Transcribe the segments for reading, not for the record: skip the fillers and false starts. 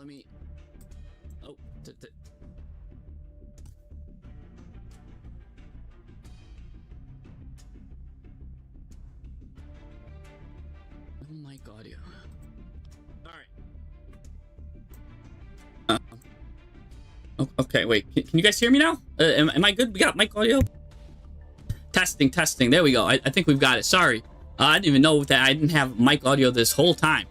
let me... Oh, oh my god, yeah. Alright. Okay, wait. Can you guys hear me now? Am I good? We got mic audio? Testing. There we go. I think we've got it. Sorry. I didn't even know that I didn't have mic audio this whole time.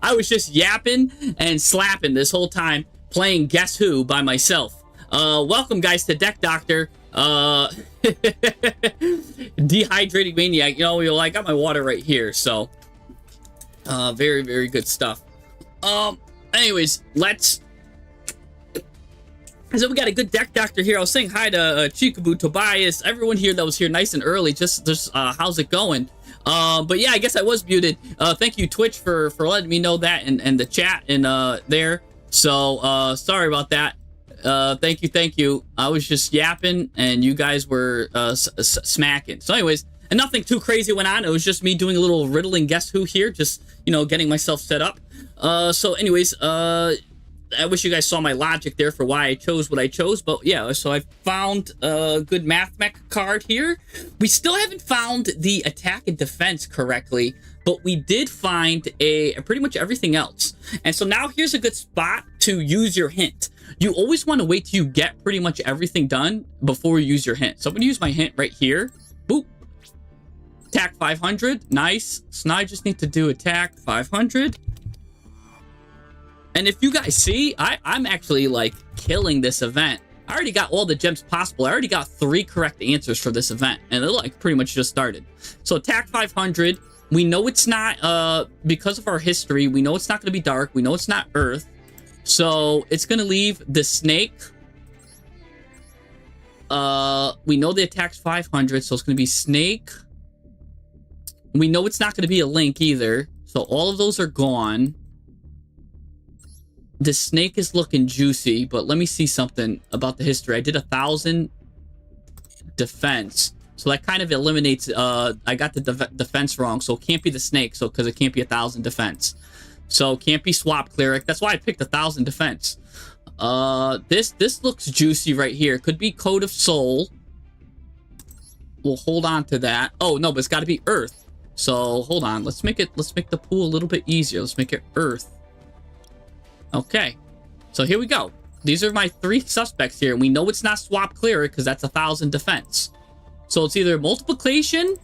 I was just yapping and slapping this whole time playing Guess Who by myself. Welcome, guys, to Deck Doctor. Dehydrating Maniac. You know, I got my water right here, so... very, very good stuff. Anyways, let's... So we got a good Deck Doctor here. I was saying hi to Chikaboo, Tobias, everyone here that was here nice and early. Just how's it going? But yeah, I guess I was muted. Thank you, Twitch, for letting me know that and the chat and there. So sorry about that. Thank you. I was just yapping and you guys were smacking. So anyways, and nothing too crazy went on. It was just me doing a little riddling Guess Who here, just, you know, getting myself set up. So anyways, I wish you guys saw my logic there for why I chose what I chose, but yeah, so I found a good math mech card here. We still haven't found the attack and defense correctly, but we did find pretty much everything else. And so now here's a good spot to use your hint. You always want to wait till you get pretty much everything done before you use your hint. So I'm going to use my hint right here. Boop. Attack 500. Nice. So now I just need to do attack 500. And if you guys see, I'm actually, like, killing this event. I already got all the gems possible. I already got 3 correct answers for this event. And it, like, pretty much just started. So, attack 500. We know it's not, because of our history, we know it's not going to be dark. We know it's not Earth. So, it's going to leave the snake. We know the attack's 500, so it's going to be snake. We know it's not going to be a link either. So, all of those are gone. The snake is looking juicy, but let me see something about the history. I did 1,000 defense, so that kind of eliminates. I got the defense wrong, so it can't be the snake. So because it can't be 1,000 defense, so it can't be swap cleric. That's why I picked 1,000 defense. This looks juicy right here. Could be Code of Soul. We'll hold on to that. Oh no, but it's got to be Earth. So hold on. Let's make the pool a little bit easier. Let's make it Earth. Okay, so here we go. These are my 3 suspects here. And we know it's not swap cleric because that's 1,000 defense. So it's either multiplication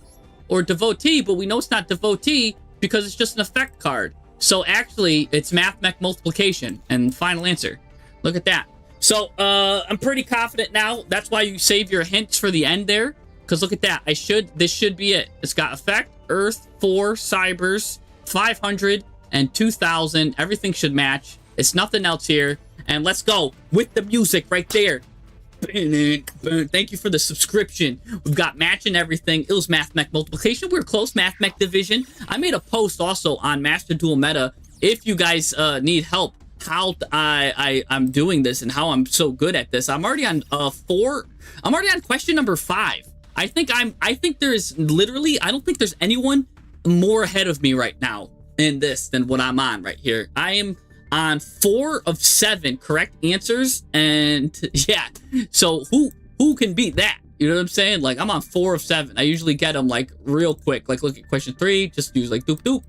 or devotee, but we know it's not devotee because it's just an effect card. So actually, it's math mech multiplication. And final answer. Look at that. So I'm pretty confident now. That's why you save your hints for the end there. Because look at that. This should be it. It's got effect, Earth, 4, Cybers, 500, and 2,000. Everything should match. It's nothing else here. And let's go with the music right there. Thank you for the subscription. We've got matching everything. It was Math Mech Multiplication. We're close. Math Mech Division. I made a post also on Master Duel Meta. If you guys need help, how I'm doing this and how I'm so good at this. I'm already on 4. I'm already on question number 5. I think there's literally, I don't think there's anyone more ahead of me right now in this than what I'm on right here. I am on 4 of 7 correct answers, and yeah, so who can beat that? You know what I'm saying? Like, I'm on 4 of 7. I usually get them like real quick. Like, look at question 3, just use like doop doop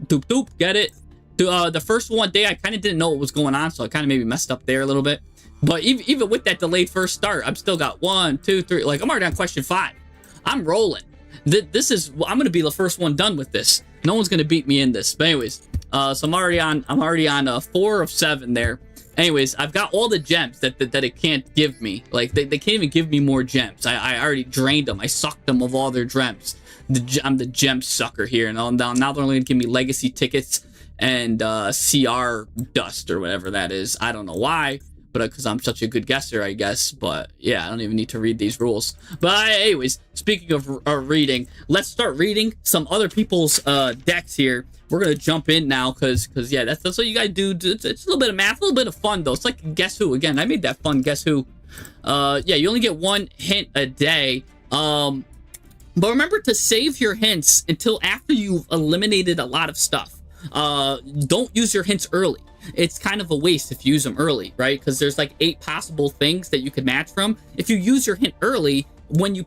doop doop, get it. The first one day I kind of didn't know what was going on, so I kind of maybe messed up there a little bit. But even with that delayed first start, I'm still got 1, 2, 3. Like, I'm already on question 5. I'm rolling. I'm gonna be the first one done with this. No one's gonna beat me in this. But anyways, so I'm already on 4 of 7 there. Anyways, I've got all the gems that it can't give me. Like, they can't even give me more gems. I already drained them. I sucked them of all their gems. I'm the gem sucker here. And now they're only gonna give me legacy tickets and CR dust or whatever that is. I don't know why, but because I'm such a good guesser, I guess. But yeah, I don't even need to read these rules. But anyways, speaking of reading, let's start reading some other people's decks here. We're gonna jump in now, cause yeah, that's what you guys do. It's a little bit of math, a little bit of fun though. It's like Guess Who again. I made that fun Guess Who. Yeah, you only get 1 hint a day. But remember to save your hints until after you've eliminated a lot of stuff. don't use your hints early. It's kind of a waste if you use them early, right? Because there's like 8 possible things that you could match from. If you use your hint early, when you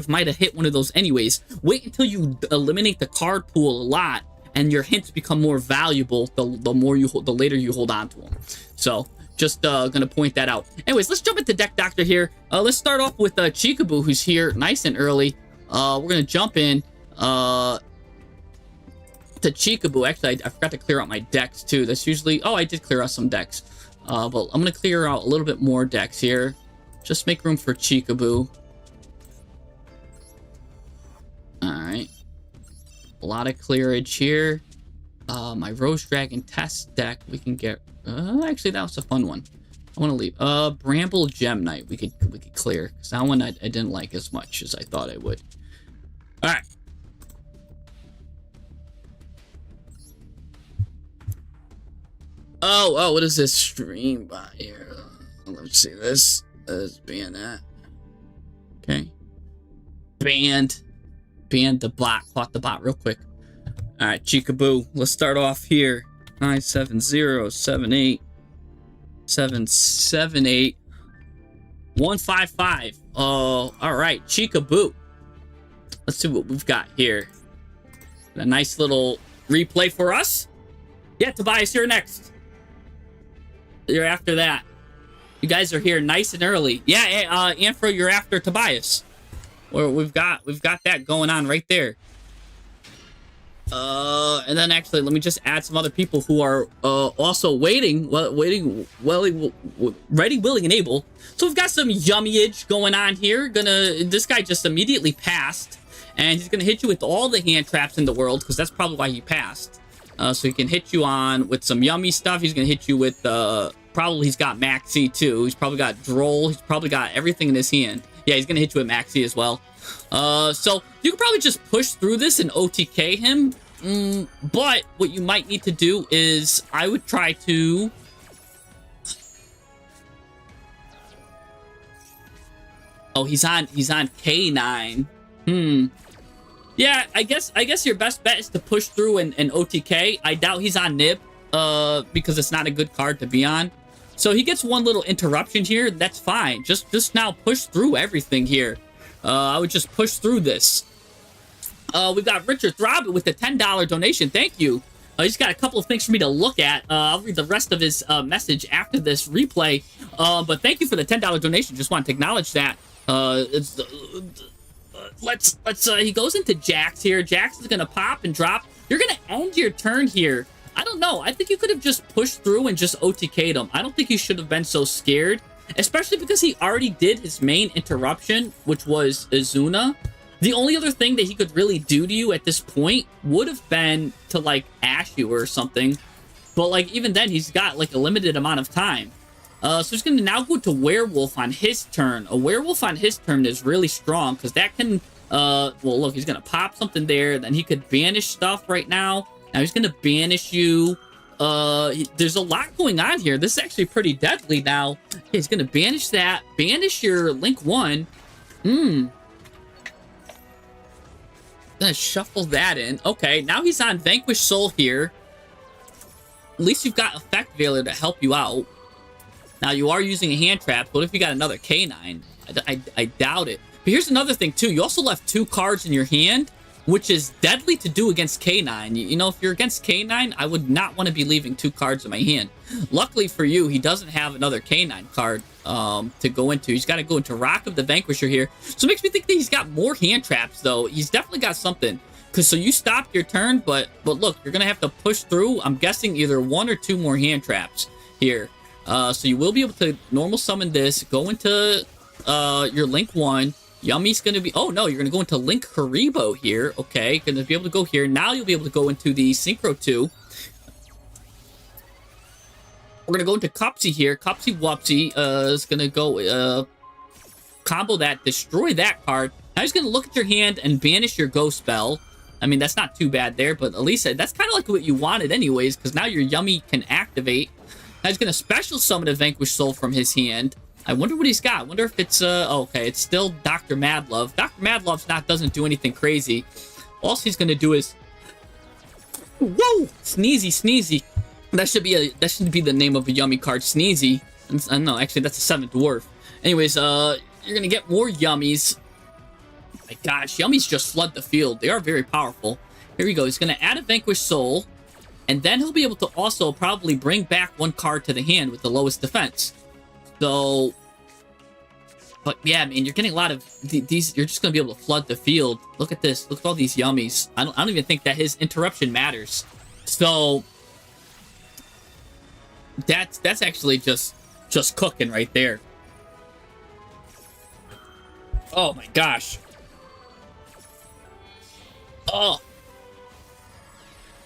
might have hit one of those anyways. Wait until you eliminate the card pool a lot, and your hints become more valuable the later you hold on to them. So just gonna point that out. Anyways, let's jump into Deck Doctor here. Let's start off with Chikaboo, who's here nice and early. We're gonna jump in to Chikaboo. Actually, I forgot to clear out my decks too. That's usually, oh, I did clear out some decks. But I'm gonna clear out a little bit more decks here. Just make room for Chikaboo. Alright. A lot of clearage here. My Rose Dragon test deck, we can get... actually, that was a fun one. I want to leave. Bramble Gem Knight, we could clear. Because that one I didn't like as much as I thought I would. Alright. Oh, what is this stream bot here? Let's see this. Let's ban that. Okay. Banned the bot. Caught the bot real quick. Alright, Chikaboo. Let's start off here. 97078 778 155. Oh, alright, Chikaboo. Let's see what we've got here. A nice little replay for us. Yeah, Tobias, you're next. You're after that. You guys are here nice and early. Yeah, Anfro, you're after Tobias. We've got that going on right there. And then actually, let me just add some other people who are also ready, willing, and able. So we've got some yummyage going on here. This guy just immediately passed, and he's gonna hit you with all the hand traps in the world because that's probably why he passed. So he can hit you on with some yummy stuff. He's gonna hit you with probably he's got Maxi too. He's probably got Droll. He's probably got everything in his hand. Yeah, he's gonna hit you with Maxi as well. So you could probably just push through this and OTK him. But what you might need to do is I would try to... Oh, he's on K9. Yeah, I guess your best bet is to push through and OTK. I doubt he's on Nib, because it's not a good card to be on. So he gets one little interruption here. That's fine. Just now push through everything here. I would just push through this. We've got Richard Throbbit with the $10 donation. Thank you. He's got a couple of things for me to look at. I'll read the rest of his message after this replay. But thank you for the $10 donation. Just wanted to acknowledge that. He goes into Jax here. Jax is gonna pop and drop. You're gonna end your turn here. I don't know. I think you could have just pushed through and just OTK'd him. I don't think you should have been so scared, especially because he already did his main interruption, which was Izuna. The only other thing that he could really do to you at this point would have been to, like, ash you or something. But, like, even then, he's got, like, a limited amount of time. So he's going to now go to Werewolf on his turn. A Werewolf on his turn is really strong, because that can, well, look, he's going to pop something there. Then he could banish stuff right now. Now he's going to banish you. There's a lot going on here. This is actually pretty deadly now. Okay, he's going to banish that. Banish your Link 1. Gonna shuffle that in. Okay, now he's on Vanquish Soul here. At least you've got Effect Veiler to help you out. Now, you are using a hand trap. What if you got another K9? I doubt it. But here's another thing, too. You also left 2 cards in your hand, which is deadly to do against K9. You know, if you're against K9, I would not want to be leaving 2 cards in my hand. Luckily for you, he doesn't have another K9 card to go into. He's got to go into Rock of the Vanquisher here. So it makes me think that he's got more hand traps, though. He's definitely got something. So you stopped your turn, but look, you're going to have to push through. I'm guessing either 1 or 2 more hand traps here. So you will be able to normal summon this, go into your Link 1. Yummy's going to be... Oh, no, you're going to go into Link Haribo here. Okay, going to be able to go here. Now you'll be able to go into the Synchro 2. We're going to go into Cupsy here. Cupsy Wupsy is going to go combo that, destroy that card. Now he's going to look at your hand and banish your Ghost Spell. I mean, that's not too bad there, but at least that's kind of like what you wanted anyways, because now your Yummy can activate. Now he's going to special summon a Vanquish Soul from his hand. I wonder what he's got. I wonder if it's, okay, it's still Dr. Madlove. Dr. Madlove's doesn't do anything crazy. All he's going to do is Whoa! Sneezy, Sneezy. That should be the name of a yummy card, Sneezy. No, actually, that's a 7th dwarf. Anyways, you're gonna get more yummies. Oh my gosh, yummies just flood the field. They are very powerful. Here we go. He's gonna add a Vanquished Soul, and then he'll be able to also probably bring back 1 card to the hand with the lowest defense. So, but yeah, man, you're getting a lot of these. You're just gonna be able to flood the field. Look at this. Look at all these yummies. I don't even think that his interruption matters. So that's actually just cooking right there. Oh my gosh. Oh.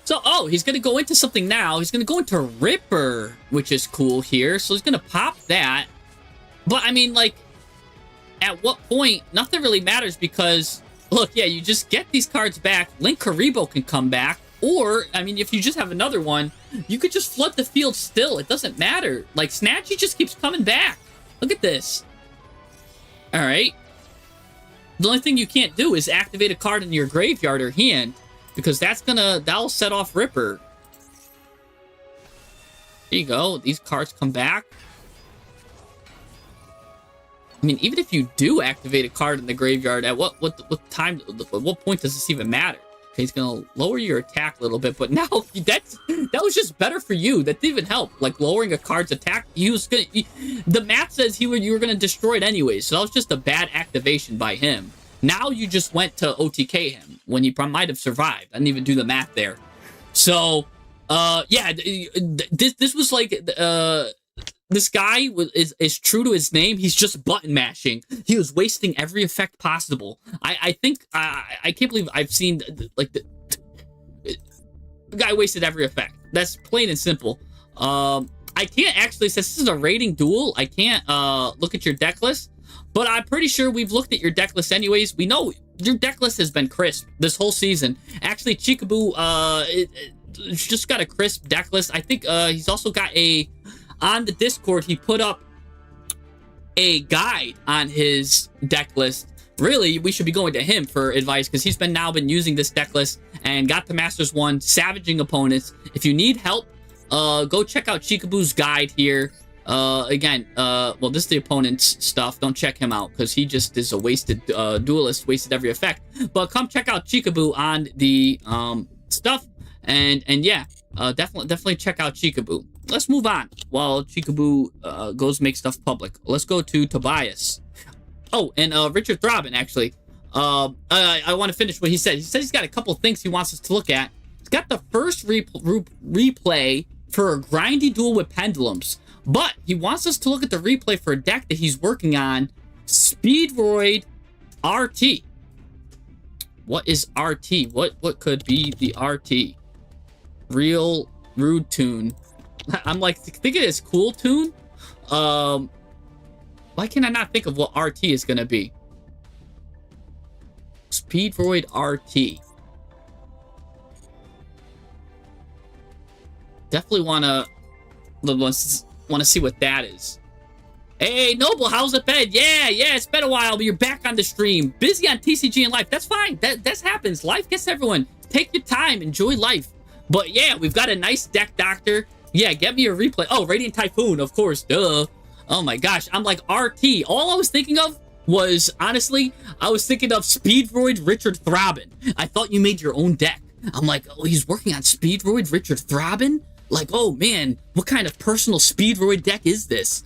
So, he's going to go into something now. He's going to go into Ripper, which is cool here. So he's going to pop that. But, I mean, like, at what point, nothing really matters because, look, yeah, you just get these cards back. Link Karibo can come back. Or, I mean, if you just have another one, you could just flood the field still. It doesn't matter. Like, Snatchy just keeps coming back. Look at this. All right. The only thing you can't do is activate a card in your graveyard or hand, because that'll set off Ripper. There you go. These cards come back. I mean, even if you do activate a card in the graveyard, at what point does this even matter? Okay, he's gonna lower your attack a little bit, but now that was just better for you. That didn't even help. Like lowering a card's attack, the map says you were gonna destroy it anyway, so that was just a bad activation by him. Now you just went to OTK him when he might have survived. I didn't even do the math there. So, yeah, this was like this guy is true to his name. He's just button mashing. He was wasting every effect possible. I think I can't believe I've seen like the guy wasted every effect. That's plain and simple. I can't actually, since this is a rating duel, I can't look at your deck list. But I'm pretty sure we've looked at your deck list anyways. We know your deck list has been crisp this whole season. Actually, Chikaboo just got a crisp deck list. I think he's also got on the Discord, he put up a guide on his deck list. Really, we should be going to him for advice because he's been using this deck list and got the Masters 1, savaging opponents. If you need help, go check out Chikaboo's guide here. Again, well, this is the opponent's stuff. Don't check him out because he just is a wasted duelist, wasted every effect. But come check out Chikaboo on the stuff, and yeah, definitely check out Chikaboo. Let's move on while Chikaboo goes make stuff public. Let's go to Tobias. Oh, and Richard Throbbin, actually. I want to finish what he said. He said he's got a couple things he wants us to look at. He's got the first replay for a grindy duel with pendulums. But he wants us to look at the replay for a deck that he's working on, Speedroid RT. What is RT? What could be the RT? Real Rude Tune. I'm like thinking it's Cool Tune. Why can I not think of what RT is gonna be? Speedroid RT. Definitely wanna see what that is. Hey, Noble, how's it been? Yeah, it's been a while, but you're back on the stream. Busy on TCG and life. That's fine. That happens. Life gets everyone. Take your time. Enjoy life. But yeah, we've got a nice deck, Doctor. Yeah, get me a replay. Oh, Radiant Typhoon, of course. Duh. Oh my gosh. I'm like RT. All I was thinking of was, honestly, I was thinking of Speedroid Richard Throbbin. I thought you made your own deck. I'm like, oh, he's working on Speedroid Richard Throbbin? Like, oh man, what kind of personal Speedroid deck is this?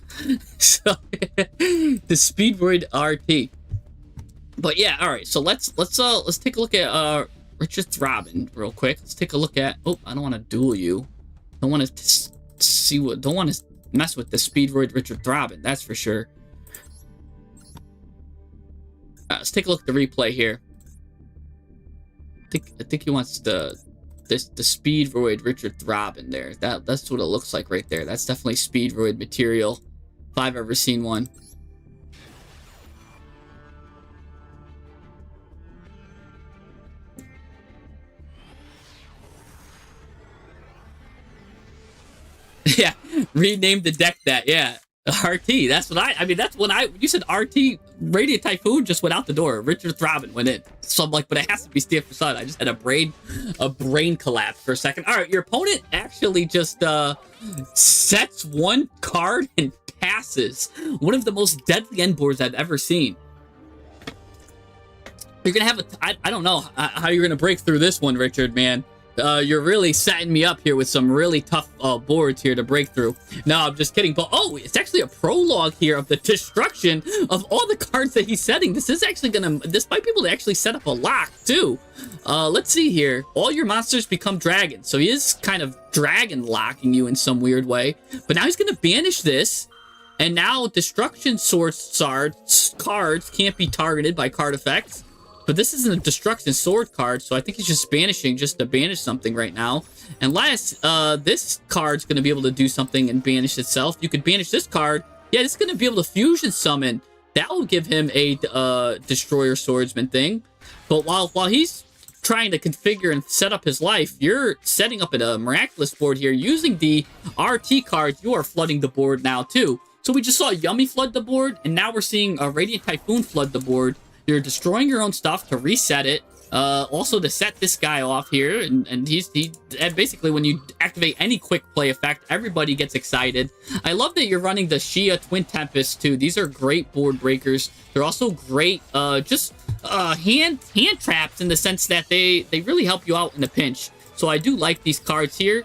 So, the Speedroid RT. But yeah, all right. So let's take a look at Richard Throbbin real quick. Let's take a look at. Oh, I don't want to duel you. Don't want to Don't want to mess with the Speedroid Richard Throbbin. That's for sure. Let's take a look at the replay here. I think he wants the Speedroid Richard Throbbin there. That's what it looks like right there. That's definitely Speedroid material if I've ever seen one. Yeah, rename the deck that. Yeah, RT. That's what I mean, that's when you said RT. Radiant Typhoon just went out the door. Richard Throbbing went in. So I'm like, but it has to be Stanford Sun. I just had a brain collapse for a second. All right, your opponent actually just sets one card and passes. One of the most deadly end boards I've ever seen. You're gonna have I don't know how you're gonna break through this one, Richard, man. You're really setting me up here with some really tough boards here to break through. No, I'm just kidding. But, oh, it's actually a prologue here of the destruction of all the cards that he's setting. This is actually this might be able to actually set up a lock, too. Let's see here. All your monsters become dragons. So he is kind of dragon locking you in some weird way. But now he's going to banish this. And now Destruction Sword cards can't be targeted by card effects. But this isn't a Destruction Sword card, so I think he's just banishing just to banish something right now. Unless this card's going to be able to do something and banish itself. You could banish this card. Yeah, it's going to be able to fusion summon. That will give him a Destroyer Swordsman thing. But while he's trying to configure and set up his life, you're setting up a miraculous board here. Using the RT cards, you are flooding the board now too. So we just saw Yummy flood the board, and now we're seeing a Radiant Typhoon flood the board. You're destroying your own stuff to reset it. Also to set this guy off here. And basically when you activate any quick play effect, everybody gets excited. I love that you're running the Shia Twin Tempest too. These are great board breakers. They're also great hand traps in the sense that they really help you out in a pinch. So I do like these cards here.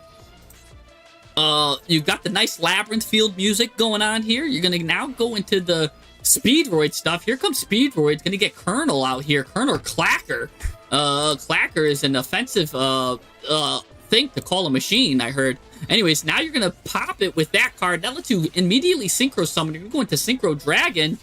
You've got the nice Labyrinth Field music going on here. You're going to now go into the Speedroid stuff. Here comes Speedroid. Gonna get Colonel out here. Colonel Clacker. Clacker is an offensive thing to call a machine, I heard. Anyways, now you're gonna pop it with that card. That lets you immediately Synchro Summon. You're going to Synchro Dragon.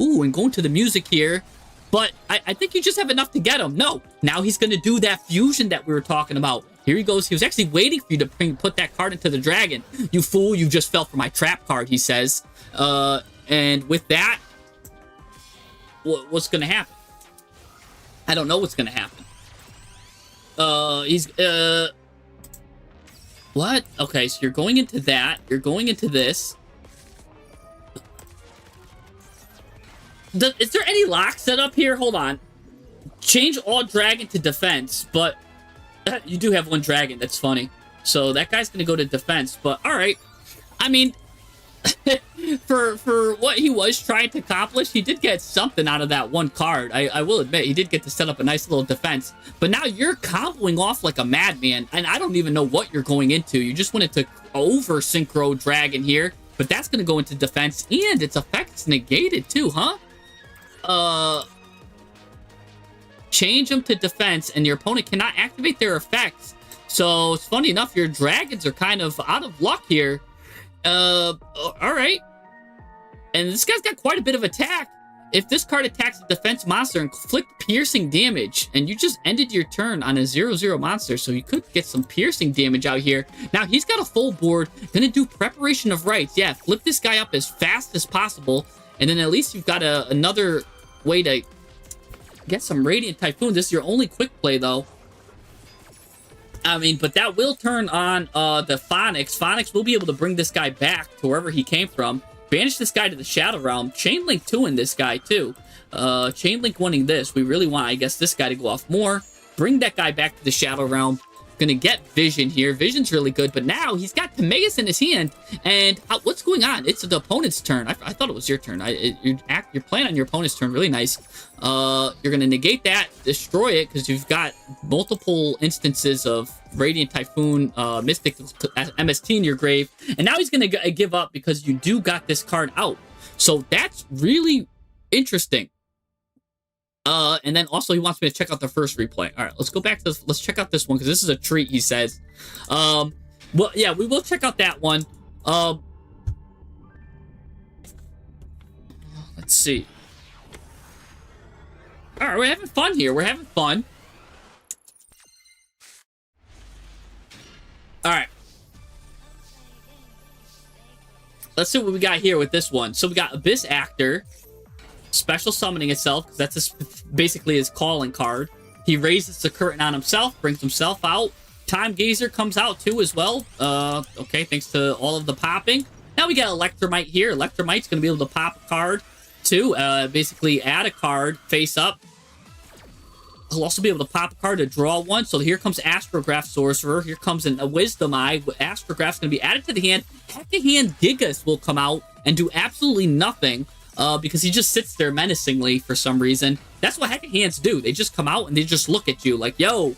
Ooh, and going to the music here. But I think you just have enough to get him. No. Now he's gonna do that fusion that we were talking about. Here he goes. He was actually waiting for you to put that card into the dragon. You fool, you just fell for my trap card, he says. And with that, what's going to happen? I don't know what's going to happen. What? Okay, so you're going into that. You're going into this. Is there any lock set up here? Hold on. Change all dragon to defense, but you do have one dragon. That's funny. So that guy's going to go to defense, but all right. I mean, for what he was trying to accomplish, he did get something out of that one card. I will admit, he did get to set up a nice little defense. But now you're comboing off like a madman, and I don't even know what you're going into. You just wanted to over-synchro Dragon here, but that's going to go into defense, and its effect's negated too, huh? Change them to defense, and your opponent cannot activate their effects. So, it's funny enough, your dragons are kind of out of luck here. Alright. And this guy's got quite a bit of attack. If this card attacks a defense monster, inflict piercing damage, and you just ended your turn on a 0/0 monster, so you could get some piercing damage out here. Now, he's got a full board, gonna do Preparation of Rites. Yeah, flip this guy up as fast as possible, and then at least you've got another way to get some Radiant Typhoon. This is your only quick play, though. I mean, but that will turn on the Phonics. Phonics will be able to bring this guy back to wherever he came from. Banish this guy to the Shadow Realm. Chainlink 2-ing this guy, too. Chainlink 1-ing this. We really want, I guess, this guy to go off more. Bring that guy back to the Shadow Realm. Gonna get Vision here. Vision's really good, but now he's got Timaeus in his hand. And what's going on? It's the opponent's turn. I thought it was your turn. You're playing on your opponent's turn. Really nice. You're gonna negate that, destroy it, because you've got multiple instances of Radiant Typhoon, Mystic MST in your grave. And now he's gonna give up because you do got this card out. So that's really interesting. And then also he wants me to check out the first replay. All right, let's go back to this. Let's check out this one because this is a treat, he says. Well, yeah, we will check out that one. Let's see. All right, we're having fun here. We're having fun. All right. Let's see what we got here with this one. So we got Abyss Actor. Special summoning itself, because that's basically his calling card. He raises the curtain on himself, brings himself out. Time Gazer comes out too as well. Okay, thanks to all of the popping. Now we got Electromite here. Electromite's going to be able to pop a card too. Basically add a card face up. He'll also be able to pop a card to draw one. So here comes Astrograph Sorcerer. Here comes a Wisdom Eye. Astrograph's going to be added to the hand. Heck-a-Hand Gigas will come out and do absolutely nothing because he just sits there menacingly for some reason. That's what Heck-a-Hands do. They just come out and they just look at you like, yo,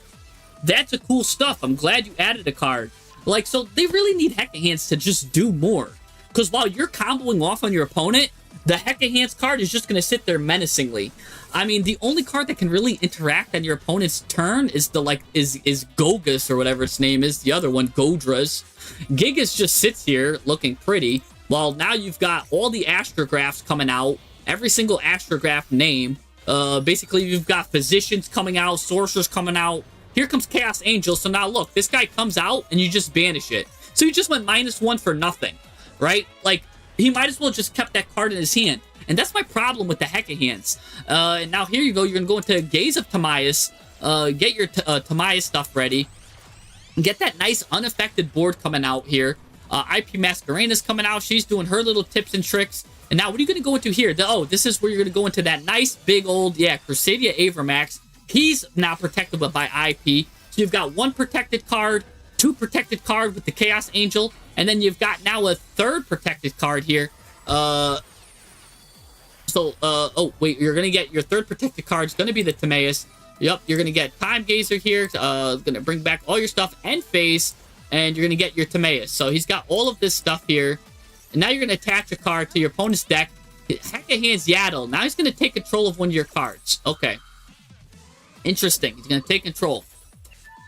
that's a cool stuff. I'm glad you added a card. Like, so they really need Heck-a-Hands to just do more. Because while you're comboing off on your opponent, the Heck-a-Hands card is just going to sit there menacingly. I mean, the only card that can really interact on your opponent's turn is is Gogus or whatever its name is. The other one, Godras. Gigas just sits here looking pretty. While now you've got all the Astrographs coming out. Every single Astrograph name. Basically, you've got Physicians coming out. Sorcerers coming out. Here comes Chaos Angel. So now look, this guy comes out and you just banish it. So you just went -1 for nothing. Right? Like, he might as well just kept that card in his hand. And that's my problem with the Heck-a-Hands. And now here you go. You're going to go into Gaze of Timaeus. Get your Timaeus stuff ready. Get that nice unaffected board coming out here. IP Masqueraina's coming out. She's doing her little tips and tricks. And now what are you going to go into here? This is where you're going to go into that nice big old, Crusadia Avermax. He's now protected by IP. So you've got 1 protected card, 2 protected card with the Chaos Angel. And then you've got now a 3rd protected card here. Oh, wait, you're going to get your 3rd protected card. It's going to be the Timaeus. Yep, you're going to get Time Gazer here. Going to bring back all your stuff and Phase. And you're going to get your Timaeus. So he's got all of this stuff here. And now you're going to attach a card to your opponent's deck. Heck-a-Hands Yaddle. Now he's going to take control of one of your cards. Okay. Interesting. He's going to take control.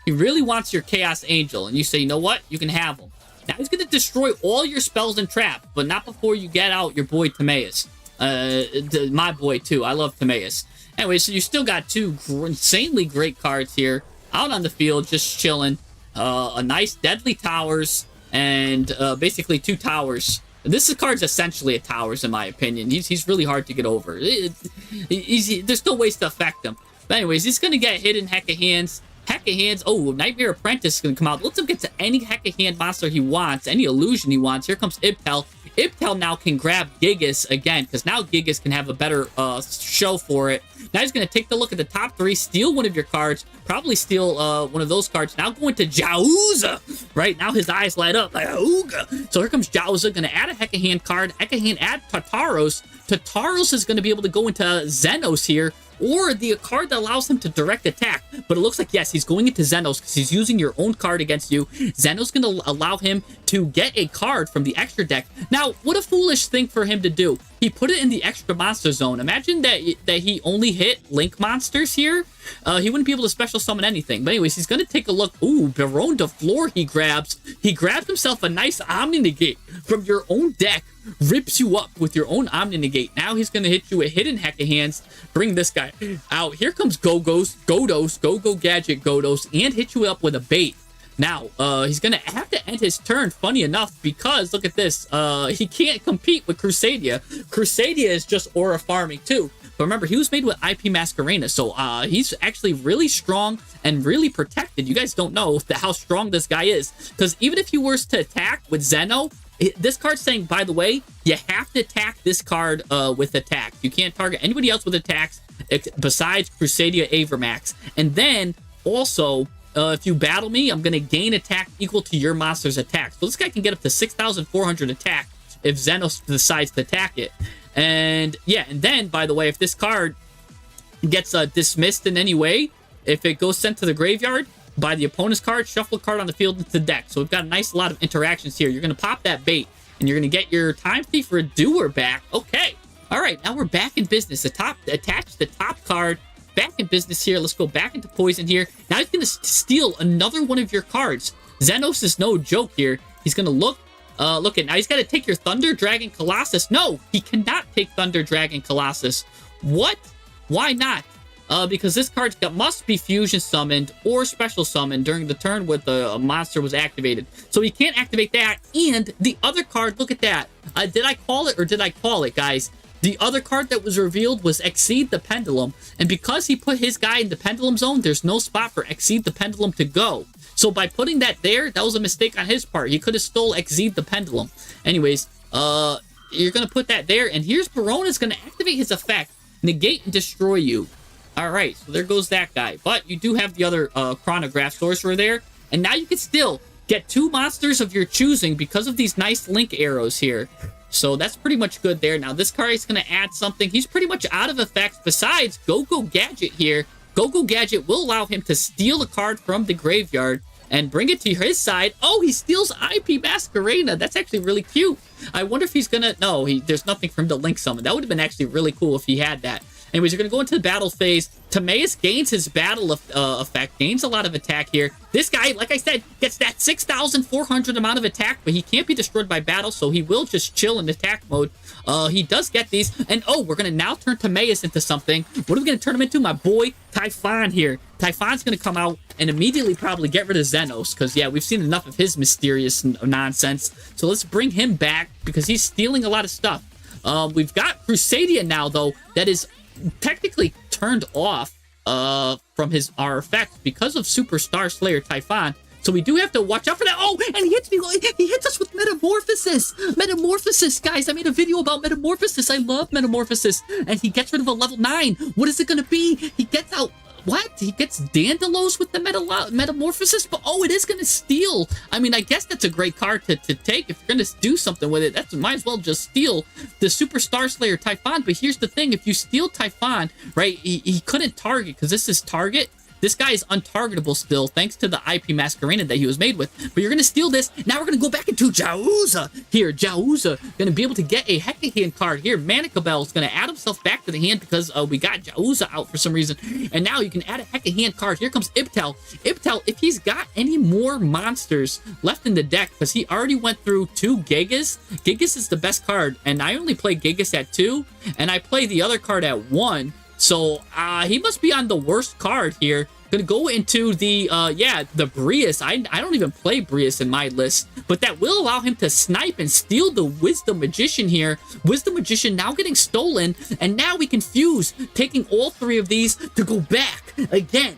He really wants your Chaos Angel. And you say, you know what? You can have him. Now he's going to destroy all your spells and traps. But not before you get out your boy Timaeus. My boy too. I love Timaeus. Anyway, so you still got 2 insanely great cards here out on the field, just chilling. A nice Deadly Towers and basically 2 towers. This card's essentially a towers in my opinion. He's really hard to get over. There's still ways to affect him. But anyways, he's gonna get hidden Heck-a-Hands. Heck-a-Hands. Oh, Nightmare Apprentice is gonna come out. Let's him get to any Heck-a-Hand monster he wants, any illusion he wants. Here comes Ibtel. Ibtel now can grab Gigas again, because now Gigas can have a better show for it. Now he's going to take the look at the top 3, steal one of your cards, probably steal one of those cards. Now going to Jauza, right? Now his eyes light up like Ooga. So here comes Jauza, going to add a Heck-a-Hand card. Heck-a-Hand add Tartaros. Tartaros is going to be able to go into Xenos here, or the card that allows him to direct attack. But it looks like, yes, he's going into Xenos because he's using your own card against you. Xenos going to allow him to get a card from the extra deck. Now, what a foolish thing for him to do. He put it in the extra monster zone. Imagine that he only hit Link monsters here. He wouldn't be able to special summon anything. But anyways, he's going to take a look. Ooh, Baron de Flor he grabs. He grabs himself a nice Omni Negate from your own deck. Rips you up with your own Omni Negate. Now he's going to hit you with hidden Heck-a-Hands. Bring this guy out. Here comes Godos, Go-Go Gadget Godos, and hit you up with a bait. Now, he's going to have to end his turn, funny enough, because, look at this, he can't compete with Crusadia. Crusadia is just aura farming, too. But remember, he was made with IP Masqueraina, so he's actually really strong and really protected. You guys don't know how strong this guy is, because even if he were to attack with Zeno, this card's saying, by the way, you have to attack this card with attacks. You can't target anybody else with attacks besides Crusadia Avermax. And then, also, if you battle me, I'm going to gain attack equal to your monster's attack. So this guy can get up to 6,400 attack if Xenos decides to attack it. And, yeah, and then, by the way, if this card gets dismissed in any way, if it goes sent to the graveyard by the opponent's card, shuffle a card on the field into the deck. So we've got a nice lot of interactions here. You're going to pop that bait, and you're going to get your Time Thief or Doer back. Okay. All right, now we're back in business. Attach the top card. Back in business here. Let's go back into Poison here. Now he's going to steal another one of your cards. Xenos is no joke here. He's going to look at now. He's got to take your Thunder Dragon Colossus. No, he cannot take Thunder Dragon Colossus. What? Why not? Because this card must be fusion summoned or special summoned during the turn where the monster was activated. So he can't activate that. And the other card, look at that. Did I call it or did I call it, guys? The other card that was revealed was Exceed the Pendulum. And because he put his guy in the Pendulum Zone, there's no spot for Exceed the Pendulum to go. So by putting that there, that was a mistake on his part. He could have stole Exceed the Pendulum. Anyways, you're going to put that there. And here's Barona's going to activate his effect, negate and destroy you. All right, so there goes that guy. But you do have the other chronograph sorcerer there. And now you can still get 2 monsters of your choosing because of these nice link arrows here. So that's pretty much good there. Now this card is going to add something. He's pretty much out of effects. Besides, Go-Go Gadget here. Go-Go Gadget will allow him to steal a card from the graveyard and bring it to his side. Oh, he steals IP Masquerena. That's actually really cute. I wonder if he's going to... No, there's nothing for him to link summon. That would have been actually really cool if he had that. Anyways, you're going to go into the battle phase. Timaeus gains his battle effect, gains a lot of attack here. This guy, like I said, gets that 6,400 amount of attack, but he can't be destroyed by battle, so he will just chill in attack mode. He does get these, and oh, we're going to now turn Timaeus into something. What are we going to turn him into? My boy, Typhon here. Typhon's going to come out and immediately probably get rid of Xenos, because, yeah, we've seen enough of his mysterious nonsense. So let's bring him back, because he's stealing a lot of stuff. We've got Crusadia now, though, that is technically turned off from our effects because of Superstar Slayer Typhon. So we do have to watch out for that. Oh, and he hits us with Metamorphosis. Metamorphosis, guys. I made a video about Metamorphosis. I love Metamorphosis. And he gets rid of a level 9. What is it going to be? He gets out... What? He gets Dandalos with the Metamorphosis? But, oh, it is going to steal. I mean, I guess that's a great card to take. If you're going to do something with it, that might as well just steal the Superstar Slayer Typhon. But here's the thing. If you steal Typhon, right, he couldn't target because this is target. This guy is untargetable still, thanks to the IP Masquerena that he was made with. But you're going to steal this. Now we're going to go back into Jauza. Here, Jauza going to be able to get a Heca Hand card here. Manicabel is going to add himself back to the hand because we got Jauza out for some reason. And now you can add a Heca Hand card. Here comes Ibtel. Ibtel, if he's got any more monsters left in the deck, because he already went through 2 Gigas. Gigas is the best card, and I only play Gigas at 2, and I play the other card at 1. So, he must be on the worst card here. Gonna go into the, the Breus. I don't even play Breus in my list, but that will allow him to snipe and steal the Wisdom Magician here. Wisdom Magician now getting stolen, and now we can fuse, taking all 3 of these to go back again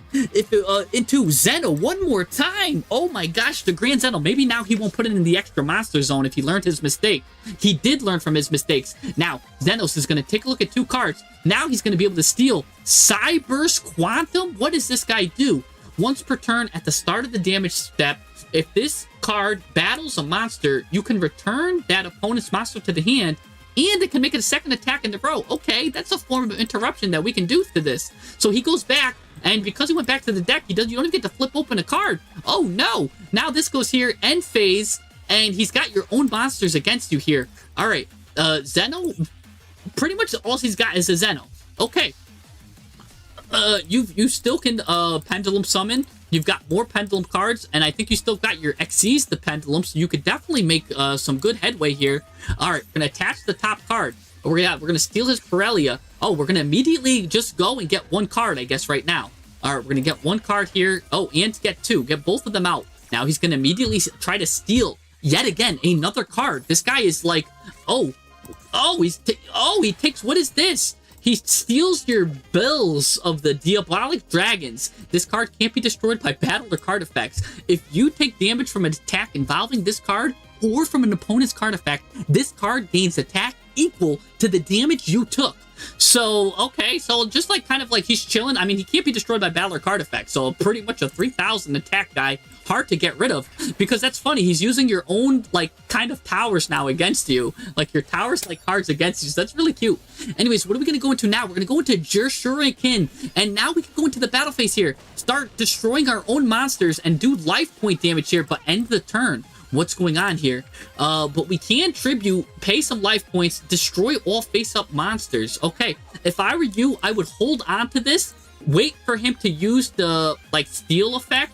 into Zeno one more time. Oh my gosh, the Grand Zeno. Maybe now he won't put it in the extra monster zone if he learned his mistake. He did learn from his mistakes. Now, Zenos is going to take a look at 2 cards. Now he's going to be able to steal Cyburst Quantum. What does this guy do? Once per turn at the start of the damage step, if this card battles a monster, you can return that opponent's monster to the hand, and it can make it a second attack in the row. Okay, that's a form of interruption that we can do to this. So he goes back, and because he went back to the deck, you don't even get to flip open a card. Oh no! Now this goes here, end phase, and he's got your own monsters against you here. All right, Zeno, pretty much all he's got is a Zeno. Okay. You still can Pendulum Summon. You've got more Pendulum cards, and I think you still got your Xyz the Pendulum, so you could definitely make some good headway here. All right, gonna attach the top card. We're gonna steal his Perelia. Oh, we're gonna immediately just go and get 1 card, I guess, right now. All right, we're gonna get 1 card here. Oh, and get 2. Get both of them out. Now he's gonna immediately try to steal yet again another card. This guy is like, he takes, what is this? He steals your bills of the Diabolic Dragons. This card can't be destroyed by battle or card effects. If you take damage from an attack involving this card or from an opponent's card effect, this card gains attack equal to the damage you took. So, okay, so just like kind of like he's chilling. I mean, he can't be destroyed by battle or card effects. So pretty much a 3,000 attack guy. Hard to get rid of, because that's funny. He's using your own, like, kind of towers now against you. Like, your towers like cards against you. So that's really cute. Anyways, what are we going to go into now? We're going to go into Jershuriken. And now we can go into the battle phase here. Start destroying our own monsters and do life point damage here, but end the turn. What's going on here? But we can tribute, pay some life points, destroy all face-up monsters. Okay, if I were you, I would hold on to this, wait for him to use the, like, steal effect,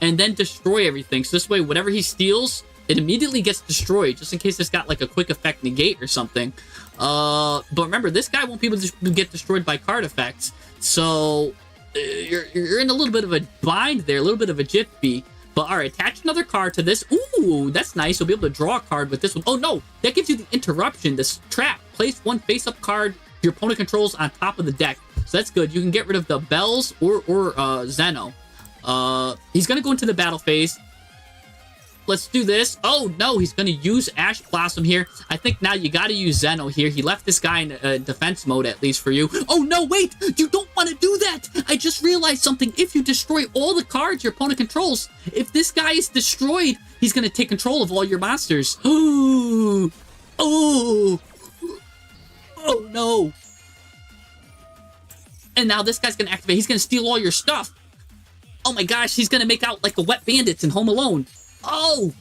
and then destroy everything. So this way, whatever he steals, it immediately gets destroyed, just in case it's got like a quick effect negate or something. But remember, this guy won't be able to get destroyed by card effects. So you're in a little bit of a bind there, a little bit of a jiffy. But all right, attach another card to this. Ooh, that's nice. You'll be able to draw a card with this one. Oh no, that gives you the interruption, this trap. Place 1 face-up card your opponent controls on top of the deck. So that's good. You can get rid of the Bells or Zeno. He's going to go into the battle phase. Let's do this. Oh, no, he's going to use Ash Blossom here. I think now you got to use Zeno here. He left this guy in defense mode, at least for you. Oh, no, wait. You don't want to do that. I just realized something. If you destroy all the cards your opponent controls, if this guy is destroyed, he's going to take control of all your monsters. Oh, oh, oh, no. And now this guy's going to activate. He's going to steal all your stuff. Oh, my gosh. He's going to make out like the Wet Bandits in Home Alone. Oh!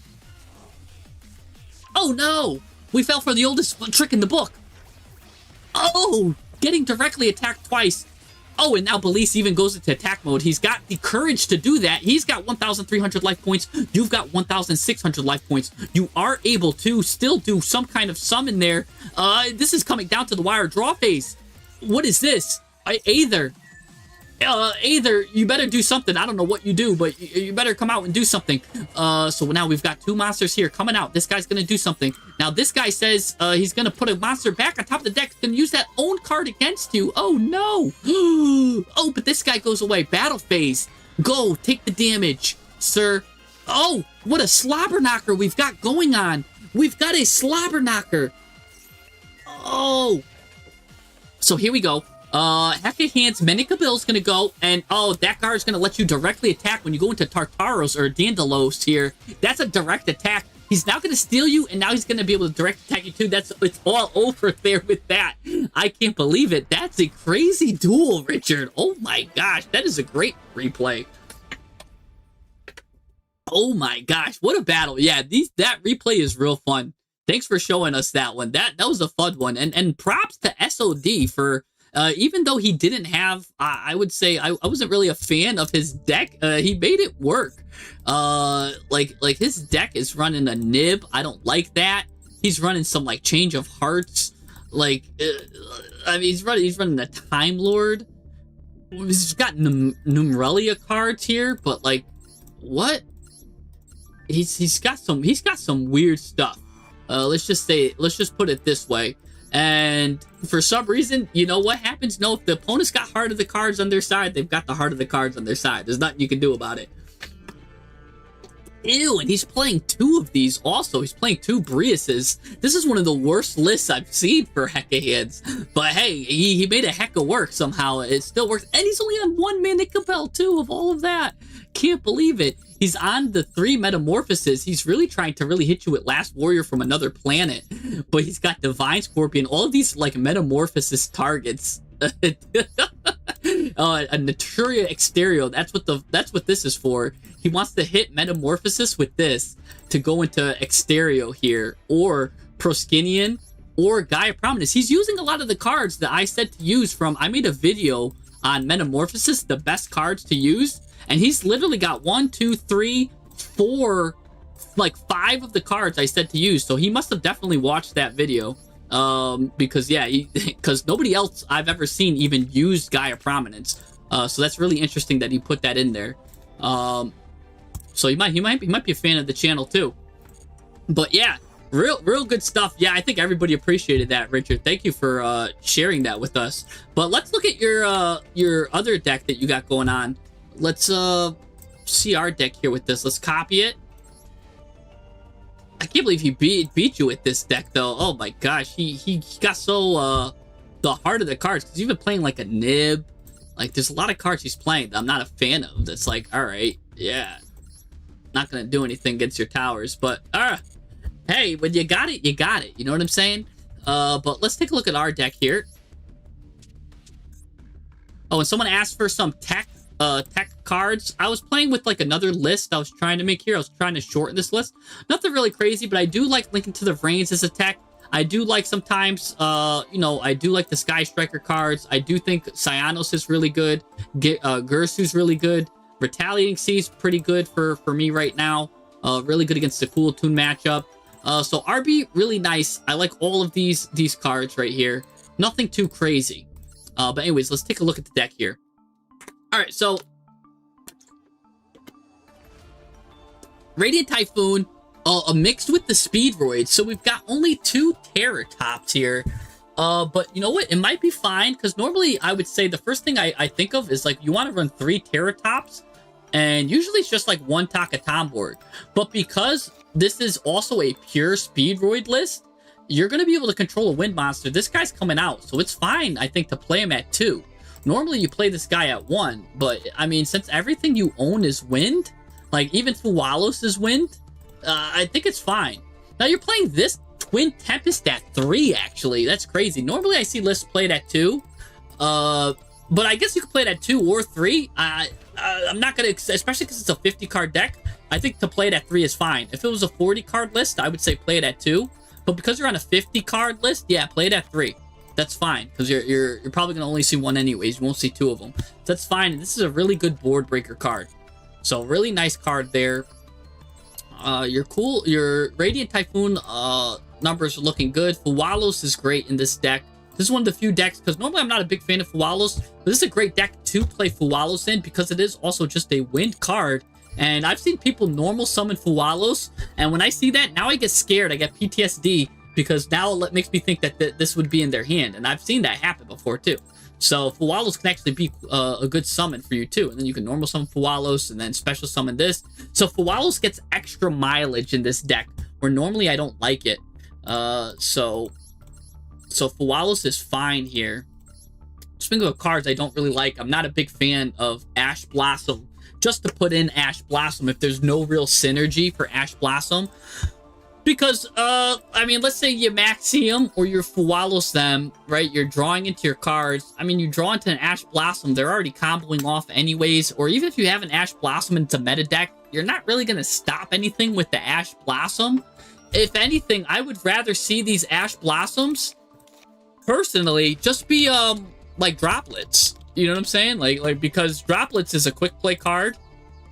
Oh no! We fell for the oldest trick in the book. Oh! Getting directly attacked twice. Oh, and now Belize even goes into attack mode. He's got the courage to do that. He's got 1,300 life points. You've got 1,600 life points. You are able to still do some kind of summon there. This is coming down to the wire draw phase. What is this? Aether, you better do something. I don't know what you do, but you better come out and do something. So now we've got two monsters here coming out. This guy's gonna do something. Now this guy says he's gonna put a monster back on top of the deck. He's gonna use that own card against you. Oh no. Oh, but this guy goes away. Battle phase. Go, take the damage, sir. Oh, what a slobber knocker we've got going on. We've got a slobber knocker. Oh. So here we go. Hecka Hands, Menica Bill's gonna go, and oh, that card's gonna let you directly attack when you go into Tartaros or Dandalos here. That's a direct attack. He's now gonna steal you, and now he's gonna be able to direct attack you too. It's all over there with that. I can't believe it. That's a crazy duel, Richard. Oh my gosh, that is a great replay. Oh my gosh, what a battle. Yeah, that replay is real fun. Thanks for showing us that one. That was a fun one. And props to SOD for even though he didn't have, I would say, I wasn't really a fan of his deck. He made it work. Like his deck is running a nib. I don't like that. He's running some like Change of Hearts. Like, I mean, he's running a Time Lord. He's got Numerelia cards here, but like, what? He's got some weird stuff. Let's just put it this way. And for some reason, you know what happens? No, if the opponent's got Heart of the Cards on their side, they've got the Heart of the Cards on their side. There's nothing you can do about it. Ew, and he's playing two of these also. He's playing two Briuses. This is one of the worst lists I've seen for Hecka Hands. But hey, he made a Hecka work somehow. It still works. And he's only on one Manica Bell too of all of that. Can't believe it. He's on the 3 Metamorphoses. He's really trying to really hit you with Last Warrior from Another Planet. But he's got Divine Scorpion. All of these like Metamorphosis targets. A Naturia Exterio. That's what this is for. He wants to hit Metamorphosis with this to go into Exterio here, or Proskinian, or Gaia Prominence. He's using a lot of the cards that I said to use from. I made a video on Metamorphosis, the best cards to use, and he's literally got 1, 2, 3, 4, like 5 of the cards I said to use. So he must have definitely watched that video. Because yeah, because nobody else I've ever seen even used Gaia Prominence. So that's really interesting that he put that in there. So he might be a fan of the channel too. But yeah, real good stuff. Yeah, I think everybody appreciated that, Richard. Thank you for sharing that with us. But let's look at your other deck that you got going on. Let's see our deck here with this. Let's copy it. I can't believe he beat you with this deck though. Oh my gosh, he got so the heart of the cards, because he's been playing like a nib. Like there's a lot of cards he's playing that I'm not a fan of. That's like, all right, yeah, not gonna do anything against your towers, but hey, when you got it, you got it. You know what I'm saying? But let's take a look at our deck here. Oh, and someone asked for some tech cards. I was playing with like another list I was trying to make here. I was trying to shorten this list. Nothing really crazy, but I do like linking to the Reigns as a tech. I do like sometimes, you know, I do like the Sky Striker cards. I do think Cyanos is really good. Gersu's really good. Retaliating Sea's pretty good for me right now. Really good against the Cool Tune matchup. So RB, really nice. I like all of these cards right here. Nothing too crazy. But anyways, let's take a look at the deck here. All right, so Radiant Typhoon mixed with the Speedroids. So we've got only 2 Terror Tops here. But you know what? It might be fine, because normally I would say the first thing I think of is like you want to run 3 Terror Tops. And usually it's just like one Takaton board. But because this is also a pure Speedroid list, you're going to be able to control a wind monster. This guy's coming out, so it's fine, I think, to play him at 2. Normally you play this guy at 1, but I mean, since everything you own is wind, like even Fuwalos is wind, I think it's fine. Now you're playing this Twin Tempest at 3, actually. That's crazy. Normally I see lists played at 2, but I guess you could play it at 2 or 3. I'm not going to, especially because it's a 50-card deck, I think to play it at 3 is fine. If it was a 40-card list, I would say play it at 2. But because you're on a 50-card list, yeah, play it at 3. That's fine, because you're probably going to only see one anyways. You won't see 2 of them. That's fine. This is a really good board breaker card. So, really nice card there. Your Radiant Typhoon numbers are looking good. Fuwalos is great in this deck. This is one of the few decks, because normally I'm not a big fan of Fuwalos, but this is a great deck to play Fuwalos in, because it is also just a wind card. And I've seen people normal summon Fuwalos, and when I see that, now I get scared. I get PTSD, because now it makes me think that this would be in their hand, and I've seen that happen before too. So Fuwalos can actually be a good summon for you too, and then you can normal summon Fuwalos, and then special summon this. So Fuwalos gets extra mileage in this deck, where normally I don't like it. So Fuwalos is fine here. Speaking of cards I don't really like, I'm not a big fan of Ash Blossom. Just to put in Ash Blossom if there's no real synergy for Ash Blossom. Because, I mean, let's say you Maxium or you Fuwalos them, right? You're drawing into your cards. I mean, you draw into an Ash Blossom, they're already comboing off anyways. Or even if you have an Ash Blossom into meta deck, you're not really going to stop anything with the Ash Blossom. If anything, I would rather see these Ash Blossoms, personally, just be, like droplets. You know what I'm saying? Like because droplets is a quick play card.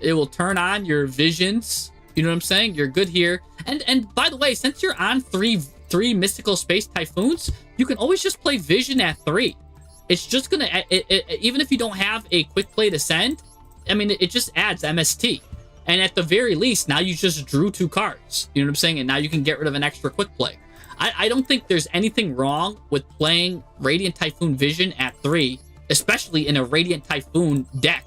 It will turn on your visions. You know what I'm saying? You're good here. And by the way, since you're on three mystical space typhoons, you can always just play vision at 3. It's just gonna even if you don't have a quick play to send, I mean it just adds MST. And at the very least, now you just drew 2 cards. You know what I'm saying? And now you can get rid of an extra quick play. I don't think there's anything wrong with playing Radiant Typhoon Vision at 3, especially in a Radiant Typhoon deck,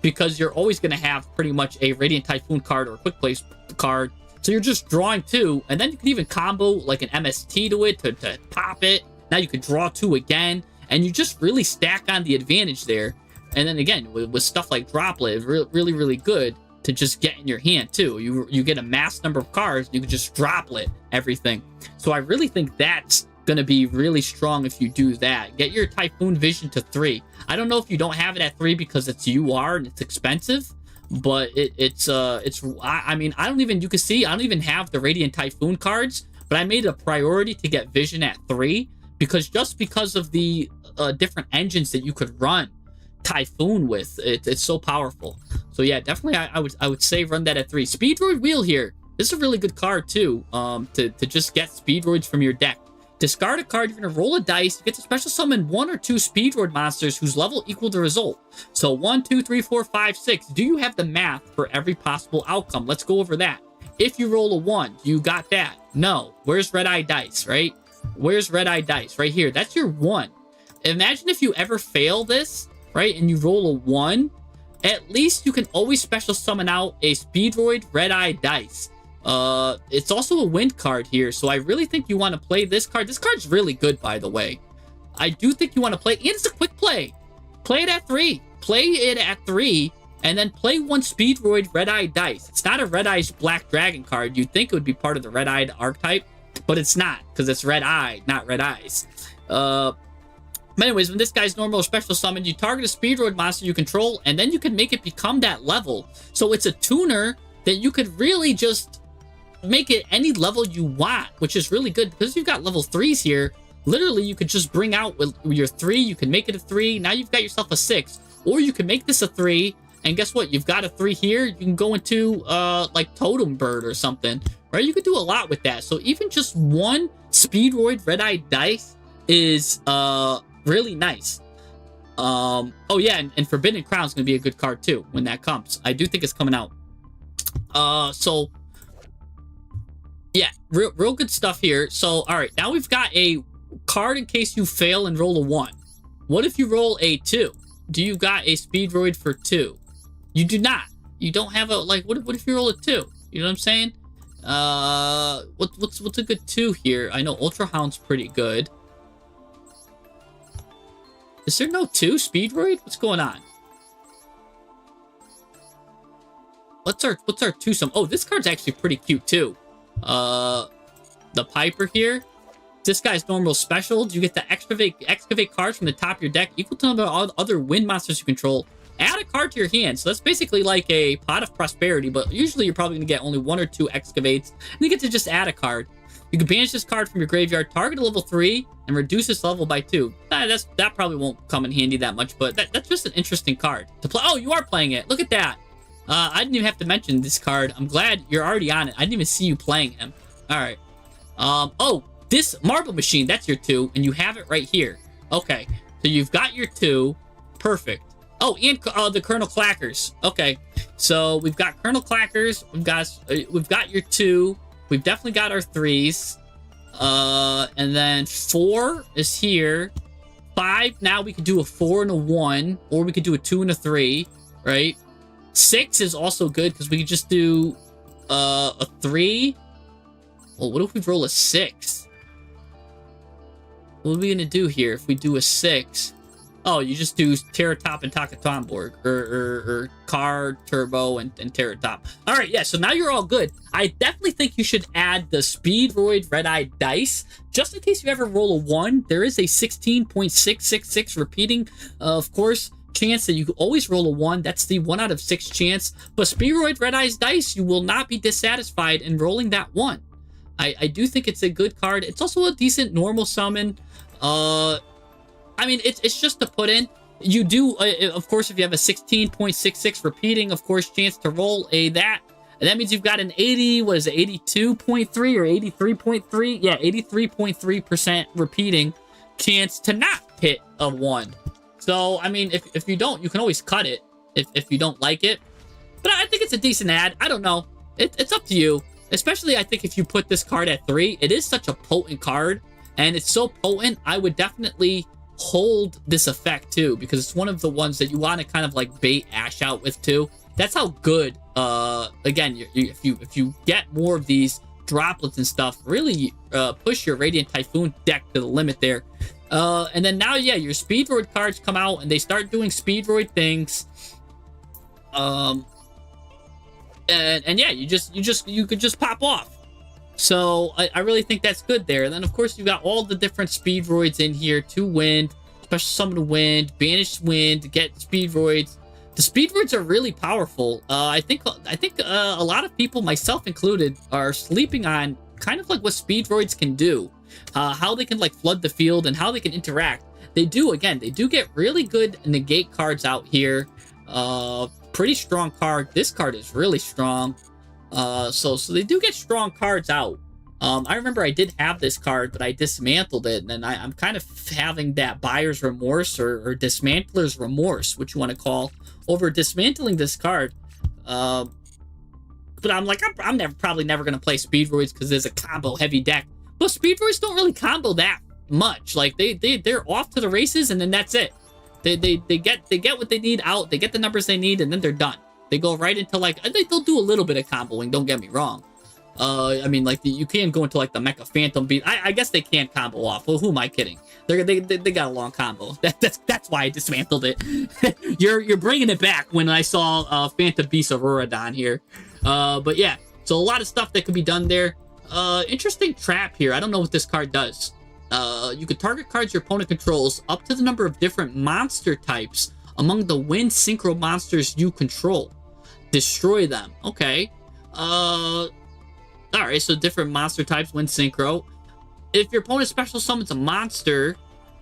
because you're always going to have pretty much a Radiant Typhoon card or a quick play card. So you're just drawing 2, and then you can even combo like an MST to it to pop it. Now you could draw 2 again, and you just really stack on the advantage there. And then again, with stuff like Droplet, it's really, really good to just get in your hand too. You get a mass number of cards, you can just Droplet everything. So I really think that's going to be really strong if you do that. Get your Typhoon Vision to 3. I don't know if you don't have it at 3 because it's UR and it's expensive, but I mean, you can see I don't even have the Radiant Typhoon cards, but I made it a priority to get Vision at 3 because of the different engines that you could run Typhoon with. It's so powerful. So yeah, definitely I would say run that at 3. Speedroid Wheel here. This is a really good card too, to just get Speedroids from your deck. Discard a card, you're going to roll a dice, you get to special summon 1 or 2 Speedroid monsters whose level equal the result. So 1, 2, 3, 4, 5, 6. Do you have the math for every possible outcome? Let's go over that. If you roll a 1, you got that? No. Where's Red Eye Dice, right? Where's Red Eye Dice? Right here. That's your 1. Imagine if you ever fail this, right, and you roll a 1, at least you can always special summon out a Speedroid Red Eye Dice. It's also a wind card here, so I really think you want to play this card. This card's really good, by the way. I do think you want to play, and it's a quick play. Play it at 3. Play it at 3, and then play 1 Speedroid Red Eye Dice. It's not a Red Eyes Black Dragon card. You'd think it would be part of the Red Eyed archetype, but it's not, because it's Red Eye, not Red Eyes. But anyways, when this guy's normal or special summon, you target a Speedroid monster you control, and then you can make it become that level. So it's a tuner that you could really just make it any level you want, which is really good because you've got level 3s here. Literally, you could just bring out with your 3, you can make it a 3. Now you've got yourself a 6, or you can make this a 3. And guess what? You've got a 3 here. You can go into like Totem Bird or something, right? You could do a lot with that. So even just 1 Speedroid Red Eye Dice is really nice. Oh yeah, and Forbidden Crown is going to be a good card too when that comes. I do think it's coming out. So yeah, real good stuff here. So all right, now we've got a card in case you fail and roll a 1. What if you roll a 2? Do you got a Speedroid for 2? You do not. You don't have a, like, what if you roll a 2? You know what I'm saying? What's a good 2 here? I know Ultra Hound's pretty good. Is there no 2? Speedroid? What's going on? What's our 2-some? Oh, this card's actually pretty cute too. The Piper here. This guy's normal special. You get to excavate cards from the top of your deck equal to the number of other wind monsters you control. Add a card to your hand. So that's basically like a pot of prosperity, but usually you're probably going to get only 1 or 2 excavates. And you get to just add a card. You can banish this card from your graveyard, target a level 3, and reduce its level by 2. That probably won't come in handy that much, but that's just an interesting card to play. Oh, you are playing it. Look at that. I didn't even have to mention this card. I'm glad you're already on it. I didn't even see you playing him. All right. Oh, this Marble Machine, that's your 2, and you have it right here. Okay, so you've got your 2. Perfect. Oh, and the Colonel Clackers. Okay, so we've got Colonel Clackers. We've got your 2. We've definitely got our 3s. And then 4 is here. 5, now we could do a 4 and a 1, or we could do a 2 and a 3, right? 6 is also good because we could just do a 3. Well, what if we roll a 6? What are we gonna do here if we do a 6? Oh, you just do Terratop and Takatomborg, or Car, Turbo, and Terratop. All right, yeah, so now you're all good. I definitely think you should add the Speedroid Red-Eye Dice, just in case you ever roll a 1. There is a 16.666 repeating, of course, chance that you can always roll a 1. That's the 1 out of 6 chance. But Speedroid Red-Eye's Dice, you will not be dissatisfied in rolling that 1. I do think it's a good card. It's also a decent normal summon. I mean, it's just to put in. You do, of course, if you have a 16.66 repeating, of course, chance to roll that. And that means you've got an 80, what is it, 82.3 or 83.3? Yeah, 83.3% repeating chance to not hit a 1. So, I mean, if you don't, you can always cut it if you don't like it. But I think it's a decent ad. I don't know. It's up to you. Especially, I think, if you put this card at 3. It is such a potent card. And it's so potent, I would definitely hold this effect too, because it's one of the ones that you want to kind of like bait Ash out with too. That's how good, again, if you get more of these droplets and stuff, really push your Radiant Typhoon deck to the limit there. And then now, yeah, your Speedroid cards come out and they start doing Speedroid things. And yeah, you could just pop off. So I really think that's good there. And then, of course, you've got all the different Speedroids in here. 2 wind, special summon wind, banish wind, get Speedroids. The Speedroids are really powerful. I think a lot of people, myself included, are sleeping on kind of like what Speedroids can do. How they can like flood the field and how they can interact. They do get really good negate cards out here. Pretty strong card. This card is really strong. So they do get strong cards out. I remember I did have this card, but I dismantled it, and I'm kind of having that buyer's remorse or dismantler's remorse, which you want to call, over dismantling this card. But I'm like, I'm probably never going to play Speedroids because there's a combo heavy deck. But Speedroids don't really combo that much. Like they're off to the races, and then that's it. They get what they need out. They get the numbers they need, and then they're done. They go right into like, they'll do a little bit of comboing, don't get me wrong. I mean, like, you can go into like the Mecha Phantom Beast. I guess they can't combo off. Well, who am I kidding? They got a long combo. That's why I dismantled it. You're bringing it back when I saw Phantom Beast Aurora Don here. But yeah, so a lot of stuff that could be done there. Interesting trap here. I don't know what this card does. You can target cards your opponent controls up to the number of different monster types among the wind synchro monsters you control. Destroy them. Okay. Alright, so different monster types, wind synchro. If your opponent special summons a monster,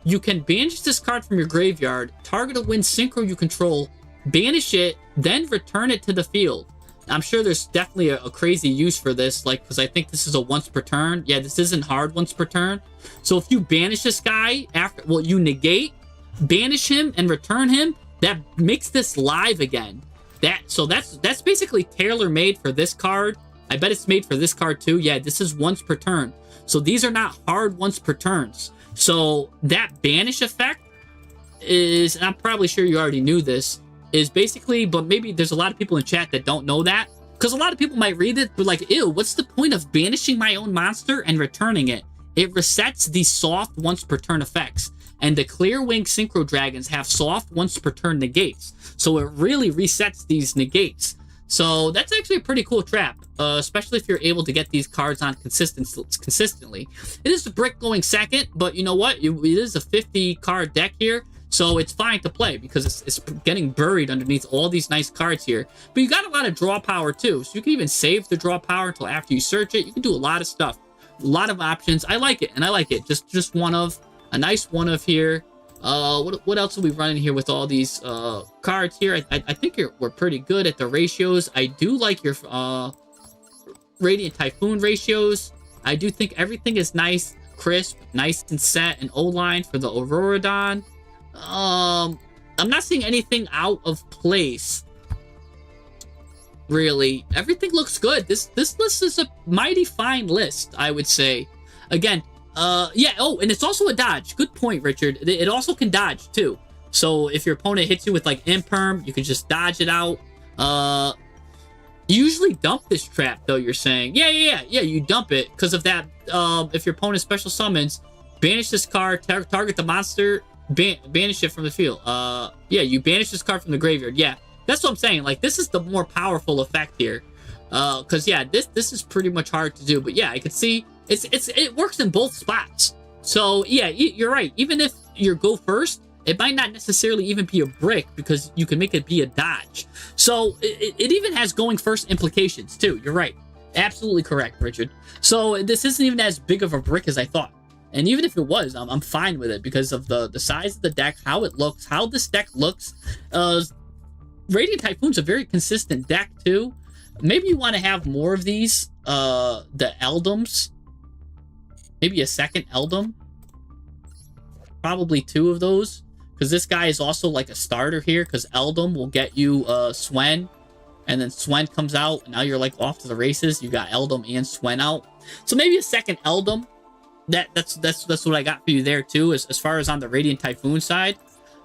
you can banish this card from your graveyard, target a wind synchro you control, banish it, then return it to the field. I'm sure there's definitely a crazy use for this, like, because I think this is a once per turn. Yeah, this isn't hard once per turn. So if you banish this guy after, well, you negate, banish him, and return him, that makes this live again. So that's basically tailor-made for this card. I bet it's made for this card too. Yeah, this is once per turn. So these are not hard once per turns. So that banish effect is, and I'm probably sure you already knew this, is basically, but maybe there's a lot of people in chat that don't know that. Because a lot of people might read it, but like, ew, what's the point of banishing my own monster and returning it? It resets the soft once per turn effects. And the clear wing synchro dragons have soft once per turn negates. So it really resets these negates. So that's actually a pretty cool trap, especially if you're able to get these cards on consistently. It is a brick going second, but you know what? It is a 50 card deck here. So it's fine to play because it's getting buried underneath all these nice cards here. But you got a lot of draw power too. So you can even save the draw power until after you search it. You can do a lot of stuff. A lot of options. I like it, and I like it. Just one of. A nice one of here. What else are we running here with all these cards here? I think we're pretty good at the ratios. I do like your Radiant Typhoon ratios. I do think everything is nice, crisp, nice and set, and O-line for the Auroradon. I'm not seeing anything out of place. Really, everything looks good. This list is a mighty fine list, I would say. Again, yeah, oh, and it's also a dodge. Good point, Richard. It also can dodge, too. So if your opponent hits you with, like, Imperm, you can just dodge it out. You usually dump this trap, though, you're saying. Yeah, you dump it because of that. If your opponent special summons, banish this card, target the monster, banish it from the field. Yeah, you banish this card from the graveyard. Yeah, that's what I'm saying. Like, this is the more powerful effect here. Because, yeah, this is pretty much hard to do. But, yeah, I could see... It works in both spots. So, yeah, you're right. Even if you go first, it might not necessarily even be a brick because you can make it be a dodge. So, it even has going first implications, too. You're right. Absolutely correct, Richard. So, this isn't even as big of a brick as I thought. And even if it was, I'm fine with it because of the size of the deck, how it looks, how this deck looks. Radiant Typhoon's a very consistent deck, too. Maybe you want to have more of these, the Eldums. Maybe a second Eldum. Probably 2 of those. Because this guy is also like a starter here. Because Eldum will get you Swen. And then Swen comes out. And now you're like off to the races. You got Eldum and Swen out. So maybe a second Eldum. That's what I got for you there too. As far as on the Radiant Typhoon side.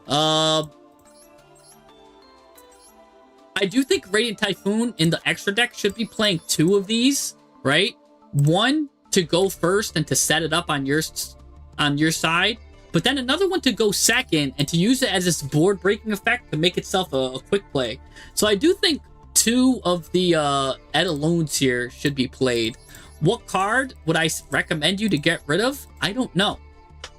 I do think Radiant Typhoon in the extra deck should be playing 2 of these. Right? 1 to go first and to set it up on your side, but then another one to go second and to use it as this board breaking effect to make itself a quick play. So I do think 2 of the Edaloons here should be played. What card would I recommend you to get rid of? I don't know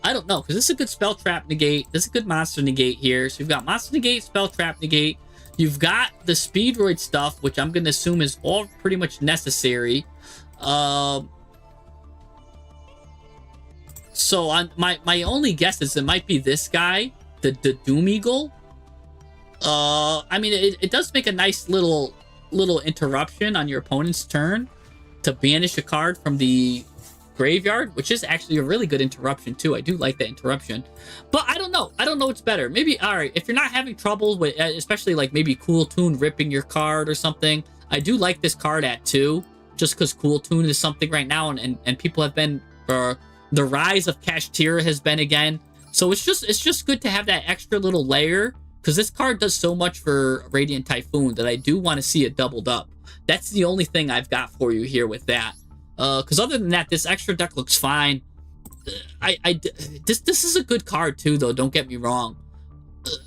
because this is a good spell trap negate. This is a good monster negate here. So you've got monster negate, spell trap negate. You've got the Speedroid stuff, which I'm gonna assume is all pretty much necessary. So my only guess is it might be this guy, the Doom Eagle. I mean, it does make a nice little interruption on your opponent's turn to banish a card from the graveyard, which is actually a really good interruption too. I do like that interruption, but I don't know what's better. Maybe, all right, if you're not having trouble with, especially like maybe Cool Tune ripping your card or something, I do like this card at 2, just because Cool Tune is something right now, and people have been. The rise of Kashtira has been again. So it's just good to have that extra little layer because this card does so much for Radiant Typhoon that I do want to see it doubled up. That's the only thing I've got for you here with that. Because other than that, this extra deck looks fine. This is a good card too, though. Don't get me wrong.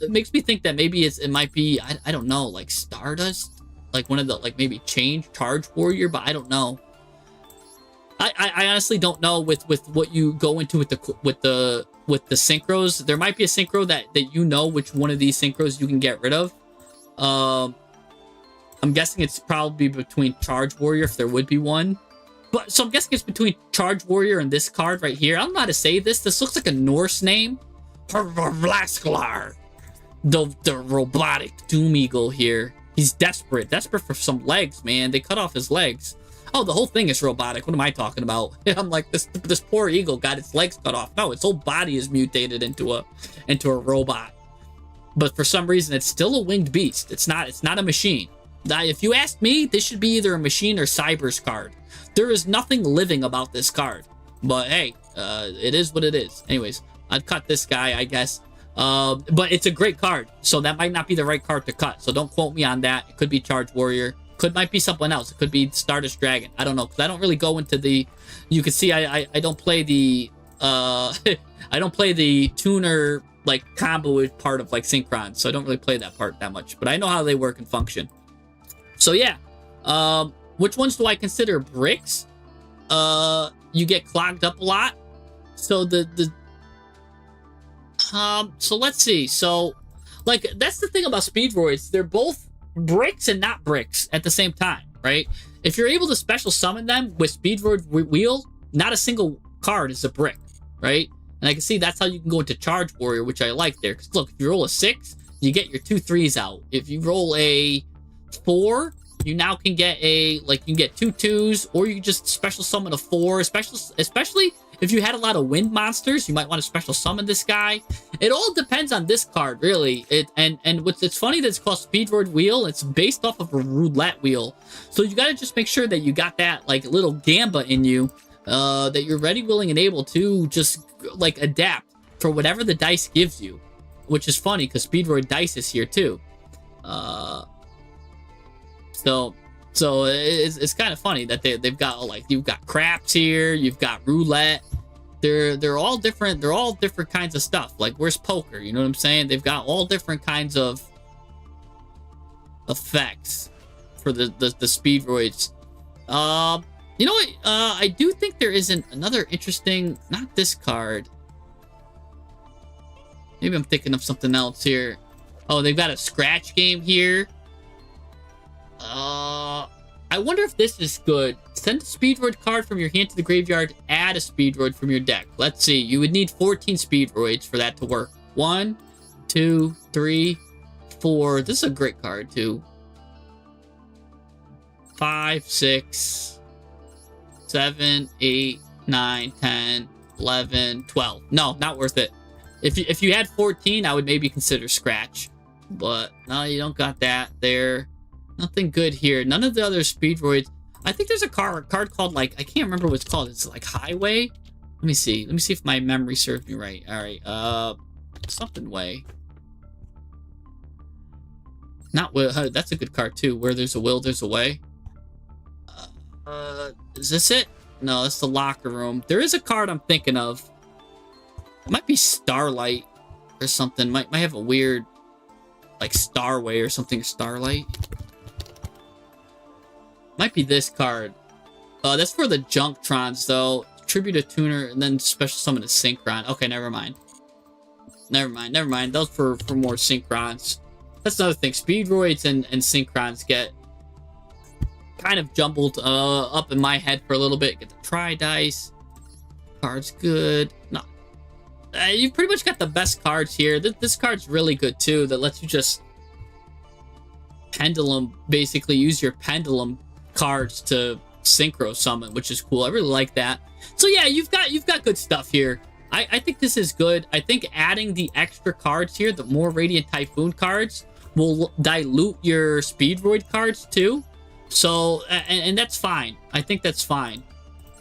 It makes me think that maybe it might be I don't know, like Stardust, like one of the like maybe Charge Warrior, but I don't know. I honestly don't know with what you go into with the synchros. There might be a synchro that you know which one of these synchros you can get rid of. I'm guessing it's probably between Charge Warrior if there would be one. But so I'm guessing it's between Charge Warrior and this card right here. I don't know how to say this. This looks like a Norse name. Vlasklar. The robotic Doom Eagle here. He's desperate for some legs, man. They cut off his legs. Oh, the whole thing is robotic. What am I talking about? I'm like, this poor eagle got its legs cut off. No, its whole body is mutated into a robot. But for some reason, it's still a winged beast. It's not a machine. Now, if you ask me, this should be either a machine or Cyber's card. There is nothing living about this card. But hey, it is what it is. Anyways, I've cut this guy, I guess. But it's a great card, so that might not be the right card to cut. So don't quote me on that. It could be Charge Warrior. Might be someone else. It could be Stardust Dragon. I don't know, because I don't really go into the... You can see I don't play the... I don't play the tuner, like, combo part of, like, Synchron, so I don't really play that part that much. But I know how they work and function. So, yeah. Which ones do I consider bricks? You get clogged up a lot. So, so let's see. So, like, that's the thing about Speedroids. They're both bricks and not bricks at the same time, right? If you're able to special summon them with Speedroid Wheel, not a single card is a brick, right? And I can see that's how you can go into Charge Warrior, which I like there. Because look, if you roll a 6, you get your 2 3s out. If you roll a 4, you now can get you can get 2 2s, or you can just special summon a 4, especially if you had a lot of wind monsters, you might want to special summon this guy. It all depends on this card, really. And it's funny that it's called Speedroid Wheel. It's based off of a roulette wheel. So you got to just make sure that you got that like little gamba in you, that you're ready, willing, and able to just like adapt for whatever the dice gives you. Which is funny because Speedroid dice is here too. So it's kind of funny that they've got like, you've got craps here, you've got roulette. They're all different. They're all different kinds of stuff. Like, where's poker? You know what I'm saying? They've got all different kinds of effects for the Speedroids. You know what? I do think there isn't another interesting. Not this card. Maybe I'm thinking of something else here. Oh, they've got a scratch game here. I wonder if this is good. Send a Speedroid card from your hand to the graveyard. Add a Speedroid from your deck. Let's see. You would need 14 Speedroids for that to work. 1, 2, 3, 4. This is a great card, too. 5, 6, 7, 8, 9, 10, 11, 12. No, not worth it. If you had 14, I would maybe consider scratch. But no, you don't got that there. Nothing good here. None of the other Speedroids. I think there's a card called, like, I can't remember what it's called. It's like Highway. Let me see. Let me see if my memory serves me right. All right. Something Way. Not Will. That's a good card too. Where there's a will, there's a way. Is this it? No, that's the locker room. There is a card I'm thinking of. It might be Starlight or something. Might have a weird, like, Starway or something. Starlight. Might be this card. That's for the Junktrons, though. Tribute a tuner and then special summon a Synchron. Okay, never mind. Never mind. Those for more Synchrons. That's another thing. Speedroids and Synchrons get kind of jumbled up in my head for a little bit. Get the Tri-Dice. Card's good. No. You've pretty much got the best cards here. This card's really good, too. That lets you just pendulum, basically use your pendulum cards to synchro summon, which is cool. I really like that. So yeah, you've got good stuff here. I think this is good. I think adding the extra cards here, the more Radiant Typhoon cards, will dilute your Speedroid cards too. So and that's fine. I think that's fine.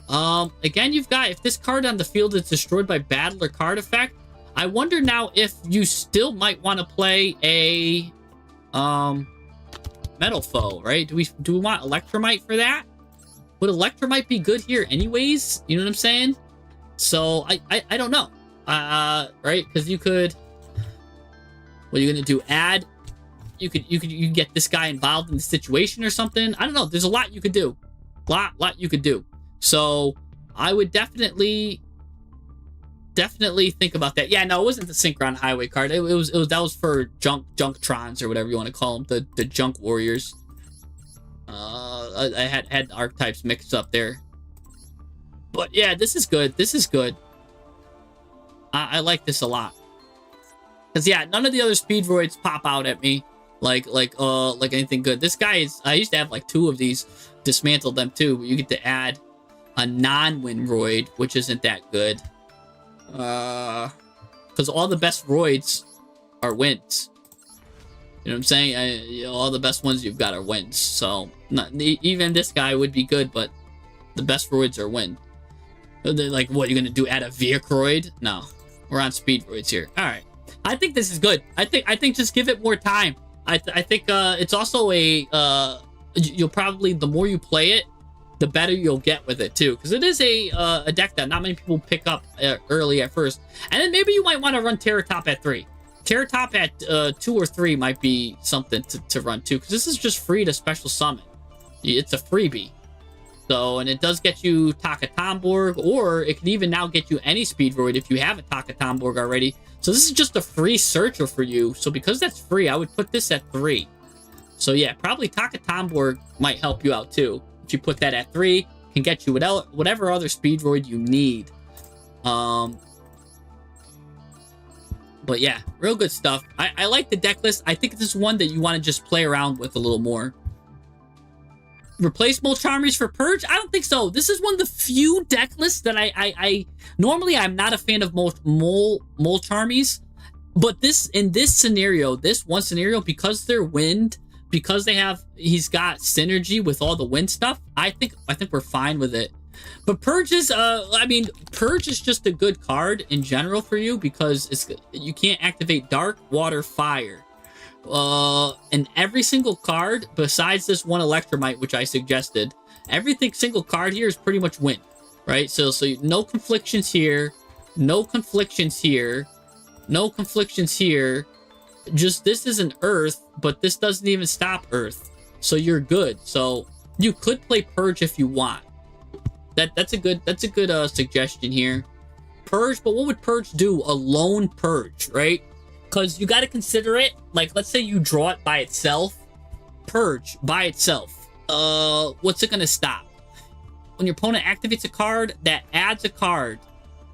Again, you've got, if this card on the field is destroyed by battle or card effect, I wonder now if you still might want to play a Metal Foe, right? Do we want Electromite for that? Would Electromite be good here anyways? You know what I'm saying? So I don't know. Right? Because you could, what are you gonna do? Add, you could get this guy involved in the situation or something. I don't know. There's a lot you could do. Lot you could do. So I would definitely think about that. Yeah, no, it wasn't the Synchron Highway card. It was that was for Junktrons or whatever you want to call them, the Junk Warriors. I had archetypes mixed up there. But yeah, this is good. This is good. I like this a lot. Cause yeah, none of the other Speedroids pop out at me like anything good. This guy is. I used to have like 2 of these. Dismantled them too. But you get to add a non-Winroid, which isn't that good. Because all the best roids are wins. You know what I'm saying? All the best ones you've got are wins. So even this guy would be good, but the best roids are win. They're like, what, you're gonna do? Add a Vehicroid? No, we're on Speedroids here. All right. I think this is good. I think just give it more time. I think it's also a you'll probably, the more you play it, the better you'll get with it too, because it is a deck that not many people pick up early at first. And then maybe you might want to run Terror Top at 3. Terror Top at 2 or 3 might be something to run too, because this is just free to special summon. It's a freebie. So, and it does get you Taka Tomborg, or it can even now get you any Speed Void if you have a Taka Tomborg already. So this is just a free searcher for you. So because that's free, I would put this at 3. So yeah, probably Taka Tomborg might help you out too. If you put that at 3, can get you whatever other Speed Void you need. But yeah, real good stuff. I like the deck list. I think this is one that you want to just play around with a little more. Replace Mole Charmers for Purge? I don't think so. This is one of the few deck lists that I normally I'm not a fan of Mole Charmies, but in this scenario, this one scenario, because they're wind, because he's got synergy with all the wind stuff, I think we're fine with it. But Purge is I mean, Purge is just a good card in general for you, because you can't activate Dark, Water, Fire. And every single card besides this one Electromite, which I suggested, single card here is pretty much wind, right? So no conflictions here, no conflictions here, no conflictions here. Just this is an Earth, but this doesn't even stop Earth, so you're good. So you could play Purge if you want. That's a good suggestion here. Purge, but what would Purge do? A lone Purge, right? Because you got to consider it, like, let's say you draw it by itself. Purge by itself. What's it going to stop? When your opponent activates a card, that adds a card,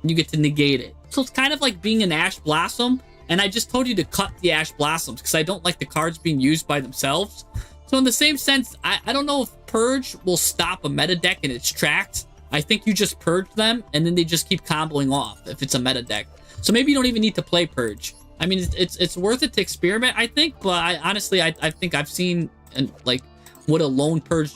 you get to negate it. So it's kind of like being an Ash Blossom, and I just told you to cut the Ash Blossoms, because I don't like the cards being used by themselves. So in the same sense, I don't know if Purge will stop a meta deck in its tracks. I think you just purge them, and then they just keep comboing off if it's a meta deck. So maybe you don't even need to play Purge. I mean, it's worth it to experiment, I think, but honestly, I think I've seen like what a lone Purge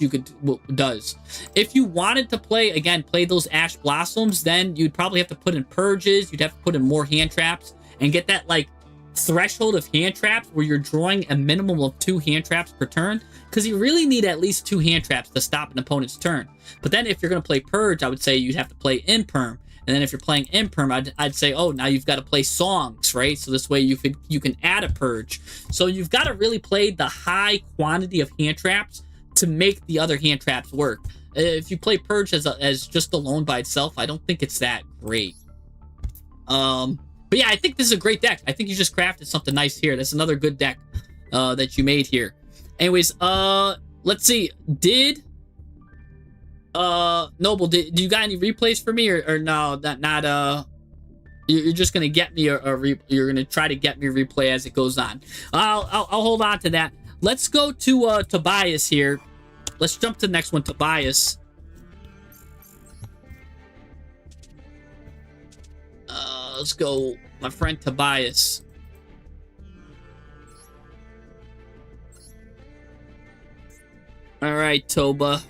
does. If you wanted to play those Ash Blossoms, then you'd probably have to put in Purges, you'd have to put in more hand traps, and get that like threshold of hand traps where you're drawing a minimum of 2 hand traps per turn, because you really need at least 2 hand traps to stop an opponent's turn. But then if you're going to play Purge, I would say you'd have to play Imperm. And then if you're playing Imperm, I'd say, oh, now you've got to play Songs, right? So this way you can add a Purge. So you've got to really play the high quantity of hand traps to make the other hand traps work. If you play Purge as just alone by itself, I don't think it's that great. But yeah, I think this is a great deck. I think you just crafted something nice here. That's another good deck that you made here. Anyways, let's see. Noble, do you got any replays for me, or no? Not you're just gonna get me you're gonna try to get me a replay as it goes on. I'll hold on to that. Let's go to Tobias here. Let's jump to the next one, Tobias. Let's go, my friend Tobias. All right, Toba.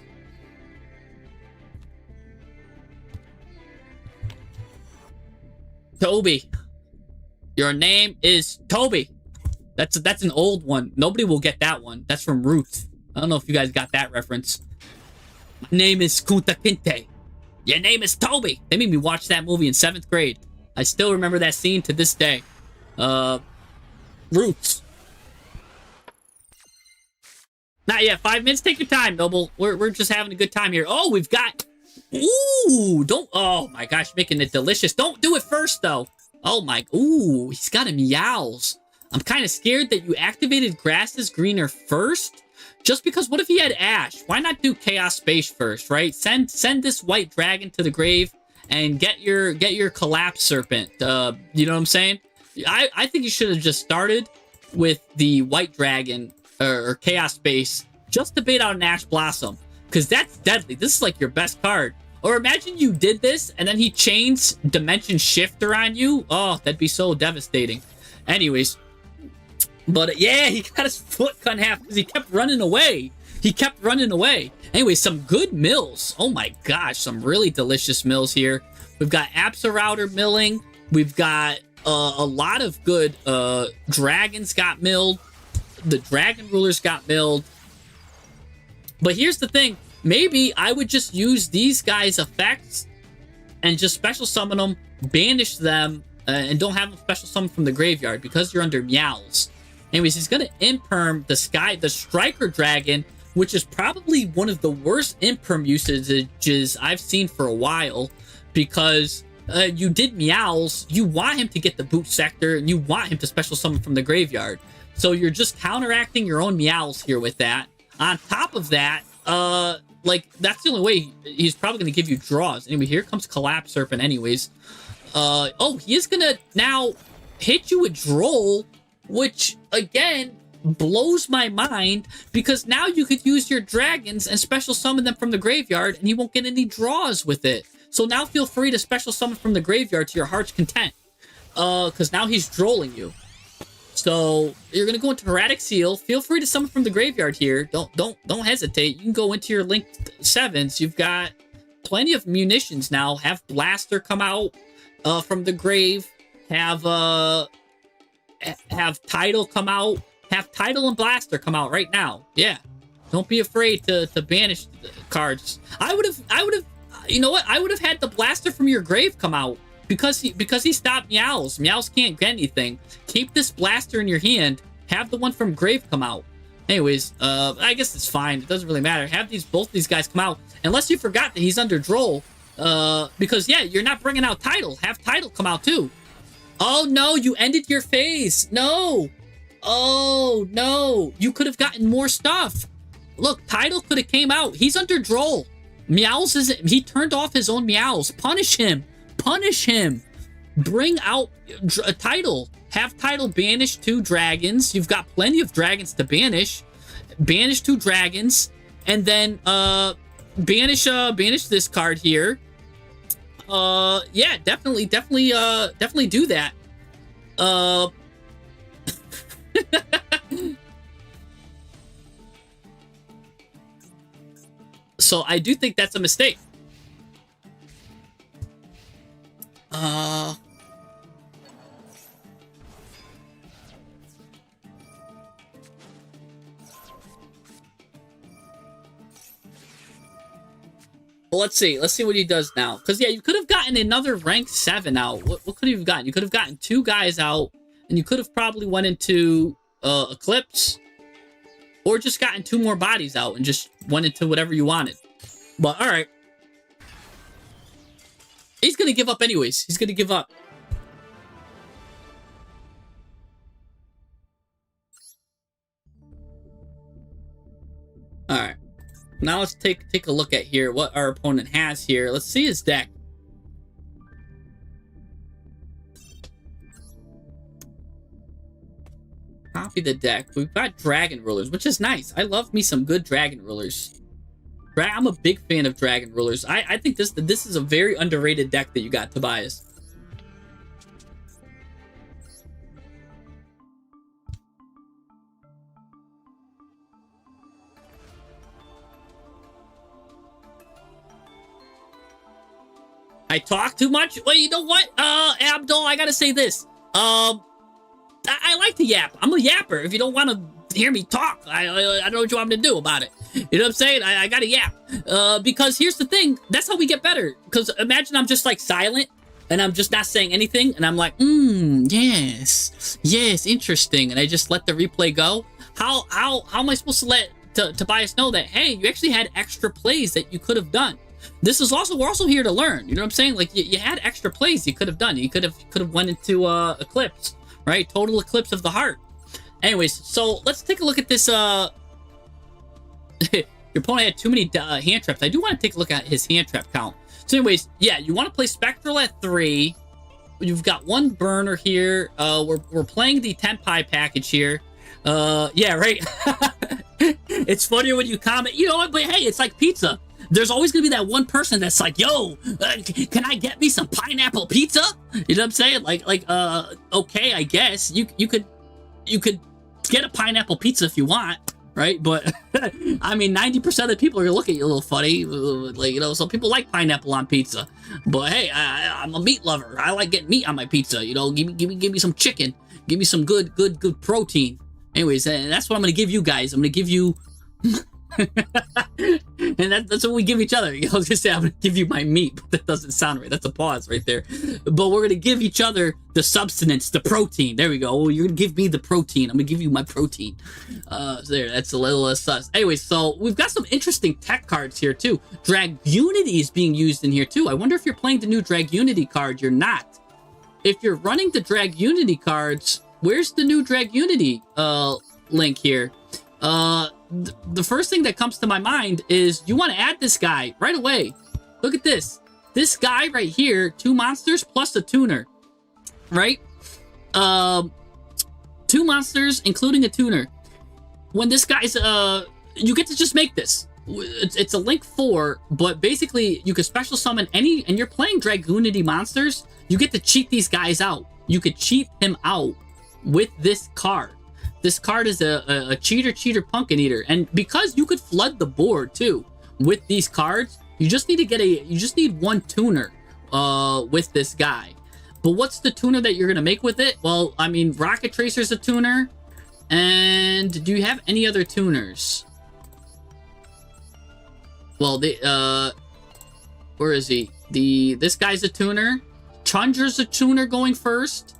Toby. Your name is Toby. That's an old one. Nobody will get that one. That's from Ruth. I don't know if you guys got that reference. My name is Kunta Kinte. Your name is Toby. They made me watch that movie in 7th grade. I still remember that scene to this day. Roots. Not yet. 5 minutes. Take your time, Noble. We're just having a good time here. Oh, we've got... Ooh, don't... Oh, my gosh, making it delicious. Don't do it first, though. Oh, my... Ooh, he's got a Meows. I'm kind of scared that you activated Grass's Greener first. Just because, what if he had Ash? Why not do Chaos Space first, right? Send this White Dragon to the grave and get your Collapse Serpent. You know what I'm saying? I think you should have just started with the White Dragon or Chaos Space just to bait out an Ash Blossom. Because that's deadly. This is like your best card. Or imagine you did this and then he chains Dimension Shifter on you. Oh, that'd be so devastating. Anyways. But yeah, he got his foot cut in half because he kept running away. He kept running away. Anyway, some good mills. Oh my gosh, some really delicious mills here. We've got Absol Router milling. We've got A lot of good dragons got milled. The dragon rulers got milled. But here's the thing. Maybe I would just use these guys' effects and just special summon them, banish them, and don't have them special summon from the graveyard because you're under meows. Anyways, he's going to imperm the striker dragon, which is probably one of the worst imperm usages I've seen for a while, because you did meows, you want him to get the boot sector, and you want him to special summon from the graveyard. So you're just counteracting your own meows here with that. On top of that, like, that's the only way he's probably going to give you draws. Anyway, here comes Collapse Serpent anyways. Oh, he is going to now hit you with Droll, which, again, blows my mind, because now you could use your dragons and special summon them from the graveyard, and you won't get any draws with it. So now feel free to special summon from the graveyard to your heart's content, because now he's drolling you. So you're gonna go into Erratic Seal. Feel free to summon from the graveyard here. Don't hesitate. You can go into your linked 7s. You've got plenty of munitions now. Have Blaster come out from the grave. Have Tidal come out. Have Tidal and Blaster come out right now. Yeah. Don't be afraid to banish cards. I would have. You know what? I would have had the Blaster from your grave come out. Because he stopped meows. Meows can't get anything. Keep this Blaster in your hand. Have the one from grave come out. Anyways, I guess it's fine. It doesn't really matter. Have both these guys come out. Unless you forgot that he's under Droll. Because, yeah, you're not bringing out Tidal. Have Tidal come out, too. Oh, no. You ended your phase. No. Oh, no. You could have gotten more stuff. Look, Tidal could have came out. He's under Droll. Meows isn't... He turned off his own meows. Punish him. Punish him. Bring out a Tidal. Have Tidal banish 2 dragons. You've got plenty of dragons to banish. Banish 2 dragons. And then banish this card here. Yeah, definitely do that. So I do think that's a mistake. Well, let's see what he does now. Because, yeah, you could have gotten another rank 7 out. What could you have gotten? You could have gotten 2 guys out, and you could have probably went into Eclipse, or just gotten 2 more bodies out and just went into whatever you wanted. But, all right. He's going to give up anyways. He's going to give up. All right. Now let's take a look at here what our opponent has here. Let's see his deck. Copy the deck. We've got Dragon Rulers, which is nice. I love me some good Dragon Rulers. I'm a big fan of Dragon Rulers. I think this is a very underrated deck that you got, Tobias. I talk too much? Well, you know what, Abdul, I gotta say this. I like to yap. I'm a yapper. If you don't want to hear me talk, I don't know what you want me to do about it. You know what I'm saying? I gotta yap. Because here's the thing. That's how we get better. Because imagine I'm just like silent and I'm just not saying anything. And I'm like, yes, interesting. And I just let the replay go. How am I supposed to let Tobias know that, hey, you actually had extra plays that you could have done? This is also, we're also here to learn. You know what I'm saying? Like you had extra plays you could have done. You could have went into Eclipse, right? Total Eclipse of the Heart. Anyways, so let's take a look at this. Your opponent had too many hand traps. I do want to take a look at his hand trap count. So anyways, yeah, you want to play Spectral at 3. You've got 1 burner here. We're playing the Tenpai package here. Yeah, right. It's funnier when you comment. You know what? But hey, it's like pizza. There's always gonna be that one person that's like, yo, can I get me some pineapple pizza? You know what I'm saying? Like, okay, I guess you could get a pineapple pizza if you want. right? But I mean, 90% of the people are gonna look at you a little funny, like, you know. Some people like pineapple on pizza, but hey, I'm a meat lover. I like getting meat on my pizza. You know, give me some chicken. Give me some good protein. Anyways, and that's what I'm gonna give you guys. I'm gonna give you. And that's what we give each other. I was gonna say I'm gonna give you my meat, but that doesn't sound right. That's a pause right there. But we're gonna give each other the substance, the protein. There we go. Well, you're gonna give me the protein. I'm gonna give you my protein. There. That's a little sus. Anyways, so we've got some interesting tech cards here too. Drag Unity is being used in here too. I wonder if you're playing the new Drag Unity card. You're not. If you're running the Drag Unity cards, where's the new Drag Unity link here? The first thing that comes to my mind is you want to add this guy right away. Look at this. This guy right here, 2 monsters plus a tuner, right? 2 monsters, including a tuner. When this guy's, you get to just make this. It's a link 4, but basically you could special summon any, and you're playing Dragoonity monsters, you get to cheat these guys out. You could cheat him out with this card. This card is a cheater pumpkin eater, and because you could flood the board too with these cards, you just need 1 tuner with this guy. But what's the tuner that you're gonna make with it? Well, I mean, Rocket Tracer's a tuner, and do you have any other tuners? Well, where is he? This guy's a tuner. Chundra's a tuner going first.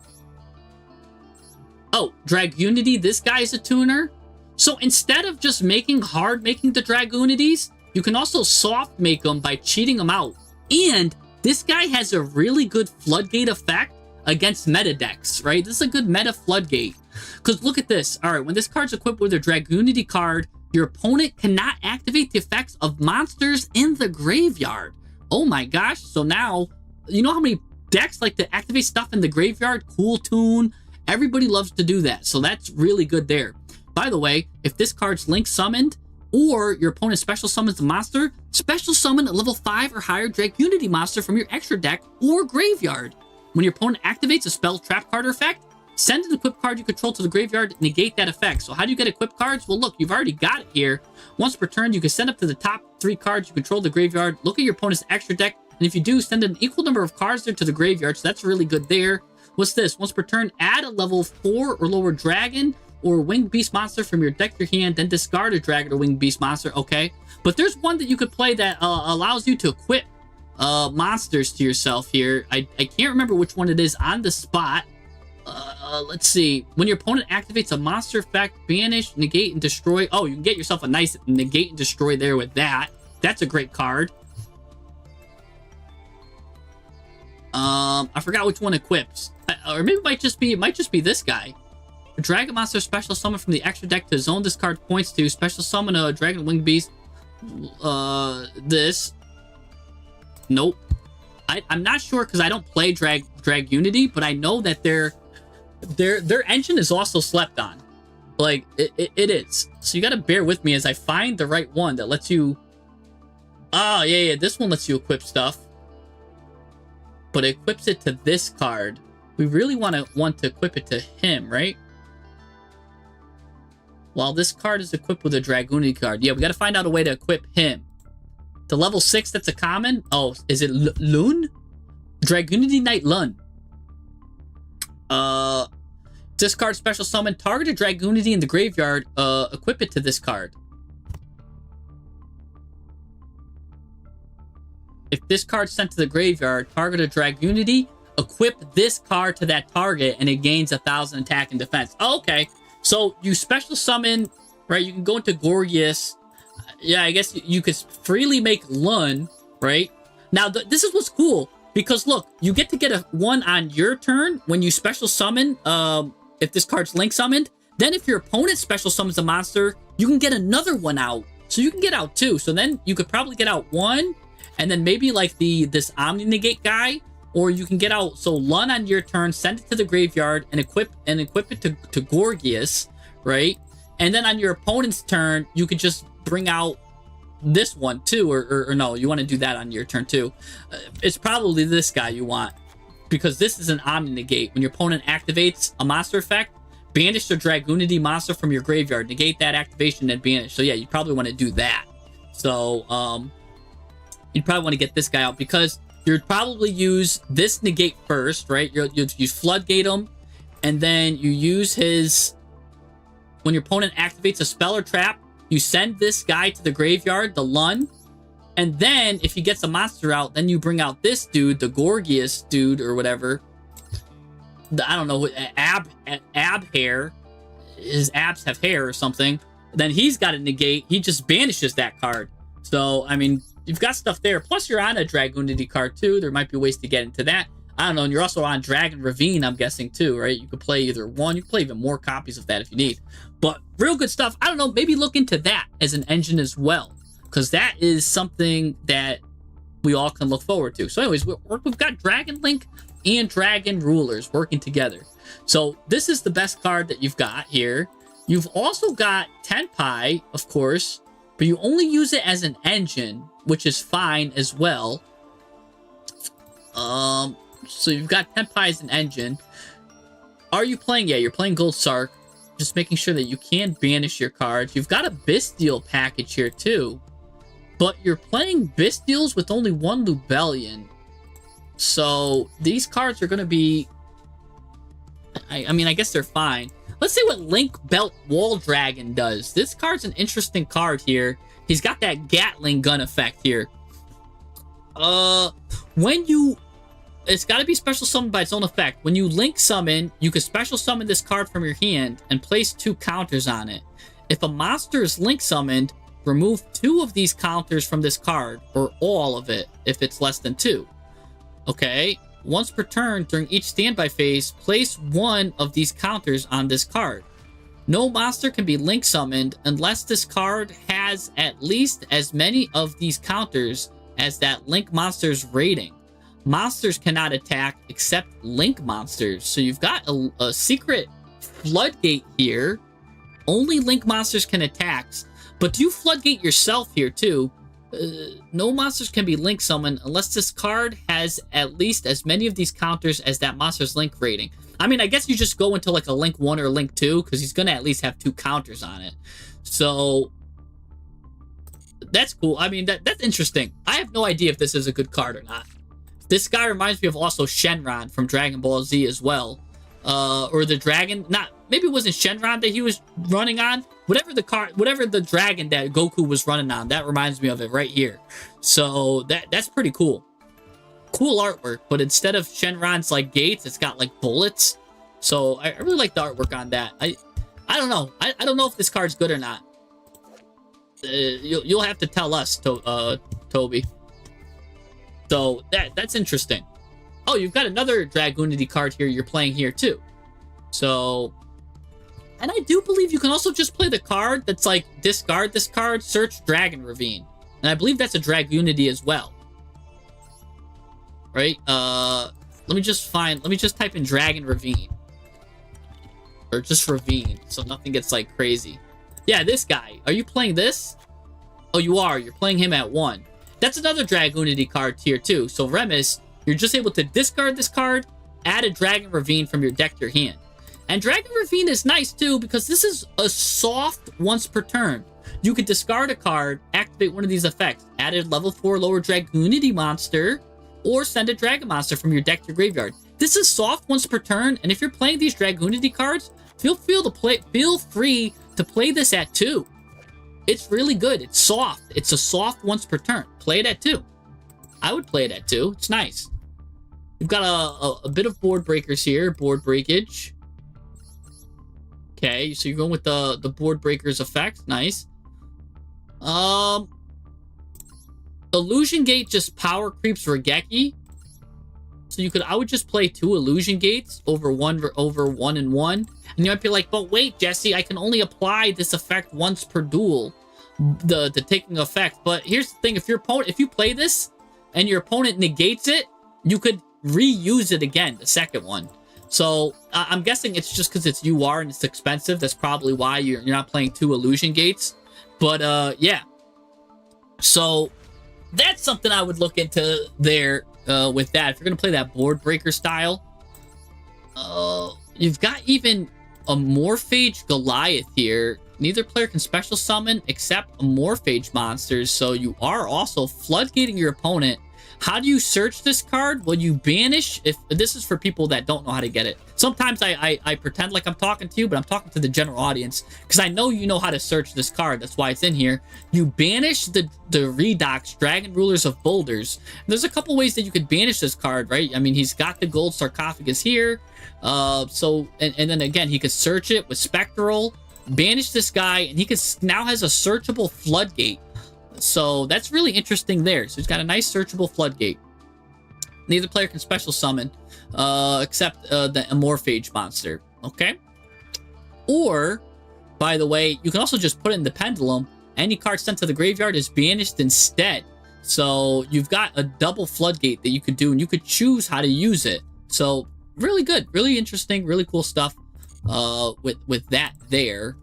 Oh, Dragoonity, this guy's a tuner. So instead of just making the Dragoonities, you can also soft make them by cheating them out. And this guy has a really good floodgate effect against meta decks, right? This is a good meta floodgate. Because look at this. All right, when this card's equipped with a Dragoonity card, your opponent cannot activate the effects of monsters in the graveyard. Oh my gosh. So now, you know how many decks like to activate stuff in the graveyard? Cool Tune. Everybody loves to do that, so that's really good there. By the way, if this card's link summoned, or your opponent special summons a monster, special summon a level 5 or higher Dragoonity monster from your extra deck or graveyard. When your opponent activates a spell trap card or effect, send an equipped card you control to the graveyard to negate that effect. So how do you get equipped cards? Well, look, you've already got it here. Once per turn, you can send up to the top 3 cards you control the graveyard, look at your opponent's extra deck, and if you do, send an equal number of cards there to the graveyard, so that's really good there. What's this? Once per turn, add a level 4 or lower dragon or winged beast monster from your deck to your hand, then discard a dragon or winged beast monster. Okay. But there's one that you could play that allows you to equip monsters to yourself here. I can't remember which one it is on the spot. Let's see. When your opponent activates a monster effect, banish, negate, and destroy. Oh, you can get yourself a nice negate and destroy there with that. That's a great card. I forgot which one equips. Or maybe it might just be this guy. A dragon monster special summon from the extra deck to zone this card points to. Special summon a dragon winged beast. This. Nope. I'm not sure because I don't play Dragoonity, but I know that their engine is also slept on. Like it is. So you gotta bear with me as I find the right one that lets you. Oh yeah, this one lets you equip stuff. But it equips it to this card. We really want to equip it to him, right? While this card is equipped with a Dragoonity card. Yeah, we got to find out a way to equip him. The level 6 that's a common. Oh, is it Lun? Dragoonity Knight Lun. Discard special summon. Target a Dragoonity in the graveyard. Equip it to this card. If this card's sent to the graveyard, target a Dragoonity, equip this card to that target, and it gains 1,000 attack and defense. Oh, okay. So you special summon, right? You can go into Gorgias. Yeah, I guess you could freely make Lun, right? Now, this is what's cool, because look, you get to get a 1 on your turn when you special summon, if this card's link summoned. Then if your opponent special summons a monster, you can get another 1 out. So you can get out 2. So then you could probably get out 1, and then maybe like this Omni Negate guy, or you can get out, so Lun on your turn, send it to the graveyard, and equip it to Gorgias, right? And then on your opponent's turn, you could just bring out this one too, or no, you want to do that on your turn too. It's probably this guy you want, because this is an Omni Negate. When your opponent activates a monster effect, banish the Dragoonity monster from your graveyard. Negate that activation and banish. So yeah, you probably want to do that. So you'd probably want to get this guy out because you'd probably use this negate first, right? You floodgate him, and then you use his... When your opponent activates a spell or trap, you send this guy to the graveyard, the Lun, and then if he gets a monster out, then you bring out this dude, the Gorgias dude or whatever. I don't know, ab hair. His abs have hair or something. Then he's got to negate. He just banishes that card. So, I mean, you've got stuff there. Plus, you're on a Dragoonity card, too. There might be ways to get into that. I don't know. And you're also on Dragon Ravine, I'm guessing, too, right? You could play either one. You can play even more copies of that if you need. But real good stuff. I don't know. Maybe look into that as an engine as well. Because that is something that we all can look forward to. So anyways, we've got Dragon Link and Dragon Rulers working together. So this is the best card that you've got here. You've also got Tenpai, of course, but you only use it as an engine, which is fine as well. So you've got Tenpai as an engine. Are you playing? Yeah, you're playing Gold Sark. Just making sure that you can banish your cards. You've got a Bestial package here too. But you're playing Bestials with only one Lubellion. So these cards are going to be... I mean, I guess they're fine. Let's see what Link Belt Wall Dragon does. This card's an interesting card here. He's got that Gatling gun effect here. When you... It's got to be special summoned by its own effect. When you Link summon, you can special summon this card from your hand and place 2 counters on it. If a monster is Link summoned, remove 2 of these counters from this card, or all of it if it's less than 2. Okay, once per turn during each standby phase, place 1 of these counters on this card. No monster can be Link summoned unless this card has at least as many of these counters as that Link monster's rating. Monsters cannot attack except Link monsters. So you've got a secret floodgate here. Only Link monsters can attack. But do you floodgate yourself here too? No monsters can be Link summoned unless this card has at least as many of these counters as that monster's Link rating. I mean, I guess you just go into like a Link 1 or Link 2 because he's going to at least have 2 counters on it. So that's cool. I mean, that's interesting. I have no idea if this is a good card or not. This guy reminds me of also Shenron from Dragon Ball Z as well. Or the dragon, maybe it wasn't Shenron that he was running on. Whatever the dragon that Goku was running on, that reminds me of it right here. So that's pretty cool. Cool artwork, but instead of Shenron's like gates, it's got like bullets. So I really like the artwork on that. I don't know. I don't know if this card's good or not. You'll have to tell us, Toby. So that's interesting. Oh, you've got another Dragoonity card here you're playing here too. So, and I do believe you can also just play the card that's like discard this card, search Dragon Ravine. And I believe that's a Dragoonity as well. Right? Let me just type in Dragon Ravine. Or just Ravine, so nothing gets like crazy. Yeah, this guy. Are you playing this? Oh, you are. You're playing him at 1. That's another Dragoonity card tier too. So Remus, you're just able to discard this card, add a Dragon Ravine from your deck to your hand. And Dragon Ravine is nice too because this is a soft once per turn. You could discard a card, activate one of these effects, add a level 4 lower Dragoonity monster, or send a Dragon monster from your deck to your graveyard. This is soft once per turn, and if you're playing these Dragoonity cards, feel free to play this at 2. It's really good. It's soft. It's a soft once per turn. Play it at 2. I would play it at 2. It's nice. We've got a bit of board breakers here. Board breakage. Okay, so you're going with the board breakers effect. Nice. Illusion Gate just power creeps Regeki. So I would just play 2 Illusion Gates over 1 and 1. And you might be like, but wait, Jesse, I can only apply this effect once per duel. The taking effect. But here's the thing, if you play this and your opponent negates it, you could reuse it again, the second one. So I'm guessing it's just because it's UR and it's expensive. That's probably why you're not playing 2 Illusion Gates. But yeah. So that's something I would look into there with that. If you're gonna play that board breaker style, you've got even a Morphage Goliath here. Neither player can special summon except Morphage monsters, so you are also floodgating your opponent. How do you search this card? Well, you banish, if this is for people that don't know how to get it. Sometimes I pretend like I'm talking to you, but I'm talking to the general audience because I know you know how to search this card. That's why it's in here. You banish the Redox Dragon Rulers of Boulders. There's a couple ways that you could banish this card, right? I mean, he's got the gold sarcophagus here. And then again, he could search it with Spectral, banish this guy, and he now has a searchable floodgate. So that's really interesting there. So he's got a nice searchable floodgate. Neither player can special summon except the Amorphage monster. Okay? Or, by the way, you can also just put it in the Pendulum. Any card sent to the graveyard is banished instead. So you've got a double floodgate that you could do, and you could choose how to use it. So really good. Really interesting. Really cool stuff with that there.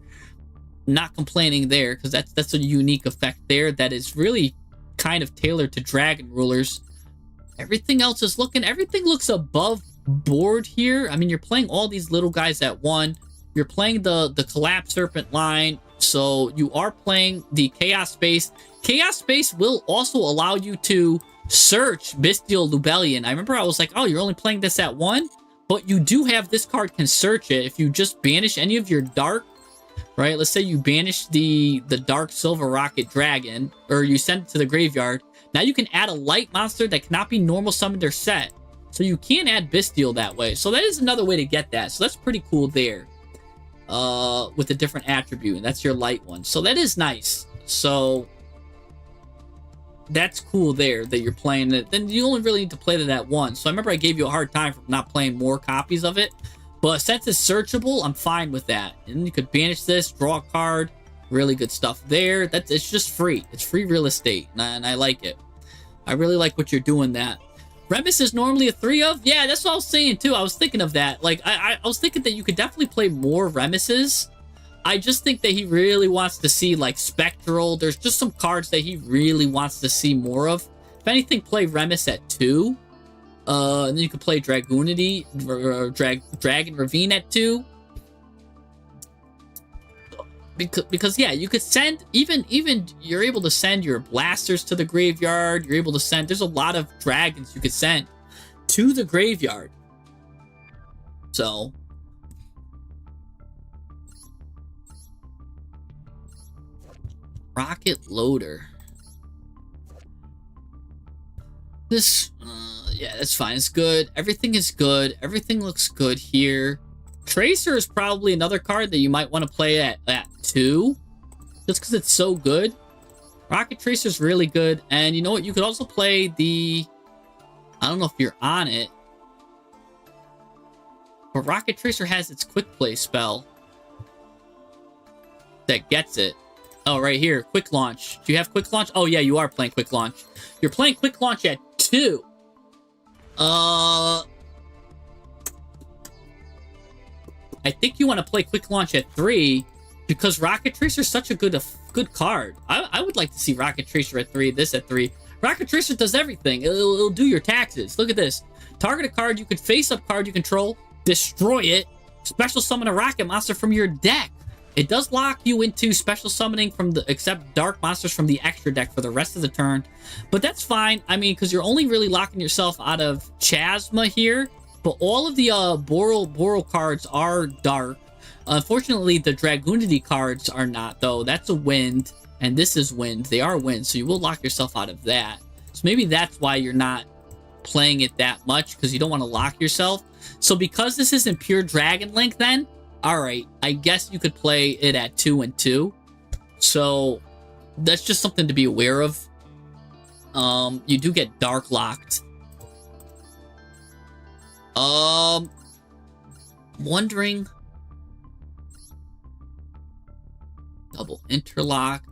Not complaining there, because that's a unique effect there that is really kind of tailored to Dragon Rulers. Everything else is everything looks above board here. I mean, you're playing all these little guys at one. You're playing the Collapse Serpent line, so you are playing the Chaos Space. Chaos Space will also allow you to search Bestial Lubellion. I remember I was like, oh, you're only playing this at one? But you do have this card can search it if you just banish any of your dark. Right, let's say you banish the Dark Silver Rocket Dragon, or you send it to the graveyard. Now you can add a light monster that cannot be normal summoned or set. So you can add Bestial that way. So that is another way to get that. So that's pretty cool there. With a different attribute, and that's your light one. So that is nice. So that's cool there that you're playing it. Then you only really need to play that at once. So I remember I gave you a hard time for not playing more copies of it. But since it's searchable, I'm fine with that. And you could banish this, draw a card. Really good stuff there. It's just free. It's free real estate, and I like it. I really like what you're doing that. Remus is normally a 3 of? Yeah, that's what I was saying too. I was thinking of that. Like, I was thinking that you could definitely play more Remuses. I just think that he really wants to see, like, Spectral. There's just some cards that he really wants to see more of. If anything, play Remus at 2. And then you can play Dragoonity, or Dragon Ravine at 2. Because yeah, you could send, even you're able to send your blasters to the graveyard. You're able to send, there's a lot of dragons you could send to the graveyard. So. Rocket Loader. This, yeah, that's fine. It's good. Everything is good. Everything looks good here. Tracer is probably another card that you might want to play at 2. Just because it's so good. Rocket Tracer is really good. And you know what? You could also play the... I don't know if you're on it. But Rocket Tracer has its Quick Play spell. That gets it. Oh, right here. Quick Launch. Do you have Quick Launch? Oh, yeah, you are playing Quick Launch. You're playing Quick Launch at 2. I think you want to play Quick Launch at 3 because Rocket Tracer is such a good card. I would like to see Rocket Tracer at 3, this at 3. Rocket Tracer does everything. It'll do your taxes. Look at this. Target a card you could face up card you control, destroy it, special summon a rocket monster from your deck. It does lock you into special summoning from except dark monsters from the extra deck for the rest of the turn. But that's fine. I mean, because you're only really locking yourself out of Chasma here. But all of the Boral cards are dark. Unfortunately, the Dragoonity cards are not, though. That's a wind, and this is wind. They are wind, so you will lock yourself out of that. So maybe that's why you're not playing it that much, because you don't want to lock yourself. So because this isn't pure Dragon Link, then, alright, I guess you could play it at 2 and 2. So that's just something to be aware of. You do get dark locked. Wondering. Double interlock.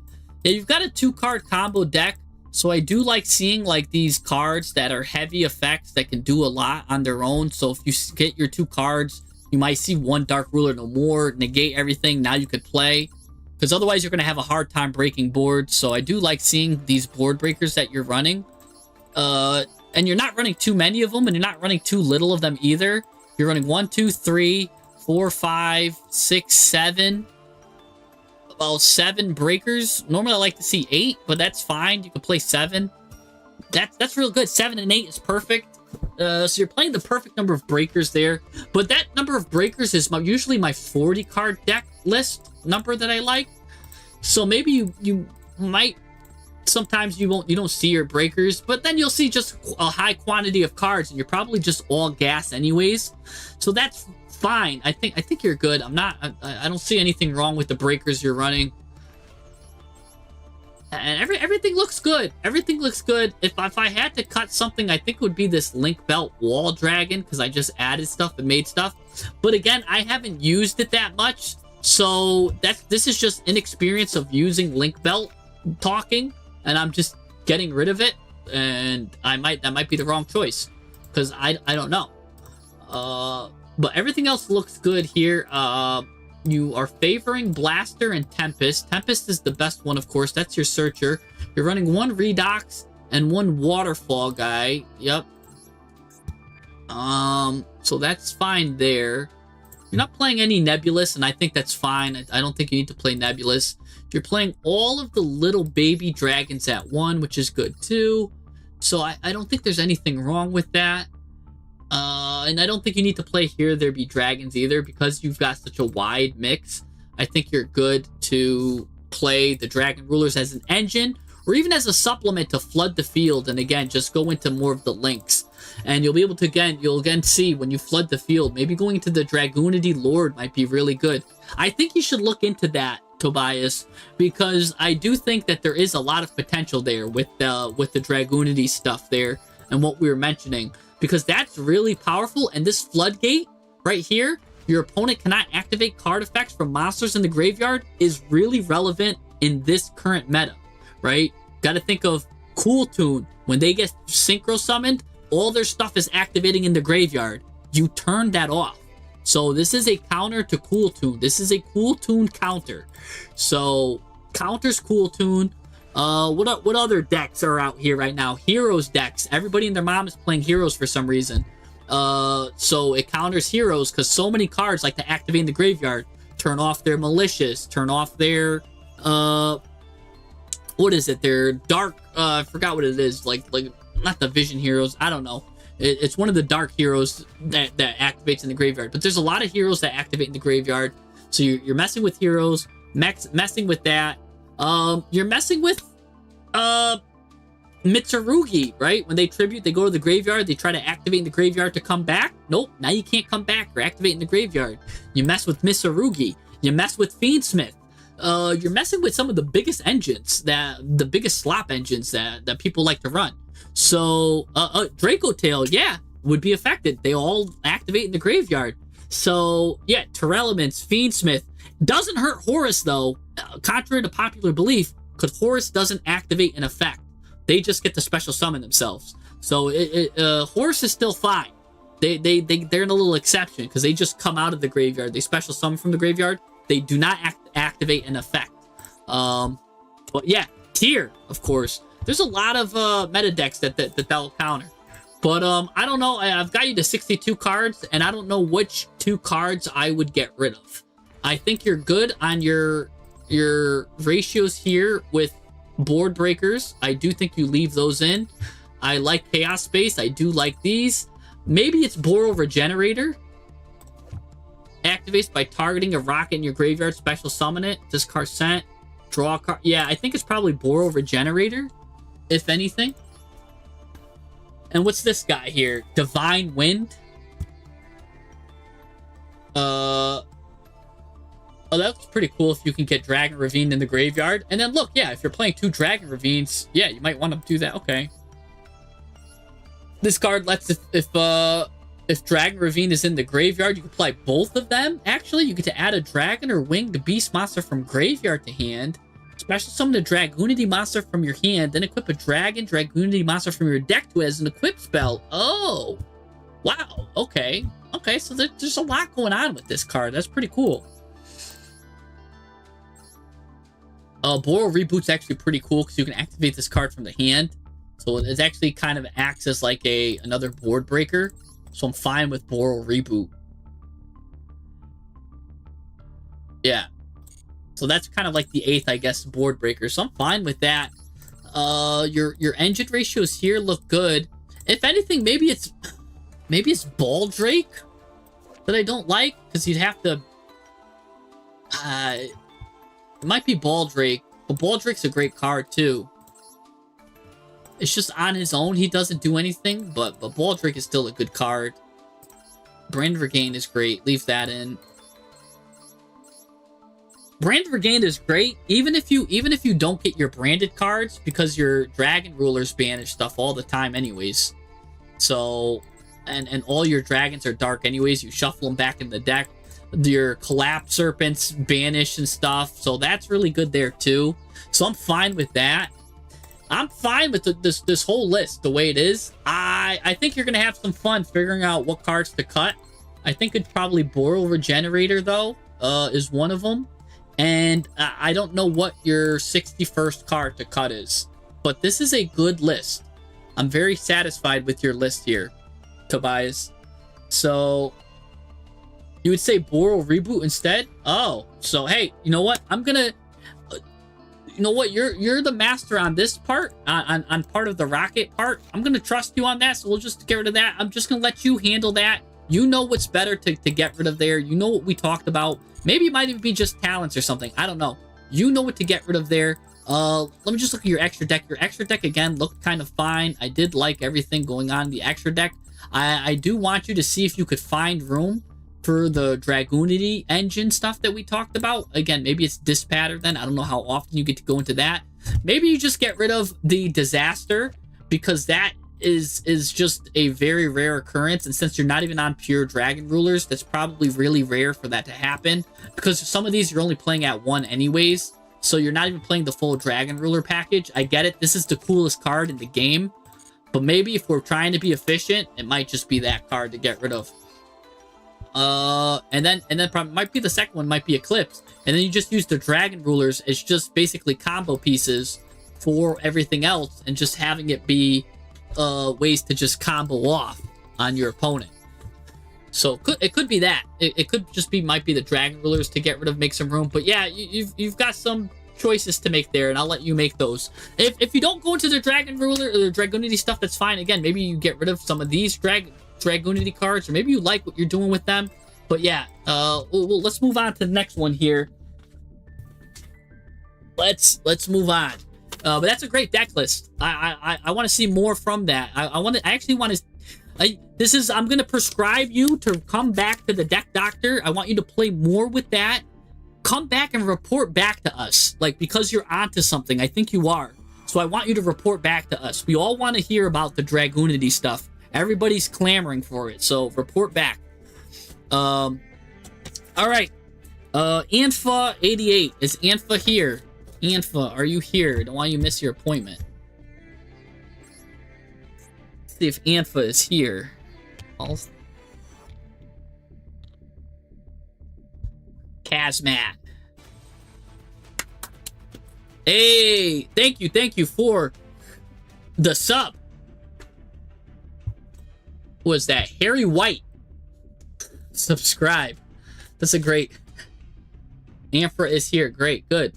Yeah, you've got a 2-card combo deck. So I do like seeing like these cards that are heavy effects that can do a lot on their own. So if you get your 2 cards, you might see 1 Dark Ruler no more, negate everything. Now you could play. Because otherwise you're going to have a hard time breaking boards. So I do like seeing these board breakers that you're running. And you're not running too many of them, and you're not running too little of them either. You're running 1, 2, 3, 4, 5, 6, 7. About 7 breakers. Normally I like to see 8, but that's fine. You can play 7. That's real good. 7 and 8 is perfect. So you're playing the perfect number of breakers there. But that number of breakers is usually my 40 card deck list number that I like. So maybe you might, sometimes you don't see your breakers, but then you'll see just a high quantity of cards, and you're probably just all gas anyways. So that's fine. I think you're good. I don't see anything wrong with the breakers you're running. And everything looks good. Everything looks good. If I had to cut something, I think it would be this Link Belt Wall Dragon, because I just added stuff and made stuff. But again, I haven't used it that much, so this is just inexperience of using Link Belt talking, and I'm just getting rid of it. And that might be the wrong choice, because I don't know. But everything else looks good here. You are favoring Blaster and Tempest. Tempest is the best one, of course. That's your searcher. You're running 1 Redox and 1 Waterfall guy. Yep. So that's fine there. You're not playing any Nebulous, and I think that's fine. I don't think you need to play Nebulous. You're playing all of the little baby dragons at 1, which is good too. So I don't think there's anything wrong with that. And I don't think you need to play Here There Be Dragons either, because you've got such a wide mix. I think you're good to play the Dragon Rulers as an engine, or even as a supplement to flood the field, and again, just go into more of the links. And you'll be able to, you'll again see when you flood the field, maybe going into the Dragoonity Lord might be really good. I think you should look into that, Tobias, because I do think that there is a lot of potential there with the Dragoonity stuff there and what we were mentioning. Because that's really powerful, and this floodgate right here, your opponent cannot activate card effects from monsters in the graveyard, is really relevant in this current meta, right? Gotta think of Cool Tune. When they get synchro summoned, all their stuff is activating in the graveyard. You turn that off. So this is a counter to Cool Tune. This is a Cool Tune counter. So counters Cool Tune. What other decks are out here right now? Heroes decks. Everybody and their mom is playing Heroes for some reason. So it counters Heroes because so many cards like to activate in the graveyard. Turn off their Malicious. Turn off their, what is it? Their Dark, I forgot what it is. Like not the Vision Heroes. I don't know. It's one of the Dark Heroes that activates in the graveyard. But there's a lot of Heroes that activate in the graveyard. So you're messing with Heroes, messing with that. You're messing with Mitsurugi, right? When they tribute, they go to the graveyard, they try to activate in the graveyard to come back. Nope, now you can't come back or activate in the graveyard. You mess with Mitsurugi. You mess with Fiendsmith. You're messing with some of the biggest engines, the biggest slop engines that people like to run. So, Draco Tail, yeah, would be affected. They all activate in the graveyard. So, yeah, Terelements, Fiendsmith. Doesn't hurt Horus, though. Contrary to popular belief, because Horus doesn't activate an effect. They just get to special summon themselves. So Horus is still fine. They're in a little exception because they just come out of the graveyard. They special summon from the graveyard. They do not activate an effect. But yeah, Tier, of course. There's a lot of meta decks that'll counter. But I don't know. I've got you to 62 cards, and I don't know which 2 cards I would get rid of. I think you're good on your ratios here with board breakers. I do think you leave those in. I like Chaos Space. I do like these. Maybe it's Boral Regenerator. Activates by targeting a rocket in your graveyard. Special summon it. Discard sent. Draw a card. Yeah, I think it's probably Boral Regenerator, if anything. And what's this guy here? Divine Wind. Oh, that's pretty cool if you can get Dragon Ravine in the graveyard. And then look, yeah, if you're playing 2 Dragon Ravines, yeah, you might want to do that. Okay. This card lets if Dragon Ravine is in the graveyard, you can play both of them. Actually, you get to add a dragon or winged beast monster from graveyard to hand. Special summon a Dragoonity monster from your hand, then equip a Dragoonity monster from your deck to it as an equip spell. Oh, wow. Okay. Okay, so there's a lot going on with this card. That's pretty cool. Boral Reboot's actually pretty cool because you can activate this card from the hand. So it actually kind of acts as like another board breaker. So I'm fine with Boral Reboot. Yeah. So that's kind of like the 8th, I guess, board breaker. So I'm fine with that. Your engine ratios here look good. If anything, maybe it's Baldrake that I don't like, because you'd have to. It might be Baldrake, but Baldrake's a great card too. It's just on his own, he doesn't do anything, but Baldrake is still a good card. Brand Regain is great. Leave that in. Brand Regain is great, even if you don't get your branded cards, because your Dragon Rulers banish stuff all the time anyways. So, and all your dragons are dark anyways. You shuffle them back in the deck. Your Collapse Serpents banish and stuff. So that's really good there too. So I'm fine with that. I'm fine with this whole list the way it is. I think you're gonna have some fun figuring out what cards to cut. I think it's probably Boral Regenerator though, is one of them. And I don't know what your 61st card to cut is, but this is a good list. I'm very satisfied with your list here, Tobias. So you would say Boral Reboot instead? Oh, so hey, you know what? I'm gonna, you know what? You're the master on this part, on part of the rocket part. I'm gonna trust you on that, so we'll just get rid of that. I'm just gonna let you handle that. You know what's better to get rid of there. You know what we talked about. Maybe it might even be just talents or something. I don't know. You know what to get rid of there. Let me just look at your extra deck. Your extra deck, again, looked kind of fine. I did like everything going on in the extra deck. I do want you to see if you could find room for the Dragoonity engine stuff that we talked about. Again, maybe it's Dispatter then. I don't know how often you get to go into that. Maybe you just get rid of the Disaster, because that is just a very rare occurrence, and since you're not even on pure Dragon Rulers, that's probably really rare for that to happen, because some of these you're only playing at 1 anyways, so you're not even playing the full Dragon Ruler package. I get it, this is the coolest card in the game, but maybe if we're trying to be efficient, it might just be that card to get rid of. And then probably might be the second one, might be Eclipse, and then you just use the Dragon Rulers as just basically combo pieces for everything else, and just having it be ways to just combo off on your opponent. So it could be that. It could just be, might be the Dragon Rulers to get rid of, make some room. But yeah, you've got some choices to make there, and I'll let you make those. If you don't go into the Dragon Ruler or the Dragoonity stuff, that's fine. Again, maybe you get rid of some of these Dragoonity cards, or maybe you like what you're doing with them. But yeah, well, let's move on to the next one here. Let's move on. But that's a great deck list. I want to see more from that. I actually want to. I'm gonna prescribe you to come back to the Deck Doctor. I want you to play more with that. Come back and report back to us, like, because you're onto something. I think you are. So I want you to report back to us. We all want to hear about the Dragoonity stuff. Everybody's clamoring for it. So report back. All right. Anfa 88, is Anfa here? Anfa, are you here? Don't want you to miss your appointment. Let's see if Anfa is here. Kazmat. Hey, thank you for the sub. Who was that? Harry White. Subscribe. That's a great. Anfa is here. Great, good.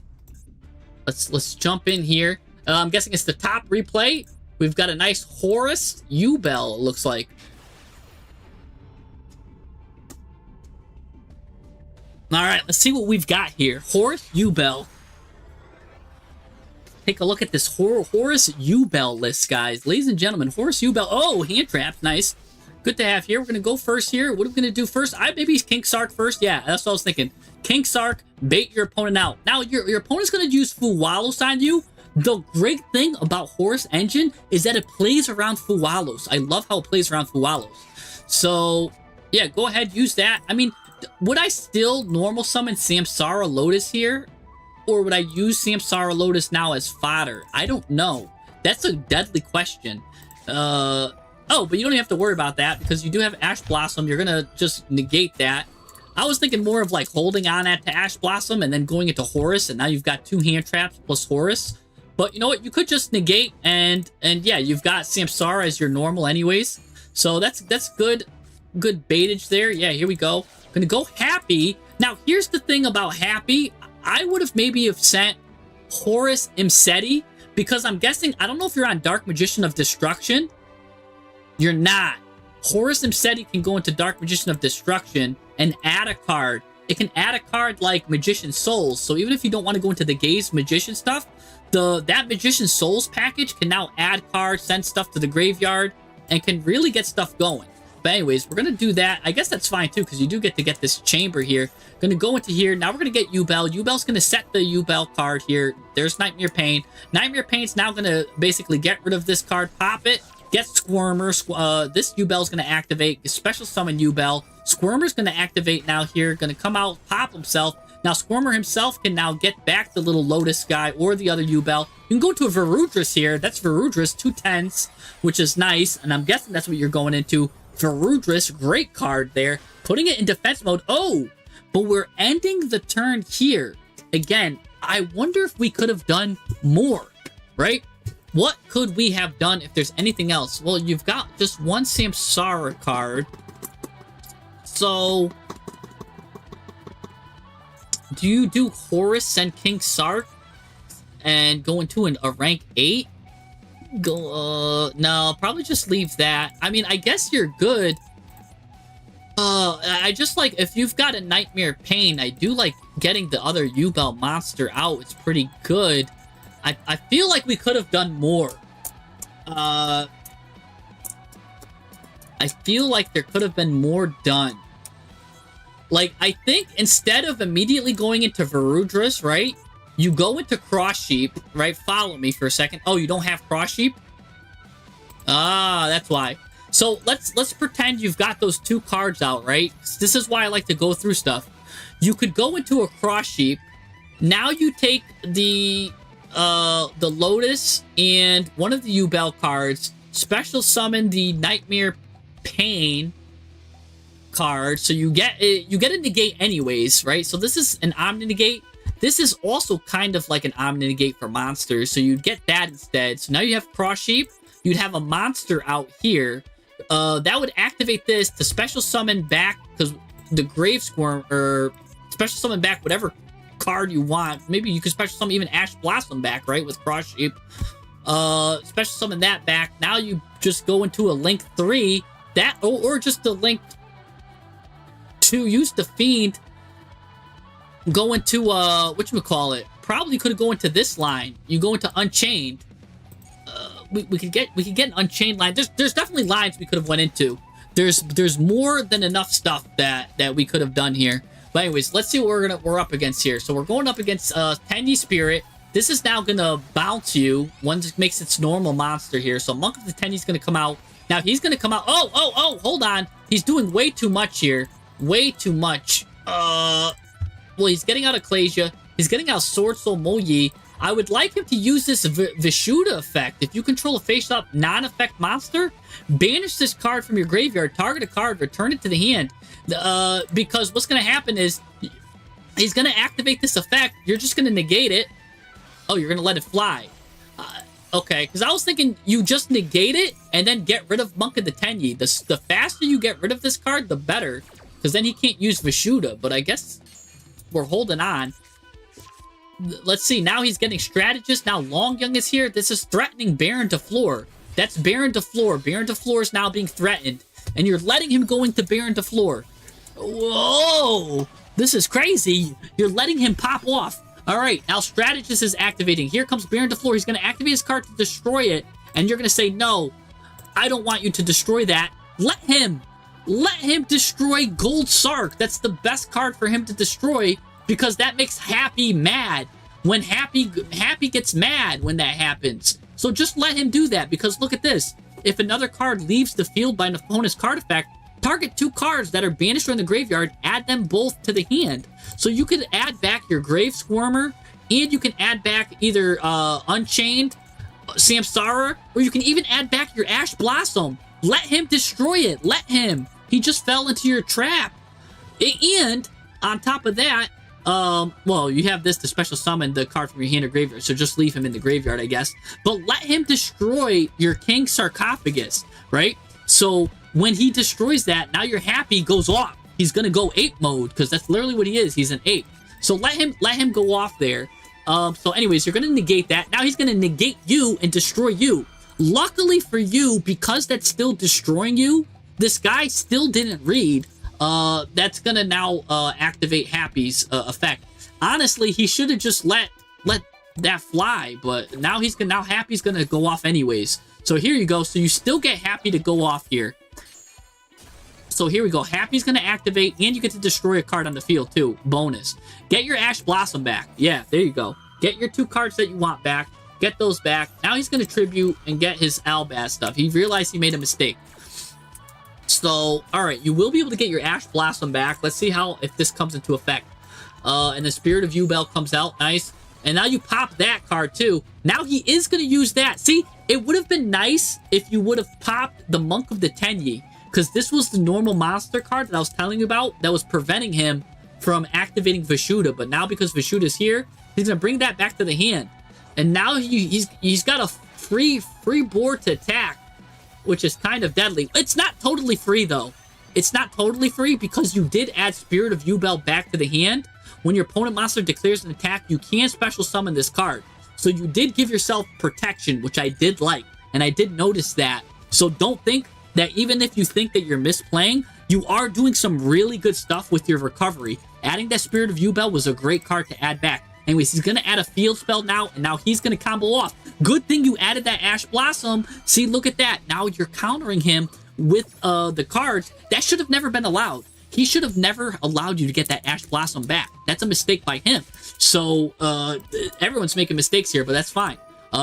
Let's jump in here. I'm guessing it's the top replay. We've got a nice Horus U-Bell, it looks like. All right, let's see what we've got here. Horus U-Bell. Take a look at this Horus U-Bell list, guys. Ladies and gentlemen, Horus U-Bell. Oh, hand trap, nice. Good to have here. We're going to go first here. What are we going to do first? Maybe King Sark first. Yeah, that's what I was thinking. King Sark, bait your opponent out. Now, your opponent's going to use Fuwalos on you. The great thing about Horus Engine is that it plays around Fuwalos. I love how it plays around Fuwalos. So, yeah, go ahead, use that. I mean, would I still normal summon Samsara Lotus here? Or would I use Samsara Lotus now as fodder? I don't know. That's a deadly question. Oh, but you don't have to worry about that because you do have Ash Blossom. You're going to just negate that. I was thinking more of like holding on to Ash Blossom and then going into Horus, and now you've got 2 hand traps plus Horus. But you know what? You could just negate, and yeah, you've got Samsara as your normal anyways. So that's good. good baitage there. Yeah, here we go. Gonna go Happy. Now, here's the thing about Happy. I would have maybe have sent Horus Imseti, because I'm guessing, I don't know if you're on Dark Magician of Destruction. You're not. Horus Imseti can go into Dark Magician of Destruction and add a card. It can add a card like Magician Souls. So even if you don't want to go into the Gaze Magician stuff, that Magician Souls package can now add cards, send stuff to the graveyard, and can really get stuff going. But anyways, we're going to do that. I guess that's fine too, because you do get to get this chamber here. Going to go into here. Now we're going to get Yubel. Yubel's going to set the Yubel card here. There's Nightmare Pain. Nightmare Pain's now going to basically get rid of this card, pop it, get Squirmer. This Yubel's going to activate, special summon Yubel. Squirmer's going to activate now here, going to come out, pop himself. Now, Squirmer himself can now get back the little Lotus guy or the other Yubel. You can go to a Verudris here. That's Verudris, 2 10s, which is nice. And I'm guessing that's what you're going into. Verudris, great card there. Putting it in defense mode. Oh, but we're ending the turn here. Again, I wonder if we could have done more, right? What could we have done if there's anything else? Well, you've got just one Samsara card. So, do you do Horus, send King Sark, and go into a rank 8? No, probably just leave that. I mean, I guess you're good. I just like, if you've got a Nightmare Pain, I do like getting the other Yubel monster out. It's pretty good. I feel like we could have done more. I feel like there could have been more done. Like, I think instead of immediately going into Verudris, right? You go into Cross Sheep, right? Follow me for a second. Oh, you don't have Cross Sheep? Ah, that's why. So let's pretend you've got those 2 cards out, right? This is why I like to go through stuff. You could go into a Cross Sheep. Now you take the Lotus and one of the Yubel cards, special summon the Nightmare Pain card, so you get a negate anyways, right? So this is an Omni negate. This is also kind of like an Omni negate for monsters, so you'd get that instead. So now you have Cross Sheep. You'd have a monster out here. That would activate this to special summon back, because the Grave Squirm, or special summon back whatever card you want. Maybe you could special summon even Ash Blossom back, right, with Cross Sheep. Special summon that back. Now you just go into a Link 3, that, or just a Link to use the Fiend, go into whatchamacallit, probably could go into this line. You go into Unchained. We could get an Unchained line. There's definitely lines we could have went into. There's more than enough stuff that we could have done here. But anyways, let's see what we're up against here. So we're going up against Tenyi Spirit. This is now gonna bounce you. One just makes its normal monster here. So Monk of the Tenyi's gonna come out. Now he's gonna come out. Oh, hold on. He's doing way too much here. Way too much. Well, he's getting out Ecclesia. He's getting out Sword Soul Moyi. I would like him to use this Vishuddha effect. If you control a face-up non-effect monster, banish this card from your graveyard, target a card, return it to the hand. Because what's going to happen is he's going to activate this effect. You're just going to negate it. Oh, you're going to let it fly. Okay, because I was thinking you just negate it and then get rid of Monk of the Tenyi. The faster you get rid of this card, the better. Because then he can't use Vishuddha. But I guess we're holding on. Let's see. Now he's getting Strategist. Now Long Young is here. This is threatening Baron to floor. That's Baron to floor. Baron to floor is now being threatened. And you're letting him go into Baron to floor. Whoa! This is crazy. You're letting him pop off. Alright, now Strategist is activating. Here comes Baron to floor. He's going to activate his card to destroy it. And you're going to say, no, I don't want you to destroy that. Let him destroy Gold Sark. That's the best card for him to destroy, because that makes Happy mad. When Happy gets mad when that happens. So just let him do that, because look at this. If another card leaves the field by an opponent's card effect, target 2 cards that are banished or in the graveyard, add them both to the hand. So you can add back your Grave Squirmer, and you can add back either Unchained, Samsara, or you can even add back your Ash Blossom. Let him destroy it. Let him. He just fell into your trap. And on top of that, well, you have this to special summon the card from your hand or graveyard, so just leave him in the graveyard, I guess. But let him destroy your King Sarcophagus, right? So when he destroys that, now your Happy goes off. He's gonna go ape mode because that's literally what he is. He's an ape. So let him go off there. So anyways, you're gonna negate that. Now he's gonna negate you and destroy you. Luckily for you, because that's still destroying you, this guy still didn't read. That's gonna now activate Happy's effect. Honestly, he should have just let that fly, but now Happy's gonna go off anyways. So here you go. So you still get Happy to go off here. So here we go. Happy's gonna activate, and you get to destroy a card on the field too. Bonus. Get your Ash Blossom back. Yeah, there you go. Get your 2 cards that you want back. Get those back. Now he's gonna tribute and get his Albaz stuff. He realized he made a mistake. So, alright, you will be able to get your Ash Blossom back. Let's see if this comes into effect. And the Spirit of Yubel comes out. Nice. And now you pop that card too. Now he is gonna use that. See, it would have been nice if you would have popped the Monk of the Tenyi, because this was the normal monster card that I was telling you about that was preventing him from activating Vishuda. But now because Vishuda's here, he's going to bring that back to the hand. And now he's got a free board to attack, which is kind of deadly. It's not totally free, though. It's not totally free because you did add Spirit of Yubel back to the hand. When your opponent monster declares an attack, you can special summon this card. So you did give yourself protection, which I did like. And I did notice that. So don't think that even if you think that you're misplaying, you are doing some really good stuff with your recovery. Adding that Spirit of Yubel was a great card to add back. Anyways, he's going to add a field spell now, and now he's going to combo off. Good thing you added that Ash Blossom. See, look at that. Now you're countering him with the cards. That should have never been allowed. He should have never allowed you to get that Ash Blossom back. That's a mistake by him. So, everyone's making mistakes here, but that's fine.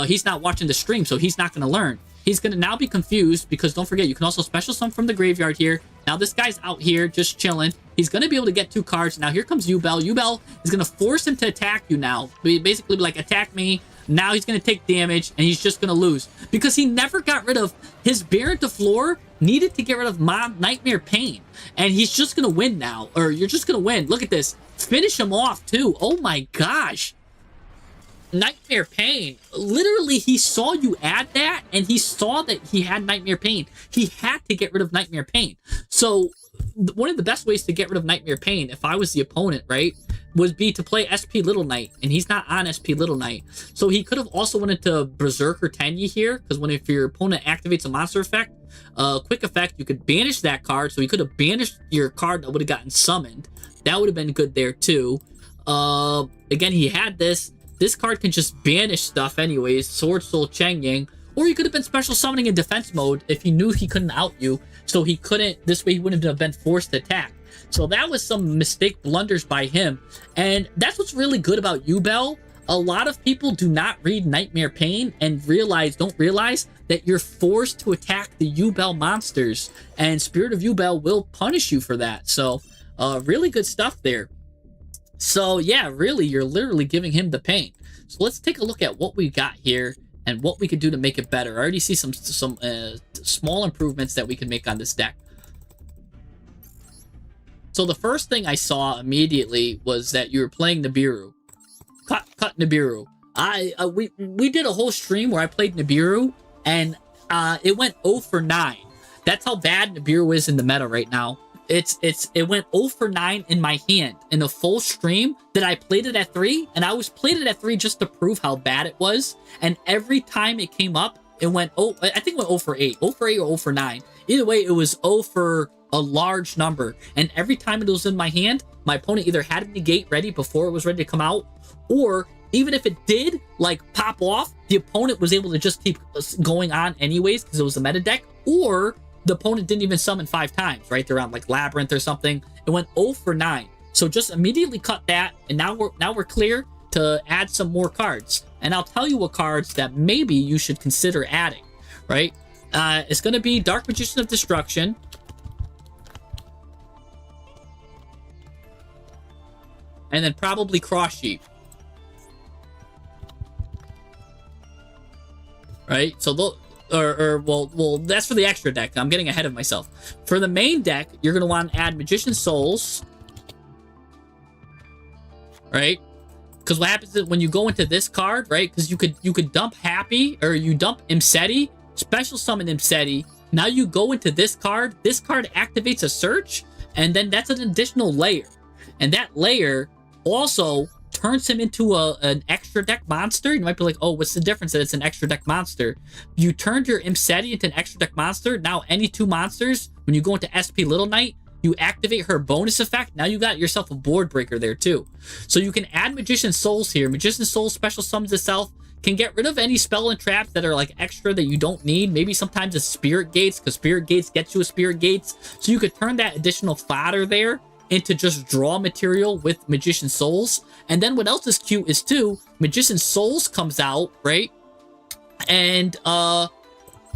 He's not watching the stream, so he's not going to learn. He's going to now be confused because don't forget, you can also special summon from the graveyard here. Now this guy's out here just chilling. He's going to be able to get 2 cards. Now here comes Yubel. Yubel is going to force him to attack you now. Basically like, attack me. Now he's going to take damage and he's just going to lose. Because he never got rid of his Baron de Fleur, needed to get rid of Nightmare Pain. And he's just going to win now. Or you're just going to win. Look at this. Finish him off too. Oh my gosh. Nightmare Pain. Literally, he saw you add that, and he saw that he had Nightmare Pain. He had to get rid of Nightmare Pain. So, one of the best ways to get rid of Nightmare Pain, if I was the opponent, right, would be to play SP Little Knight, and he's not on SP Little Knight. So, he could have also went into Berserker Tenyi here, because if your opponent activates a monster effect, quick effect, you could banish that card, so he could have banished your card that would have gotten summoned. That would have been good there, too. Again, he had this. This card can just banish stuff anyways. Sword Soul Chengyang. Or he could have been special summoning in defense mode if he knew he couldn't out you. So he couldn't, this way he wouldn't have been forced to attack. So that was some mistake blunders by him. And that's what's really good about Yubel. A lot of people do not read Nightmare Pain and don't realize that you're forced to attack the Yubel monsters. And Spirit of Yubel will punish you for that. So really good stuff there. So yeah, really, you're literally giving him the pain. So let's take a look at what we got here and what we could do to make it better. I already see some small improvements that we can make on this deck. So the first thing I saw immediately was that you were playing Nibiru. Cut Nibiru. We did a whole stream where I played Nibiru, and it went 0 for 9. That's how bad Nibiru is in the meta right now. It went 0 for 9 in my hand in a full stream that I played it at 3, and I was played it at 3 just to prove how bad it was. And every time it came up, it went I think it went 0 for 8, 0 for 8 or 0 for 9. Either way, it was 0 for a large number. And every time it was in my hand, my opponent either had a negate ready before it was ready to come out, or even if it did like pop off, the opponent was able to just keep going on anyways because it was a meta deck, or the opponent didn't even summon 5 times, right? They're on like Labyrinth or something. It went 0 for 9. So just immediately cut that, and now we're clear to add some more cards. And I'll tell you what cards that maybe you should consider adding, right? It's going to be Dark Magician of Destruction. And then probably Cross Sheep. Right? So well, that's for the extra deck. I'm getting ahead of myself. For the main deck, you're going to want to add Magician Souls. Right? Because what happens is when you go into this card, right? Because you could dump Happy, or you dump Imseti, special summon Imseti, Now you go into this card. This card activates a search, and then that's an additional layer. And that layer also turns him into an extra deck monster. You might be like, oh, what's the difference that it's an extra deck monster? You turned your Imseti into an extra deck monster. Now any two monsters, when you go into SP Little Knight, you activate her bonus effect. Now you got yourself a board breaker there too. So you can add Magician Souls here. Magician Souls special summons itself, can get rid of any spell and traps that are like extra that you don't need. Maybe sometimes it's Spirit Gates, because Spirit Gates gets you a Spirit Gates. So you could turn that additional fodder there into just draw material with Magician Souls. And then what else is cute is too, Magician Souls comes out, right? And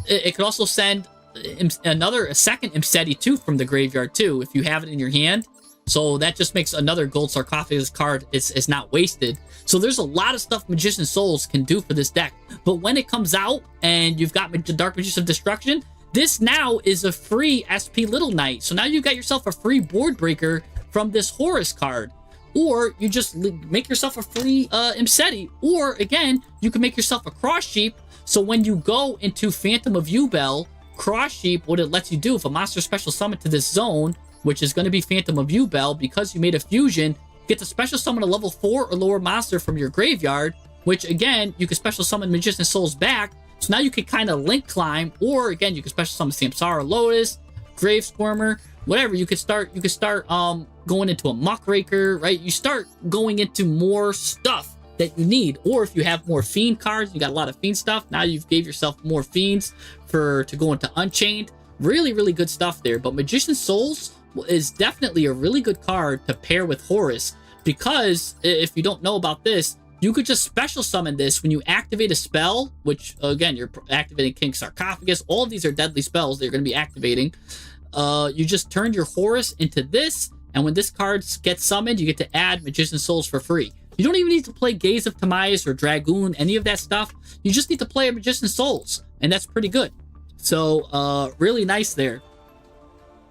it could also send a second Imseti too from the graveyard too, if you have it in your hand. So that just makes another gold sarcophagus card is not wasted. So there's a lot of stuff Magician Souls can do for this deck. But when it comes out and you've got the Dark Magician of Destruction, this now is a free SP Little Knight. So now you got yourself a free board breaker from this Horus card. Or you just make yourself a free Imseti. Or again, you can make yourself a Cross Sheep. So when you go into Phantom of Yubel, Cross Sheep, what it lets you do, if a monster special summon to this zone, which is going to be Phantom of Yubel, because you made a fusion, you get to special summon a level 4 or lower monster from your graveyard, which again, you can special summon Magician Souls back. So now you can kind of link climb, or again, you can special summon Samsara Lotus, Grave Squirmer, whatever. You could start going into a Muckraker, right? You start going into more stuff that you need. Or if you have more Fiend cards, you got a lot of Fiend stuff, now you've gave yourself more Fiends to go into Unchained. Really, really good stuff there. But Magician Souls is definitely a really good card to pair with Horus, because if you don't know about this, you could just special summon this when you activate a spell, which again, you're activating King Sarcophagus. All of these are deadly spells that you're going to be activating. You just turn your Horus into this, and when this card gets summoned, you get to add Magician Souls for free. You don't even need to play Gaze of Timaeus or Dragoon, any of that stuff. You just need to play a Magician Souls, and that's pretty good. So, really nice there.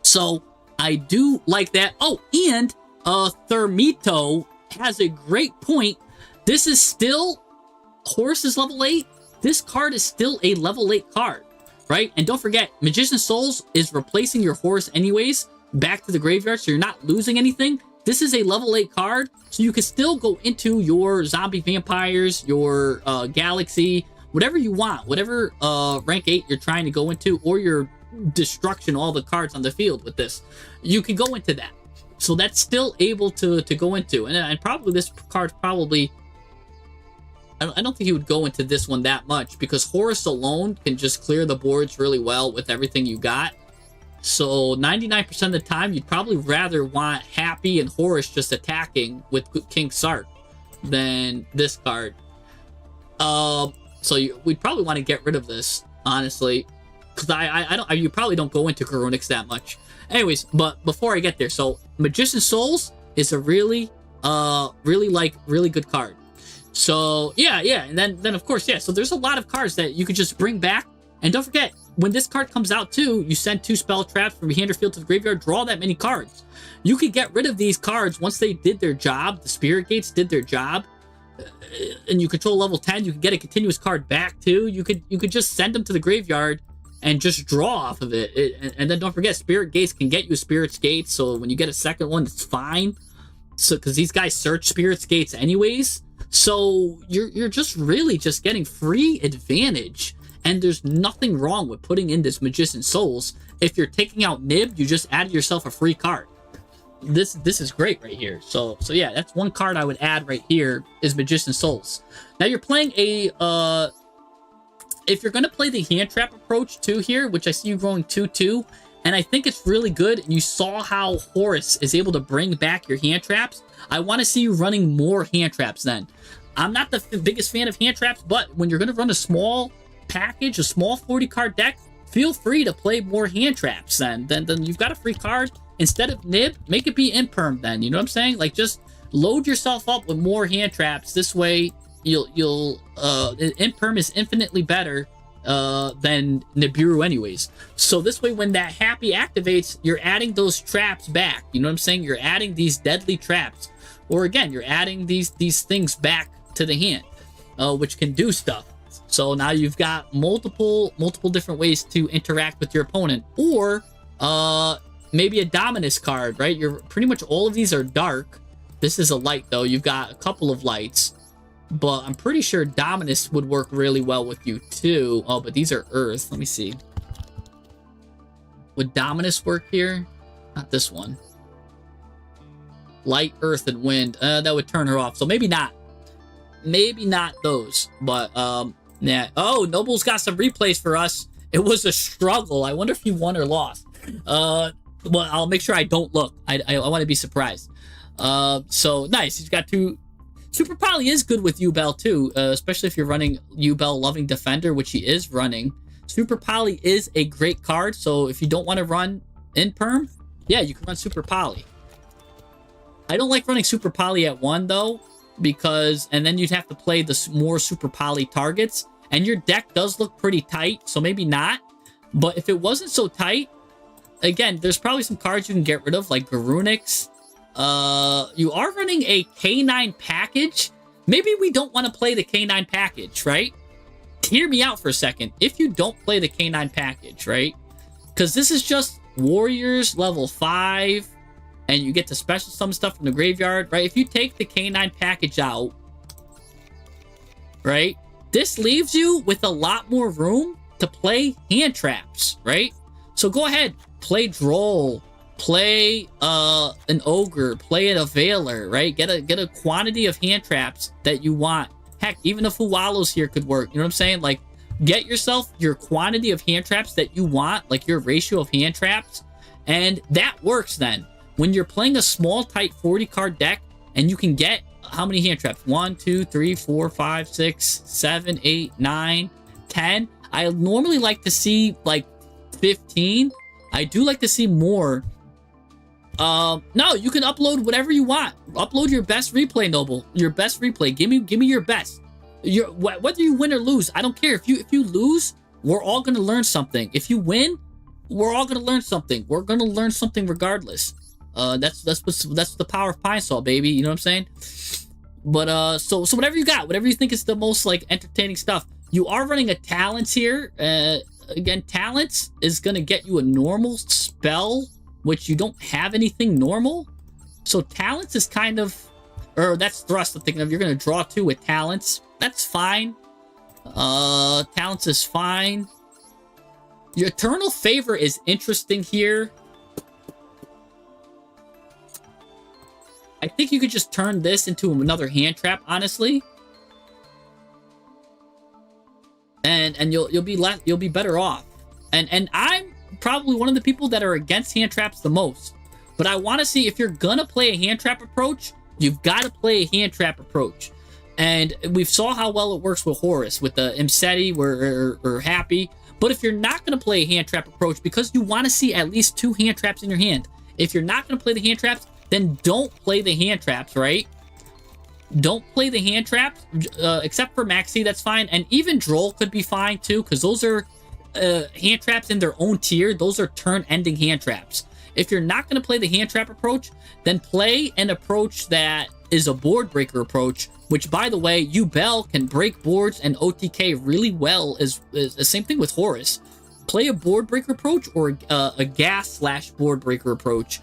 So, I do like that. Oh, and Thermito has a great point. This is still, Horus is level 8. This card is still a level 8 card, right? And don't forget, Magician Souls is replacing your Horus anyways, back to the graveyard, so you're not losing anything. This is a level 8 card, so you can still go into your zombie vampires, your galaxy, whatever you want, whatever rank 8 you're trying to go into, or your destruction, all the cards on the field with this, you can go into that. So that's still able to go into, and probably this card probably, I don't think he would go into this one that much, because Horus alone can just clear the boards really well with everything you got. So 99% of the time, you'd probably rather want Happy and Horus just attacking with King Sark than this card. So we'd probably want to get rid of this, honestly, because you probably don't go into Karunix that much. Anyways, but before I get there, so Magician Souls is a really good card. So yeah, and then of course, yeah. So there's a lot of cards that you could just bring back, and don't forget, when this card comes out too, you send 2 spell traps from your hand or field to the graveyard, draw that many cards. You could get rid of these cards once they did their job. The Spirit Gates did their job, and you control level 10. You can get a continuous card back too. You could just send them to the graveyard and just draw off of it. And then don't forget, Spirit Gates can get you a Spirit's Gates. So when you get a second one, it's fine. So because these guys search Spirit's Gates anyways, so you're just really just getting free advantage. And there's nothing wrong with putting in this Magician Souls. If you're taking out Nib, you just added yourself a free card. This is great right here. So yeah, that's one card I would add right here is Magician Souls. Now you're playing a if you're gonna play the hand trap approach too here, which I see you growing 2/2, and I think it's really good. And you saw how Horus is able to bring back your hand traps. I want to see you running more hand traps then. I'm not the biggest fan of hand traps, but when you're gonna run a small package, a small 40 card deck, feel free to play more hand traps then you've got a free card. Instead of Nib, make it be Imperm then, you know what I'm saying? Like, just load yourself up with more hand traps. This way you'll Imperm is infinitely better than Nibiru anyways. So this way, when that Happy activates, you're adding those traps back, you know what I'm saying? You're adding these deadly traps, or again, you're adding these things back to the hand, which can do stuff. So now you've got multiple different ways to interact with your opponent. Or maybe a Dominus card, right? You're pretty much all of these are dark. This is a light though. You've got a couple of lights. But I'm pretty sure Dominus would work really well with you too. Oh, but these are Earth. Let me see. Would Dominus work here? Not this one. Light, Earth, and Wind. That would turn her off. So maybe not. Maybe not those. But, yeah. Oh, Noble's got some replays for us. It was a struggle. I wonder if he won or lost. Well, I'll make sure I don't look. I want to be surprised. So, nice. He's got two... Super Poly is good with U-Bell too, especially if you're running U-Bell Loving Defender, which he is running. Super Poly is a great card, so if you don't want to run in Perm, yeah, you can run Super Poly. I don't like running Super Poly at 1 though, because, and then you'd have to play the more Super Poly targets, and your deck does look pretty tight, so maybe not. But if it wasn't so tight, again, there's probably some cards you can get rid of, like Garunix. You are running a K9 package. Maybe we don't want to play the K9 package, right? Hear me out for a second. If you don't play the K9 package, right? Because this is just Warriors level 5, and you get to special summon stuff from the graveyard, right? If you take the K9 package out, right? This leaves you with a lot more room to play hand traps, right? So go ahead, play Droll. Play an Ogre, play a Veiler, right? Get a quantity of hand traps that you want. Heck, even a Fuwalos here could work. You know what I'm saying? Like, get yourself your quantity of hand traps that you want, like your ratio of hand traps, and that works then. When you're playing a small, tight 40-card deck, and you can get how many hand traps? 1, 2, 3, 4, 5, 6, 7, 8, 9, 10. I normally like to see like 15. I do like to see more. No, you can upload whatever you want. Upload your best replay, Noble. Your best replay. Give me your best. Whether you win or lose, I don't care. If you lose, we're all gonna learn something. If you win, we're all gonna learn something. We're gonna learn something regardless. That's the power of Pine Saw, baby. You know what I'm saying? But so whatever you got, whatever you think is the most like entertaining stuff. You are running a Talents here. Again, Talents is gonna get you a normal spell, which you don't have anything normal. So Talents is kind of, or that's Thrust I'm thinking of. You're going to draw 2 with Talents. That's fine. Talents is fine. Your Eternal Favor is interesting here. I think you could just turn this into another hand trap, honestly. And you'll be better off. And I'm probably one of the people that are against hand traps the most. But I want to see, if you're gonna play a hand trap approach, you've got to play a hand trap approach. And we saw how well it works with Horus. With the Imseti, we're happy. But if you're not gonna play a hand trap approach because you want to see at least 2 hand traps in your hand, if you're not gonna play the hand traps, then don't play the hand traps, right? Don't play the hand traps, except for Maxi, that's fine. And even Droll could be fine too, because those are hand traps in their own tier. Those are turn-ending hand traps. If you're not going to play the hand trap approach, then play an approach that is a board breaker approach, which, by the way, U-Bell can break boards and OTK really well. Is the same thing with Horus. Play a board breaker approach or a gas/board breaker approach,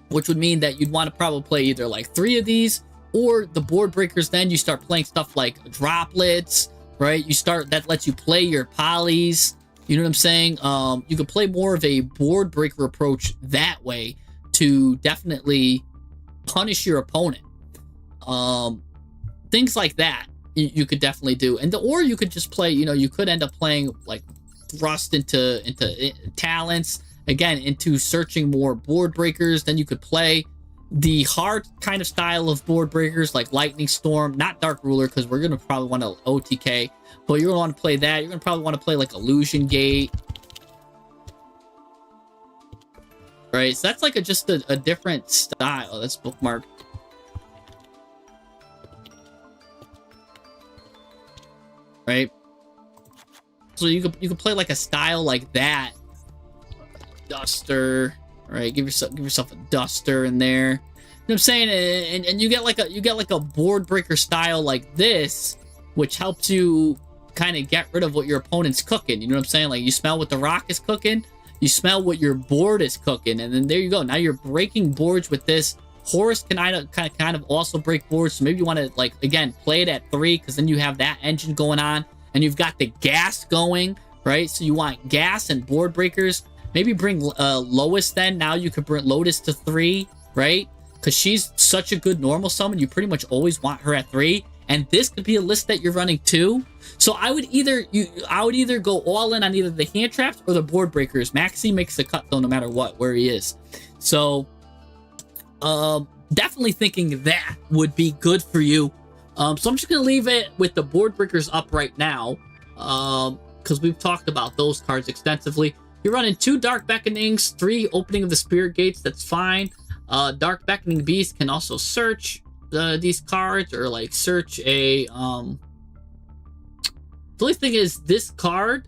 which would mean that you'd want to probably play either like 3 of these, or the board breakers. Then you start playing stuff like droplets, right? That lets you play your polys. You know what I'm saying? You could play more of a board breaker approach that way to definitely punish your opponent. Things like that you could definitely do. Or you could just play, you could end up playing like Thrust into Talents, again, into searching more board breakers. Then you could play the hard kind of style of board breakers like Lightning Storm, not Dark Ruler, because we're going to probably want to OTK, but you're going to want to play that. You're going to probably want to play like Illusion Gate. Right, so that's like just a different style. That's bookmarked. Right? So you could play like a style like that. Duster. Right, give yourself a Duster in there. You know what I'm saying? And you get like a board breaker style like this, which helps you kind of get rid of what your opponent's cooking. You know what I'm saying? Like, you smell what the rock is cooking, you smell what your board is cooking, and then there you go. Now you're breaking boards with this. Horus can kind of also break boards, so maybe you want to, like, again, play it at 3, because then you have that engine going on, and you've got the gas going, right? So you want gas and board breakers. Maybe bring Lois then. Now you could bring Lotus to 3, right? Because she's such a good normal summon. You pretty much always want her at 3. And this could be a list that you're running too. So I would either go all in on either the hand traps or the board breakers. Maxi makes the cut though, no matter what, where he is. So definitely thinking that would be good for you. So I'm just gonna leave it with the board breakers up right now, because we've talked about those cards extensively. You're running 2 Dark Beckonings, 3 Opening of the Spirit Gates. That's fine. Dark Beckoning Beast can also search these cards, or like search a. The only thing is, this card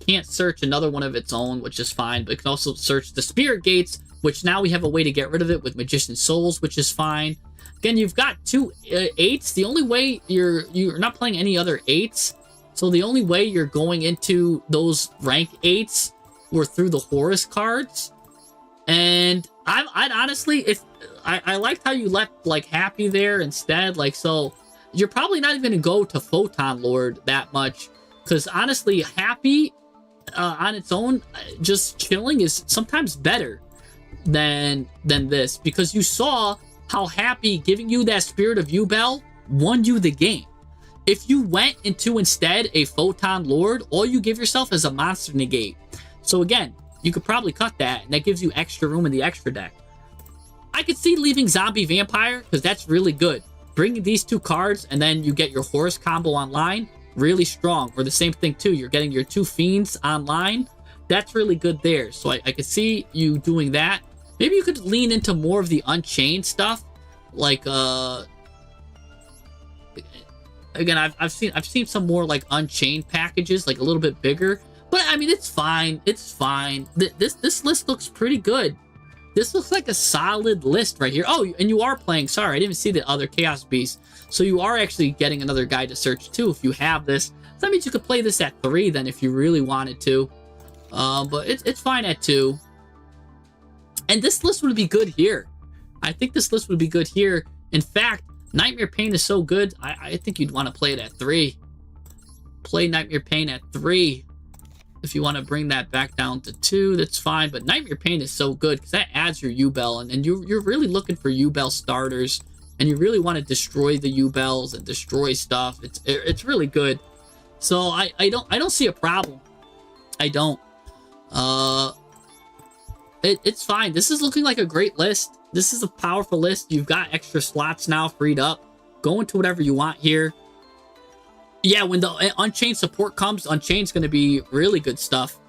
can't search another one of its own, which is fine. But it can also search the Spirit Gates, which now we have a way to get rid of it with Magician Souls, which is fine. Again, you've got 2 8s. The only way you're not playing any other 8s, so the only way you're going into those rank 8s were through the Horus cards. And I'd honestly, if I liked how you left like Happy there instead, like, so you're probably not even gonna go to Photon Lord that much, because honestly, Happy on its own, just chilling, is sometimes better than this, because you saw how Happy giving you that Spirit of Yubel won you the game. If you went into instead a Photon Lord, all you give yourself is a monster negate. So again, you could probably cut that, and that gives you extra room in the extra deck. I could see leaving Zombie Vampire, because that's really good. Bringing these 2 cards, and then you get your Horus combo online, really strong. Or the same thing too, you're getting your 2 Fiends online. That's really good there. So I could see you doing that. Maybe you could lean into more of the Unchained stuff. Like, again, I've seen some more like Unchained packages, like a little bit bigger. But I mean, it's fine. It's fine. This list looks pretty good. This looks like a solid list right here. Oh, and you are playing. Sorry, I didn't see the other Chaos Beast. So you are actually getting another guide to search too if you have this. So that means you could play this at 3 then if you really wanted to. But it's fine at 2. And this list would be good here. I think this list would be good here. In fact, Nightmare Pain is so good, I think you'd want to play it at 3. Play Nightmare Pain at 3. If you want to bring that back down to 2, that's fine. But Nightmare Pain is so good because that adds your Yubel, and you're really looking for Yubel starters, and you really want to destroy the Yubels and destroy stuff. It's really good. So I don't see a problem. I don't. It's fine. This is looking like a great list. This is a powerful list. You've got extra slots now freed up. Go into whatever you want here. Yeah, when the Unchained support comes, Unchained's going to be really good stuff.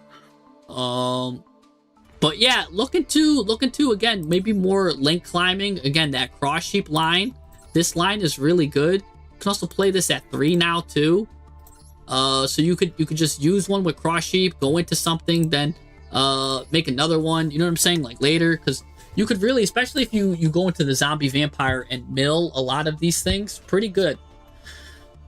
But yeah, look into again, maybe more link climbing. Again, that cross sheep line. This line is really good. You can also play this at 3 now too. So you could just use one with cross sheep, go into something, then make another one. You know what I'm saying? Like later, because you could really, especially if you go into the Zombie Vampire and mill a lot of these things, pretty good.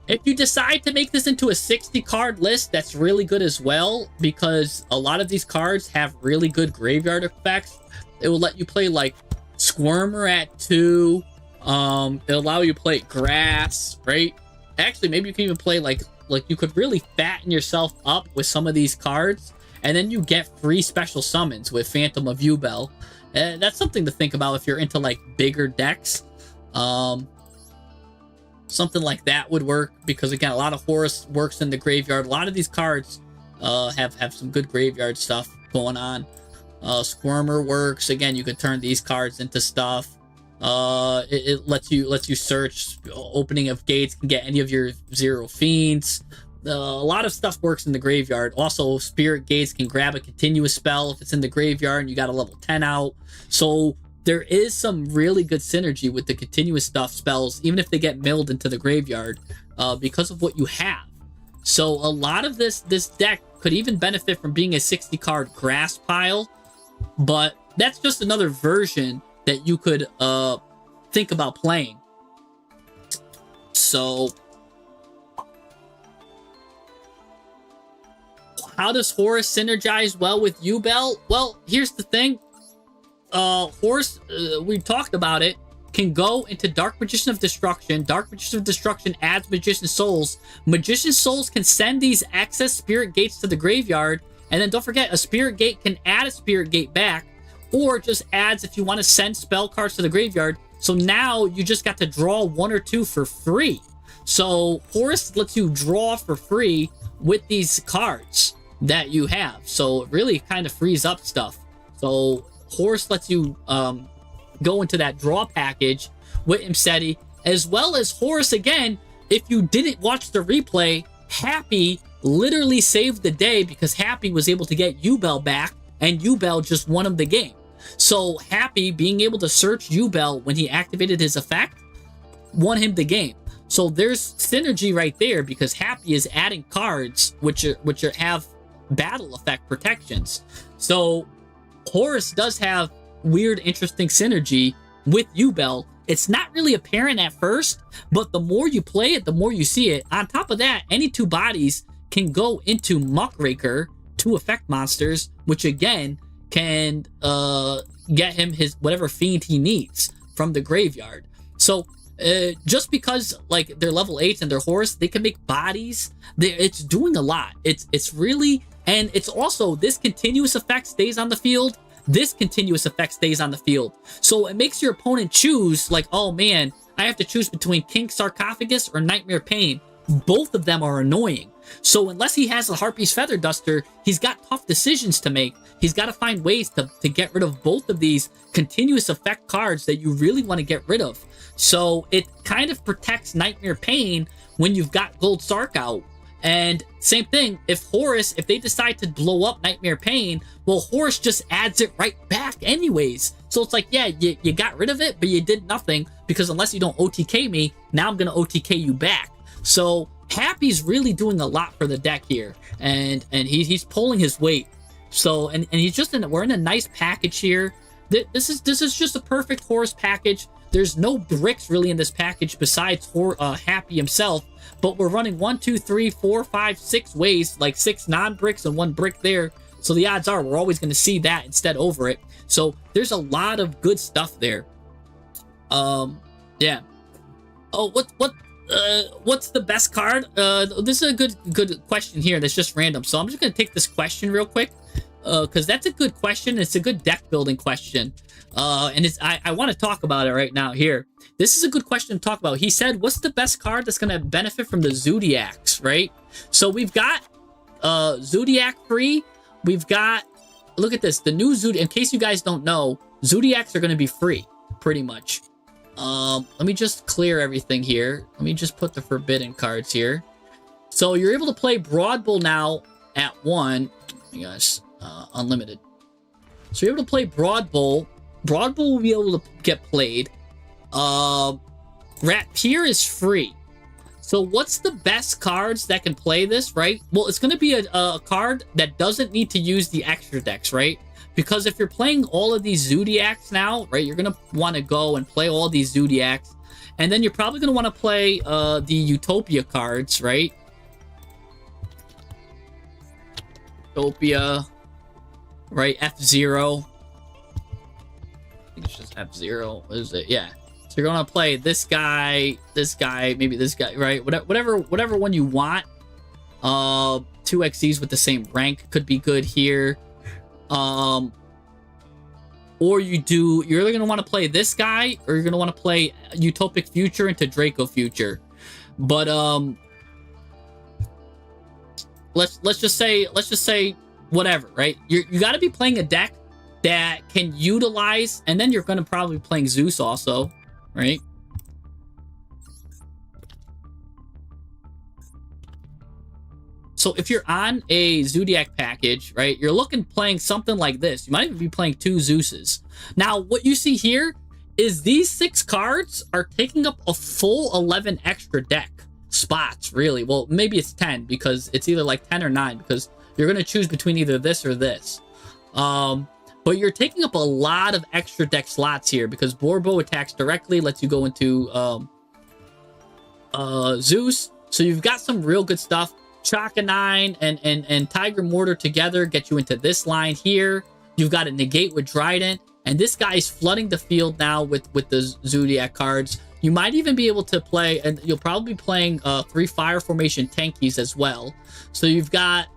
If you decide to make this into a 60 card list, that's really good as well, because a lot of these cards have really good graveyard effects. It will let you play like Squirmer at 2. It'll allow you to play Grass, right? Actually, maybe you can even play like you could really fatten yourself up with some of these cards, and then you get free special summons with Phantom of Yubel. And that's something to think about if you're into like bigger decks. Something like that would work, because again, a lot of Horus works in the graveyard. A lot of these cards have some good graveyard stuff going on. Squirmer works. Again, you could turn these cards into stuff. It lets you search. Opening of Gates can get any of your 0 Fiends. A lot of stuff works in the graveyard. Also, Spirit Gates can grab a continuous spell if it's in the graveyard and you got a level 10 out. So there is some really good synergy with the continuous stuff spells, even if they get milled into the graveyard, because of what you have. So a lot of this deck could even benefit from being a 60 card grass pile, but that's just another version that you could think about playing. So How does Horus synergize well with Yubel? Well, here's the thing. Horus, we talked about it, can go into Dark Magician of Destruction. Dark Magician of Destruction adds Magician Souls. Magician Souls can send these excess Spirit Gates to the graveyard. And then don't forget, a Spirit Gate can add a Spirit Gate back. Or just adds if you want to send spell cards to the graveyard. So now you just got to draw 1 or 2 for free. So Horus lets you draw for free with these cards that you have. So it really kind of frees up stuff. So Horus lets you go into that draw package with Imseti, as well as Horus again. If you didn't watch the replay, Happy literally saved the day because Happy was able to get Yubel back, and Yubel just won him the game. So Happy being able to search Yubel when he activated his effect won him the game. So there's synergy right there because Happy is adding cards which have battle effect protections. So Horus does have weird, interesting synergy with Yubel. It's not really apparent at first, but the more you play it, the more you see it. On top of that, any 2 bodies can go into Muckraker, 2 effect monsters, which again can get him his whatever fiend he needs from the graveyard. So just because like they're level 8s and they're Horus, they can make bodies. It's doing a lot. It's really, and it's also this continuous effect stays on the field. This continuous effect stays on the field. So it makes your opponent choose, like, oh man, I have to choose between King Sarcophagus or Nightmare Pain. Both of them are annoying. So unless he has a Harpy's Feather Duster, he's got tough decisions to make. He's got to find ways to get rid of both of these continuous effect cards that you really want to get rid of. So it kind of protects Nightmare Pain when you've got Gold Sark out. And same thing, if Horus, if they decide to blow up Nightmare Pain, well, Horus just adds it right back anyways. So it's like, yeah, you got rid of it, but you did nothing because unless you don't OTK me, now I'm going to OTK you back. So Happy's really doing a lot for the deck here, and he's pulling his weight. So and he's just we're in a nice package here. This is just a perfect Horus package. There's no bricks really in this package besides Happy himself, but we're running 1, 2, 3, 4, 5, 6 ways, like 6 non-bricks and 1 brick there. So the odds are we're always going to see that instead over it. So there's a lot of good stuff there. Yeah. Oh, what's the best card? This is a good question here. That's just random. So I'm just gonna take this question real quick, because that's a good question. It's a good deck building question, and I want to talk about it right now here. This is a good question to talk about. He said, "What's the best card that's gonna benefit from the Zodiacs?" Right. So we've got Zodiac free. We've got, look at this, the new Zodiac. In case you guys don't know, Zodiacs are gonna be free, pretty much. Let me just clear everything here. Let me just put the forbidden cards here. So you're able to play Broad Bull now at 1. Oh my gosh, unlimited. So you're able to play Broad Bull. Broad Bull will be able to get played. Rat Pier is free. So what's the best cards that can play this, right? Well, it's going to be a card that doesn't need to use the extra decks, right? Because if you're playing all of these Zodiacs now, right, you're going to want to go and play all these Zodiacs. And then you're probably going to want to play the Utopia cards, right? Utopia, right? F-Zero. I think it's just F-Zero. What is it? Yeah. So you're going to play this guy, maybe this guy, right? Whatever one you want. 2 XCs with the same rank could be good here. Or you're either going to want to play this guy, or you're going to want to play Utopic Future into Draco Future. But let's just say whatever, right? You got to be playing a deck that can utilize, and then you're going to probably be playing Zeus also, right? So if you're on a Zodiac package, right, you're playing something like this. You might even be playing 2 Zeuses. Now, what you see here is these 6 cards are taking up a full 11 extra deck spots, really. Well, maybe it's 10, because it's either like 10 or 9, because you're going to choose between either this or this. But you're taking up a lot of extra deck slots here, because Borbo attacks directly, lets you go into Zeus. So you've got some real good stuff. Chaka 9 and Tiger Mortar together get you into this line here. You've got a negate with Trident, and this guy's flooding the field now with the Zodiac cards. You might even be able to play, and you'll probably be playing 3 Fire Formation Tankies as well. So you've got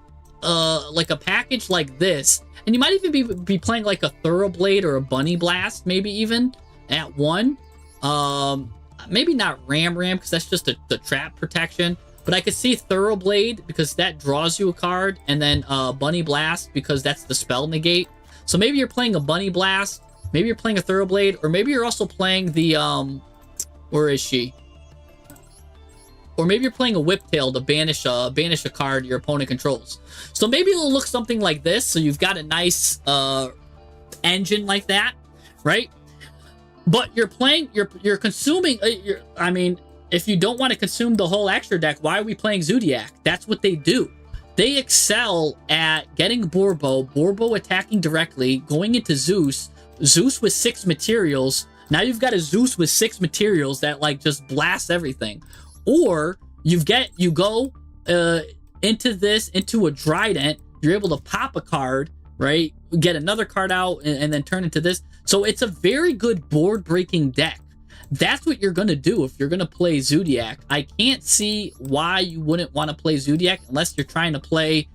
like a package like this, and you might even be playing like a Thoroughblade or a Bunny Blast, maybe even at 1. Maybe not Ram because that's just the trap protection. But I could see Thoroughblade because that draws you a card, and then Bunny Blast because that's the spell negate. So maybe you're playing a Bunny Blast, maybe you're playing a Thoroughblade, or maybe you're also playing the where is she? Or maybe you're playing a Whiptail to banish a card your opponent controls. So maybe it'll look something like this. So you've got a nice engine like that, right? But you're playing, you're consuming. I mean, if you don't want to consume the whole extra deck, why are we playing Zodiac? That's what they do. They excel at getting Borbo attacking directly, going into Zeus with 6 materials. Now you've got a Zeus with 6 materials that like just blasts everything. Or you go into a Trident, you're able to pop a card, right? Get another card out and then turn into this. So it's a very good board breaking deck. That's what you're going to do if you're going to play Zodiac. I can't see why you wouldn't want to play Zodiac unless you're trying to play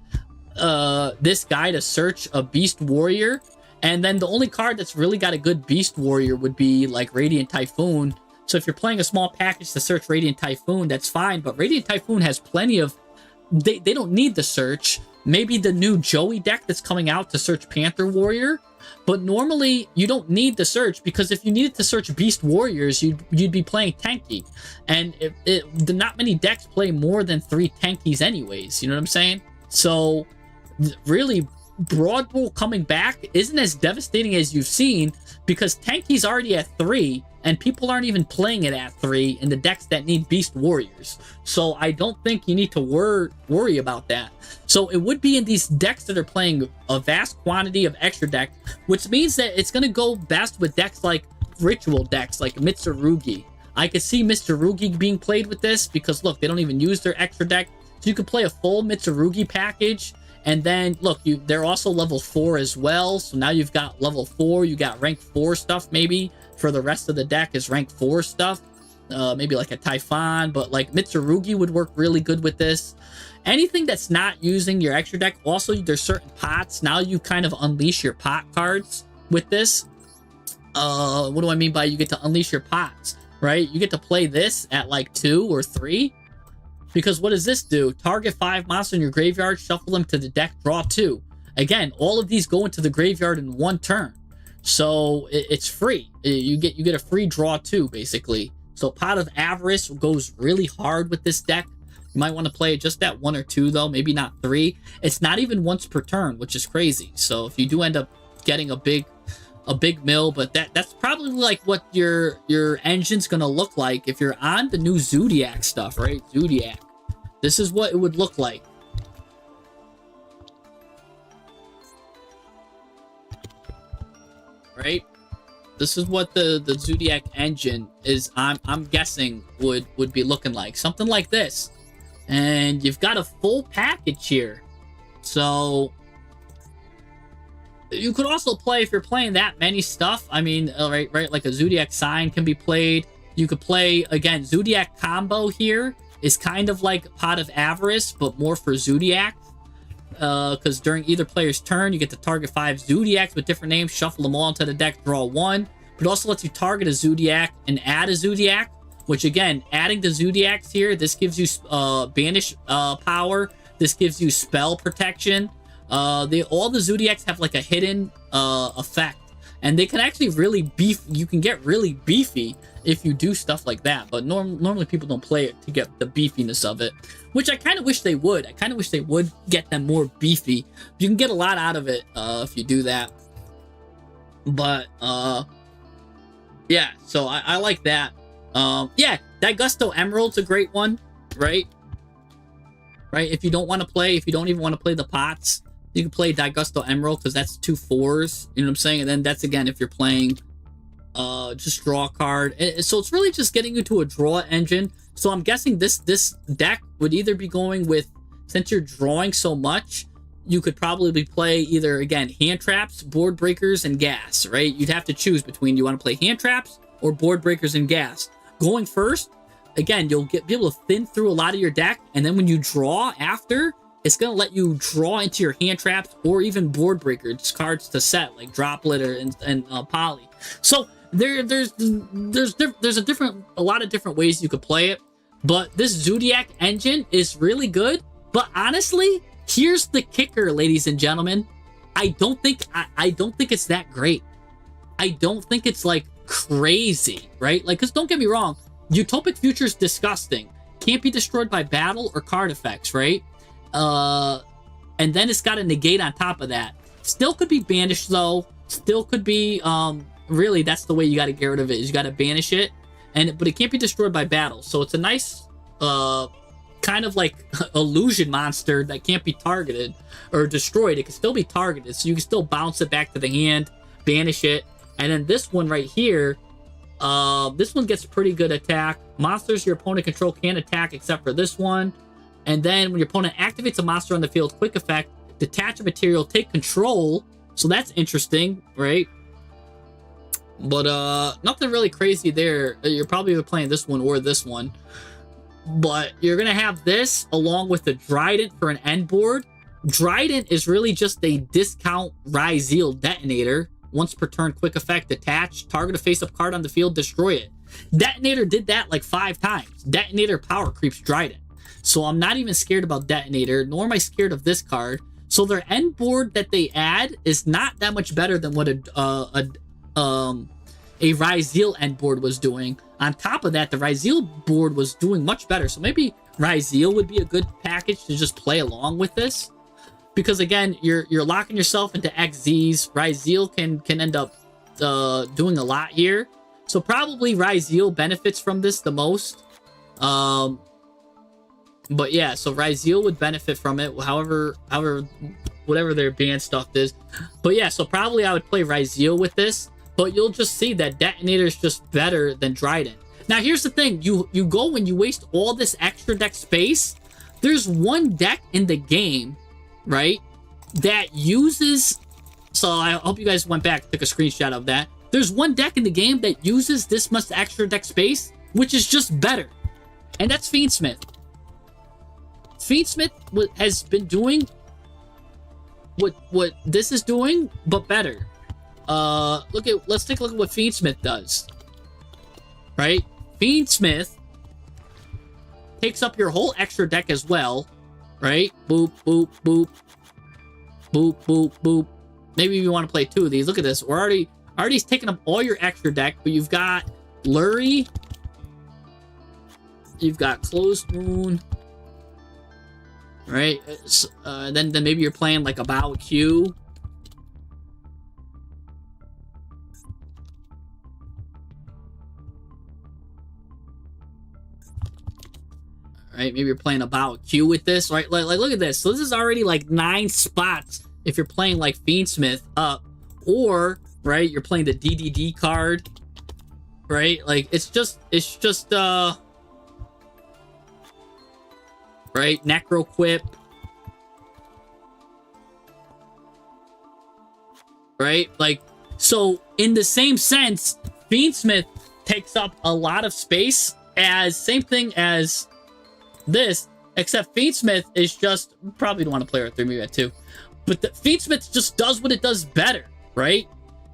this guy to search a Beast Warrior. And then the only card that's really got a good Beast Warrior would be like Radiant Typhoon. So if you're playing a small package to search Radiant Typhoon, that's fine. But Radiant Typhoon has plenty of... They don't need the search. Maybe the new Joey deck that's coming out to search Panther Warrior. But normally, you don't need the search, because if you needed to search Beast Warriors, you'd be playing Tanky. And not many decks play more than 3 Tankies anyways, you know what I'm saying? So, really, Broad Bull coming back isn't as devastating as you've seen, because Tanky's already at 3, and people aren't even playing it at 3 in the decks that need Beast Warriors. So I don't think you need to worry about that. So it would be in these decks that are playing a vast quantity of extra deck, which means that it's going to go best with decks like ritual decks, like Mitsurugi. I could see Mitsurugi being played with this, because look, they don't even use their extra deck. So you could play a full Mitsurugi package. And then, look, they're also level 4 as well. So now you've got level 4. You got rank 4 stuff, maybe. For the rest of the deck is rank 4 stuff. Maybe like a Typhon. But, like, Mitsurugi would work really good with this. Anything that's not using your extra deck. Also, there's certain pots. Now you kind of unleash your pot cards with this. What do I mean by you get to unleash your pots, right? You get to play this at, like, 2 or 3. Because what does this do? Target 5 monsters in your graveyard, shuffle them to the deck, draw 2. Again, all of these go into the graveyard in 1 turn. So it's free. You get a free draw 2, basically. So Pot of Avarice goes really hard with this deck. You might want to play it just at 1 or 2, though. Maybe not 3. It's not even once per turn, which is crazy. So if you do end up getting a big mill, but that's probably like what your engine's gonna look like if you're on the new Zodiac stuff, right? Zodiac. This is what it would look like. Right? This is what the Zodiac engine is, I'm guessing would be looking like. Something like this. And you've got a full package here. So you could also play, if you're playing that many stuff, I mean, right, like a Zodiac sign can be played. You could play, again, Zodiac combo here is kind of like Pot of Avarice, but more for Zodiac. Because during either player's turn, you get to target 5 Zodiacs with different names, shuffle them all into the deck, draw 1. But it also lets you target a Zodiac and add a Zodiac, which, again, adding the Zodiacs here, this gives you banish power. This gives you spell protection. All the Zodiacs have like a hidden effect, and they can actually really you can get really beefy if you do stuff like that. But normally people don't play it to get the beefiness of it, which I kind of wish they would. I kind of wish they would get them more beefy. You can get a lot out of it if you do that. But yeah, so I like that. Yeah, that Gusto Emerald's a great one, right? Right, if you don't want to play, if you don't even want to play the pots, you can play Daigusto Emerald, because that's 2 4s, you know what I'm saying? And then that's, again, if you're playing just draw a card. So it's really just getting you to a draw engine. So I'm guessing this deck would either be going with since you're drawing so much, you could probably play either, again, hand traps, board breakers, and gas, right? You'd have to choose between, you want to play hand traps or board breakers and gas. Going first, again, you'll be able to thin through a lot of your deck, and then when you draw after, it's going to let you draw into your hand traps or even board breakers cards to set, like Droplet and Poly. So there's a lot of different ways you could play it, but this Zodiac engine is really good. But honestly, here's the kicker, ladies and gentlemen. I don't think it's that great. I don't think it's like crazy, right? Like, because don't get me wrong, Utopic Future's disgusting. Can't be destroyed by battle or card effects, right? And then it's got a negate on top of that. Still could be banished though. Still could be, really, that's the way you got to get rid of it, is you got to banish it. But it can't be destroyed by battle. So it's a nice, kind of like illusion monster that can't be targeted or destroyed. It can still be targeted, so you can still bounce it back to the hand, banish it. And then this one right here, this one gets pretty good attack. Monsters your opponent control can't attack except for this one. And then when your opponent activates a monster on the field, quick effect, detach a material, take control. So that's interesting, right? But nothing really crazy there. You're probably playing this one or this one. But you're going to have this along with the Trident for an end board. Trident is really just a discount Ryzeal detonator. Once per turn, quick effect, detach, target a face-up card on the field, destroy it. Detonator did that like 5 times. Detonator power creeps Trident. So I'm not even scared about Detonator, nor am I scared of this card. So their end board that they add is not that much better than what a Ryzeal end board was doing. On top of that, the Ryzeal board was doing much better. So maybe Ryzeal would be a good package to just play along with this. Because again, you're locking yourself into XZs. Ryzeal can end up doing a lot here. So probably Ryzeal benefits from this the most. But yeah, so Ryzeal would benefit from it, however, whatever their banned stuff is. But yeah, so probably I would play Ryzeal with this. But you'll just see that Detonator is just better than Trident. Now, here's the thing. You go when you waste all this extra deck space. There's one deck in the game, right, that uses... So I hope you guys went back, took a screenshot of that. There's one deck in the game that uses this much extra deck space, which is just better. And that's Fiendsmith. Fiendsmith has been doing what this is doing, but better. Let's take a look at what Fiendsmith does. Right? Fiendsmith takes up your whole extra deck as well. Right? Boop, boop, boop. Boop, boop, boop. Maybe you want to play 2 of these. Look at this. We're already taking up all your extra deck, but you've got Lurie. You've got Closed Moon. Right? Then maybe you're playing like a Bow Q. Right? Maybe you're playing a Bow Q with this, right? Like look at this. So this is already like 9 spots if you're playing like Fiendsmith up. Or, right, you're playing the DDD card. Right? Like it's just right? Necroquip. Right? Like, so in the same sense, Fiendsmith takes up a lot of space as same thing as this, except Fiendsmith is just, probably don't want to play her 3, maybe at 2. But the Fiendsmith just does what it does better, right?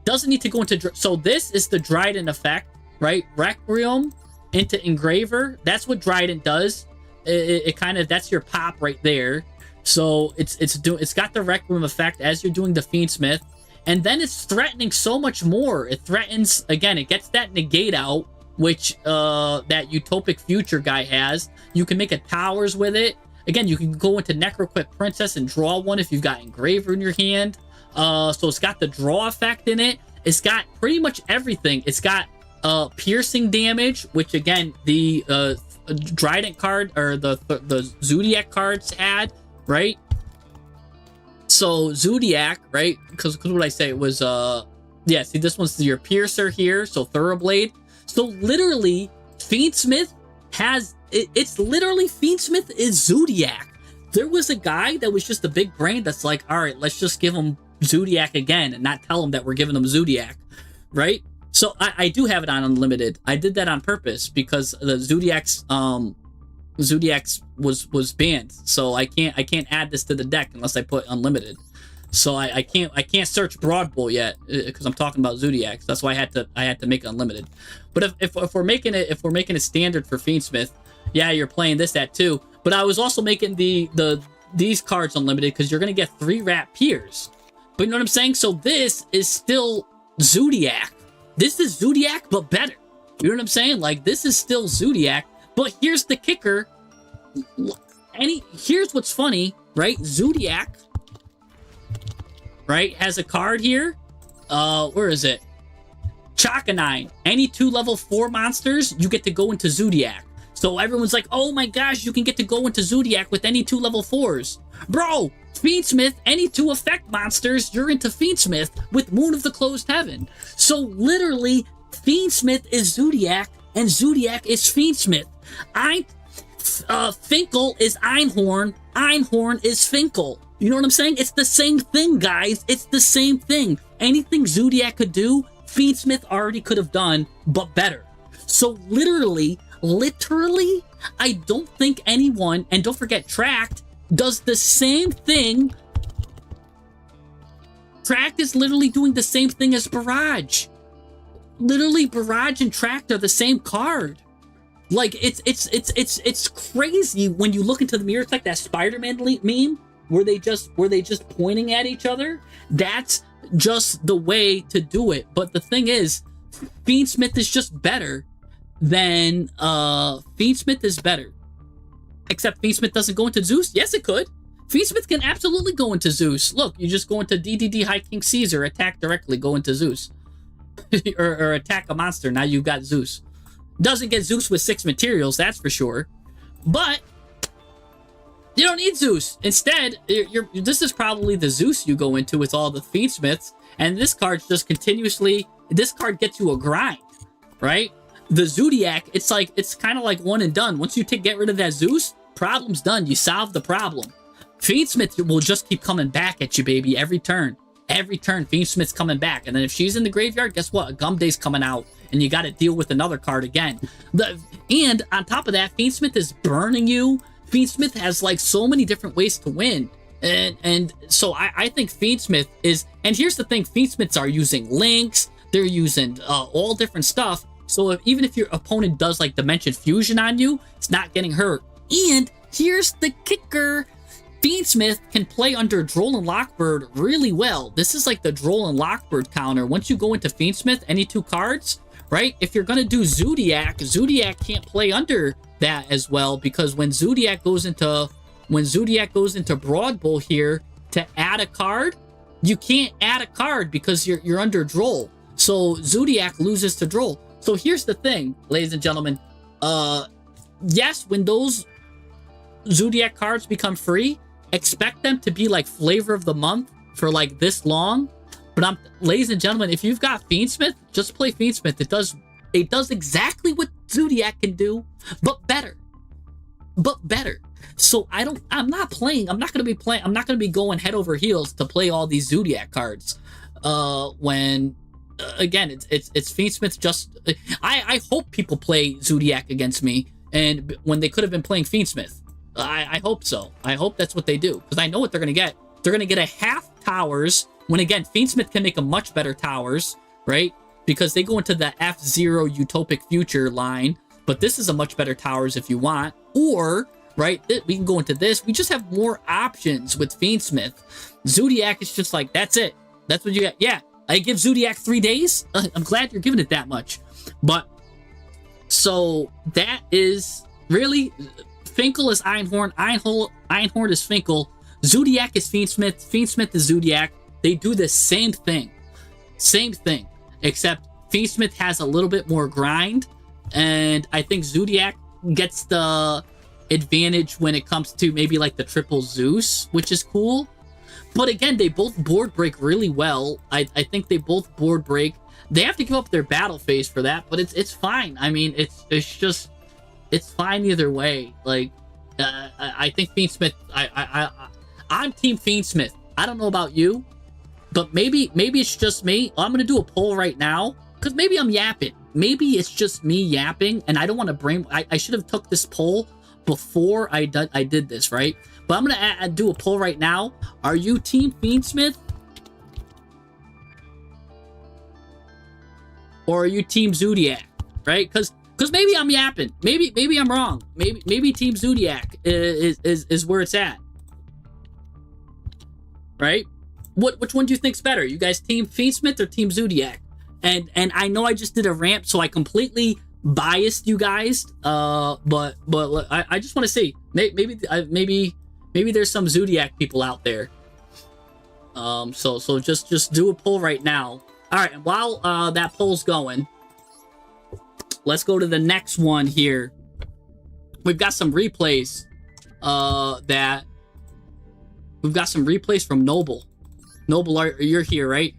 Doesn't need to go into, so this is the Trident effect, right? Requiem into Engraver. That's what Trident does. It kind of, that's your pop right there. So it's got the Requiem effect as you're doing the Fiendsmith, and then it's threatening so much more. It threatens, again, it gets that negate out, which that Utopic Future guy has. You can make a towers with it. Again, you can go into Necroquip Princess and draw one if you've got Engraver in your hand. So it's got the draw effect in it. It's got pretty much everything. It's got piercing damage, which again, the Trident card or the Zodiac cards add, right? So Zodiac, right? Because what did I say? It was yeah, see, this one's your piercer here, so Thoroughblade. So literally, Fiendsmith has it's literally Fiendsmith is Zodiac. there was a guy that was just a big brain that's like, all right, let's just give him Zodiac again and not tell him that we're giving him Zodiac, right? So I do have it on unlimited. I did that on purpose because the Zodiac's was banned. So I can't add this to the deck unless I put unlimited. So I can't search Broad Bull yet because I'm talking about Zodiacs. That's why I had to make it unlimited. But if we're making it standard for Fiendsmith, yeah, you're playing this at 2. But I was also making these cards unlimited because you're gonna get 3 Rat Piers. But you know what I'm saying? So this is still Zodiac. This is Zodiac, but better. You know what I'm saying? Like, this is still Zodiac, but here's the kicker. Here's what's funny, right? Zodiac, right, has a card here. Where is it? Chakanine. Any 2 level 4 monsters, you get to go into Zodiac. So everyone's like, oh my gosh, you can get to go into Zodiac with any 2 level 4s. Bro, Fiendsmith, any 2 effect monsters, you're into Fiendsmith with Moon of the Closed Heaven. So literally, Fiendsmith is Zodiac, and Zodiac is Fiendsmith. Finkel is Einhorn, Einhorn is Finkel. You know what I'm saying? It's the same thing, guys. It's the same thing. Anything Zodiac could do, Fiendsmith already could have done, but better. So literally, I don't think anyone, and don't forget Tract, does the same thing. Tract is literally doing the same thing as Barrage. Literally, Barrage and Tract are the same card. Like, it's crazy when you look into the mirror. It's like that Spider-Man meme where they just pointing at each other. That's just the way to do it. But the thing is, Fiendsmith is just better than Fiendsmith is better. Except Fiendsmith doesn't go into Zeus. Yes, it could. Fiendsmith can absolutely go into Zeus. Look, you just go into DDD High King Caesar, attack directly, go into Zeus. or attack a monster, now you've got Zeus. Doesn't get Zeus with 6 materials, that's for sure. But you don't need Zeus. Instead, this is probably the Zeus you go into with all the Fiendsmiths, and this card's just continuously, this card gets you a grind, right? The Zodiac, it's kind of like one and done. Once you get rid of that Zeus, problem's done. You solve the problem. Fiendsmith will just keep coming back at you, baby, every turn. Every turn, Fiendsmith's coming back. And then if she's in the graveyard, guess what? A Gumday's coming out, and you got to deal with another card again. And on top of that, Fiendsmith is burning you. Fiendsmith has like so many different ways to win. And so I think Fiendsmith is, and here's the thing, Fiendsmiths are using links, they're using all different stuff. So even if your opponent does like Dimension Fusion on you, it's not getting hurt. And here's the kicker. Fiendsmith can play under Droll and Lockbird really well. This is like the Droll and Lockbird counter. Once you go into Fiendsmith, any 2 cards, right? If you're going to do Zodiac, Zodiac can't play under that as well, because when Zodiac goes into Broad Bull here to add a card, you can't add a card because you're under Droll. So Zodiac loses to Droll. So here's the thing, ladies and gentlemen. Yes, when those Zodiac cards become free, expect them to be like flavor of the month for like this long. But ladies and gentlemen, if you've got Fiendsmith, just play Fiendsmith. It does exactly what Zodiac can do, but better. So I'm not gonna be going head over heels to play all these Zodiac cards. When again, it's Fiendsmith. Just I hope people play Zodiac against me, and when they could have been playing Fiendsmith. I hope so. I hope that's what they do, because I know what they're gonna get. They're gonna get a half towers. When again, Fiendsmith can make a much better towers, right? Because they go into the F-Zero Utopic Future line, but this is a much better towers if you want. Or, right, we can go into this. We just have more options with Fiendsmith. Zodiac is just like, that's it. That's what you get. Yeah, I give Zodiac 3 days. I'm glad you're giving it that much. But, so, that is really, Finkel is Einhorn, Einhorn is Finkel, Zodiac is Fiendsmith, Fiendsmith is Zodiac. They do the same thing. Same thing. Except Fiendsmith has a little bit more grind, and I think Zodiac gets the advantage when it comes to maybe like the triple Zeus, which is cool. But again, they both board break really well. I think they both board break. They have to give up their battle phase for that, but it's fine. I mean, it's fine either way. Like, I think Fiendsmith. I'm Team Fiendsmith. I don't know about you, but maybe it's just me. I'm gonna do a poll right now because maybe I'm yapping. Maybe it's just me yapping, and I don't want to bring. I should have took this poll before I did this, right? But I'm gonna do a poll right now. Are you Team Fiendsmith? Or are you Team Zodiac? Right? Because maybe I'm yapping. Maybe I'm wrong. Maybe Team Zodiac is where it's at. Right? Which one do you think's better? You guys Team Fiendsmith or Team Zodiac? And I know I just did a rant, so I completely biased you guys. But I just want to see. Maybe there's some Zodiac people out there. So just do a poll right now. All right, and while that poll's going, let's go to the next one here. We've got some replays we've got some replays from Noble. Noble, you're here, right?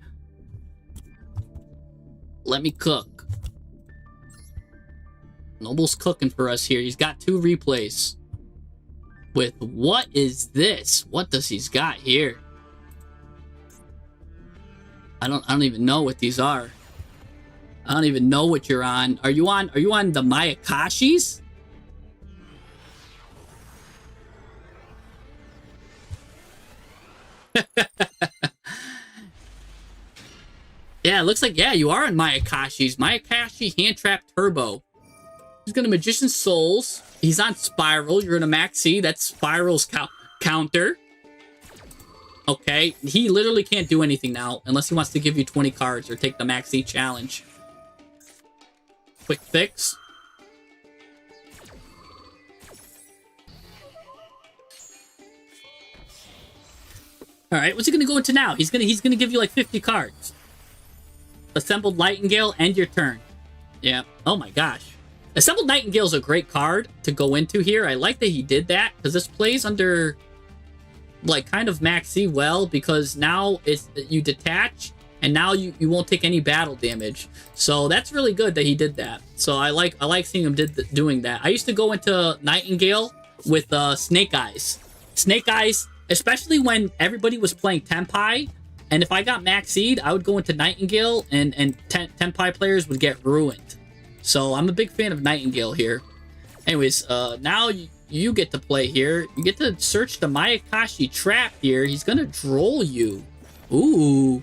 Let me cook. Noble's cooking for us here. He's got 2 replays. With what is this? What does he's got here? I don't even know what these are. I don't even know what you're on. Are you on the Mayakashis? Yeah, it looks like, yeah, you are on Mayakashi's. Mayakashi Hand Trap Turbo. He's got a Magician's Souls. He's on Spiral. You're in a Maxi. That's Spiral's counter. Okay, he literally can't do anything now unless he wants to give you 20 cards or take the Maxi challenge. Quick fix. All right, what's he gonna go into now? He's gonna give you like 50 cards. Assembled Nightingale, end your turn. Yeah. Oh my gosh. Assembled Nightingale is a great card to go into here. I like that he did that because this plays under like kind of Maxi well because now it's you detach and now you won't take any battle damage. So that's really good that he did that. So I like seeing him doing that. I used to go into Nightingale with Snake Eyes. Snake Eyes, especially when everybody was playing Tenpai. And if I got Maxi'd, I would go into Nightingale and Tenpai players would get ruined. So I'm a big fan of Nightingale here. Anyways, now you get to play here. You get to search the Mayakashi trap here. He's gonna droll you. Ooh.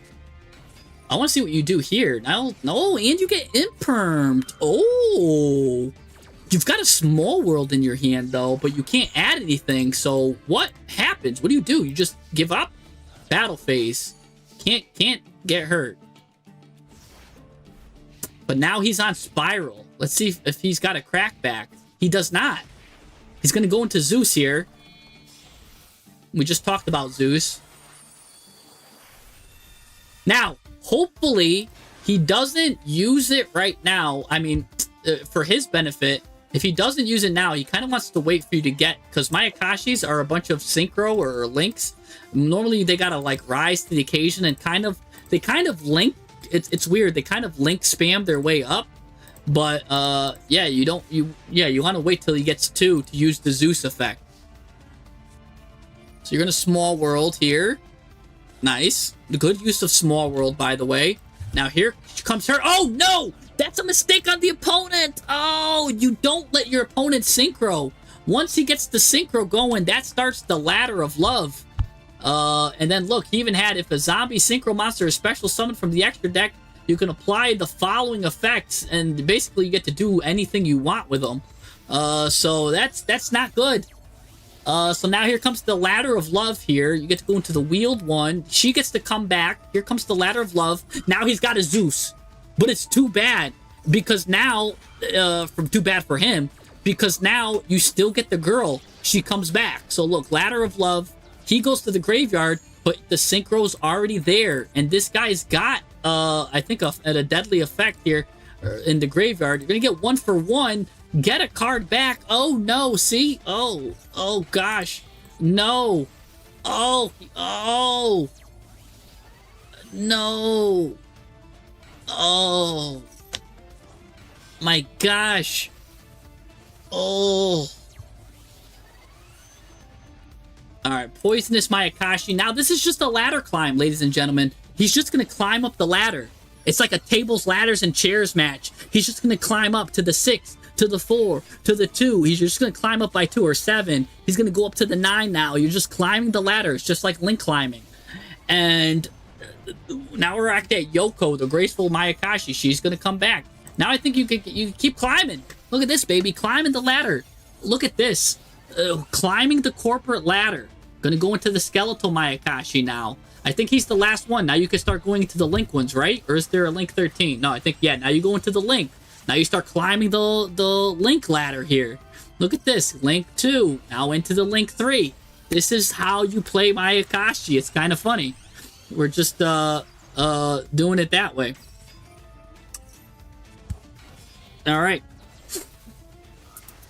I want to see what you do here. Now, no, and you get impermed. Oh. You've got a small world in your hand, though, but you can't add anything. So what happens? What do? You just give up? Battle phase. Can't get hurt. But now he's on Spiral. Let's see if he's got a crackback. He does not. He's going to go into Zeus here. We just talked about Zeus. Now, hopefully, he doesn't use it right now. I mean, for his benefit, if he doesn't use it now, he kind of wants to wait for you to get... Because Mayakashis are a bunch of Synchro or Links. Normally, they got to, like, rise to the occasion and they kind of link. It's weird. They kind of link spam their way up. But, yeah, you want to wait till he gets 2 to use the Zeus effect. So you're going to Small World here. Nice. Good use of Small World, by the way. Now here comes her. Oh, no! That's a mistake on the opponent! Oh, you don't let your opponent Synchro. Once he gets the Synchro going, that starts the Ladder of Love. And then look, he even had, if a zombie Synchro monster is special summoned from the extra deck, you can apply the following effects, and basically you get to do anything you want with them. So that's not good. So now here comes the Ladder of Love here. You get to go into the wheeled one. She gets to come back. Here comes the Ladder of Love. Now he's got a Zeus. But it's too bad. Because now, too bad for him, because now you still get the girl. She comes back. So look, Ladder of Love. He goes to the graveyard, but the Synchro's already there. And this guy's got, I think, at a deadly effect here in the graveyard. You're going to get 1 for 1. Get a card back. Oh, no. See? Oh, gosh. No. Oh. No. Oh. My gosh. Oh. All right, Poisonous Mayakashi. Now, this is just a ladder climb, ladies and gentlemen. He's just going to climb up the ladder. It's like a tables, ladders, and chairs match. He's just going to climb up to the 6, to the 4, to the 2. He's just going to climb up by 2 or 7. He's going to go up to the 9 now. You're just climbing the ladder. It's just like Link climbing. And now we're at Yoko, the graceful Mayakashi. She's going to come back. Now I think you can keep climbing. Look at this, baby. Climbing the ladder. Look at this. Climbing the corporate ladder. Gonna go into the skeletal Mayakashi now. I think he's the last one. Now you can start going into the Link ones, right? Or is there a Link 13? No, I think, yeah, now you go into the Link. Now you start climbing the Link ladder here. Look at this. Link 2. Now into the Link 3. This is how you play Mayakashi. It's kind of funny. We're just doing it that way. All right.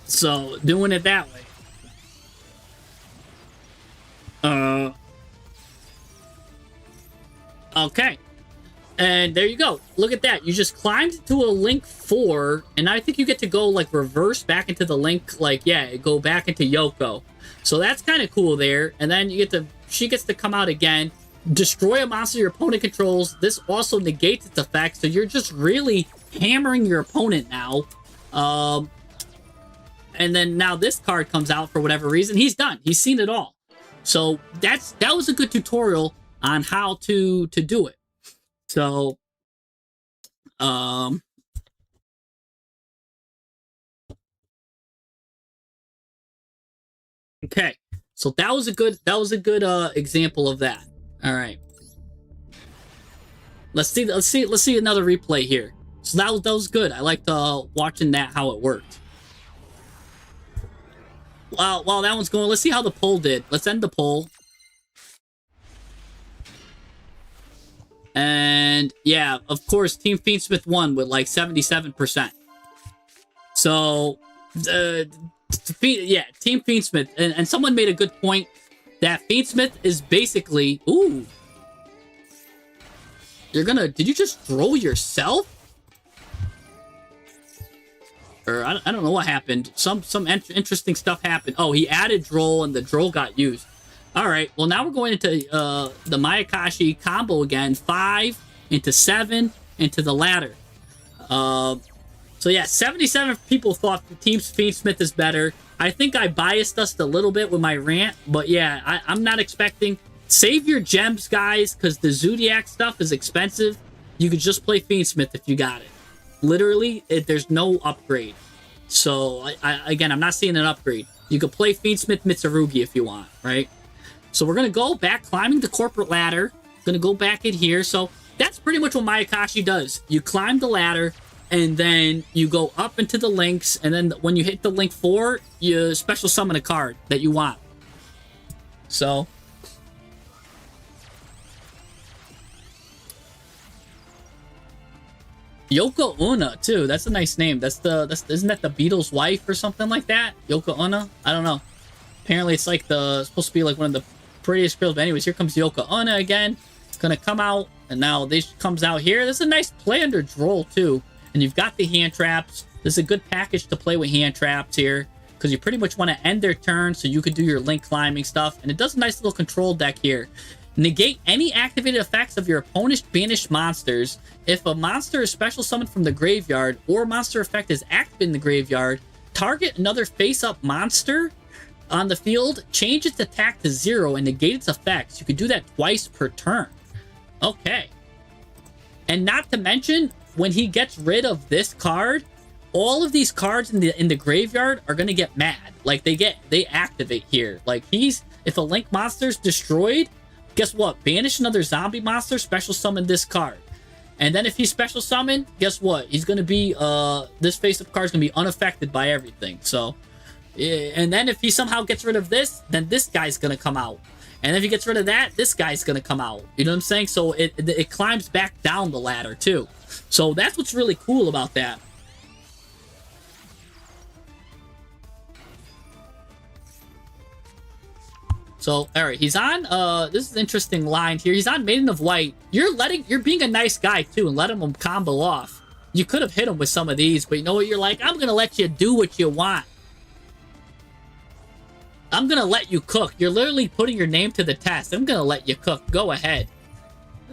So, doing it that way. Okay. And there you go. Look at that. You just climbed to a Link 4, and I think you get to go, like, reverse back into the Link, like, yeah, go back into Yoko. So that's kind of cool there. And then you get to, she gets to come out again, destroy a monster your opponent controls. This also negates its effect, so you're just really hammering your opponent now. And then now this card comes out for whatever reason. He's done. He's seen it all. So that was a good tutorial on how to do it. So, okay. So that was a good example of that. All right. Let's see another replay here. So that was good. I liked watching that, how it worked. While that one's going, let's see how the poll did. Let's end the poll. And yeah, of course, Team Fiendsmith won with like 77%. So, yeah, Team Fiendsmith. And someone made a good point that Fiendsmith is basically... Ooh. You're gonna... Did you just throw yourself? Or I don't know what happened. Some interesting stuff happened. Oh, he added Droll and the Droll got used. Alright, well now we're going into the Mayakashi combo again. 5 into 7 into the ladder. So yeah, 77 people thought Team Fiendsmith is better. I think I biased us a little bit with my rant, but yeah, I'm not expecting... Save your gems, guys, because the Zodiac stuff is expensive. You could just play Fiendsmith if you got it. Literally, there's no upgrade. So, again, I'm not seeing an upgrade. You could play Fiendsmith Mitsurugi if you want, right? So we're going to go back, climbing the corporate ladder. Going to go back in here. So that's pretty much what Mayakashi does. You climb the ladder, and then you go up into the links, and then when you hit the link 4, you special summon a card that you want. So... Yoko Ono too. That's a nice name. Isn't that the Beatles' wife or something like that? Yoko Ono? I don't know. Apparently it's like supposed to be like one of the prettiest girls. But anyways, here comes Yoko Ono again. It's gonna come out, and now this comes out here. This is a nice play under Droll too. And you've got the hand traps. This is a good package to play with hand traps here, because you pretty much want to end their turn so you could do your link climbing stuff. And it does a nice little control deck here. Negate any activated effects of your opponent's banished monsters. If a monster is special summoned from the graveyard or monster effect is active in the graveyard, target another face-up monster on the field, change its attack to 0 and negate its effects. You can do that twice per turn. Okay. And not to mention, when he gets rid of this card, all of these cards in the graveyard are going to get mad. Like, they activate here. Like, if a link monster is destroyed, guess what? Banish another zombie monster, special summon this card. And then if he's special summoned, guess what? He's going to be, this face-up card is going to be unaffected by everything. So, and then if he somehow gets rid of this, then this guy's going to come out. And if he gets rid of that, this guy's going to come out. You know what I'm saying? So it climbs back down the ladder too. So that's what's really cool about that. So, alright, he's on, this is an interesting line here. He's on Maiden of White. You're being a nice guy, too, and letting him combo off. You could have hit him with some of these, but you know what? You're like, I'm gonna let you do what you want. I'm gonna let you cook. You're literally putting your name to the test. I'm gonna let you cook. Go ahead.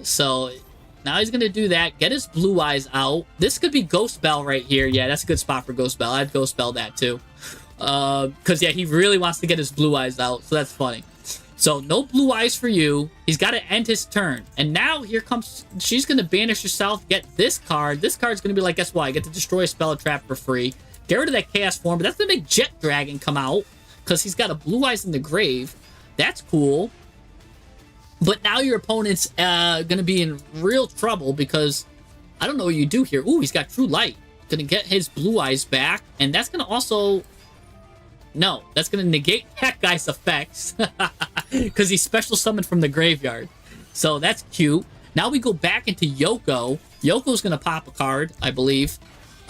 So now he's gonna do that. Get his blue eyes out. This could be Ghost Bell right here. Yeah, that's a good spot for Ghost Bell. I'd Ghost Bell that too. Because yeah, he really wants to get his blue eyes out. So that's funny. So no blue eyes for you. He's got to end his turn. And now here comes, she's going to banish herself, get this card. This card's going to be like, guess what? I get to destroy a spell or trap for free. Get rid of that chaos form, but that's going to make Jet Dragon come out because he's got a blue eyes in the grave. That's cool. But now your opponent's going to be in real trouble because I don't know what you do here. Ooh, he's got True Light. Going to get his blue eyes back. And that's going to also... No, that's going to negate that guy's effects because he's special summoned from the graveyard. So that's cute. Now we go back into Yoko. Yoko's going to pop a card, I believe.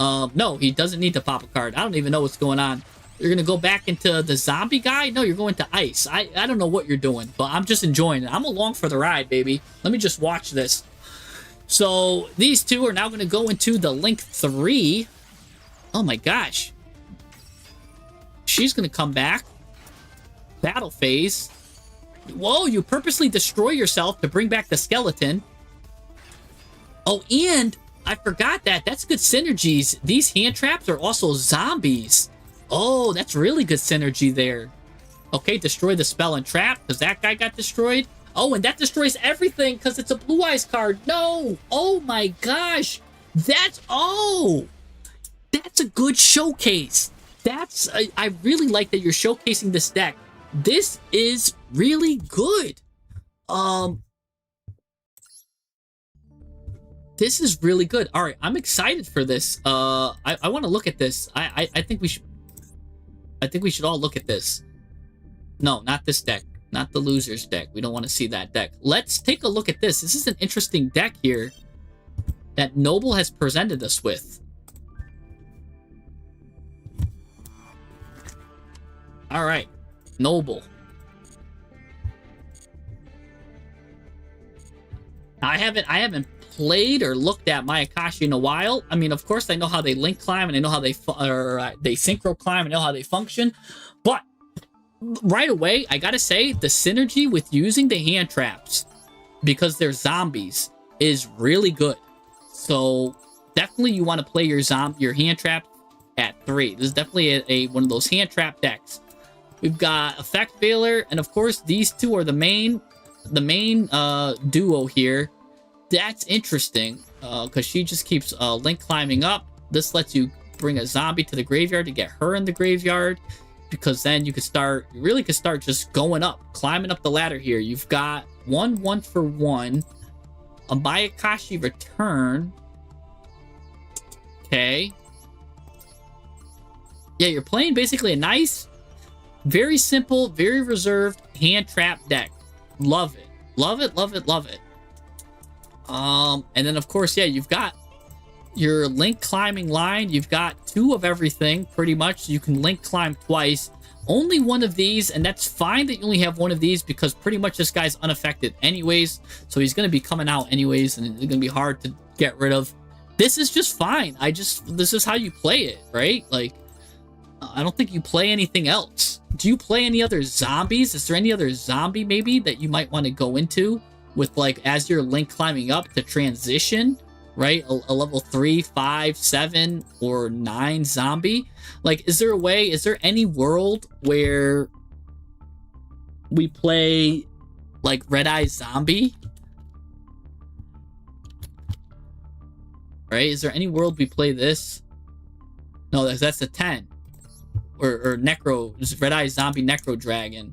No, he doesn't need to pop a card. I don't even know what's going on. You're going to go back into the zombie guy? No, you're going to ice. I don't know what you're doing, but I'm just enjoying it. I'm along for the ride, baby. Let me just watch this. So these two are now going to go into the Link 3. Oh my gosh. She's going to come back. Battle phase. Whoa, you purposely destroy yourself to bring back the skeleton. Oh, and I forgot that. That's good synergies. These hand traps are also zombies. Oh, that's really good synergy there. Okay, destroy the spell and trap because that guy got destroyed. Oh, and that destroys everything because it's a blue eyes card. No. Oh my gosh. That's a good showcase. I really like that you're showcasing this deck. This is really good. This is really good. All right, I'm excited for this. I want to look at this. I think we should all look at this. No, not this deck. Not the loser's deck. We don't want to see that deck. Let's take a look at this. This is an interesting deck here that Noble has presented us with. All right, Noble. Now, I haven't played or looked at Mayakashi in a while. I mean, of course, I know how they link climb and I know how they synchro climb. I know how they function, but right away, I gotta say the synergy with using the hand traps because they're zombies is really good. So definitely, you want to play your hand trap at 3. This is definitely one of those hand trap decks. We've got Effect Veiler, and of course, these two are the main duo here. That's interesting, because she just keeps Link climbing up. This lets you bring a zombie to the graveyard to get her in the graveyard, because then you really could start just going up, climbing up the ladder here. You've got 1/1-for-1, a Mayakashi return. Okay. Yeah, you're playing basically a nice, very simple, very reserved hand trap deck. Love it. Love it, love it, love it. And then of course, yeah, you've got your Link climbing line. You've got 2 of everything, pretty much. You can Link climb twice. Only one of these, and that's fine that you only have one of these because pretty much this guy's unaffected anyways. So he's going to be coming out anyways, and it's going to be hard to get rid of. This is just fine. This is how you play it, right? Like, I don't think you play anything else. Do you play any other zombies? Is there any other zombie maybe that you might want to go into with, like, as you're Link climbing up to transition, right? A level 3, 5, 7, or 9 zombie? Like, is there any world where we play, like, Red Eye Zombie? Right? Is there any world we play this? No, that's a 10. Or Necro, Red Eye Zombie Necro Dragon.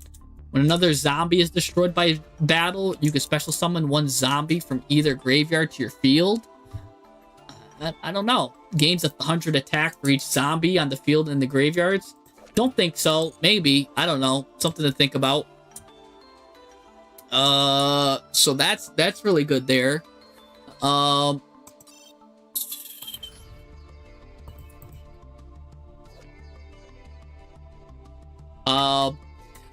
When another zombie is destroyed by battle, you can special summon 1 zombie from either graveyard to your field. I don't know. Gains 100 attack for each zombie on the field and the graveyards. Don't think so. Maybe. I don't know. Something to think about. So that's really good there.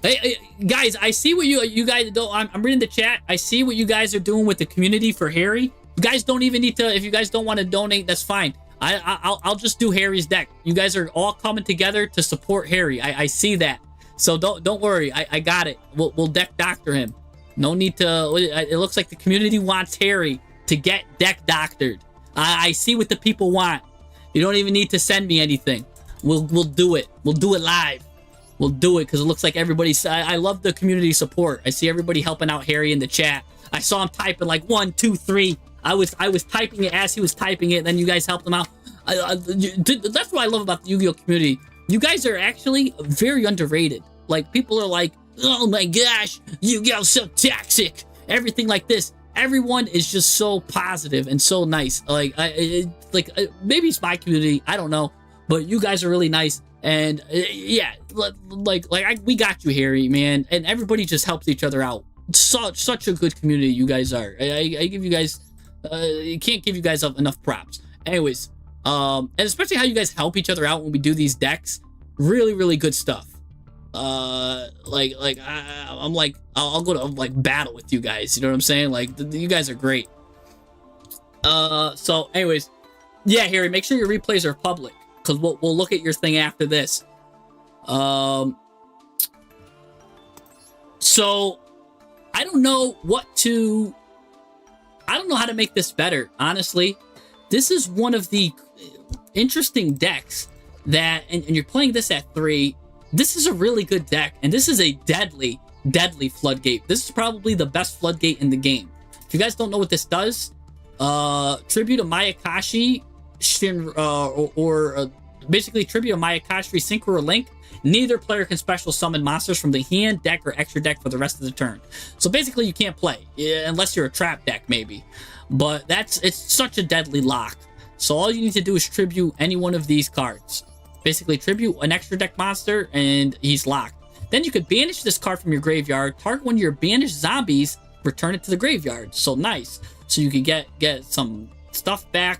Hey, guys, I see what you guys do. I'm reading the chat. I see what you guys are doing with the community for Harry. You guys don't even need to. If you guys don't want to donate, that's fine. I'll just do Harry's deck. You guys are all coming together to support Harry. I see that. So don't worry. I got it. We'll deck doctor him. No need to. It looks like the community wants Harry to get deck doctored. I see what the people want. You don't even need to send me anything. We'll do it. We'll do it live. We'll do it because it looks like everybody's. I love the community support. I see everybody helping out Harry in the chat. I saw him typing like 1, 2, 3. I was typing it as he was typing it. And then you guys helped him out. That's what I love about the Yu-Gi-Oh community. You guys are actually very underrated. Like, people are like, oh my gosh, Yu-Gi-Oh so toxic. Everything like this. Everyone is just so positive and so nice. Like, maybe it's my community. I don't know. But you guys are really nice. And yeah, we got you, Harry, man. And everybody just helps each other out. Such a good community you guys are. I give you guys, can't give you guys enough props. Anyways, and especially how you guys help each other out when we do these decks. Really, really good stuff. I'm like, I'll go to like battle with you guys. You know what I'm saying? Like, you guys are great. So anyways, yeah, Harry, make sure your replays are public because we'll look at your thing after this. So I don't know how to make this better, honestly. This is one of the interesting decks that, and you're playing this at 3. This is a really good deck, and this is a deadly floodgate. This is probably the best floodgate in the game. If you guys don't know what this does, tribute to Mayakashi, basically tribute to Mayakashi, Synchro or Link. Neither player can special summon monsters from the hand, deck, or extra deck for the rest of the turn. So basically, you can't play unless you're a trap deck, maybe. But it's such a deadly lock. So all you need to do is tribute any one of these cards. Basically, tribute an extra deck monster, and he's locked. Then you could banish this card from your graveyard, target one of your banished zombies, return it to the graveyard. So nice. So you can get some stuff back.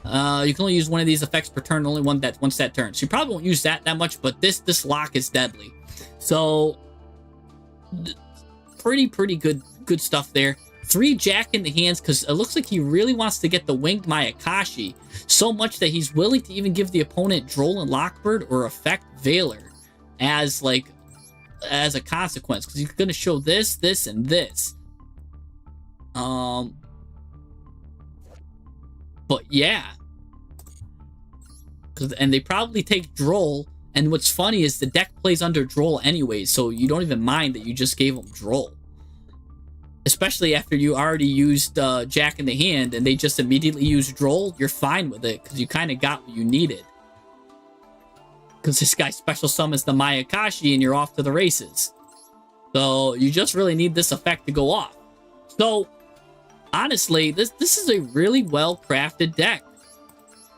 You can only use one of these effects per turn, only once that turn. So you probably won't use that much, but this lock is deadly. So pretty good stuff there. 3 Jack in the hands because it looks like he really wants to get the winged Mayakashi so much that he's willing to even give the opponent Droll and Lockbird or effect Veiler as a consequence because he's going to show this, and this. But yeah. And they probably take Droll, and what's funny is the deck plays under Droll anyways, so you don't even mind that you just gave him Droll. Especially after you already used Jack in the hand and they just immediately used Droll, you're fine with it because you kind of got what you needed. Because this guy special summons the Mayakashi and you're off to the races. So you just really need this effect to go off. So honestly, this is a really well-crafted deck.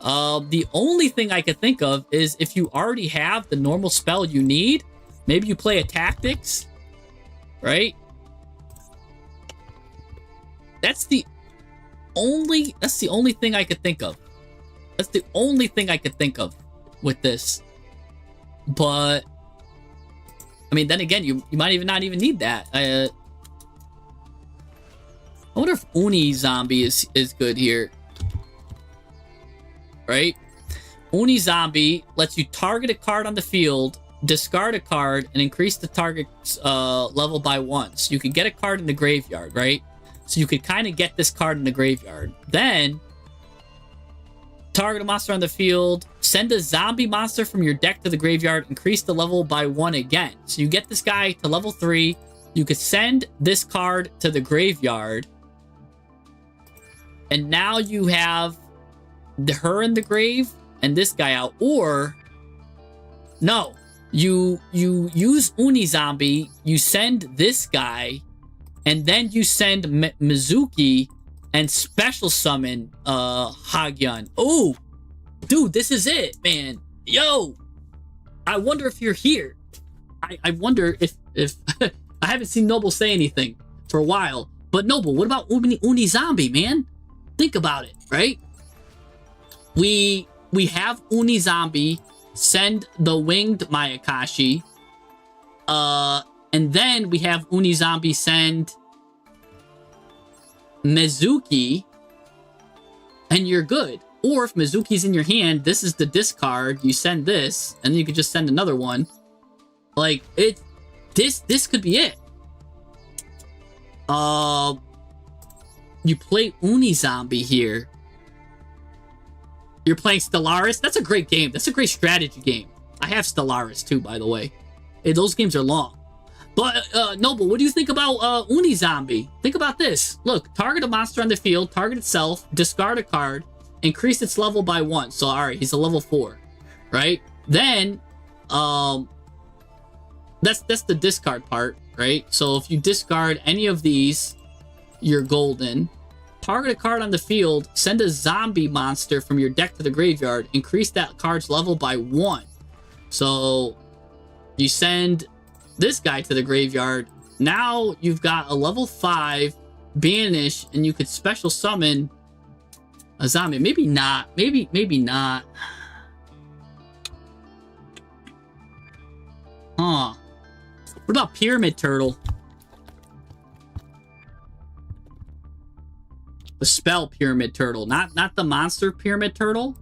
The only thing I could think of is if you already have the normal spell you need, maybe you play a Tactics, right? That's the only thing I could think of. That's the only thing I could think of with this. But I mean, then again, you might even not even need that. I wonder if Uni Zombie is good here. Right? Uni Zombie lets you target a card on the field, discard a card, and increase the target's level by 1. So you can get a card in the graveyard, right? So you could kind of get this card in the graveyard. Then, target a monster on the field, send a zombie monster from your deck to the graveyard, increase the level by 1 again. So you get this guy to level 3. You could send this card to the graveyard. And now you have her in the grave and this guy out. Or, no, you use Uni Zombie, you send this guy, and then you send Mizuki and special summon Hogyun. Oh, dude, this is it, man. Yo, I wonder if you're here. I wonder if I haven't seen Noble say anything for a while. But Noble, what about Uni Zombie, man? Think about it, right? We have Uni Zombie send the winged Mayakashi. And then we have Uni Zombie send Mizuki, and you're good. Or if Mizuki's in your hand, this is the discard. You send this, and then you could just send another one. Like, This could be it. You play Unizombie here. You're playing Stellaris? That's a great game. That's a great strategy game. I have Stellaris too, by the way. Hey, those games are long. But, Noble, what do you think about Unizombie? Think about this. Look, target a monster on the field, target itself, discard a card, increase its level by 1. So, alright, he's a level 4. Right? Then, that's the discard part, right? So, if you discard any of these, you're golden. Target a card on the field, send a zombie monster from your deck to the graveyard, increase that card's level by 1. So, you send this guy to the graveyard. Now you've got a level 5 banish, and you could special summon a zombie. Maybe not. Maybe not. Huh. What about Pyramid Turtle? The spell Pyramid Turtle, not the monster Pyramid Turtle.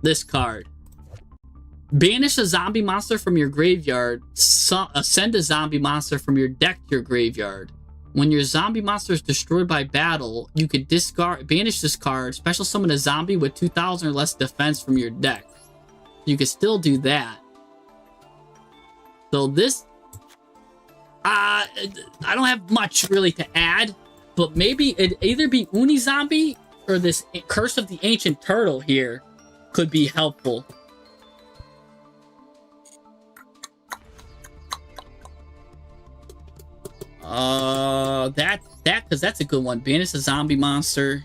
This card. Banish a zombie monster from your graveyard. Send a zombie monster from your deck to your graveyard. When your zombie monster is destroyed by battle, you could banish this card, special summon a zombie with 2,000 or less defense from your deck. You could still do that. So this... I don't have much really to add, but maybe it'd either be Unizombie or this Curse of the Ancient Turtle here could be helpful. Because that's a good one. Banish a zombie monster.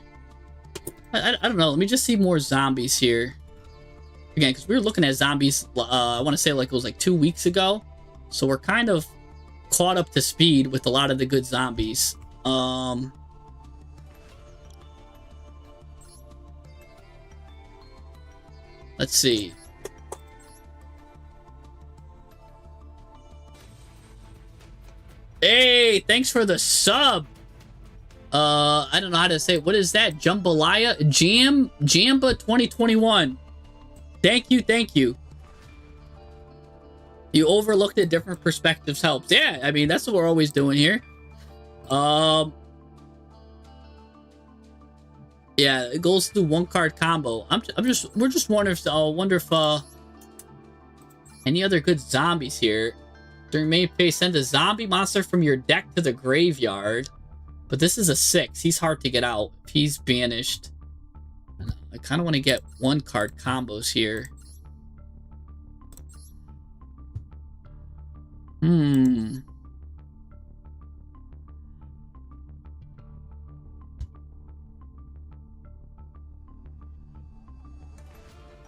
I don't know. Let me just see more zombies here. Again, because we were looking at zombies, I want to say like it was like 2 weeks ago. So we're kind of caught up to speed with a lot of the good zombies. Let's see. Hey, thanks for the sub. I don't know how to say it. What is that? Jambalaya? Jamba 2021. Thank you. You overlooked it. Different perspectives helps. Yeah, I mean, that's what we're always doing here. Yeah, it goes through 1-card combo. We're just wondering if any other good zombies here. During main phase, send a zombie monster from your deck to the graveyard. But this is a 6. He's hard to get out if he's banished. I kind of want to get 1-card combos here.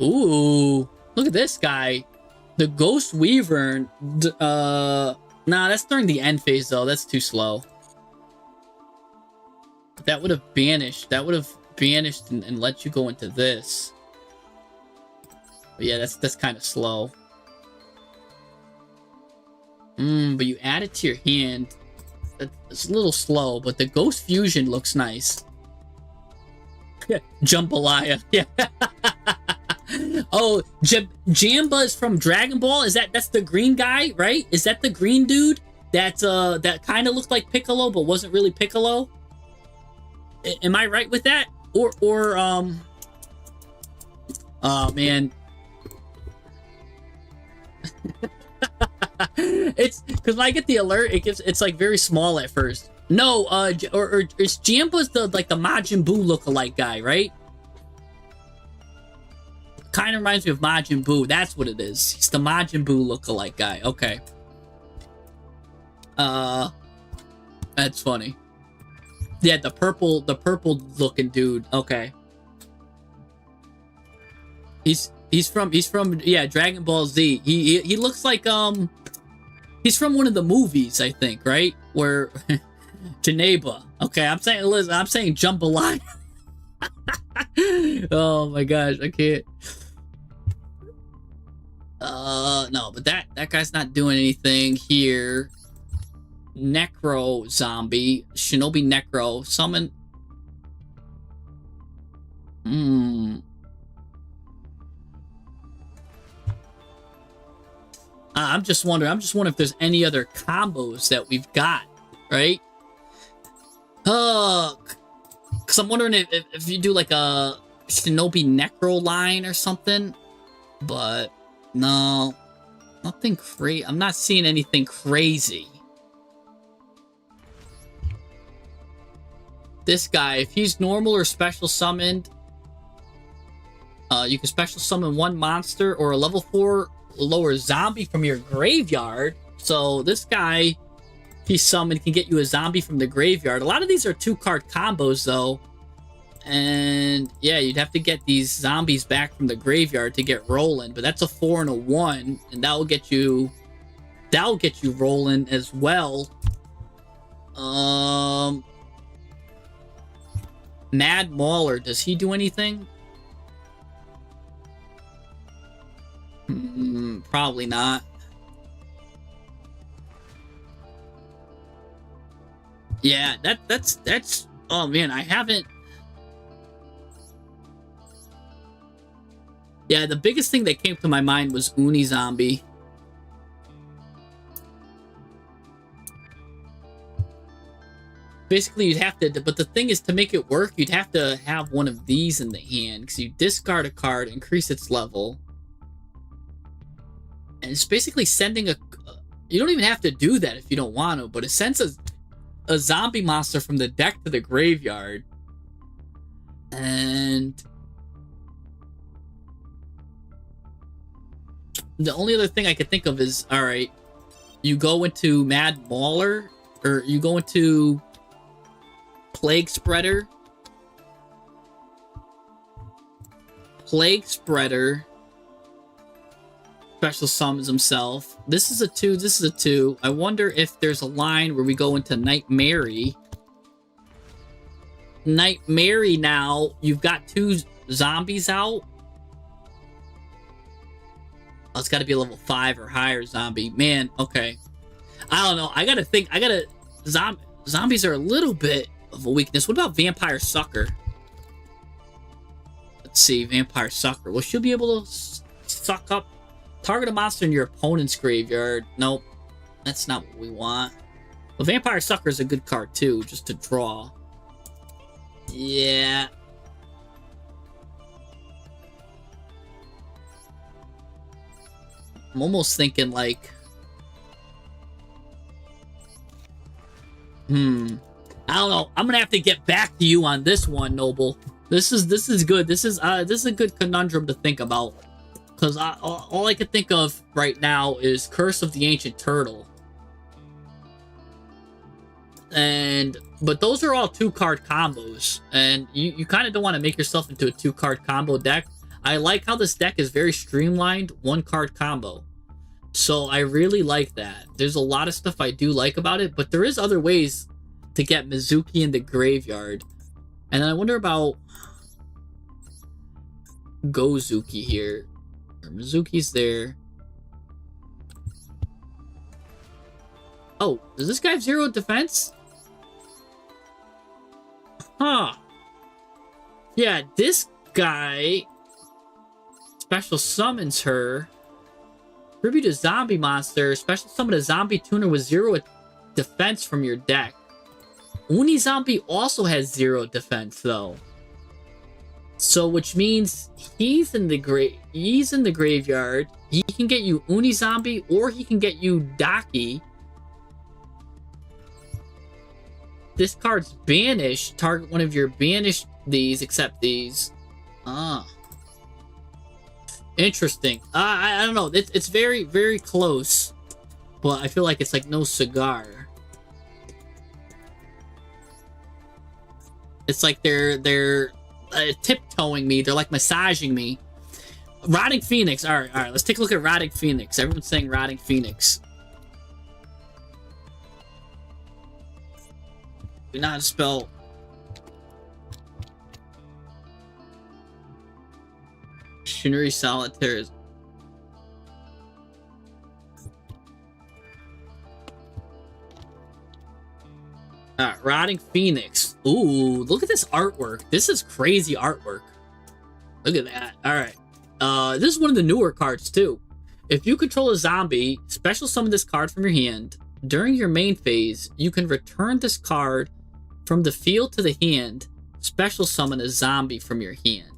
Ooh, look at this guy. The Ghost Weaver. Nah, that's during the end phase, though. That's too slow. That would have banished. That would have banished and let you go into this. But yeah, that's kind of slow. But you add it to your hand. It's a little slow, but the Ghost Fusion looks nice. Yeah, Jambalaya. Yeah. Oh, Jamba is from Dragon Ball. That's the green guy, right? Is that the green dude that kind of looked like Piccolo but wasn't really Piccolo? Am I right with that? Or oh man. It's because when I get the alert, it's like very small at first. No, or is Jamba's the Majin Buu lookalike guy, right? Kind of reminds me of Majin Buu. That's what it is. He's the Majin Buu lookalike guy. Okay. That's funny. Yeah, the purple looking dude. Okay. He's from yeah, Dragon Ball Z. He looks like he's from one of the movies, I think, right? Where Janeba. Okay, I'm saying Jambalaya. Oh my gosh, I can't. No, but that guy's not doing anything here. Necro zombie, Shinobi Necro, summon. I'm just wondering if there's any other combos that we've got, right? Because I'm wondering if you do like a Shinobi Necro line or something. But no, nothing crazy. I'm not seeing anything crazy. This guy, if he's normal or special summoned, you can special summon one monster or a level 4 lower zombie from your graveyard. So this guy, if he's summoned, can get you a zombie from the graveyard. A lot of these are 2-card combos though. And yeah, you'd have to get these zombies back from the graveyard to get rolling. But that's a 4 and a 1, and that'll get you rolling as well. Mad Mauler, does he do anything? Probably not. Yeah, that's oh man, I haven't. Yeah, the biggest thing that came to my mind was Uni Zombie. Basically, you'd have to, but the thing is, to make it work, you'd have to have one of these in the hand, because you discard a card, increase its level. And it's basically sending a... You don't even have to do that if you don't want to, but it sends a zombie monster from the deck to the graveyard. And... the only other thing I could think of is, alright, you go into Mad Mauler, or you go into Plague Spreader. Plague Spreader special summons himself. This is a 2, this is a 2. I wonder if there's a line where we go into Night Mary. Night Mary now, you've got 2 zombies out. Oh, it's got to be a level 5 or higher zombie. Man, okay. I don't know. I gotta think. Zombies are a little bit of a weakness. What about Vampire Sucker? Let's see. Vampire Sucker. Well, she'll be able to suck up. Target a monster in your opponent's graveyard. Nope. That's not what we want. But Vampire Sucker is a good card, too, just to draw. Yeah. I'm almost thinking like, I don't know. I'm gonna have to get back to you on this one, Noble. This is good. This is a good conundrum to think about, because all I can think of right now is Curse of the Ancient Turtle, but those are all 2-card combos, and you kind of don't want to make yourself into a 2-card combo deck. I like how this deck is very streamlined, 1-card combo. So I really like that. There's a lot of stuff I do like about it, but there is other ways to get Mizuki in the graveyard. And I wonder about Gozuki here. Mizuki's there. Oh, does this guy have 0 defense? Huh. Yeah, this guy special summons her. Tribute a zombie monster. Special summon a zombie tuner with 0 defense from your deck. Uni Zombie also has 0 defense though. So which means he's in the graveyard. He can get you Uni Zombie, or he can get you Daki. This card's banished. Target one of your banished these, except these. Interesting. I don't know. It's very, very close. But I feel like it's like no cigar. It's like they're tiptoeing me. They're like massaging me. Rotting Phoenix. All right. Let's take a look at Rotting Phoenix. Everyone's saying Rotting Phoenix. Do not spell. Shinuri Solitaire. Rotting Phoenix. Ooh, look at this artwork. This is crazy artwork. Look at that. All right. This is one of the newer cards too. If you control a zombie, special summon this card from your hand. During your main phase, you can return this card from the field to the hand. Special summon a zombie from your hand.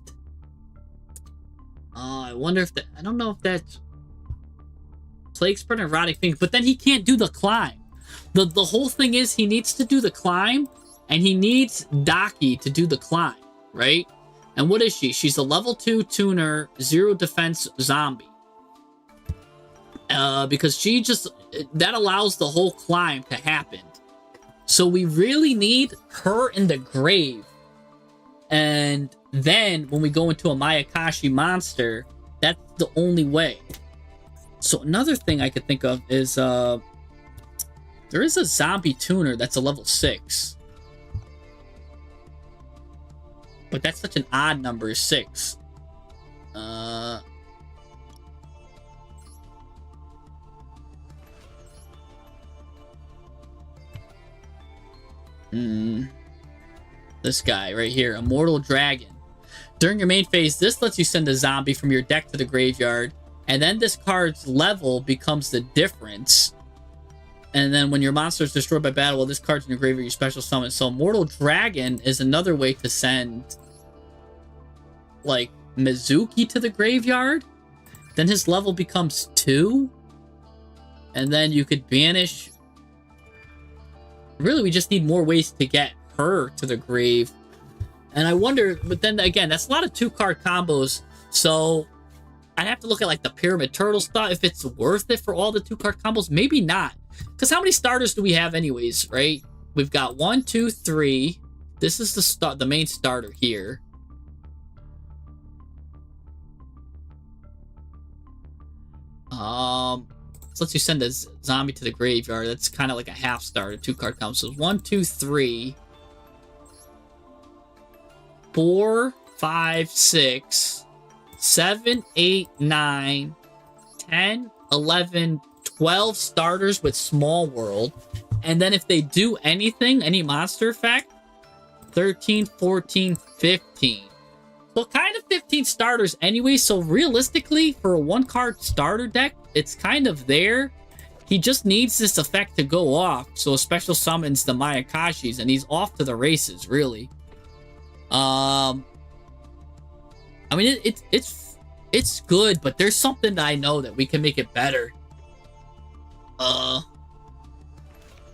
I wonder if that... I don't know if that's... Plague Spread and Rotting Fiend. But then he can't do the climb. The whole thing is he needs to do the climb. And he needs Daki to do the climb. Right? And what is she? She's a level 2 tuner, 0 defense zombie. Because she just... That allows the whole climb to happen. So we really need her in the grave. And then when we go into a Mayakashi monster, that's the only way. So another thing I could think of is there is a zombie tuner that's a level 6. But that's such an odd number, 6. This guy right here, Immortal Dragon. During your main phase, this lets you send a zombie from your deck to the graveyard, and then this card's level becomes the difference. And then when your monster is destroyed by battle, well, this card's in your graveyard, you special summon. So Immortal Dragon is another way to send, like, Mizuki to the graveyard. Then his level becomes 2. And then you could banish... Really, we just need more ways to get her to the grave. And I wonder, but then again, that's a lot of 2-card combos. So I'd have to look at like the Pyramid Turtle stuff. If it's worth it for all the 2-card combos, maybe not. Because how many starters do we have anyways, right? We've got 1, 2, 3. This is the main starter here. Lets you send a zombie to the graveyard. That's kind of like a half starter, 2-card combo. So 1, 2, 3, 4, 5, 6, 7, 8, 9, 10, 11, 12 starters with Small World. And then if they do anything, any monster effect, 13, 14, 15. So kind of 15 starters anyway. So realistically, for a 1-card starter deck, it's kind of there. He just needs this effect to go off. So special summons the Mayakashis, and he's off to the races, really. I mean, it's good, but there's something that I know that we can make it better.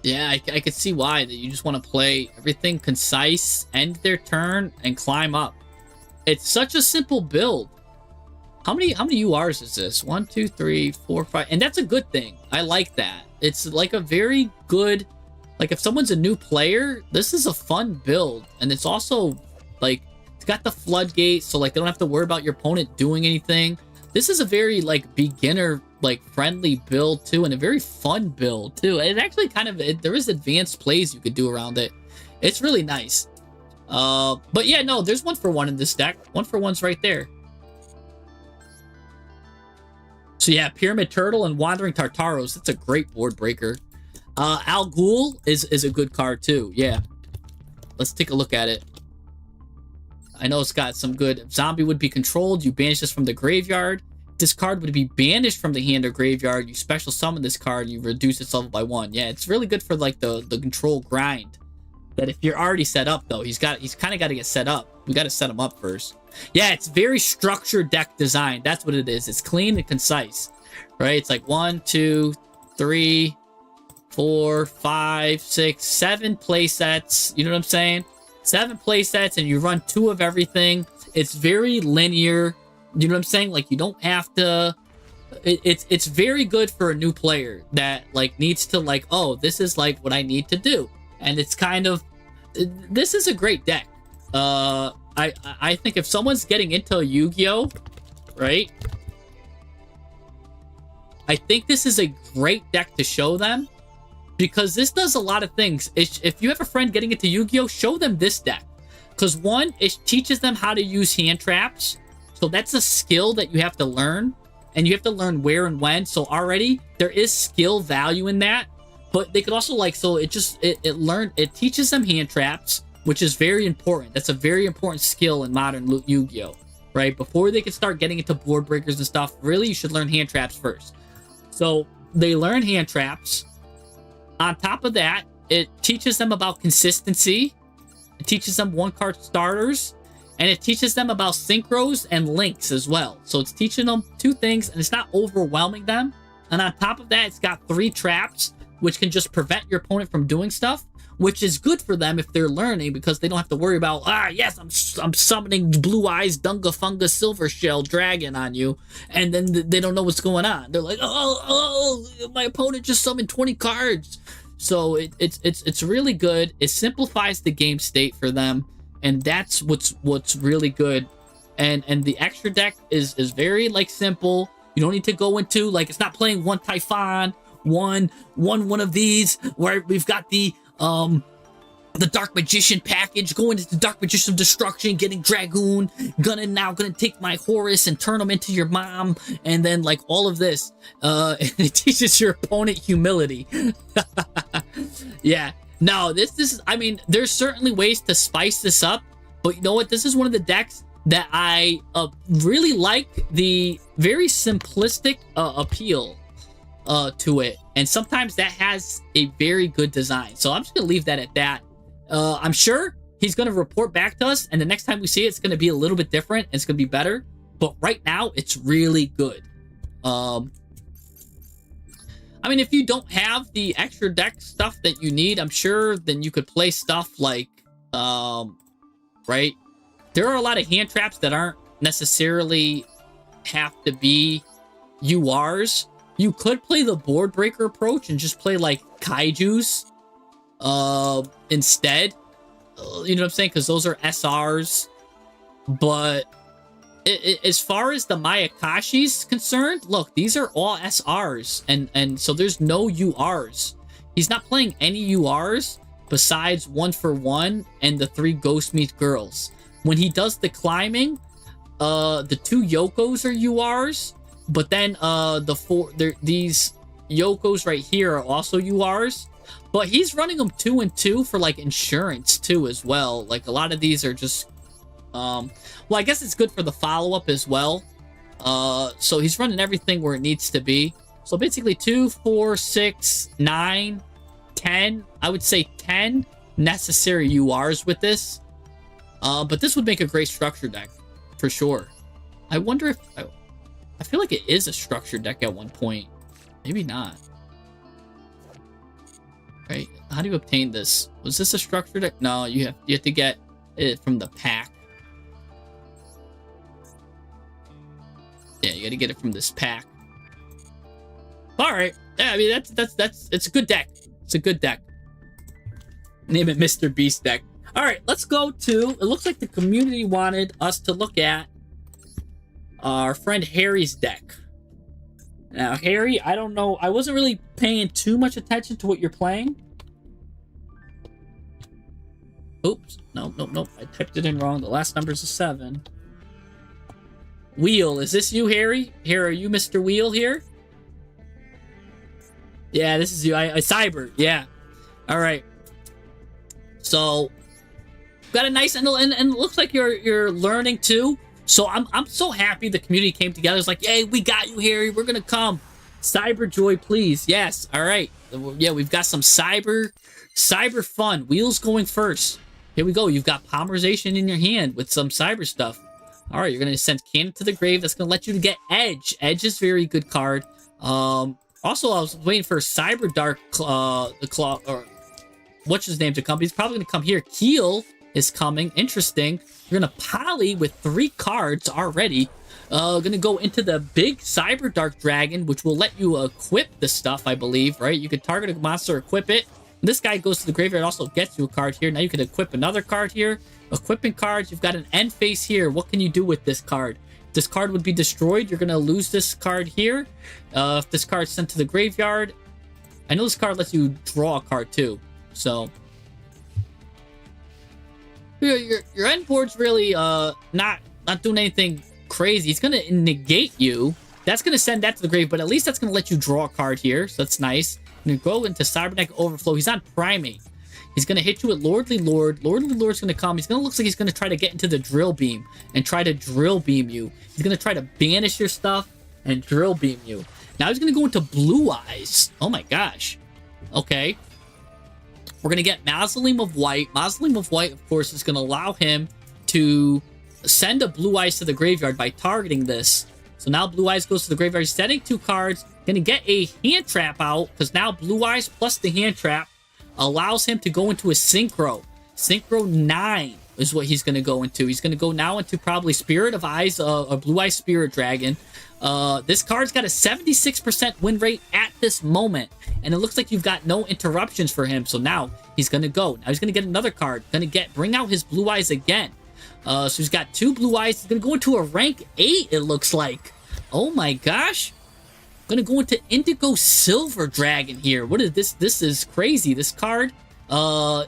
Yeah, I could see why. That you just want to play everything concise, end their turn, and climb up. It's such a simple build. How many URs is this? 1, 2, 3, 4, 5. And that's a good thing. I like that. It's like a very good... Like, if someone's a new player, this is a fun build. And it's also, like, it's got the floodgate, so, like, they don't have to worry about your opponent doing anything. This is a very, like, beginner, like, friendly build, too. And a very fun build, too. It actually kind of... there is advanced plays you could do around it. It's really nice. But yeah, no, there's 1-for-1 in this deck. 1-for-1's right there. So yeah, Pyramid Turtle and Wandering Tartaros. That's a great board breaker. Al Ghul is a good card too. Yeah. Let's take a look at it. I know it's got some good... Zombie would be controlled. You banish this from the graveyard. This card would be banished from the hand or graveyard. You special summon this card. You reduce its level by 1. Yeah, it's really good for like the control grind. That if you're already set up though, he's kind of got to get set up. We got to set him up first. Yeah, it's very structured deck design. That's what it is. It's clean and concise, right? It's like 1, 2, 3, 4, 5, 6, 7 play sets. You know what I'm saying? 7 play sets, and you run 2 of everything. It's very linear. You know what I'm saying? Like, you don't have to... It's very good for a new player that, like, needs to, like, oh, this is, like, what I need to do. And it's kind of... This is a great deck. I think if someone's getting into Yu-Gi-Oh, right? I think this is a great deck to show them. Because this does a lot of things. If you have a friend getting into Yu-Gi-Oh, show them this deck. Because one, it teaches them how to use hand traps. So that's a skill that you have to learn. And you have to learn where and when. So already, there is skill value in that. But they could also, like, so it teaches them hand traps, which is very important. That's a very important skill in modern Yu-Gi-Oh, right? Before they can start getting into board breakers and stuff, really, you should learn hand traps first. So they learn hand traps. On top of that, it teaches them about consistency. It teaches them one-card starters. And it teaches them about synchros and links as well. So it's teaching them 2 things, and it's not overwhelming them. And on top of that, it's got 3 traps, which can just prevent your opponent from doing stuff, which is good for them if they're learning, because they don't have to worry about, yes, I'm summoning Blue Eyes Dunga Funga Silver Shell Dragon on you, and then they don't know what's going on. They're like, oh, my opponent just summoned 20 cards. So it's really good. It simplifies the game state for them. And that's what's really good. And the extra deck is very like simple. You don't need to go into like, it's not playing one Typhon, one of these where we've got the Dark Magician package, going into Dark Magician of Destruction, getting Dragoon, gonna take my Horus and turn them into your mom, and then like all of this. It teaches your opponent humility. Yeah. No, this is, I mean, there's certainly ways to spice this up, but you know what? This is one of the decks that I really like the very simplistic appeal to it. And sometimes that has a very good design. So I'm just going to leave that at that. I'm sure he's going to report back to us, and the next time we see it, it's going to be a little bit different. And it's going to be better. But right now, it's really good. I mean, if you don't have the extra deck stuff that you need, I'm sure then you could play stuff like, right? There are a lot of hand traps that aren't necessarily have to be URs. You could play the board breaker approach and just play like Kaijus instead. You know what I'm saying? Because those are SRs. But as far as the Mayakashi's concerned, look, these are all SRs, and so there's no URs. He's not playing any URs besides 1-for-1 and the 3 Ghost Meet Girls. When he does the climbing, the 2 Yokos are URs, but then these Yokos right here are also URs. But he's running them 2 and 2 for like insurance too as well. Like a lot of these are just well, I guess it's good for the follow-up as well. So he's running everything where it needs to be. So basically 2, 4, 6, 9, 10. I would say 10 necessary URs with this. But this would make a great structure deck for sure. I wonder if I feel like it is a structure deck at one point. Maybe not. Right? How do you obtain this? Was this a structure deck? No, you have to get it from the pack. Yeah, you got to get it from this pack. All right. Yeah, I mean that's it's a good deck. It's a good deck. Name it Mr. Beast deck. All right, let's go to. It looks like the community wanted us to look at our friend Harry's deck. Now, Harry, I don't know. I wasn't really paying too much attention to what you're playing. Oops. Nope. I typed it in wrong. The last number is a 7. Wheel. Is this you, Harry? Here, are you Mr. Wheel here? Yeah, this is you. I Cyber. Yeah. All right. So, got a nice... And it looks like you're learning, too. So I'm so happy the community came together. It's like, hey, we got you, Harry. We're gonna come. Cyber joy, please. Yes. All right. Yeah, we've got some cyber fun. Wheels going first. Here we go. You've got Polymerization in your hand with some cyber stuff. All right, you're gonna send Cannon to the grave. That's gonna let you get Edge. Edge is a very good card. Also, I was waiting for Cyber Dark the Claw, or what's his name to come. He's probably gonna come here. Keel is coming. Interesting. You're gonna poly with 3 cards already. Gonna go into the big Cyber Dark Dragon, which will let you equip the stuff, I believe, right? You can target a monster, equip it. When this guy goes to the graveyard, also gets you a card here. Now you can equip another card here. Equipping cards, you've got an end phase here. What can you do with this card? This card would be destroyed. You're gonna lose this card here. If this card's sent to the graveyard, I know this card lets you draw a card too. So your end board's really not doing anything crazy. It's gonna negate you. That's gonna send that to the grave, but at least that's gonna let you draw a card here. So that's nice. And you go into Cybernetic Overflow. He's on Primate. He's going to hit you with Lordly Lord. Lordly Lord's going to come. He's going to look like he's going to try to get into the drill beam and try to drill beam you. He's going to try to banish your stuff and drill beam you. Now he's going to go into Blue Eyes. Oh my gosh. Okay. We're going to get Mausoleum of White. Mausoleum of White, of course, is going to allow him to send a Blue Eyes to the graveyard by targeting this. So now Blue Eyes goes to the graveyard, setting 2 cards. Going to get a hand trap out because now Blue Eyes plus the hand trap allows him to go into a Synchro. Synchro 9 is what he's going to go into. He's going to go now into probably Spirit of Eyes, a Blue Eyes Spirit Dragon. This card's got a 76% win rate at this moment. And it looks like you've got no interruptions for him. So now he's going to go. Now he's going to get another card. Going to bring out his Blue Eyes again. So he's got 2 Blue Eyes. He's going to go into a rank 8, it looks like. Oh my gosh. Going to go into Indigo Silver Dragon here. What is this? This is crazy. This card, when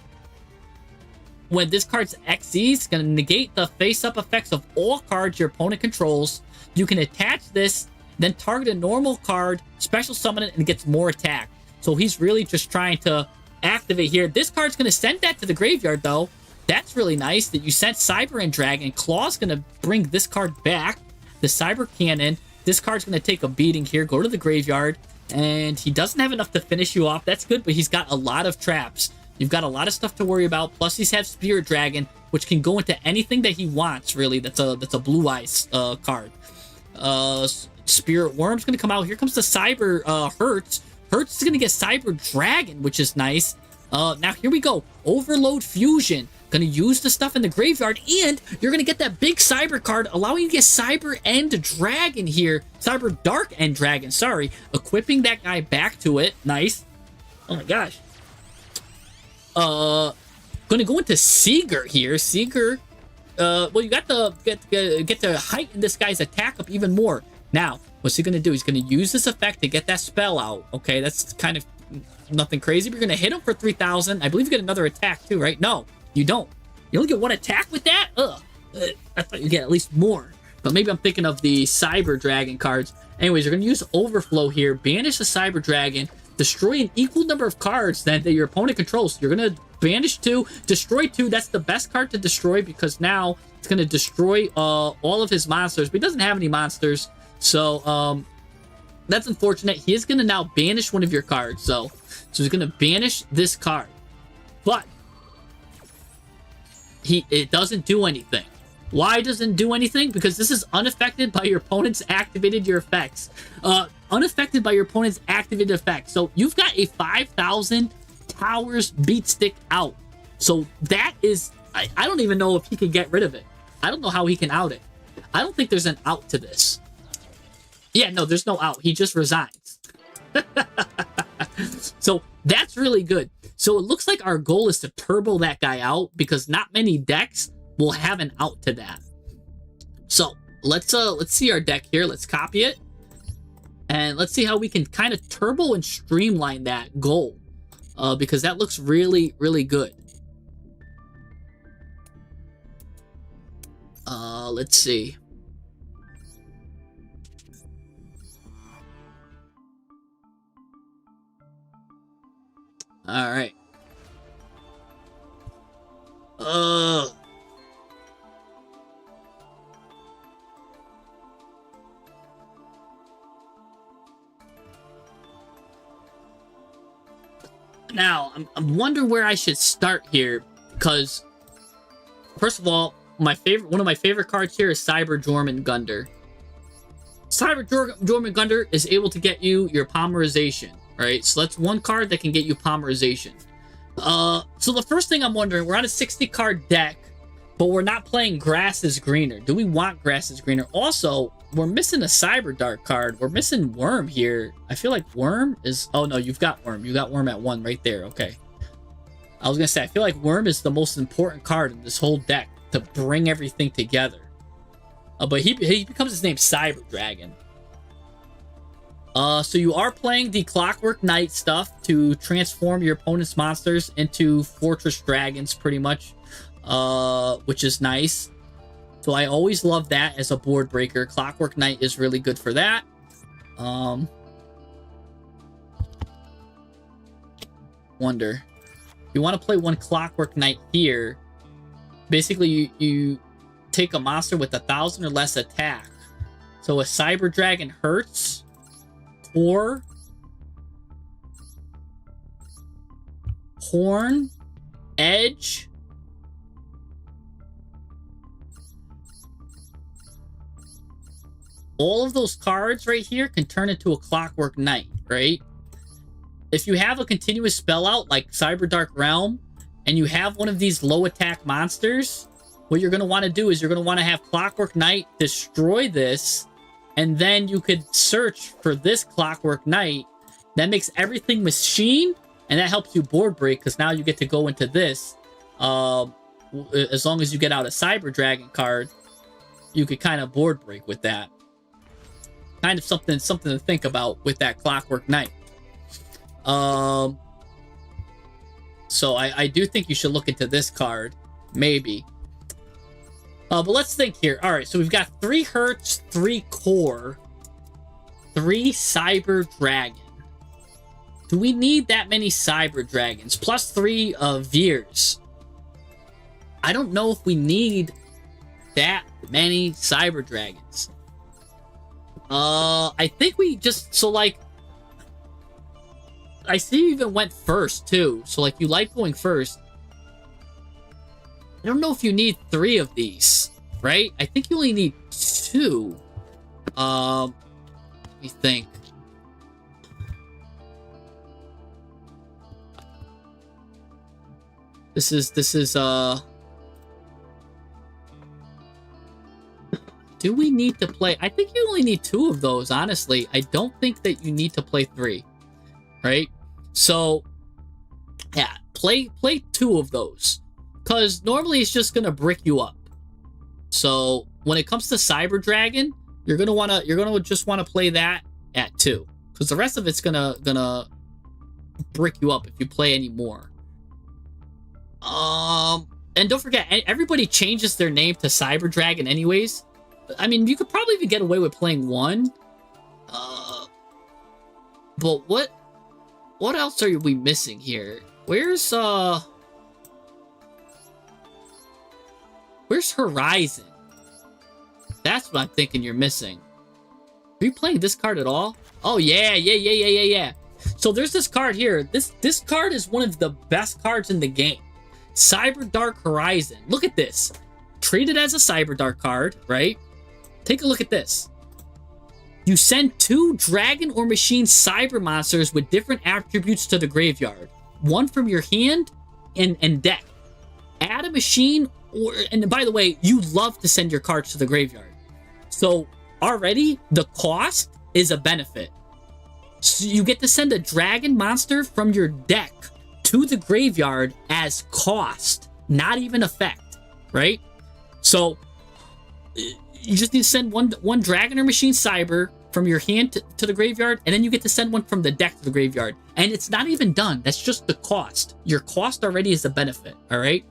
this card's XZ, it's going to negate the face-up effects of all cards your opponent controls. You can attach this, then target a normal card, special summon it, and it gets more attack. So he's really just trying to activate here. This card's going to send that to the graveyard, though. That's really nice that you sent Cyber and Dragon. Claw's going to bring this card back, the Cyber Cannon. This card's going to take a beating here, go to the graveyard, and he doesn't have enough to finish you off. That's good, but he's got a lot of traps. You've got a lot of stuff to worry about. Plus, he's have Spirit Dragon, which can go into anything that he wants, really. That's a Blue Eyes card. Spirit Worm's going to come out. Here comes the Cyber Hertz. Hertz is going to get Cyber Dragon, which is nice. Now, here we go. Overload Fusion. Going to use the stuff in the graveyard, and you're going to get that big Cyber card, allowing you to get Cyber End Dragon here. Cyber Dark End Dragon, sorry. Equipping that guy back to it. Nice. Oh my gosh. Going to go into Seeger here. Seeger, well, you got to get to heighten this guy's attack up even more. Now, what's he going to do? He's going to use this effect to get that spell out. Okay, that's kind of nothing crazy. We're going to hit him for 3,000. I believe you get another attack too, right? No. You don't. You only get 1 attack with that? Ugh. I thought you get at least more. But maybe I'm thinking of the Cyber Dragon cards. Anyways, you're going to use Overflow here. Banish the Cyber Dragon. Destroy an equal number of cards that your opponent controls. You're going to banish 2. Destroy 2. That's the best card to destroy because now it's going to destroy all of his monsters. But he doesn't have any monsters. So, that's unfortunate. He is going to now banish one of your cards. So he's going to banish this card. But it doesn't do anything. Why doesn't it do anything? Because this is unaffected by your opponent's activated your effects. Unaffected by your opponent's activated effects. So you've got a 5,000 Towers beat stick out. So that is, I don't even know if he can get rid of it. I don't know how he can out it. I don't think there's an out to this. Yeah, no, there's no out. He just resigns. So that's really good. So it looks like our goal is to turbo that guy out because not many decks will have an out to that. So let's see our deck here. Let's copy it. And let's see how we can kind of turbo and streamline that goal. Because that looks really, really good. Let's see. All right. Now, I'm wondering where I should start here, because first of all, one of my favorite cards here is Cyber Jormungandr. Cyber Jormungandr is able to get you your Polymerization, right? So that's one card that can get you Polymerization. So the first thing I'm wondering, we're on a 60-card deck, but we're not playing Grass is Greener. Do we want Grass is Greener? Also, we're missing a Cyber Dark card. We're missing Worm here. I feel like Worm is... Oh, no, you've got Worm. You got Worm at 1 right there. Okay. I was going to say, I feel like Worm is the most important card in this whole deck to bring everything together. But he becomes his name Cyber Dragon. So you are playing the Clockwork Knight stuff to transform your opponent's monsters into Fortress Dragons, pretty much. Which is nice. So I always love that as a board breaker. Clockwork Knight is really good for that. Wonder. you want to play one Clockwork Knight here. Basically, you take a monster with 1,000 or less attack. So a Cyber Dragon hurts, or Horn, Edge, all of those cards right here can turn into a Clockwork Knight, right? If you have a continuous spell out like Cyber Dark Realm, and you have one of these low attack monsters, what you're going to want to do is you're going to want to have Clockwork Knight destroy this, and then you could search for this Clockwork Knight. That makes everything machine, and that helps you board break, because now you get to go into this. As long as you get out a Cyber Dragon card, you could kind of board break with that. Kind of something to think about with that Clockwork Knight. So I do think you should look into this card, maybe. But let's think here. All right, so we've got 3 Hertz, 3 Core, 3 Cyber Dragon. Do we need that many Cyber Dragons? Plus 3 Veers. I don't know if we need that many Cyber Dragons. I think we just, so like, I see you even went first too. So like, you like going first. I don't know if you need 3 of these, right? I think you only need 2. Let me think. This is do we need to play? I think you only need 2 of those, honestly. I don't think that you need to play 3, right? So, yeah, play 2 of those. Because normally it's just gonna brick you up. So when it comes to Cyber Dragon, you're gonna just wanna play that at 2. Because the rest of it's gonna brick you up if you play any more. And don't forget, everybody changes their name to Cyber Dragon anyways. I mean, you could probably even get away with playing 1. But what else are we missing here? Where's Horizon? That's what I'm thinking you're missing. Are you playing this card at all? Oh, yeah. So there's this card here. This card is one of the best cards in the game. Cyber Dark Horizon. Look at this. Treat it as a Cyber Dark card, right? Take a look at this. You send 2 dragon or machine cyber monsters with different attributes to the graveyard. 1 from your hand and deck. Add a machine, and by the way, you love to send your cards to the graveyard. So already the cost is a benefit. So you get to send a dragon monster from your deck to the graveyard as cost, not even effect, right? So you just need to send one dragon or machine cyber from your hand to the graveyard, and then you get to send one from the deck to the graveyard. And it's not even done. That's just the cost. Your cost already is a benefit, all right?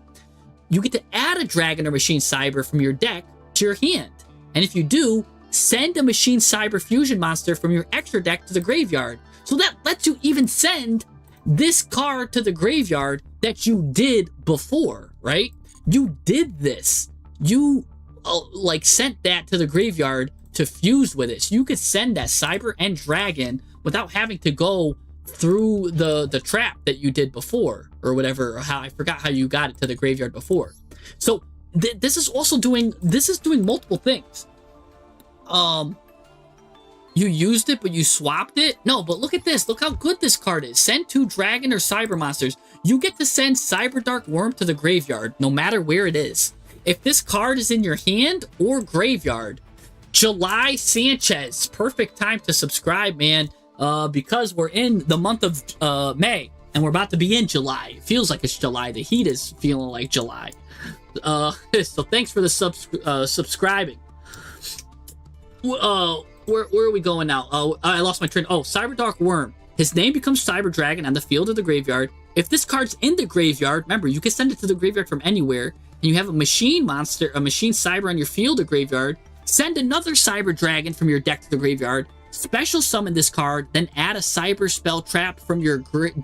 You get to add a dragon or machine cyber from your deck to your hand. And if you do, send a machine cyber fusion monster from your extra deck to the graveyard. So that lets you even send this card to the graveyard that you did before, right? You did this. You sent that to the graveyard to fuse with it. So you could send that cyber and dragon without having to go through the trap that you did before, or whatever, or how I forgot how you got it to the graveyard before. So this is doing multiple things. You used it, but you swapped it? No, but look at this. Look how good this card is. Send 2 dragon or cyber monsters. You get to send Cyber Dark Worm to the graveyard, no matter where it is. If this card is in your hand or graveyard, July Sanchez, perfect time to subscribe, man, because we're in the month of May, and we're about to be in July. It feels like it's July. The heat is feeling like July. So thanks for the subscribing. Where are we going now? I lost my train. Oh, Cyber Dark Worm. His name becomes Cyber Dragon on the field of the graveyard. If this card's in the graveyard, remember, you can send it to the graveyard from anywhere, and you have a machine monster, a machine cyber on your field or graveyard, send another Cyber Dragon from your deck to the graveyard, special summon this card, then add a cyber spell trap from your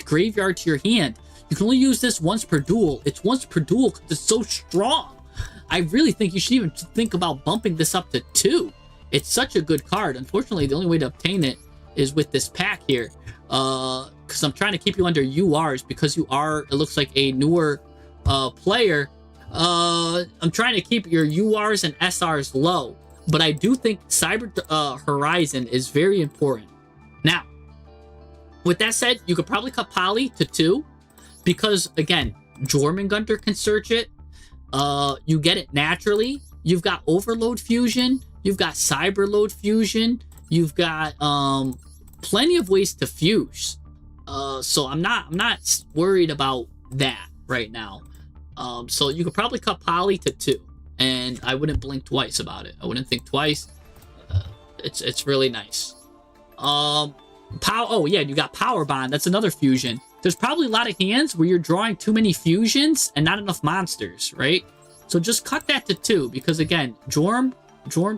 graveyard to your hand. You can only use this once per duel. It's once per duel because it's so strong. I really think you should even think about bumping this up to 2. It's such a good card. Unfortunately, the only way to obtain it is with this pack here. Because I'm trying to keep you under URs because you are, it looks like, a newer player. I'm trying to keep your URs and SRs low. But I do think Cyber Horizon is very important. Now, with that said, you could probably cut Poly to 2. Because, again, Jormungandr can search it. You get it naturally. You've got Overload Fusion. You've got Cyberload Fusion. You've got plenty of ways to fuse. So I'm not worried about that right now. So you could probably cut Poly to 2, and I wouldn't blink twice about it. I wouldn't think twice. It's really nice. Oh yeah, you got Power Bond. That's another fusion. There's probably a lot of hands where you're drawing too many fusions and not enough monsters, right? So just cut that to 2 because again, Jorm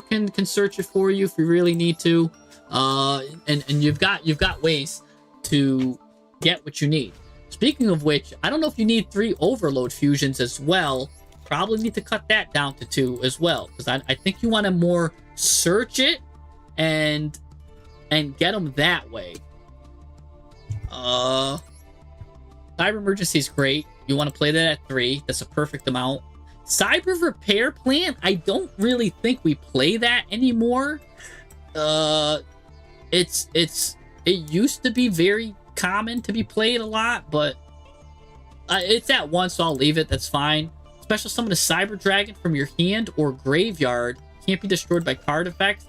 can search it for you if you really need to. And you've got ways to get what you need. Speaking of which, I don't know if you need 3 overload fusions as well. Probably need to cut that down to 2 as well because I think you want to more search it and get them that way. Cyber Emergency is great. You want to play that at 3. That's a perfect amount. Cyber Repair Plan, I don't really think we play that anymore. It used to be very common to be played a lot, but it's at 1, so I'll leave it. That's fine. Special summon a Cyber Dragon from your hand or graveyard. Can't be destroyed by card effects.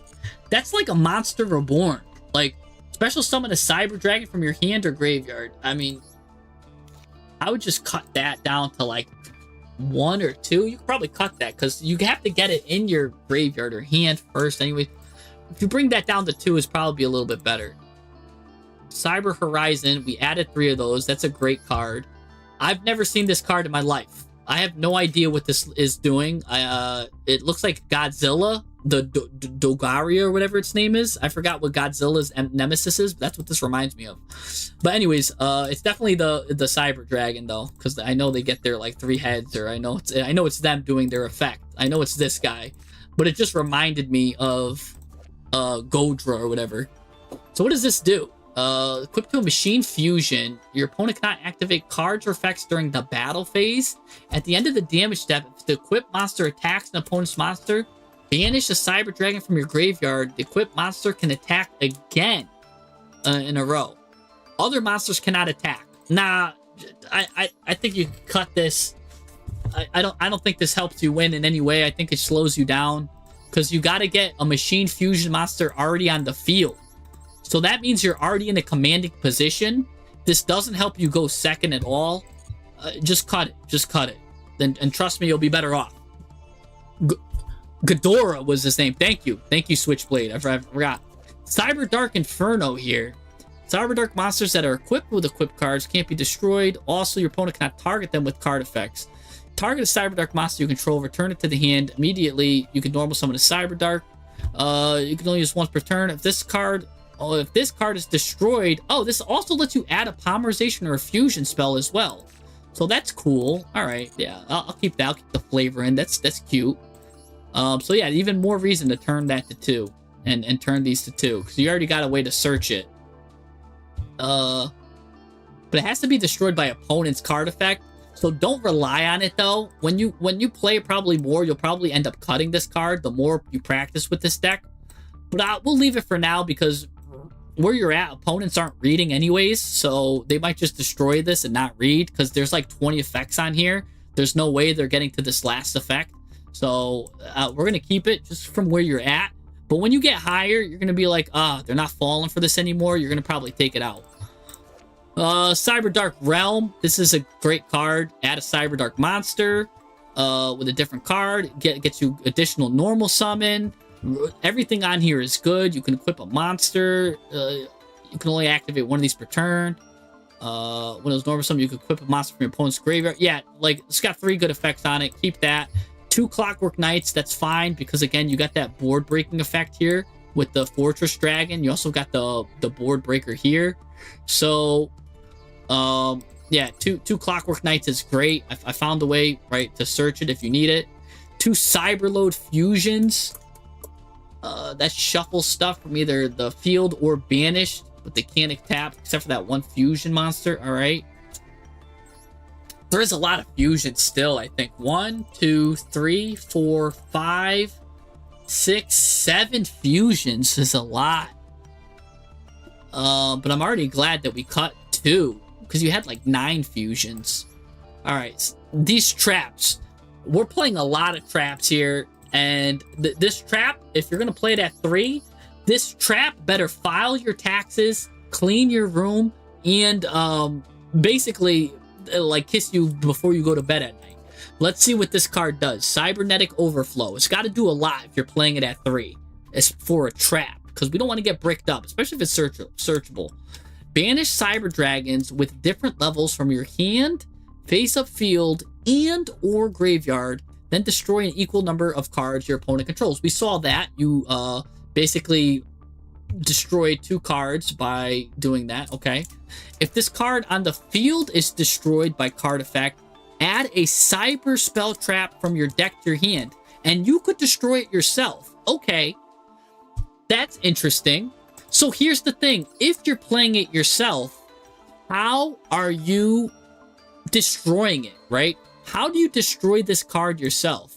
That's like a Monster Reborn. Like, special summon a Cyber Dragon from your hand or graveyard. I mean, I would just cut that down to like 1 or 2. You could probably cut that because you have to get it in your graveyard or hand first anyway. If you bring that down to 2, it's probably a little bit better. Cyber Horizon, we added 3 of those. That's a great card. I've never seen this card in my life. I have no idea what this is doing. It looks like Godzilla, the Dogaria or whatever its name is. I forgot what Godzilla's nemesis is, but that's what this reminds me of. But anyways, it's definitely the Cyber Dragon though, because I know they get their like 3 heads, or I know it's them doing their effect. I know it's this guy, but it just reminded me of Godra or whatever. So what does this do? Equipped to a machine fusion, your opponent cannot activate cards or effects during the battle phase. At the end of the damage step, if the equipped monster attacks an opponent's monster, banish a Cyber Dragon from your graveyard. The equipped monster can attack again in a row. Other monsters cannot attack. Nah, I think you cut this. I don't think this helps you win in any way. I think it slows you down because you got to get a machine fusion monster already on the field. So that means you're already in a commanding position. This doesn't help you go second at all. Just cut it. Just cut it. And trust me, you'll be better off. Ghidorah was his name. Thank you. Thank you, Switchblade. I forgot. Cyber Dark Inferno here. Cyber Dark monsters that are equipped with equipped cards can't be destroyed. Also, your opponent cannot target them with card effects. Target a Cyber Dark monster you control. Return it to the hand. Immediately, you can normal summon a Cyber Dark. You can only use once per turn. If this card is destroyed, this also lets you add a polymerization or a fusion spell as well. So that's cool. All right, yeah, I'll keep that. I'll keep the flavor in. That's cute. So yeah, even more reason to turn that to 2 and turn these to 2 because you already got a way to search it. But it has to be destroyed by opponent's card effect. So don't rely on it though. When you play probably more, you'll probably end up cutting this card the more you practice with this deck. But we'll leave it for now because where you're at, opponents aren't reading anyways, so they might just destroy this and not read because there's like 20 effects on here. There's no way they're getting to this last effect. So we're going to keep it just from where you're at. But when you get higher, you're going to be like, they're not falling for this anymore. You're going to probably take it out. Cyber Dark Realm. This is a great card. Add a Cyber Dark monster with a different card. Gets you additional normal summon. Everything on here is good. You can equip a monster. You can only activate 1 of these per turn. When it's normal summon, you can equip a monster from your opponent's graveyard. Yeah, like it's got 3 good effects on it. Keep that. 2 Clockwork Knights. That's fine because again, you got that board breaking effect here with the Fortress Dragon. You also got the board breaker here. So Yeah, two Clockwork Knights is great. I found a way, right, to search it if you need it. 2 Cyberload Fusions. That shuffles stuff from either the field or banished, but they can't tap except for that 1 fusion monster. All right. There is a lot of fusions still, I think. 1, 2, 3, 4, 5, 6, 7 fusions is a lot. But I'm already glad that we cut 2 because you had like 9 fusions. All right, these traps. We're playing a lot of traps here, and this trap, if you're gonna play it at 3, this trap better file your taxes, clean your room, and basically like kiss you before you go to bed at night. Let's see what this card does. Cybernetic Overflow. It's got to do a lot if you're playing it at 3. It's for a trap because we don't want to get bricked up, especially if it's searchable. Banish Cyber Dragons with different levels from your hand, face-up field, and or graveyard. Then destroy an equal number of cards your opponent controls. We saw that. You basically destroy 2 cards by doing that. Okay. If this card on the field is destroyed by card effect, add a cyber spell trap from your deck to your hand, and you could destroy it yourself. Okay. That's interesting. So here's the thing. If you're playing it yourself, how are you destroying it, right? How do you destroy this card yourself?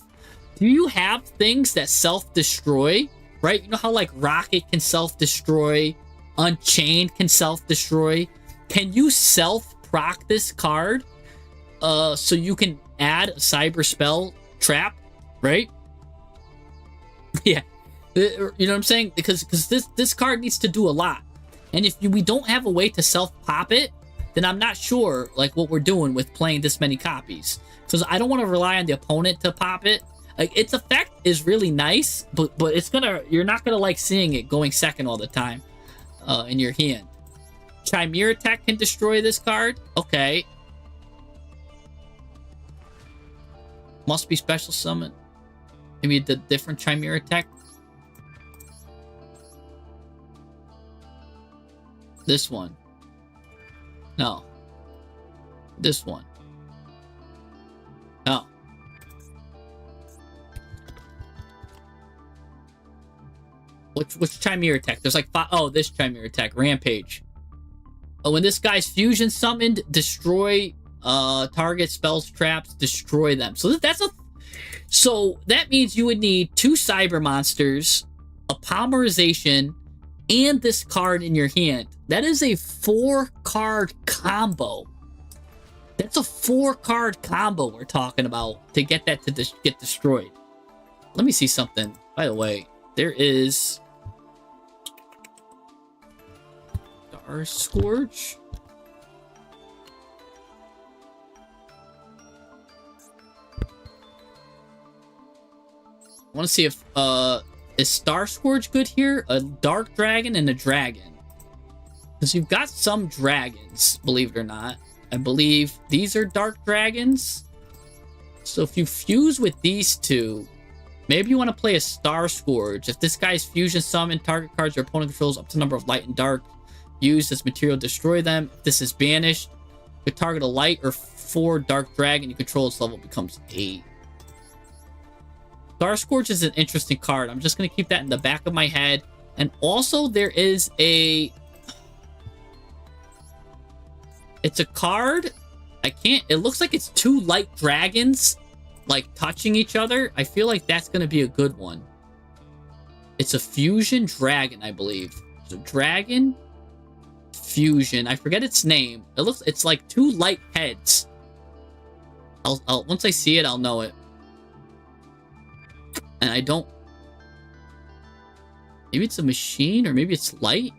Do you have things that self-destroy, right? You know how like Rocket can self-destroy, Unchained can self-destroy. Can you self-proc this card so you can add a cyber spell trap, right? Yeah. You know what I'm saying? Because this card needs to do a lot. And if we don't have a way to self-pop it, then I'm not sure like what we're doing with playing this many copies. Because I don't want to rely on the opponent to pop it. Like its effect is really nice, but you're not gonna like seeing it going second all the time in your hand. Chimera Tech can destroy this card. Okay. Must be special summon. Maybe the different Chimera Tech. This one. No. This one. No. Which Chimera Tech? There's like 5. Oh, this Chimera Tech. Rampage. Oh, when this guy's fusion summoned, destroy target spells, traps, destroy them. So so that means you would need 2 cyber monsters, a polymerization, and this card in your hand. That is a 4-card combo. That's a 4-card combo we're talking about to get that to get destroyed. Let me see something. By the way, there is Star Scourge. I want to see if is Star Scourge good here? A Dark Dragon and a Dragon. Because you've got some dragons, believe it or not. I believe these are Dark Dragons. So if you fuse with these 2, maybe you want to play a Star Scourge. If this guy's fusion summon, target cards your opponent controls up to the number of light and dark used as material, destroy them. If this is banished, you target a light or 4 Dark Dragon you control, its level becomes 8. Star Scourge is an interesting card. I'm just going to keep that in the back of my head. And also there is a... It's a card. It looks like it's 2 light dragons, like touching each other. I feel like that's going to be a good one. It's a fusion dragon, I believe. So dragon fusion. I forget its name. It's like 2 light heads. I'll once I see it, I'll know it. And I don't... Maybe it's a machine, or maybe it's light?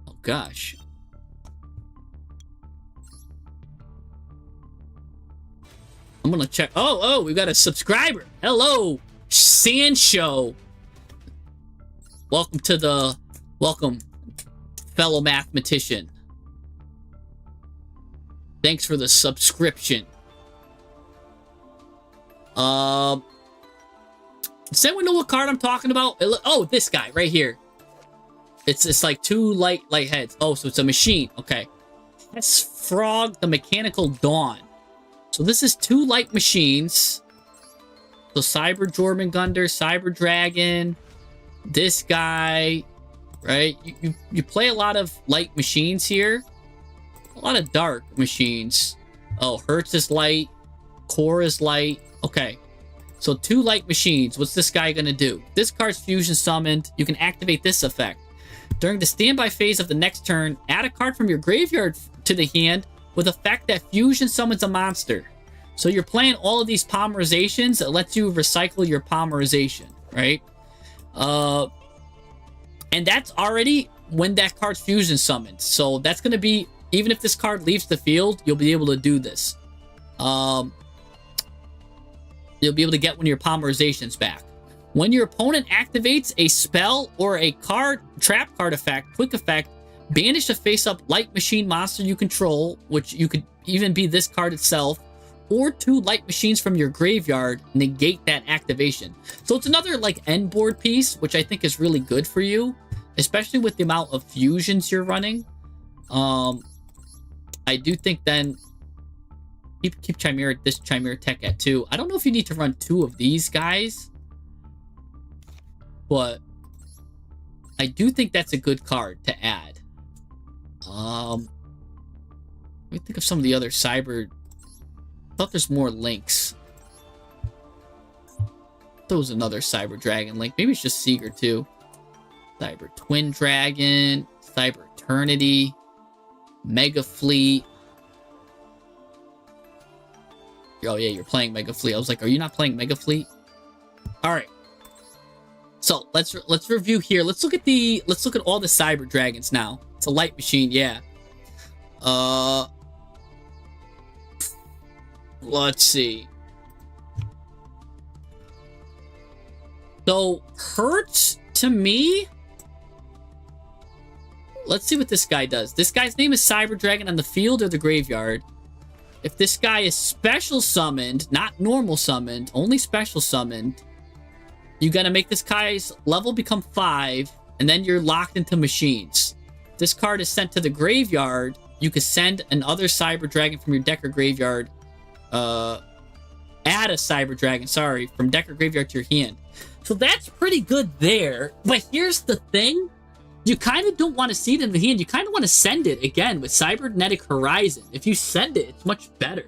Oh, gosh. I'm gonna check. Oh, we've got a subscriber. Hello, Sancho. Welcome, fellow mathematician. Thanks for the subscription. Does anyone know what card I'm talking about? Oh, this guy right here. It's like 2 light heads. Oh, so it's a machine. Okay. S Frog, the Mechanical Dawn. So this is 2 light machines. So Cyber Jormungandr, Cyber Dragon, this guy, right? You play a lot of light machines here. A lot of dark machines. Oh, Hertz is light. Core is light. Okay. So 2 light machines. What's this guy going to do? This card's fusion summoned. You can activate this effect. During the standby phase of the next turn, add a card from your graveyard to the hand with effect that fusion summons a monster. So you're playing all of these polymerizations. It lets you recycle your polymerization, right? And that's already when that card's fusion summoned. So that's going to be, even if this card leaves the field, you'll be able to do this. You'll be able to get one of your polymerizations back. When your opponent activates a spell or a trap card effect, quick effect, banish a face-up light machine monster you control, which you could even be this card itself, or 2 light machines from your graveyard, negate that activation. So it's another like end board piece, which I think is really good for you, especially with the amount of fusions you're running. I do think then keep this Chimera Tech at 2. I don't know if you need to run 2 of these guys, but I do think that's a good card to add. Let me think of some of the other cyber. I thought there's more links. There was another Cyber Dragon link. Maybe it's just Seeger too. Cyber Twin Dragon, Cyber Eternity, Mega Fleet. Oh yeah, you're playing Mega Fleet. I was like, are you not playing Mega Fleet? All right. So let's review here. Let's look at all the Cyber Dragons now. It's a light machine, yeah. Let's see. So Hertz to me. Let's see what this guy does. This guy's name is Cyber Dragon on the field or the graveyard. If this guy is special summoned, not normal summoned, only special summoned, you gotta make this guy's level become 5, and then you're locked into machines. If this card is sent to the graveyard, you could send another Cyber Dragon from your deck or graveyard. Add a Cyber Dragon, sorry, from deck or graveyard to your hand. So that's pretty good there. But here's the thing. You kind of don't want to see it in the hand. You kind of want to send it again with Cybernetic Horizon. If you send it, it's much better.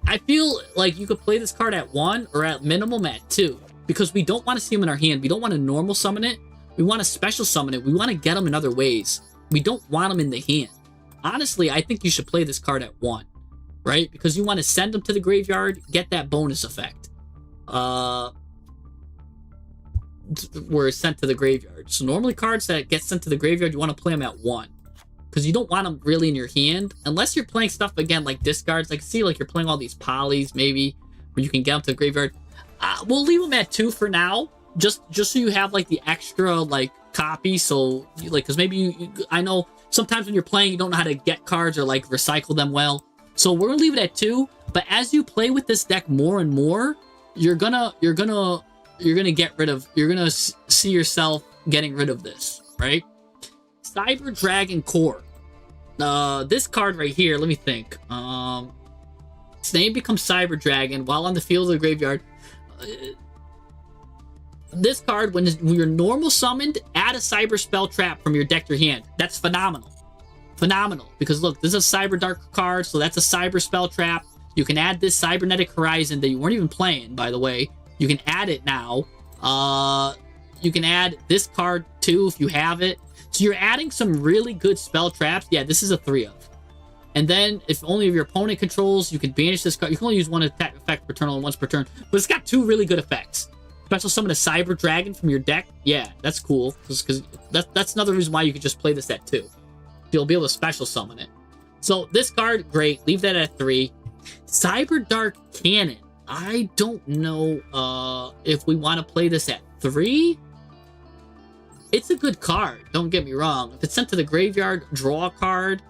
I feel like you could play this card at 1 or at minimum at 2. Because we don't want to see him in our hand. We don't want to normal summon it. We want to special summon it. We want to get him in other ways. We don't want him in the hand. Honestly, I think you should play this card at 1. Right? Because you want to send him to the graveyard, get that bonus effect. Where it's sent to the graveyard. So normally cards that get sent to the graveyard, you want to play them at 1. Because you don't want them really in your hand. Unless you're playing stuff, again, like discards. Like, see, like you're playing all these polys, maybe, where you can get them to the graveyard. We'll leave them at 2 for now. Just so you have, like, the extra, like, copy. So, like, because maybe I know sometimes when you're playing, you don't know how to get cards or, like, recycle them well. So we're going to leave it at 2. But as you play with this deck more and more, you're gonna get rid of, you're gonna see yourself getting rid of this, right? Cyber Dragon Core. This card right here, let me think. Its name becomes Cyber Dragon while on the field of the graveyard. This card, when you're normal summoned, add a Cyber Spell Trap from your deck to your hand. That's phenomenal. Phenomenal. Because look, this is a Cyber Dark card, so that's a Cyber Spell Trap. You can add this Cybernetic Horizon that you weren't even playing, by the way. You can add it now. You can add this card too if you have it. So you're adding some really good spell traps. Yeah, this is a 3 of. And then if only of your opponent controls, you can banish this card. You can only use 1 attack effect per turn and once per turn. But it's got 2 really good effects. Special summon a Cyber Dragon from your deck. Yeah, that's cool. Because that's another reason why you could just play this at 2. You'll be able to special summon it. So this card, great. Leave that at 3. Cyber Dark Cannon. I don't know if we want to play this at 3. It's a good card, don't get me wrong. If it's sent to the graveyard, draw a card.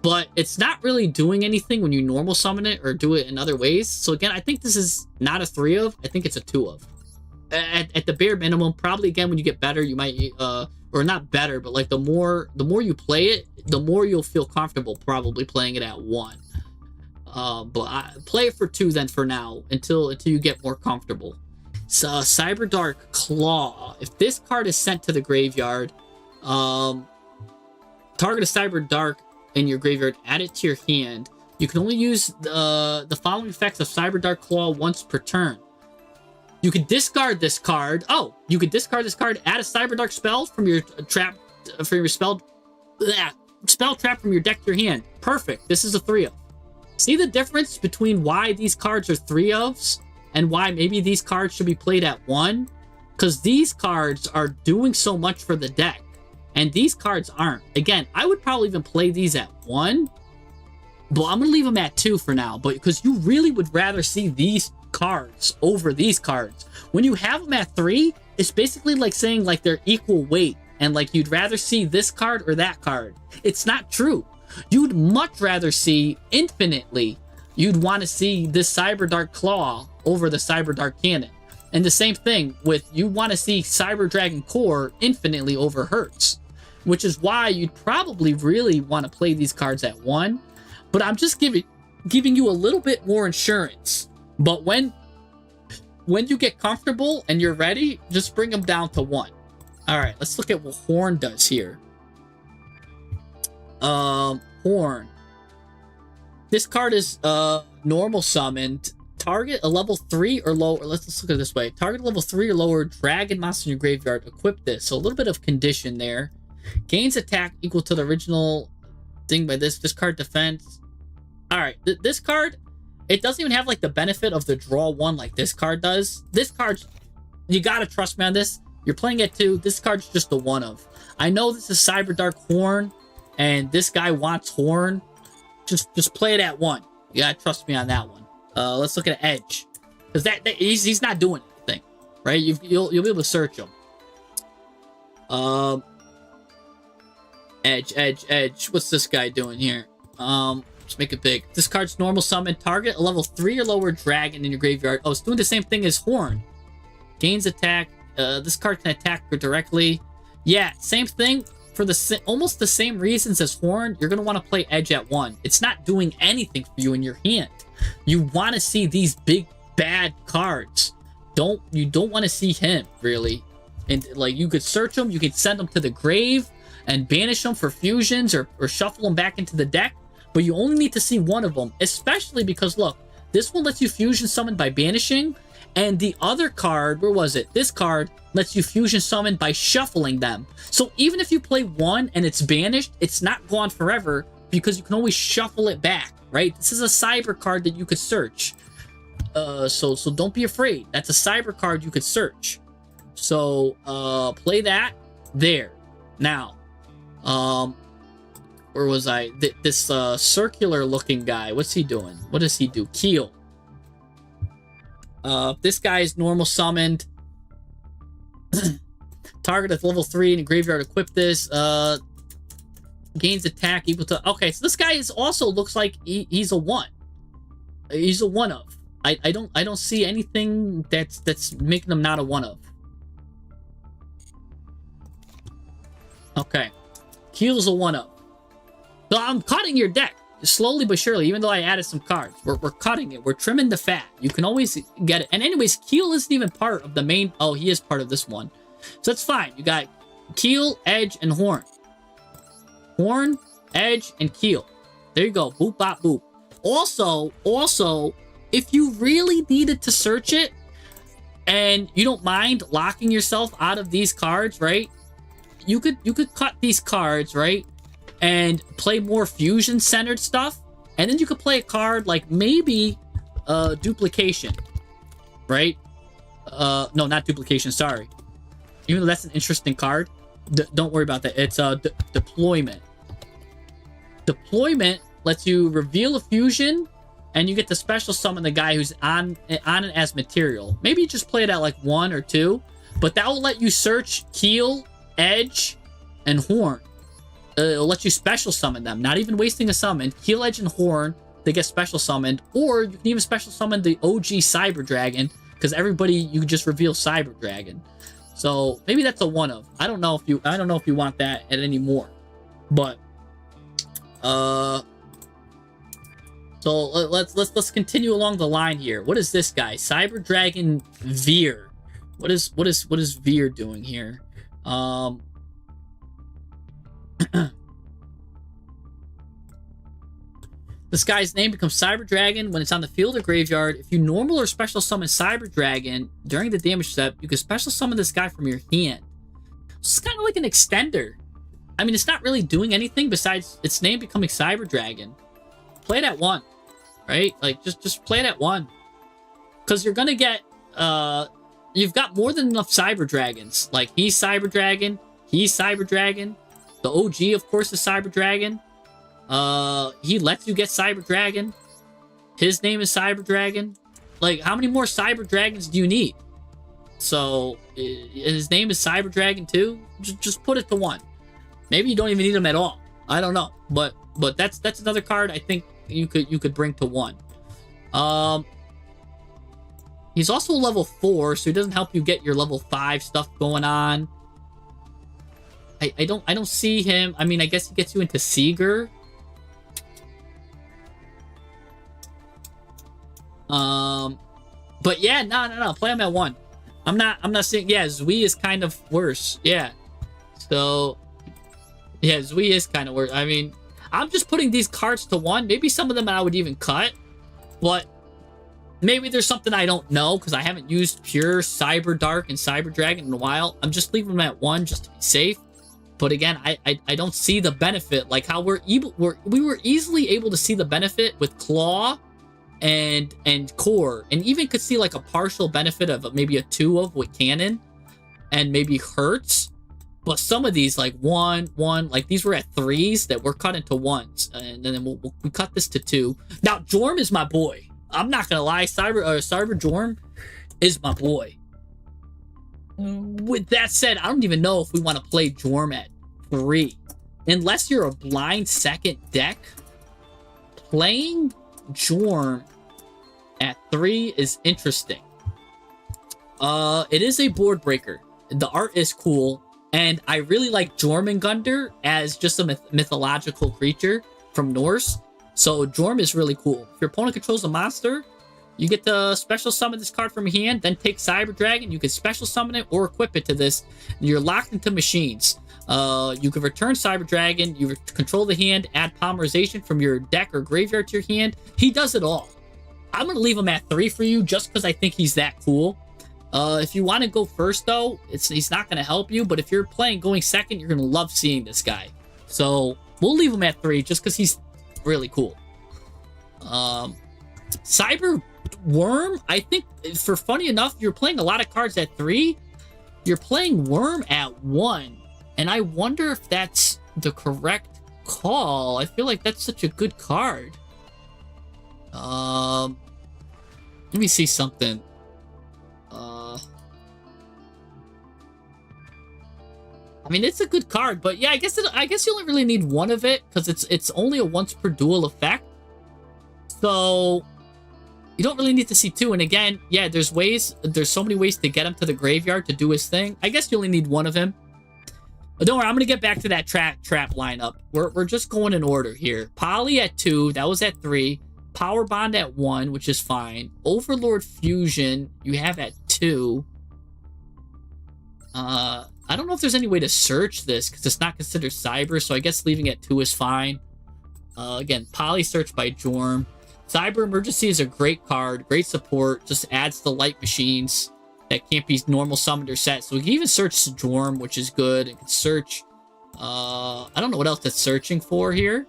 But it's not really doing anything when you normal summon it or do it in other ways. So again, I think this is not a 3 of. I think it's a 2 of. At the bare minimum, probably again when you get better, you might or not better, but like the more you play it, the more you'll feel comfortable probably playing it at 1. But play it for 2 then for now until you get more comfortable. So Cyberdark Claw. If this card is sent to the graveyard, target a Cyberdark in your graveyard, add it to your hand. You can only use the following effects of Cyberdark Claw once per turn. You can discard this card. Oh, you could discard this card, add a Cyberdark spell from your spell trap from your deck to your hand. Perfect. This is a 3-of. See the difference between why these cards are 3-ofs and why maybe these cards should be played at 1? Because these cards are doing so much for the deck, and these cards aren't. Again, I would probably even play these at 1, but I'm gonna leave them at 2 for now. But because you really would rather see these cards over these cards. When you have them at 3, it's basically like saying like they're equal weight, and like you'd rather see this card or that card. It's not true. You'd much rather see infinitely. You'd want to see this Cyberdark Claw over the Cyberdark Cannon. And the same thing with you want to see Cyber Dragon Core infinitely over Hertz, which is why you'd probably really want to play these cards at 1. But I'm just giving you a little bit more insurance. But when you get comfortable and you're ready, just bring them down to 1. All right, let's look at what Horn does here. Horn. This card is normal summoned. Target a level 3 or lower. Let's look at it this way. Target a level 3 or lower dragon monster in your graveyard. Equip this. So a little bit of condition there. Gains attack equal to the original thing by this. Discard defense. All right, this card, it doesn't even have like the benefit of the draw 1 like this card does. This card, you gotta trust me on this. You're playing at 2. This card's just a 1-of. I know this is Cyberdark Horn, and this guy wants Horn. Just play it at 1. You gotta trust me on that one. Let's look at Edge, because he's not doing anything, right? You'll be able to search him. Edge. What's this guy doing here? Let's make it big. This card's normal summon. Target a level 3 or lower dragon in your graveyard. Oh, it's doing the same thing as Horn. Gains attack. This card can attack her directly. Yeah, same thing. For almost the same reasons as Horn, you're going to want to play Edge at 1. It's not doing anything for you in your hand. You want to see these big, bad cards. You don't want to see him, really. And, like, you could search him, you could send him to the grave, and banish them for fusions, or shuffle them back into the deck. But you only need to see one of them, especially because, look, this one lets you fusion summon by banishing, and the other card, where was it? This card lets you fusion summon by shuffling them. So even if you play one and it's banished, it's not gone forever because you can always shuffle it back, right? This is a cyber card that you could search. So don't be afraid. That's a cyber card you could search. So play that there. Now, where was I? This circular looking guy, what's he doing? What does he do? Keel. This guy is normal summoned. Target at level 3 in the graveyard. Equip this. Gains attack equal to. Okay, so this guy is also looks like he's a 1. He's a 1-of. I don't see anything that's making him not a 1-of. Okay, Keel's a 1-of. So I'm cutting your deck slowly but surely, even though I added some cards. We're cutting it. We're trimming the fat. You can always get it. And anyways, Keel isn't even part of the main. Oh, he is part of this one. So that's fine. You got Keel, Edge, and Horn. Horn, Edge, and Keel. There you go. Boop, bop, boop. Also, if you really needed to search it, and you don't mind locking yourself out of these cards, right? You could cut these cards, right? And play more fusion-centered stuff. And then you could play a card like maybe Duplication, right? No, not Duplication, sorry. Even though that's an interesting card, don't worry about that. It's Deployment. Deployment lets you reveal a fusion, and you get to special summon the guy who's on it as material. Maybe you just play it at like 1 or 2, but that will let you search Keel, Edge, and Horn. It'll let you special summon them, not even wasting a summon. Keel, Edge, and Horn, they get special summoned, or you can even special summon the OG Cyber Dragon, because everybody, you can just reveal Cyber Dragon. So maybe that's a one of. I don't know if you want that at any more. But so let's continue along the line here. What is this guy? Cyber Dragon Veer. What is Veer doing here? This guy's name becomes Cyber Dragon when it's on the field or graveyard. If you normal or special summon Cyber Dragon during the damage step, you can special summon this guy from your hand. It's kind of like an extender. I mean, it's not really doing anything besides its name becoming Cyber Dragon. Play it at 1, right? Like, just play it at 1. Because you're gonna get, you've got more than enough Cyber Dragons. Like, he's Cyber Dragon, he's Cyber Dragon. The OG, of course, is Cyber Dragon. He lets you get Cyber Dragon. His name is Cyber Dragon. Like, how many more Cyber Dragons do you need? So, his name is Cyber Dragon too? Just put it to 1. Maybe you don't even need him at all. I don't know. But that's another card I think you could bring to 1. He's also level 4, so he doesn't help you get your level 5 stuff going on. I don't see him. I mean, I guess he gets you into Seeger. But yeah, no. Play him at 1. I'm not saying, yeah, Zui is kind of worse. Yeah. So, yeah, Zui is kind of worse. I mean, I'm just putting these cards to 1. Maybe some of them I would even cut. But maybe there's something I don't know because I haven't used pure Cyber Dark and Cyber Dragon in a while. I'm just leaving them at 1 just to be safe. But again, I don't see the benefit. Like how we were easily able to see the benefit with Claw and Core, and even could see like a partial benefit of maybe a 2 of with Cannon and maybe Hurts. But some of these, like 1, like these were at 3s that were cut into 1s, and then we cut this to 2. Now Jorm is my boy. I'm not gonna lie, Cyber Jorm is my boy. With that said, I don't even know if we want to play Jorm at 3. Unless you're a blind second deck, playing Jorm at 3 is interesting. It is a board breaker. The art is cool, and I really like Jormungandr as just a mythological creature from Norse. So Jorm is really cool. If your opponent controls a monster, you get to special summon this card from your hand, then take Cyber Dragon. You can special summon it or equip it to this. You're locked into machines. You can return Cyber Dragon. You control the hand, add polymerization from your deck or graveyard to your hand. He does it all. I'm going to leave him at 3 for you just because I think he's that cool. If you want to go first, though, he's not going to help you. But if you're playing going second, you're going to love seeing this guy. So we'll leave him at 3 just because he's really cool. Cyber Worm, I think, for funny enough, you're playing a lot of cards at 3. You're playing Worm at 1. And I wonder if that's the correct call. I feel like that's such a good card. Let me see something. I mean, it's a good card, but yeah, I guess you only really need 1 of it because it's only a once per duel effect. So you don't really need to see 2. And again, yeah, there's so many ways to get him to the graveyard to do his thing. I guess you only need 1 of him. But don't worry, I'm gonna get back to that trap lineup. We're just going in order here. Poly at 2, that was at 3. Power Bond at 1, which is fine. Overlord Fusion, you have at 2. I don't know if there's any way to search this because it's not considered cyber, so I guess leaving it at 2 is fine. Again, Poly Search by Jorm. Cyber Emergency is a great card, great support, just adds the light machines that can't be normal summoned or set. So we can even search Jorm, which is good. It can search, I don't know what else it's searching for here.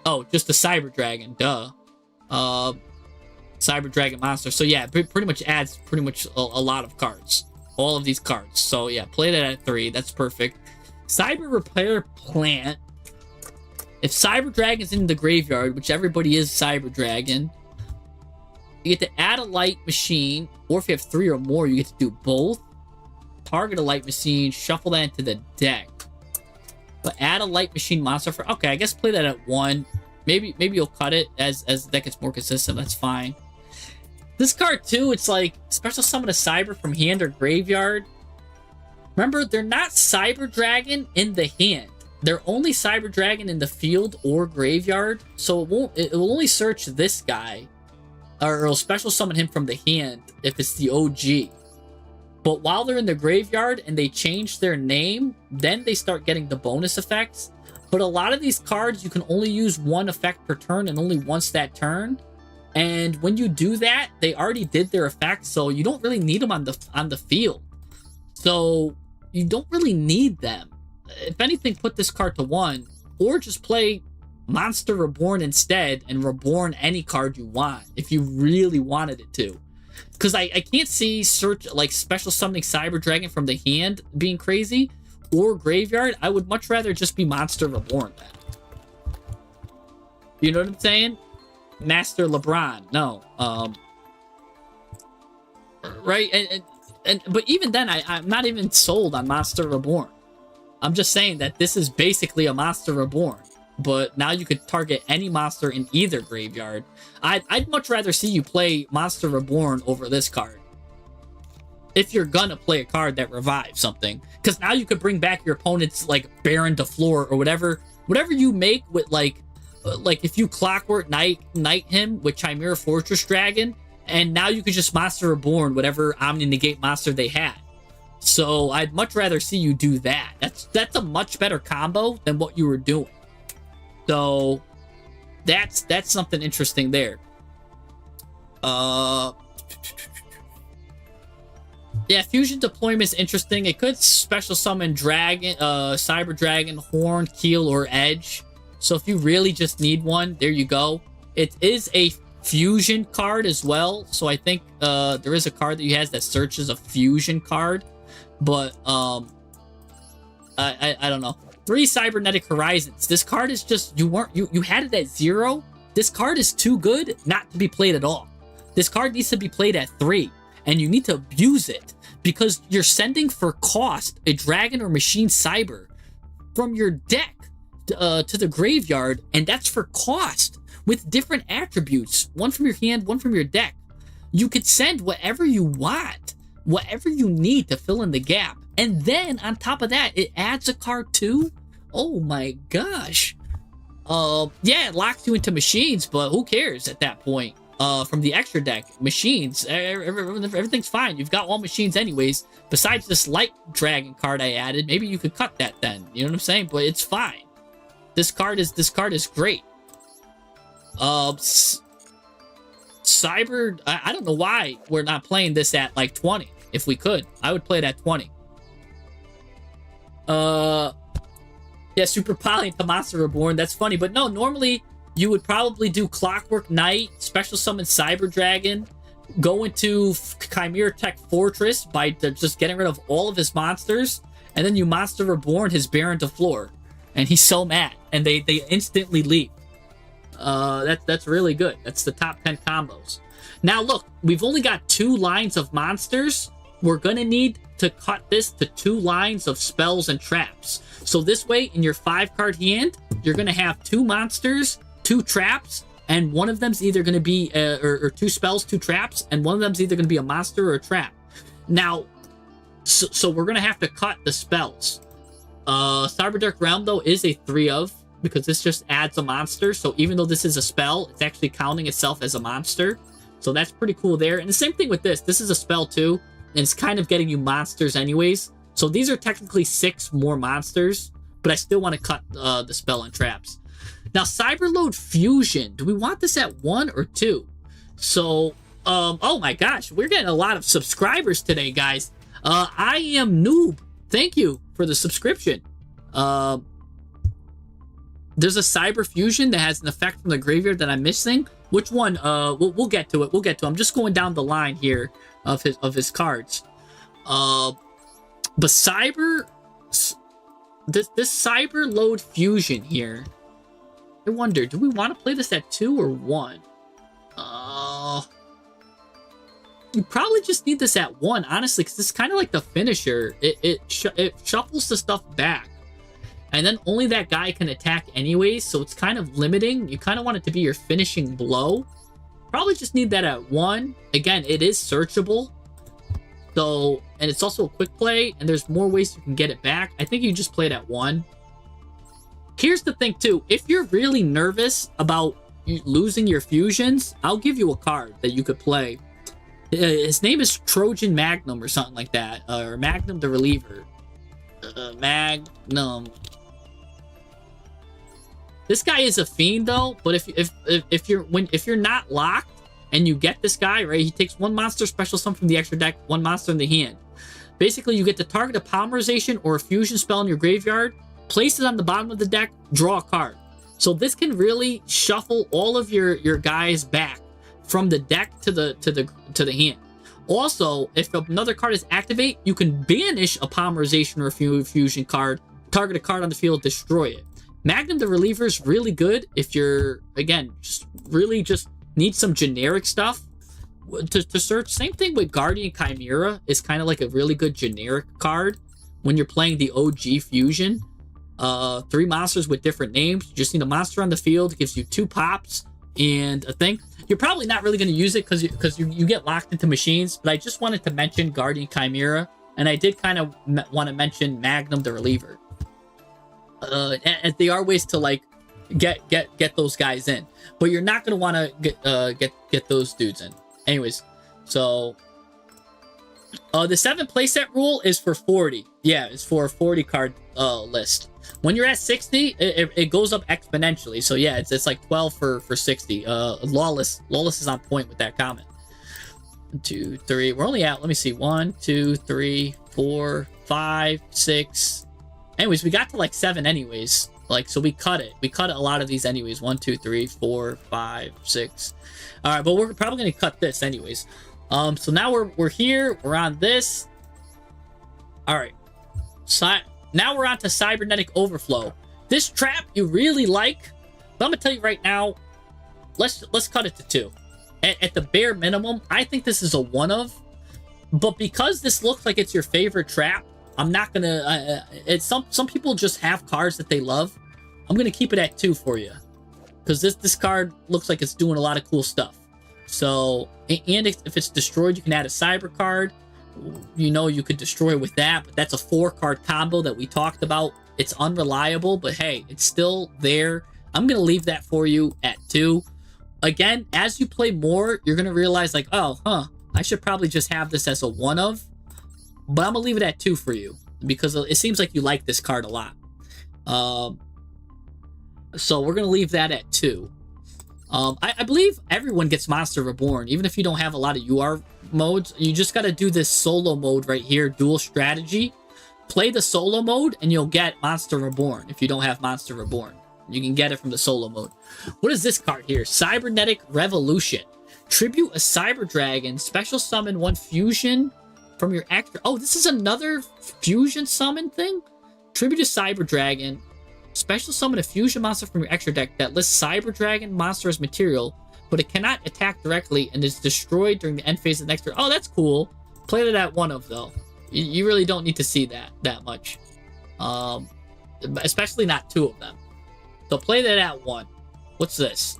Oh, just the Cyber Dragon, duh. Cyber Dragon monster. So yeah, pretty much adds a lot of cards. All of these cards. So yeah, play that at 3. That's perfect. Cyber Repair Plant. If Cyber Dragon's in the graveyard, which everybody is Cyber Dragon, you get to add a light machine, or if you have 3 or more, you get to do both. Target a light machine, shuffle that into the deck. But add a light machine monster for... Okay, I guess play that at 1. Maybe you'll cut it as the deck gets more consistent. That's fine. This card too, it's like special summon a Cyber from hand or graveyard. Remember, they're not Cyber Dragon in the hand. They're only Cyber Dragon in the field or graveyard. So it will only search this guy, or it'll special summon him from the hand if it's the OG. But while they're in the graveyard and they change their name, then they start getting the bonus effects. But a lot of these cards, you can only use one effect per turn and only once that turn. And when you do that, they already did their effect, so you don't really need them on the field. So you don't really need them. If anything, put this card to 1, or just play Monster Reborn instead and Reborn any card you want if you really wanted it to. Because I can't see special summoning Cyber Dragon from the hand being crazy, or graveyard. I would much rather just be Monster Reborn then. You know what I'm saying? Master LeBron. No. Right? But even then, I'm not even sold on Monster Reborn. I'm just saying that this is basically a Monster Reborn. But now you could target any monster in either graveyard. I'd much rather see you play Monster Reborn over this card. If you're gonna play a card that revives something. Because now you could bring back your opponent's, like, Baron to floor or whatever you make with, like if you Clockwork Knight him with Chimera Fortress Dragon, and now you could just Monster Reborn whatever Omni Negate monster they had. So I'd much rather see you do that. That's a much better combo than what you were doing. So that's something interesting there. Yeah, fusion deployment is interesting. It could special summon Dragon, Cyber Dragon, Horn, Keel, or Edge. So if you really just need one, there you go. It is a fusion card as well. So I think there is a card that he has that searches a fusion card. But I don't know. 3 Cybernetic Horizons. This card is just, you had it at 0. This card is too good not to be played at all. This card needs to be played at 3. And you need to abuse it. Because you're sending for cost a Dragon or Machine Cyber from your deck to the graveyard, and that's for cost with different attributes, one from your hand, one from your deck. You could send whatever you want, whatever you need to fill in the gap, and then on top of that, it adds a card too. Oh my gosh. Yeah, it locks you into machines, but who cares at that point? From the extra deck, machines, everything's fine. You've got all machines anyways. Besides this Light Dragon card I added, maybe you could cut that then. You know what I'm saying? But it's fine. This card is great. Cyber, I don't know why we're not playing this at like 20. If we could, I would play it at 20. Yeah, Super Poly to Monster Reborn. That's funny, but no, normally you would probably do Clockwork Knight, special summon Cyber Dragon, go into Chimera Tech Fortress by just getting rid of all of his monsters, and then you Monster Reborn his Baron to floor. And he's so mad, and they instantly leave. That's really good. That's the top 10 combos. Now look, we've only got 2 lines of monsters. We're gonna need to cut this to 2 lines of spells and traps. So this way, in your 5-card hand, you're gonna have 2 monsters, 2 traps, and one of them's either gonna be or 2 spells, 2 traps, and one of them's either gonna be a monster or a trap. Now, so we're gonna have to cut the spells. Cyber Dark Realm though is a 3 of, because this just adds a monster. So even though this is a spell, it's actually counting itself as a monster. So that's pretty cool there. And the same thing with this. This is a spell too, and it's kind of getting you monsters anyways. So these are technically 6 more monsters, but I still want to cut the spell and traps. Now, Cyberload Fusion. Do we want this at 1 or 2? So, oh my gosh, we're getting a lot of subscribers today, guys. I am Noob. Thank you for the subscription. There's a Cyber Fusion that has an effect from the graveyard that I'm missing. Which one? We'll get to it. We'll get to it. I'm just going down the line here of his cards. But Cyber, this Cyber Load Fusion here. I wonder, do we want to play this at 2 or 1? You probably just need this at 1, honestly, because it's kind of like the finisher. It shuffles the stuff back. And then only that guy can attack anyways, so it's kind of limiting. You kind of want it to be your finishing blow. Probably just need that at 1. Again, it is searchable. So, and it's also a quick play, and there's more ways you can get it back. I think you just play it at 1. Here's the thing, too. If you're really nervous about losing your fusions, I'll give you a card that you could play. His name is Trojan Magnum or something like that. Or Magnum the Reliever. Magnum. This guy is a fiend though, but if you're not locked and you get this guy, right, he takes 1 monster special summon from the extra deck, 1 monster in the hand. Basically, you get to target a polymerization or a fusion spell in your graveyard, place it on the bottom of the deck, draw a card. So this can really shuffle all of your guys back from the deck to the hand. Also, if another card is activate, you can banish a polymerization or a fusion card, target a card on the field, destroy it. Magnum the Reliever is really good if you're, again, just need some generic stuff to search. Same thing with Guardian Chimera is kind of like a really good generic card when you're playing the OG fusion. 3 monsters with different names. You just need a monster on the field. It gives you 2 pops and a thing. You're probably not really going to use it because you get locked into machines, but I just wanted to mention Guardian Chimera, and I did kind of want to mention Magnum the Reliever. And they are ways to like get those guys in, but you're not going to want to get those dudes in. Anyways, so the 7 playset rule is for 40. Yeah, it's for a 40 card list. When you're at 60, it goes up exponentially. So yeah, it's like 12 for 60. Lawless is on point with that comment. 1, 2, 3. We're only at, let me see, 1, 2, 3, 4, 5, 6. Anyways, we got to like 7 anyways. Like, so we cut it. We cut a lot of these anyways. 1, 2, 3, 4, 5, 6. All right, but we're probably gonna cut this anyways. So now we're here. We're on this. All right. So now we're on to Cybernetic Overflow. This trap you really like, but I'm gonna tell you right now, let's cut it to 2. At the bare minimum, I think this is a 1 of, but because this looks like it's your favorite trap, I'm not gonna. It's some people just have cards that they love. I'm gonna keep it at 2 for you, because this card looks like it's doing a lot of cool stuff. So, and if it's destroyed, you can add a cyber card. You know, you could destroy with that, but that's a 4-card combo that we talked about. It's unreliable, but hey, it's still there. I'm gonna leave that for you at 2. Again, as you play more, you're gonna realize like, oh, I should probably just have this as a 1 of. But I'm gonna leave it at 2 for you because it seems like you like this card a lot. So we're gonna leave that at 2. I believe everyone gets Monster Reborn, even if you don't have a lot of UR modes. You just gotta do this solo mode right here, dual strategy. Play the solo mode and you'll get Monster Reborn. If you don't have Monster Reborn, you can get it from the solo mode. What is this card here? Cybernetic Revolution. Tribute a Cyber Dragon. Special summon 1 fusion from your extra. Oh, this is another fusion summon thing? Tribute a Cyber Dragon. Special summon a fusion monster from your extra deck that lists Cyber Dragon monster as material, but it cannot attack directly and is destroyed during the end phase of the next turn. Oh, that's cool. Play it at 1 of though. You really don't need to see that much. Especially not 2 of them. So play that at 1. What's this?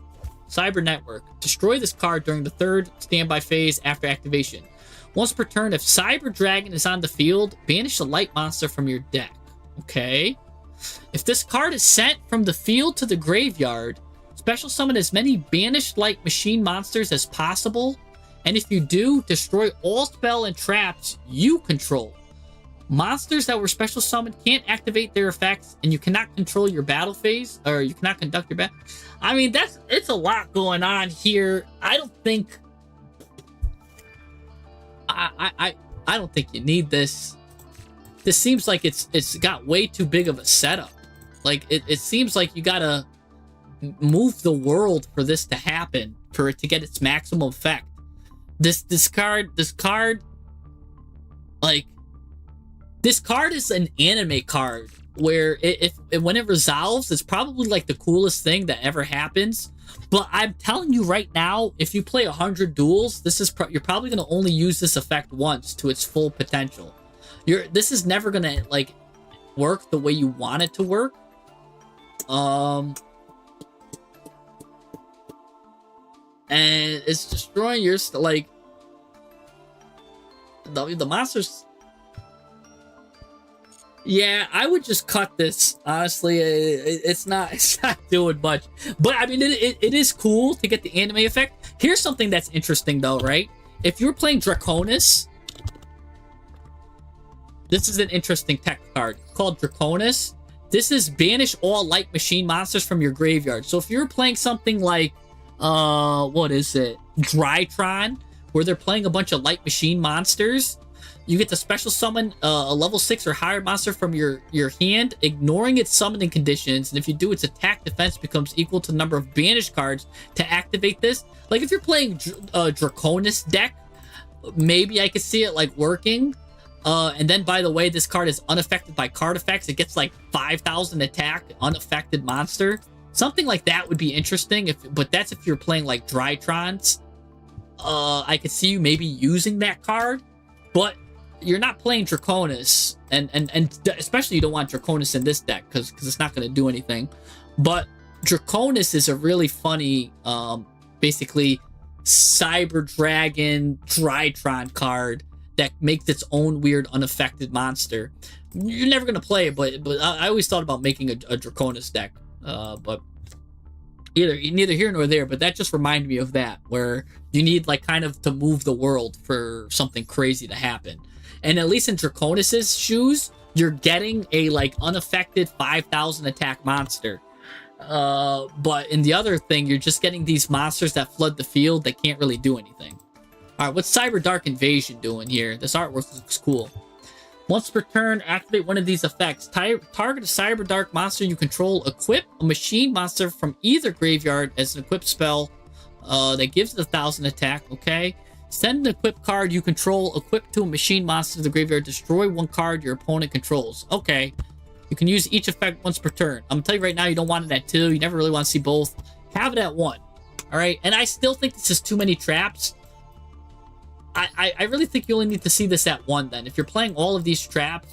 Cyber Network. Destroy this card during the 3rd standby phase after activation. Once per turn, if Cyber Dragon is on the field, banish a light monster from your deck. Okay. If this card is sent from the field to the graveyard, special summon as many banished light machine monsters as possible. And if you do, destroy all spell and traps you control. Monsters that were special summoned can't activate their effects, and you cannot control your battle phase, or you cannot conduct your battle. I mean, it's a lot going on here. I don't think I don't think you need this. This seems like it's got way too big of a setup. Like it seems like you gotta move the world for this to happen, for it to get its maximum effect. This card, like this card is an anime card where when it resolves, it's probably like the coolest thing that ever happens. But I'm telling you right now, if you play 100 duels, you're probably gonna only use this effect once to its full potential. This is never gonna like work the way you want it to work. And it's destroying your like the monsters. Yeah, I would just cut this. Honestly, it's not doing much. But I mean, it is cool to get the anime effect. Here's something that's interesting though, right? If you're playing Draconis, this is an interesting tech card called Draconis. This is banish all light machine monsters from your graveyard. So if you're playing something like, what is it? Drytron, where they're playing a bunch of light machine monsters, you get to special summon a level 6 or higher monster from your hand, ignoring its summoning conditions. And if you do, its attack defense becomes equal to the number of banished cards to activate this. Like if you're playing a Draconis deck, maybe I could see it like working. And then, by the way, this card is unaffected by card effects. It gets like 5,000 attack, unaffected monster. Something like that would be interesting. But that's if you're playing like Drytrons. I could see you maybe using that card. But you're not playing Draconis. And especially you don't want Draconis in this deck because it's not going to do anything. But Draconis is a really funny, basically, Cyber Dragon Drytron card that makes its own weird unaffected monster. You're never gonna play it, but I always thought about making a Draconis deck. But neither here nor there. But that just reminded me of that, where you need like kind of to move the world for something crazy to happen. And at least in Draconis's shoes, you're getting a like unaffected 5,000 attack monster. But in the other thing, you're just getting these monsters that flood the field that can't really do anything. Alright, what's Cyber Dark Invasion doing here? This artwork looks cool. Once per turn, activate one of these effects. Target a Cyber Dark monster you control. Equip a machine monster from either graveyard as an equipped spell that gives it 1,000 attack, okay? Send an equipped card you control equipped to a machine monster to the graveyard. Destroy one card your opponent controls. Okay. You can use each effect once per turn. I'm gonna tell you right now, you don't want it at 2. You never really want to see both. Have it at 1. Alright? And I still think this is too many traps. I really think you only need to see this at 1 then. If you're playing all of these traps,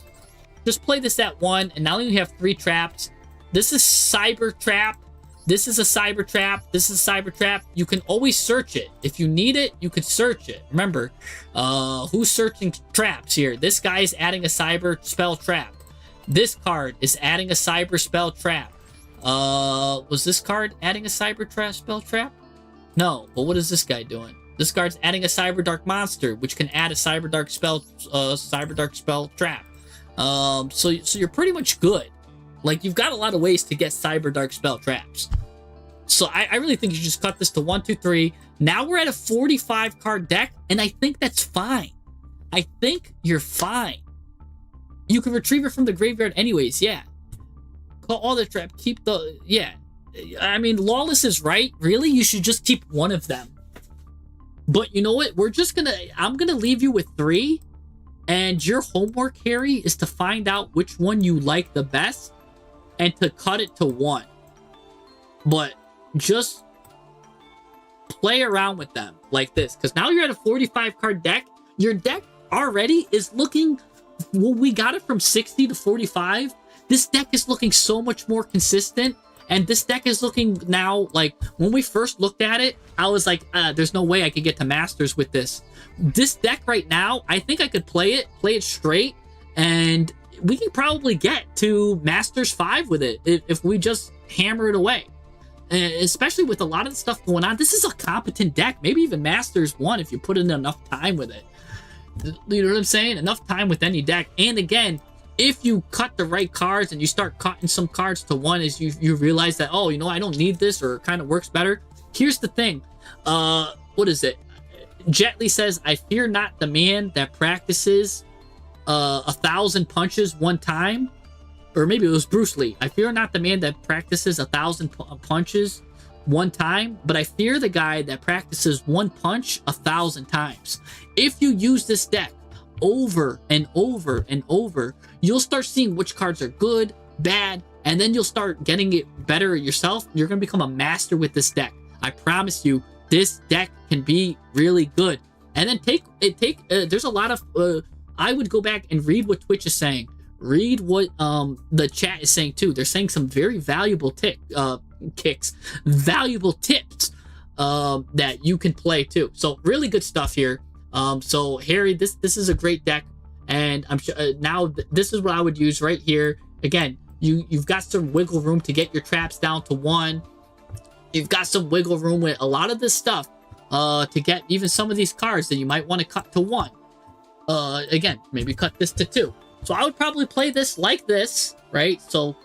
just play this at 1, and now you have 3 traps. This is Cyber Trap. This is a Cyber Trap. This is a Cyber Trap. You can always search it. If you need it, you can search it. Remember, who's searching traps here? This guy is adding a Cyber Spell Trap. This card is adding a Cyber Spell Trap. Was this card adding a Cyber Spell Trap? No, but what is this guy doing? This card's adding a Cyber Dark monster, which can add a Cyber Dark Spell Trap. So you're pretty much good. Like, you've got a lot of ways to get Cyber Dark Spell Traps. So I really think you just cut this to 1, 2, 3. Now we're at a 45 card deck, and I think that's fine. I think you're fine. You can retrieve it from the graveyard anyways, yeah. Call all the trap, keep the, yeah. I mean, Lawless is right. Really, you should just keep one of them. But you know what? I'm gonna leave you with 3. And your homework, Harry, is to find out which one you like the best and to cut it to 1. But just play around with them like this. Because now you're at a 45 card deck. Your deck already is looking, well, we got it from 60 to 45. This deck is looking so much more consistent. And this deck is looking now, like, when we first looked at it, I was like, there's no way I could get to Masters with this. This deck right now, I think I could play it straight, and we can probably get to Masters 5 with it if we just hammer it away. And especially with a lot of the stuff going on, this is a competent deck. Maybe even Masters 1 if you put in enough time with it. You know what I'm saying? Enough time with any deck. And again, if you cut the right cards and you start cutting some cards to 1 as you realize that, oh, you know, I don't need this, or it kind of works better. Here's the thing. What is it? Jetly says, I fear not the man that practices 1,000 punches one time. Or maybe it was Bruce Lee. I fear not the man that practices 1,000 punches one time, but I fear the guy that practices one punch 1,000 times. If you use this deck over and over and over, you'll start seeing which cards are good, bad, and then you'll start getting it better yourself. You're going to become a master with this deck. I promise you, this deck can be really good. And then there's a lot of, I would go back and read what Twitch is saying. read what the chat is saying too. They're saying some very valuable valuable tips that you can play too. So really good stuff here. So Harry, this is a great deck, and I'm sure now this is what I would use right here. Again, you've got some wiggle room to get your traps down to 1. You've got some wiggle room with a lot of this stuff to get even some of these cards that you might want to cut to 1. Again, maybe cut this to 2. So I would probably play this like this, right? So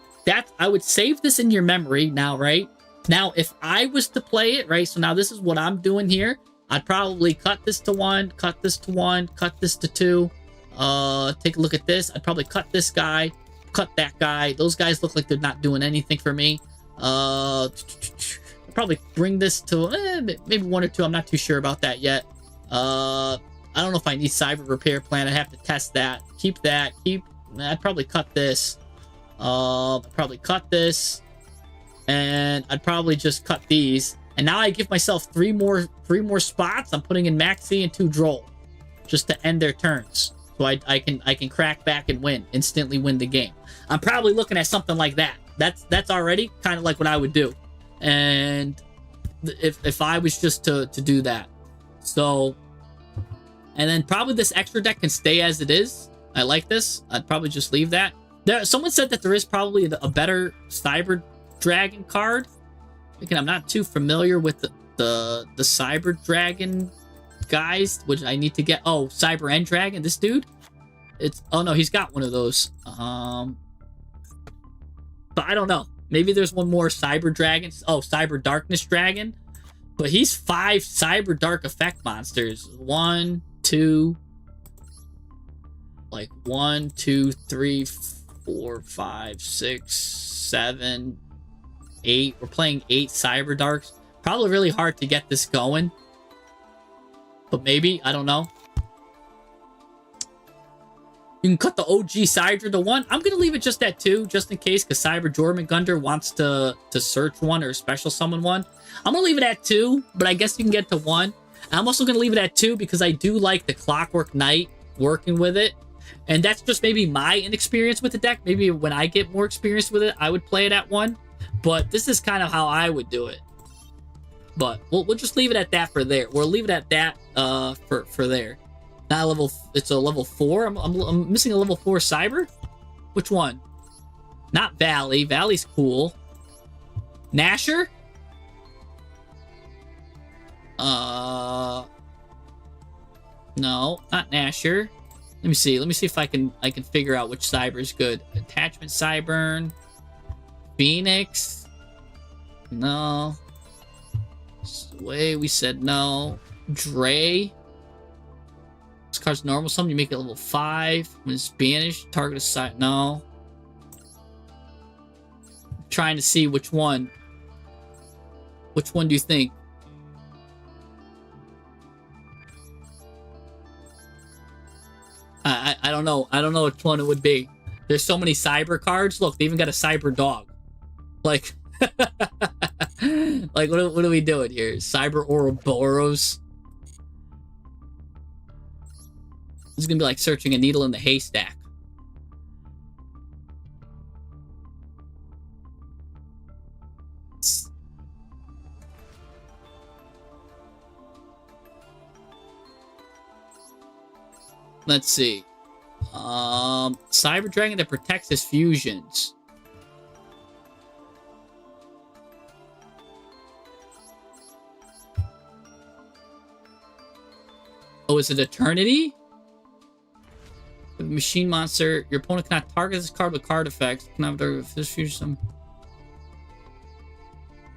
I would save this in your memory now, right? Now, if I was to play it, right? So now this is what I'm doing here. I'd probably cut this to 1, cut this to 1, cut this to 2. Take a look at this. I'd probably cut this guy, cut that guy. Those guys look like they're not doing anything for me. I'd probably bring this to maybe 1 or 2. I'm not too sure about that yet. I don't know if I need cyber repair plan. I'd have to test that. Keep that. I'd probably cut this. Probably cut this. And I'd probably just cut these. And now I give myself 3 more spots. I'm putting in Maxi and 2 Droll just to end their turns. So I can crack back and instantly win the game. I'm probably looking at something like that. That's already kind of like what I would do. And if I was just to do that. So, and then probably this extra deck can stay as it is. I like this. I'd probably just leave that. Someone said that there is probably a better Cyber Dragon card. Again, I'm not too familiar with the Cyber Dragon guys, which I need to get. Oh, Cyber End Dragon, this dude. Oh no, he's got one of those. But I don't know. Maybe there's one more Cyber Dragon. Oh, Cyber Darkness Dragon. But he's 5 Cyber Dark effect monsters. 1, 2, like 1, 2, 3, 4, 5, 6, 7, 8. We're playing 8 Cyber Darks. Probably really hard to get this going. But maybe, I don't know. You can cut the OG Cydra to 1. I'm going to leave it just at 2, just in case, because Cyber Jormungandr wants to search 1 or special summon 1. I'm going to leave it at 2, but I guess you can get to 1. I'm also going to leave it at 2 because I do like the Clockwork Knight working with it. And that's just maybe my inexperience with the deck. Maybe when I get more experience with it, I would play it at 1. But this is kind of how I would do it. But we'll just leave it at that for there. We'll leave it at that for there. Not a level. It's a level 4. I'm missing a level 4 Cyber. Which one? Not Valley. Valley's cool. Nasher. No, not Nasher. Let me see. Let me see if I can figure out which Cyber is good. Attachment Cyburn. Phoenix. No. Sway, we said no. Dre. This card's normal summon. You make it level 5. When it's banished, target a side. No. I'm trying to see which one. Which one do you think? I don't know. I don't know which one it would be. There's so many Cyber cards. Look, they even got a Cyber Dog. Like, like what are we doing here? Cyber Ouroboros. This is gonna be like searching a needle in the haystack. Let's see. Cyber Dragon that protects his fusions. Oh, is it Eternity? Machine monster. Your opponent cannot target this card with card effects. Cannot target this fusion.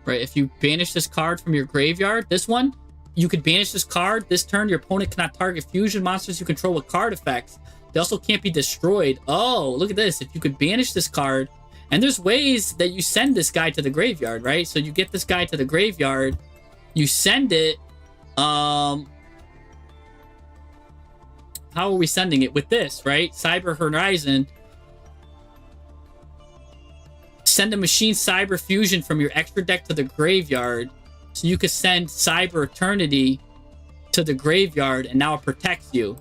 Right, if you banish this card from your graveyard, this one, you could banish this card. This turn, your opponent cannot target fusion monsters you control with card effects. They also can't be destroyed. Oh, look at this. If you could banish this card, and there's ways that you send this guy to the graveyard, right? So you get this guy to the graveyard, you send it. How are we sending it? With this, right? Cyber Horizon. Send a machine Cyber Fusion from your extra deck to the graveyard. So you could send Cyber Eternity to the graveyard, and now it protects you.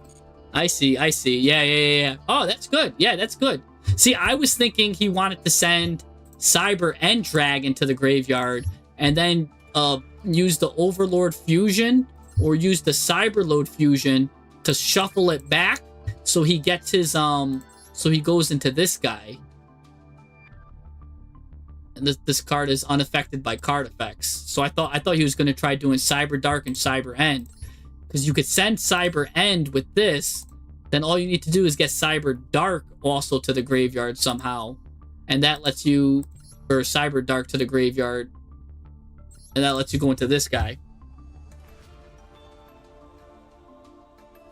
I see. Yeah. Oh, that's good. Yeah, that's good. See, I was thinking he wanted to send Cyber and Dragon to the graveyard, and then use the Overlord Fusion or use the Cyberload Fusion to shuffle it back, so he gets his so he goes into this guy. And this card is unaffected by card effects. So I thought he was going to try doing Cyber Dark and Cyber End, because you could send Cyber End with this. Then all you need to do is get Cyber Dark also to the graveyard somehow, and that lets you, or Cyber Dark to the graveyard, and that lets you go into this guy.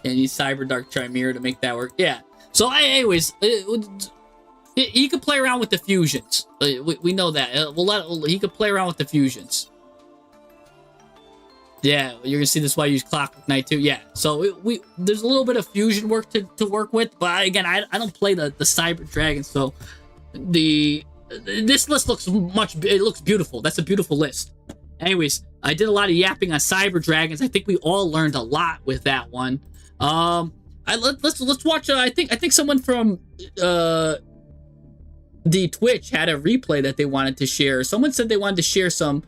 And you Cyber Dark Chimera to make that work. Yeah. So anyways, he could play around with the fusions. We know that. He could play around with the fusions. Yeah, you're gonna see this why I use Clockwork Knight too. Yeah, so there's a little bit of fusion work to work with, but again, I don't play the Cyber Dragon, so this list looks it looks beautiful. That's a beautiful list. Anyways, I did a lot of yapping on Cyber Dragons. I think we all learned a lot with that one. Let's watch. I think someone from the Twitch had a replay that they wanted to share. Someone said they wanted to share some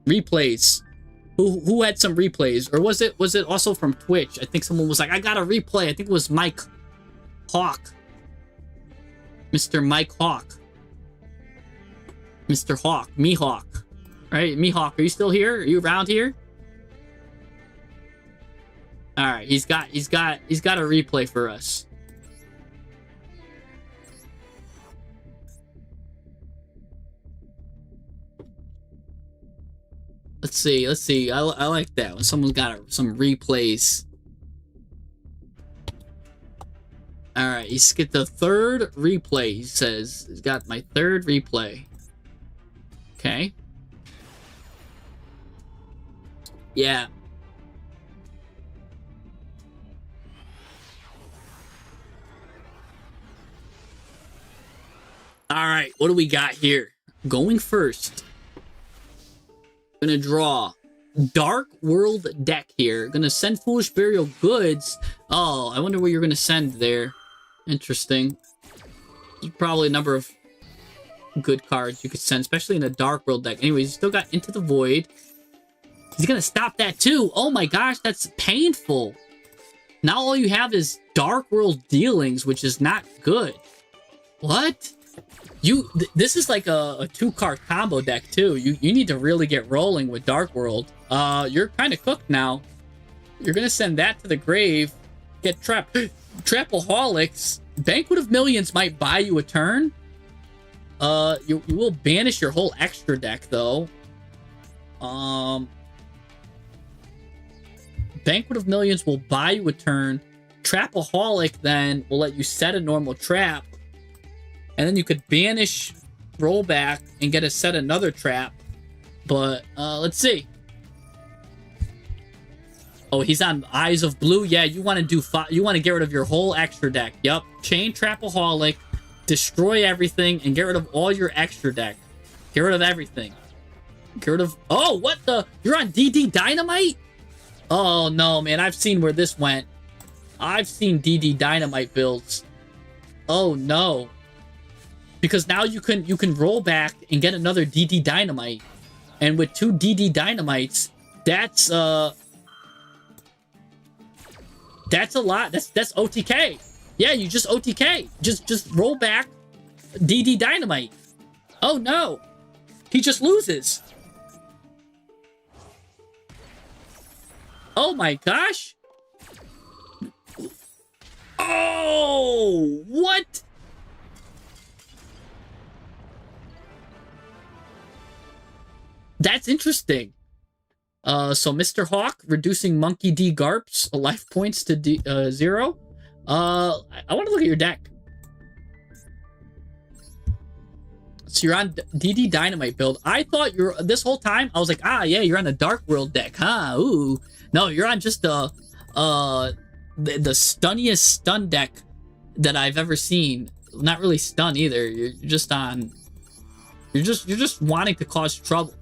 replays. Who had some replays, or was it also from Twitch? I think someone was like, I got a replay. I think it was Mike Hawk, Mr. Mike Hawk, Mr. Hawk, Mihawk, right? Mihawk, are you still here? Are you around here? All right, he's got a replay for us. Let's see. I like that when someone's got some replays. All right, he's got the third replay. He says he's got my third replay. Okay. Yeah. All right, what do we got here? Going first. Gonna draw Dark World deck here. Gonna send Foolish Burial Goods. Oh, I wonder what you're gonna send there. Interesting. There's probably a number of good cards you could send, especially in a Dark World deck. Anyways, you still got Into the Void. He's gonna stop that too. Oh my gosh, that's painful. Now all you have is Dark World Dealings, which is not good. What? This is like a 2-card combo deck too. You need to really get rolling with Dark World. You're kind of cooked now. You're gonna send that to the grave. Get Trapaholics. Banquet of Millions might buy you a turn. You will banish your whole extra deck though. Banquet of Millions will buy you a turn. Trapaholic then will let you set a normal trap. And then you could banish, roll back, and get to set another trap. But, let's see. Oh, he's on Eyes of Blue. Yeah, you want to get rid of your whole extra deck. Yep. Chain Trapaholic, destroy everything, and get rid of all your extra deck. Get rid of everything. Get rid of... Oh, what the... You're on DD Dynamite? Oh, no, man. I've seen where this went. I've seen DD Dynamite builds. Oh, no. Because now you can roll back and get another DD Dynamite. And with 2 DD Dynamites, that's a lot. That's OTK. Yeah, you just OTK. Just roll back DD Dynamite. Oh no. He just loses. Oh my gosh. Oh, what? That's interesting. So Mr. Hawk reducing Monkey D Garps life points to 0. I want to look at your deck. So you're on DD Dynamite build. I thought this whole time I was like, yeah, you're on a Dark World deck, huh? Ooh, no, you're on just the stunniest stun deck that I've ever seen. Not really stun either. You're just on. You're just wanting to cause trouble.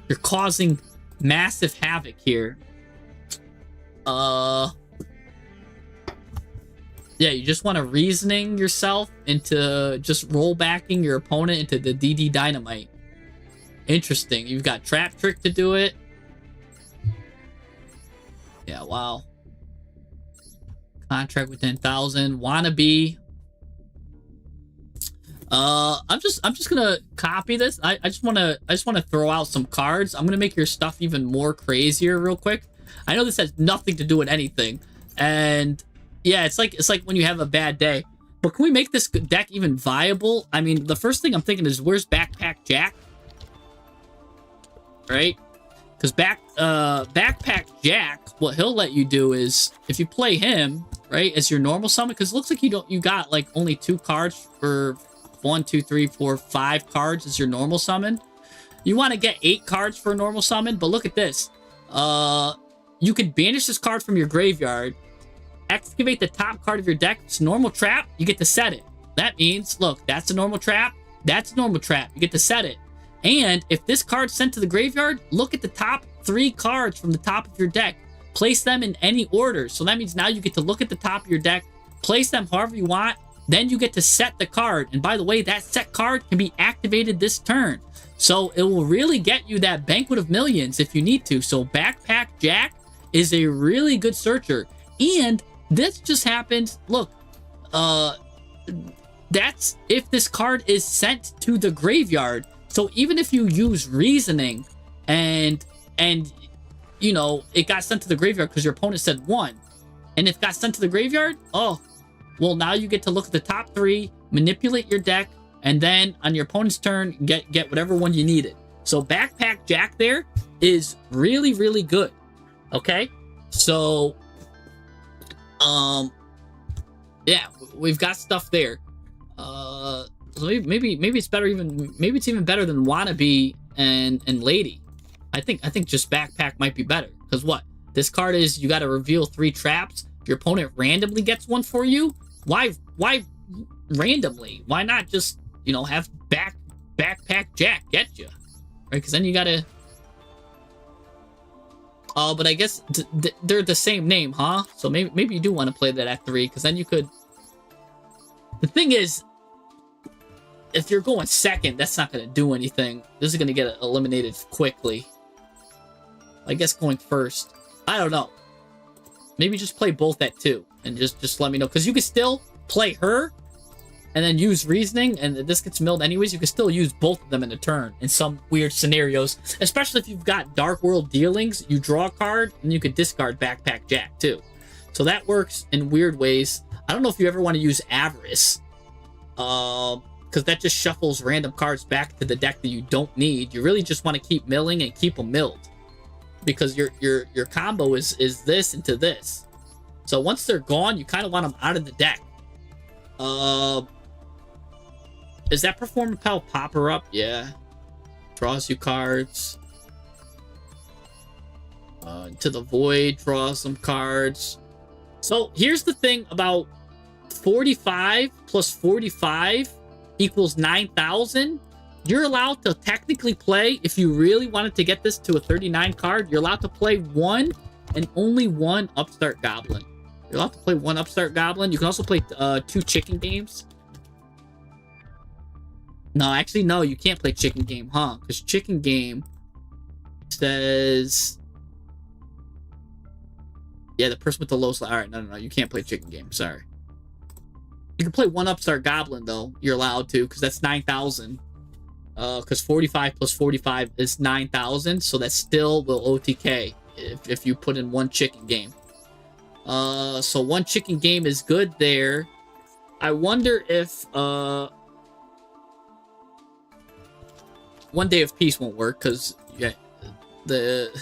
You're causing massive havoc here. Yeah, you just want to reasoning yourself into just roll backing your opponent into the DD Dynamite. Interesting. You've got Trap Trick to do it. Yeah, wow. Contract with 10,000. Wannabe. I'm just gonna copy this. I just wanna throw out some cards. I'm gonna make your stuff even more crazier real quick. I know this has nothing to do with anything, and yeah, it's like when you have a bad day. But can we make this deck even viable? I mean, the first thing I'm thinking is, where's Backpack Jack? Right? Because Backpack Jack, what he'll let you do is, if you play him, right, as your normal summon, because it looks like you got like only 2 cards for 1, 2, 3, 4, 5 cards as your normal summon. You want to get 8 cards for a normal summon, but look at this. You could banish this card from your graveyard, excavate the top card of your deck. It's a normal trap. You get to set it. That means, look, that's a normal trap. That's a normal trap. You get to set it. And if this card's sent to the graveyard, look at the top 3 cards from the top of your deck. Place them in any order. So that means now you get to look at the top of your deck, place them however you want, then you get to set the card. And by the way, that set card can be activated this turn. So it will really get you that Banquet of Millions if you need to. So Backpack Jack is a really good searcher. And this just happened, look, that's if this card is sent to the graveyard. So even if you use reasoning and you know, it got sent to the graveyard because your opponent said 1, and if it got sent to the graveyard, oh, well, now you get to look at the top 3, manipulate your deck, and then on your opponent's turn, get whatever one you needed. So Backpack Jack there is really, really good. Okay? So, yeah, we've got stuff there. So maybe it's better maybe it's even better than Wannabe and Lady. I think just Backpack might be better. Because what? This card is, you got to reveal 3 traps. If your opponent randomly gets one for you, why randomly? Why not just, you know, have Backpack Jack get you? Right? Because then you got to... Oh, but I guess they're the same name, huh? So maybe you do want to play that at 3, because then you could... The thing is, if you're going second, that's not going to do anything. This is going to get eliminated quickly. I guess going first. I don't know. Maybe just play both at 2. And just let me know. Because you can still play her and then use reasoning. And this gets milled anyways. You can still use both of them in a turn in some weird scenarios. Especially if you've got Dark World Dealings. You draw a card and you could discard Backpack Jack too. So that works in weird ways. I don't know if you ever want to use Avarice. Because that just shuffles random cards back to the deck that you don't need. You really just want to keep milling and keep them milled. Because your combo is this into this. So once they're gone, you kind of want them out of the deck. Is that Perform Repel Popper up? Yeah. Draws you cards. Into the Void, draws some cards. So here's the thing about 45 plus 45 equals 9,000. You're allowed to technically play, if you really wanted to get this to a 39 card, you're allowed to play 1 and only 1 Upstart Goblin. You're allowed to play 1 Upstart Goblin. You can also play 2 Chicken Games. No, actually, no, you can't play Chicken Game, huh? Because Chicken Game says... Yeah, the person with the lowest... Alright, no, you can't play Chicken Game, sorry. You can play 1 Upstart Goblin, though. You're allowed to, because that's 9,000. Because 45 plus 45 is 9,000, so that still will OTK if you put in 1 Chicken Game. So 1 Chicken Game is good there. I wonder if 1 Day of Peace won't work, because yeah,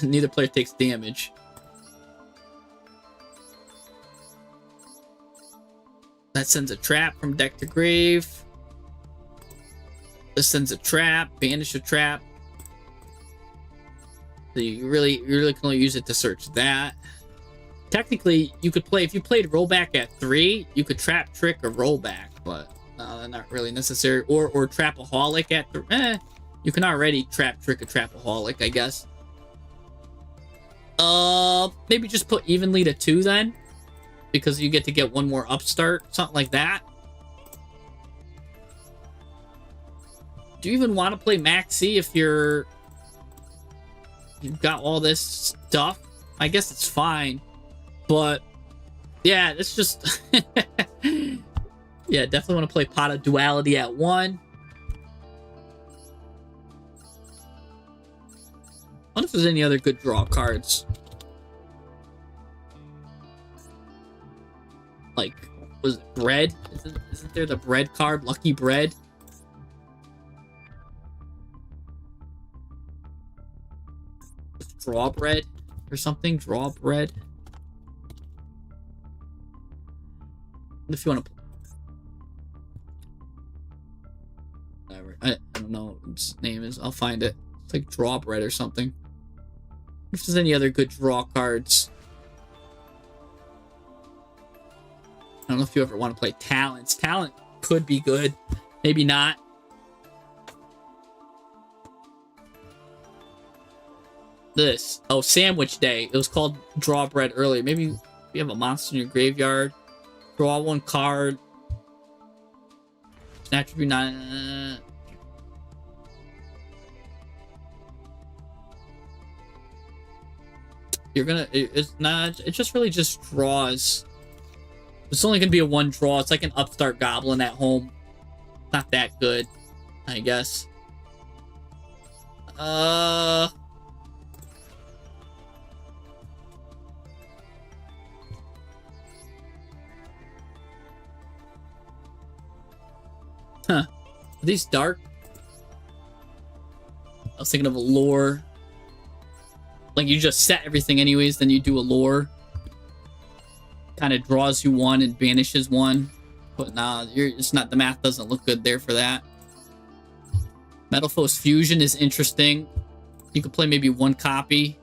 neither player takes damage. That sends a trap from deck to grave. This sends a trap, banish a trap. So you really can only use it to search that. Technically, you could play, if you played rollback at 3, you could trap, trick, or rollback, but no, they're not really necessary. Or trapaholic at 3. You can already trap, trick, or trapaholic, I guess. Maybe just put evenly to 2 then. because you get to get one more upstart, something like that. Do you even want to play Maxi if you've got all this stuff? I guess it's fine, but yeah, it's just yeah, definitely want to play Pot of Duality at 1. I wonder if there's any other good draw cards. Like, was it Bread? Isn't there the Bread card? Lucky Bread? Draw Bread or something? Draw Bread? If you want to... Whatever. I don't know what its name is. I'll find it. It's like Draw Bread or something. If there's any other good draw cards. I don't know if you ever want to play Talents. Talent could be good. Maybe not. This. Oh, Sandwich Day. It was called Draw Bread earlier. Maybe you have a monster in your graveyard. Draw 1 card. Attribute 9. You're gonna... It's not... It just really just draws... It's only going to be a 1 draw. It's like an upstart goblin at home. Not that good, I guess. Huh. Are these dark? I was thinking of a lure. Like, you just set everything anyways, then you do a lure. Kind of draws you 1 and banishes 1, but nah, it's not, the math doesn't look good there for that. Metalfoes Fusion is interesting. You could play maybe 1 copy.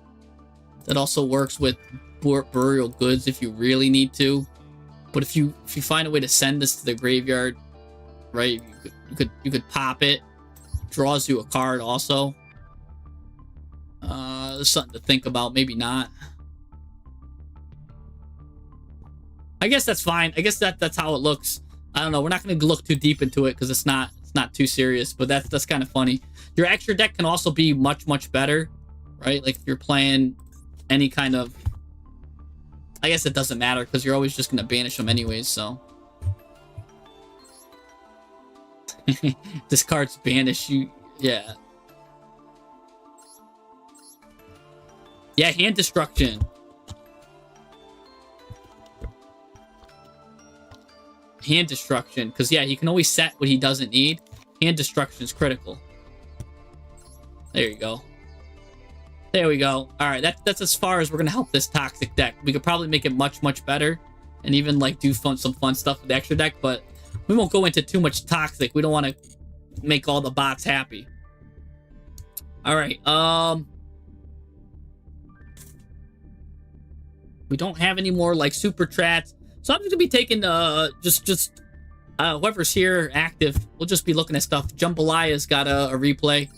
That also works with burial goods if you really need to. But if you find a way to send this to the graveyard, right? You could pop it. Draws you a card also. There's something to think about. Maybe not. I guess that's fine. I guess that's how it looks. I don't know. We're not going to look too deep into it because it's not too serious. But that's kind of funny. Your extra deck can also be much better, right? Like if you're playing any kind of... I guess it doesn't matter because you're always just going to banish them anyways. So this card's banish you. Yeah. Yeah, hand destruction. Hand destruction, because yeah, he can always set what he doesn't need. Hand destruction is critical. There you go. There we go. All right, that's as far as we're gonna help this toxic deck. We could probably make it much better, and even like do some fun stuff with the extra deck. But we won't go into too much toxic. We don't want to make all the bots happy. All right. We don't have any more like super trats. So I'm just gonna be taking just whoever's here active. We'll just be looking at stuff. Jambalaya's got a replay.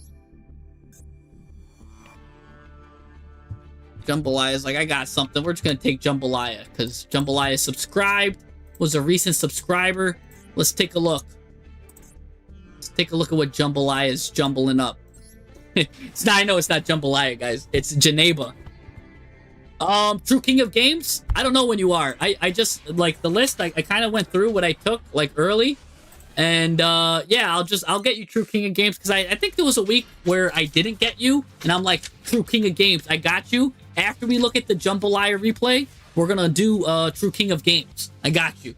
Jambalaya's like, I got something. We're just gonna take Jambalaya because Jambalaya subscribed, was a recent subscriber. Let's take a look. Let's take a look at what Jambalaya is jumbling up. It's not, I know it's not Jambalaya, guys. It's Janeba. True King of Games? I don't know when you are. I just, like, the list, I kind of went through what I took, like, early. And, yeah, I'll get you True King of Games, because I think there was a week where I didn't get you, and I'm like, True King of Games, I got you. After we look at the Jambalaya replay, we're gonna do, True King of Games. I got you.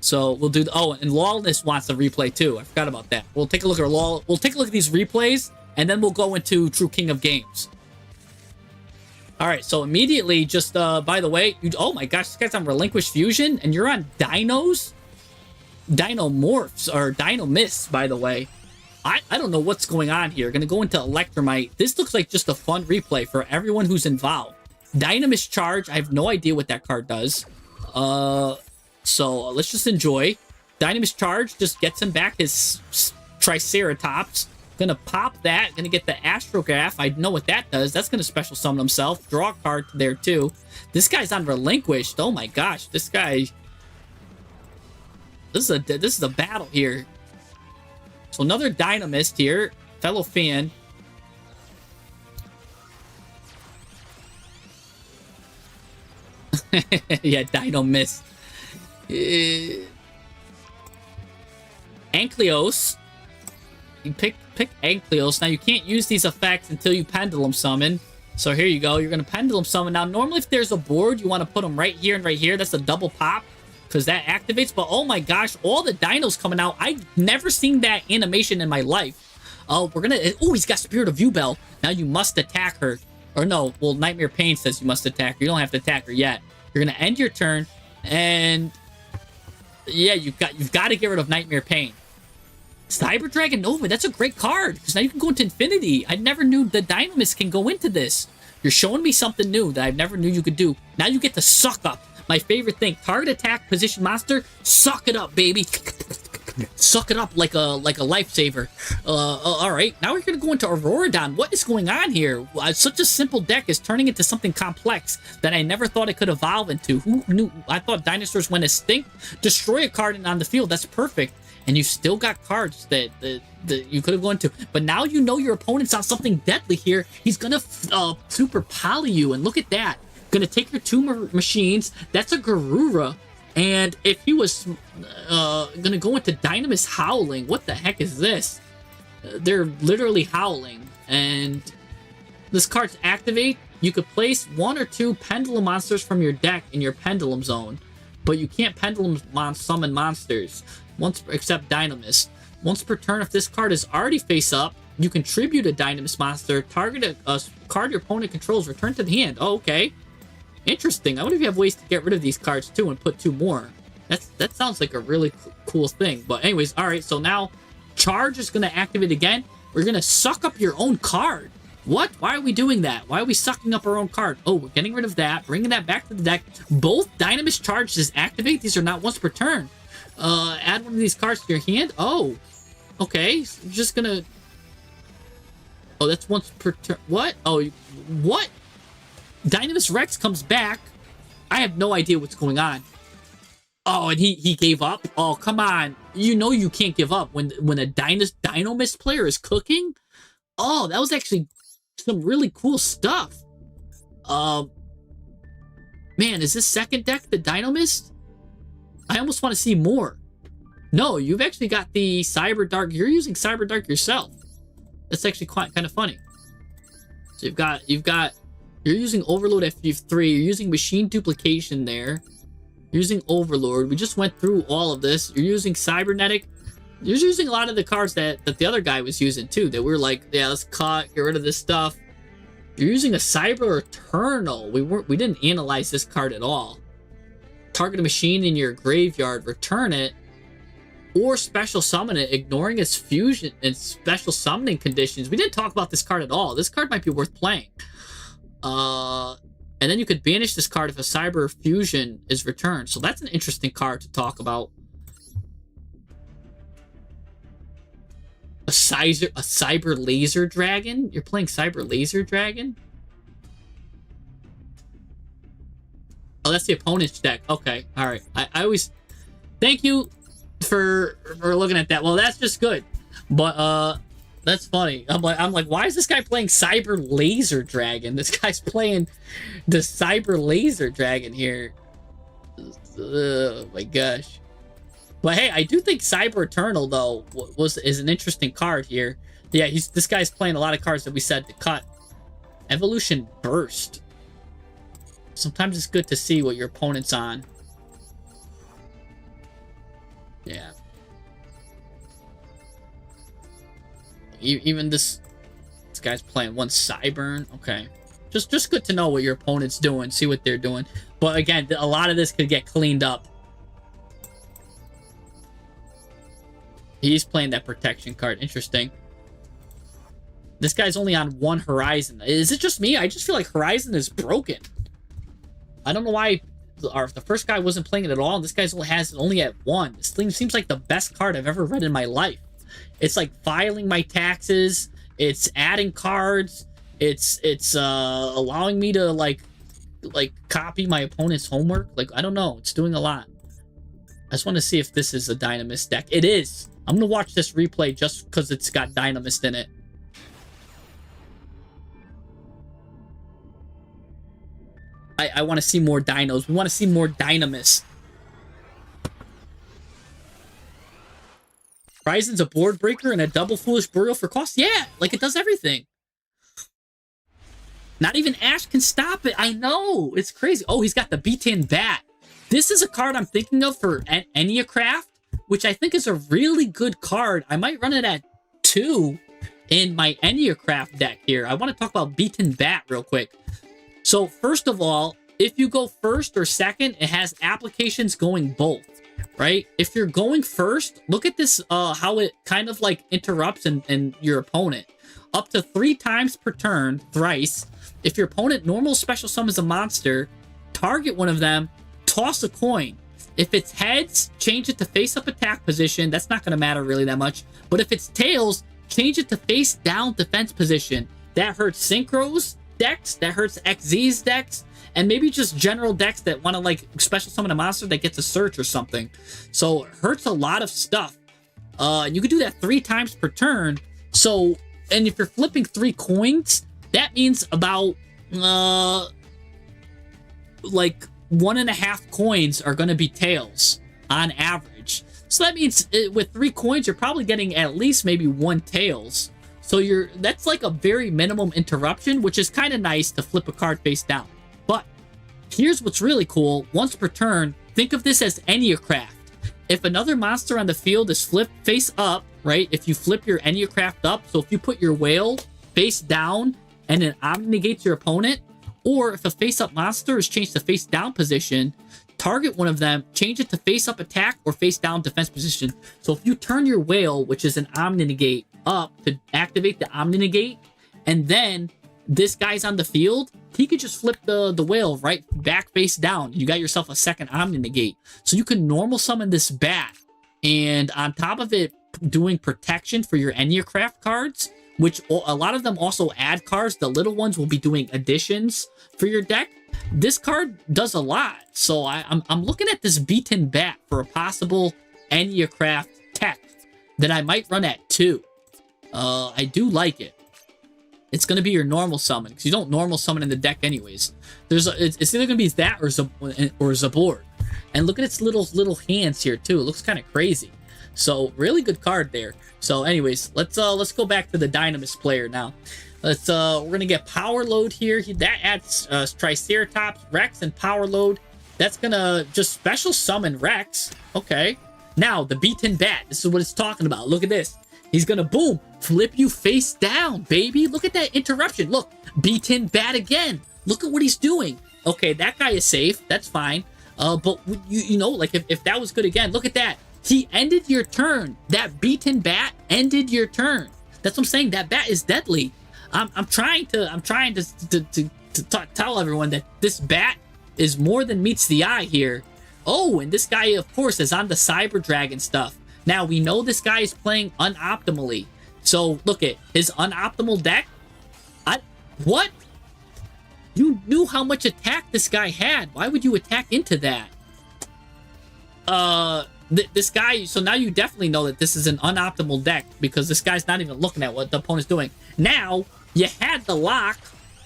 So, we'll do, oh, and Lawless wants a replay, too. I forgot about that. We'll take a look at we'll take a look at these replays, and then we'll go into True King of Games. All right, so immediately, just by the way, oh my gosh, this guy's on Relinquished Fusion, and you're on Dinos? Dinomorphs, or Dinomists, by the way. I don't know what's going on here. Gonna go into Electromite. This looks like just a fun replay for everyone who's involved. Dynamist Charge, I have no idea what that card does. So let's just enjoy. Dynamist Charge just gets him back his Triceratops. Gonna pop that. Gonna get the Astrograph. I know what that does. That's gonna special summon himself. Draw a card there too. This guy's on Relinquished. Oh my gosh, this guy. This is a battle here. So another Dynamist here, fellow fan. Yeah, Dynamist. Ankylos. You pick Ankylos. Now you can't use these effects until you Pendulum Summon. So here you go. You're gonna Pendulum Summon. Now normally if there's a board, you want to put them right here and right here. That's a double pop because that activates. But oh my gosh, all the dinos coming out. I've never seen that animation in my life. Oh, we're gonna. Oh, he's got Spirit of Yubel. Now you must attack her. Or no, well, Nightmare Pain says you must attack her. You don't have to attack her yet. You're gonna end your turn, and yeah, you've got to get rid of Nightmare Pain. Cyber Dragon Nova, that's a great card because now you can go into Infinity. I never knew the Dynamist can go into this. You're showing me something new that I never knew you could do. Now you get to suck up. My favorite thing, target attack position monster, suck it up, baby. Suck it up like a lifesaver. All right, now we're gonna go into Auroradon. What is going on here? Such a simple deck is turning into something complex that I never thought it could evolve into. Who knew? I thought dinosaurs went extinct. Destroy a card on the field. That's perfect. And you still got cards that you could have gone to. But now you know your opponent's on something deadly here. He's gonna super poly you, and look at that. Gonna take your two machines. That's a Garura. And if he was gonna go into Dynamist Howling, what the heck is this? They're literally howling. And this card's activate. You could place 1 or 2 Pendulum monsters from your deck in your Pendulum zone. But you can't Pendulum summon monsters. Except Dynamist. Once per turn, if this card is already face up, you contribute a Dynamist monster, target a card your opponent controls, return to the hand. Oh, okay. Interesting. I wonder if you have ways to get rid of these cards too and put 2 more. That sounds like a really cool thing. But anyways, all right. So now Charge is going to activate again. We're going to suck up your own card. What? Why are we doing that? Why are we sucking up our own card? Oh, we're getting rid of that. Bringing that back to the deck. Both Dynamist Charges activate. These are not once per turn. Add one of these cards to your hand. Oh, okay. So you're just gonna. Oh, that's once per turn. What? Oh, what? Dynamist Rex comes back. I have no idea what's going on. Oh, and he gave up. Oh, come on. You know you can't give up when a Dynamist player is cooking. Oh, that was actually some really cool stuff. Man, is this second deck the Dynamist? I almost want to see more. No, you've actually got the Cyber Dark. You're using Cyber Dark yourself. That's actually quite kind of funny. So you're using Overload FU3. You're using Machine Duplication there. You're using Overlord. We just went through all of this. You're using Cybernetic. You're using a lot of the cards that the other guy was using too. That we're like, yeah, let's get rid of this stuff. You're using a Cyber Eternal. We didn't analyze this card at all. Target a machine in your graveyard, return it, or special summon it, ignoring its fusion and special summoning conditions. We didn't talk about this card at all. This card might be worth playing. And then you could banish this card if a Cyber Fusion is returned. So that's an interesting card to talk about. A Cyber Laser Dragon? You're playing Cyber Laser Dragon? Oh, that's the opponent's deck. Okay, all right. I always thank you for looking at that. Well, that's just good, but that's funny. I'm like, why is this guy playing Cyber Laser Dragon? This guy's playing the Cyber Laser Dragon here. Oh my gosh. But hey, I do think Cyber Eternal though is an interesting card here. Yeah, this guy's playing a lot of cards that we said to cut. Evolution Burst. Sometimes it's good to see what your opponent's on. Yeah. Even this guy's playing 1 Cyburn. Okay. Just good to know what your opponent's doing. See what they're doing. But again, a lot of this could get cleaned up. He's playing that protection card. Interesting. This guy's only on 1 Horizon. Is it just me? I just feel like Horizon is broken. I don't know why the first guy wasn't playing it at all. This guy's only has it only at 1. This thing seems like the best card I've ever read in my life. It's like filing my taxes. It's adding cards. It's allowing me to like copy my opponent's homework. Like, I don't know. It's doing a lot. I just want to see if this is a Dynamist deck. It is. I'm going to watch this replay just because it's got Dynamist in it. I want to see more dinos. We want to see more Dynamists. Horizon's a board breaker and a double foolish burial for cost? Yeah, like it does everything. Not even Ash can stop it. I know. It's crazy. Oh, he's got the B10 Bat. This is a card I'm thinking of for Enneacraft, which I think is a really good card. I might run it at 2 in my Enneacraft deck here. I want to talk about B10 Bat real quick. So first of all, if you go first or second, it has applications going both, right? If you're going first, look at this, how it kind of like interrupts and your opponent. Up to 3 times per turn, thrice. If your opponent normal special summons a monster, target one of them, toss a coin. If it's heads, change it to face-up attack position. That's not going to matter really that much. But if it's tails, change it to face-down defense position. That hurts Synchros decks, that hurts XZ's decks, and maybe just general decks that want to like special summon a monster that gets a search or something. So it hurts a lot of stuff. You could do that 3 times per turn. So, and if you're flipping 3 coins, that means about like 1.5 coins are going to be tails on average. So that means with 3 coins, you're probably getting at least maybe 1 tails. So that's like a very minimum interruption, which is kind of nice to flip a card face down. But here's what's really cool. Once per turn, think of this as Enneacraft. If another monster on the field is flipped face up, right? If you flip your Enneacraft up, so if you put your whale face down and it omni-negates your opponent, or if a face-up monster is changed to face-down position, target one of them, change it to face-up attack or face-down defense position. So if you turn your whale, which is an omni-negate, up to activate the omni-negate, and then this guy's on the field, he could just flip the whale right back face down. You got yourself a second omni-negate. So you can normal summon this bat, and on top of it doing protection for your Enneacraft cards, which a lot of them also add cards. The little ones will be doing additions for your deck. This card does a lot. So I'm looking at this B10 Bat for a possible Enneacraft tech that I might run at 2. I do like it. It's going to be your normal summon, because you don't normal summon in the deck anyways. It's either going to be that or Zabord. And look at its little hands here too. It looks kind of crazy. So really good card there. So anyways, let's go back to the Dynamist player now. We're gonna get Power Load here. That adds Triceratops, Rex, and Power Load. That's gonna just special summon Rex. Okay. Now the B10 Bat. This is what it's talking about. Look at this. He's gonna boom, flip you face down, baby. Look at that interruption. Look, B10 Bat again. Look at what he's doing. Okay, that guy is safe. That's fine. But you know, like if that was good again, look at that. He ended your turn. That B10 Bat ended your turn. That's what I'm saying. That bat is deadly. I'm trying to tell everyone that this bat is more than meets the eye here. Oh, and this guy, of course, is on the Cyber Dragon stuff. Now, we know this guy is playing unoptimally. So, look at his unoptimal deck. What? You knew how much attack this guy had. Why would you attack into that? This guy, so now you definitely know that this is an unoptimal deck because this guy's not even looking at what the opponent's doing. Now, you had the lock,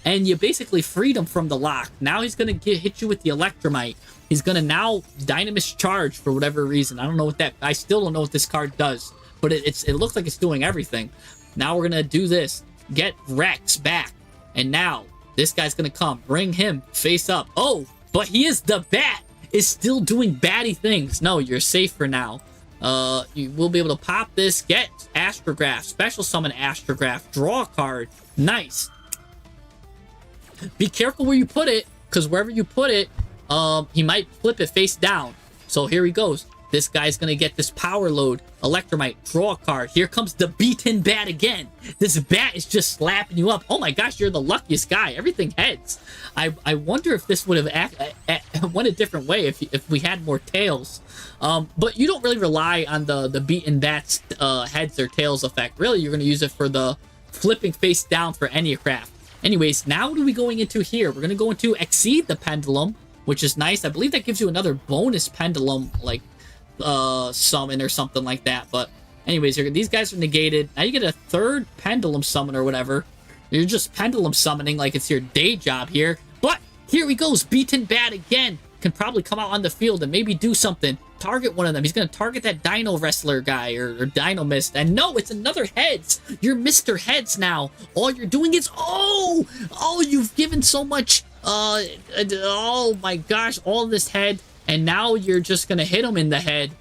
and you basically freed him from the lock. Now he's going to hit you with the Electromite. He's going to now Dynamist Charge for whatever reason. I don't know what that, I still don't know what this card does, but it looks like it's doing everything. Now we're going to do this. Get Rex back. And now, this guy's going to come. Bring him face up. Oh, but he is the bat. Is still doing batty things. No, you're safe for now. You will be able to pop this, get Astrograph, special summon Astrograph, draw a card. Nice. Be careful where you put it, because wherever you put it, he might flip it face down. So here he goes. This guy's gonna get this power load. Electromite, draw a card. Here comes the beaten bat again. This bat is just slapping you up. Oh my gosh, you're the luckiest guy. Everything heads. I wonder if this would have went a different way if we had more tails. But you don't really rely on the beaten bat's heads or tails effect. Really, you're gonna use it for the flipping face down for any craft. Anyways, now what are we going into here? We're gonna go into Exceed the Pendulum, which is nice. I believe that gives you another bonus pendulum, like summon or something like that. But anyways, these guys are negated. Now you get a third pendulum summon or whatever. You're just pendulum summoning like it's your day job here. But here he goes, beaten bat again. Can probably come out on the field and maybe do something. Target one of them. He's gonna target that Dino Wrestler guy or Dino Mist. And no, it's another Heads. You're Mr. Heads now. All you're doing is you've given so much. Oh my gosh, all this head. And now you're just going to hit him in the head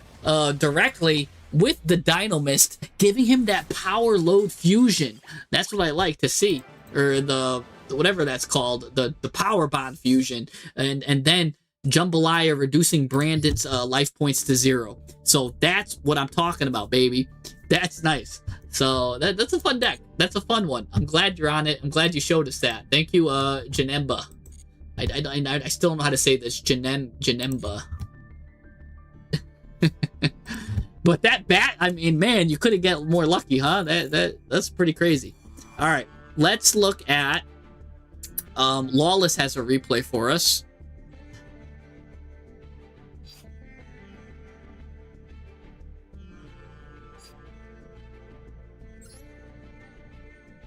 directly with the Dino Mist, giving him that power load fusion. That's what I like to see. Or the whatever that's called, the power bond fusion. And then Jambalaya reducing Brandon's life points to 0. So that's what I'm talking about, baby. That's nice. So that's a fun deck. That's a fun one. I'm glad you're on it. I'm glad you showed us that. Thank you, Janemba. I still don't know how to say this. Janemba. But that bat, I mean, man, you couldn't get more lucky, huh? That's pretty crazy. All right, let's look at Lawless has a replay for us.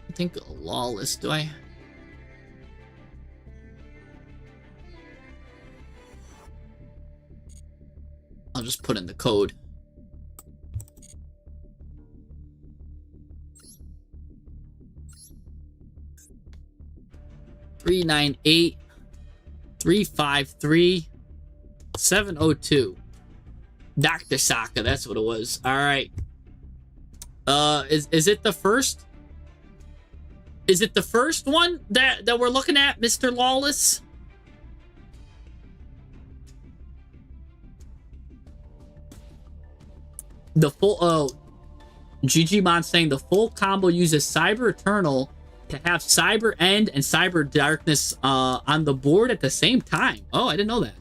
I think Lawless, do I? I'll just put in the code. $398-353-702. Dr. Saka, that's what it was. All right. Is it the first? Is it the first one that we're looking at, Mr. Lawless? The full GG Mon saying the full combo uses Cyber Eternal to have Cyber End and Cyber Darkness on the board at the same time. Oh, I didn't know that.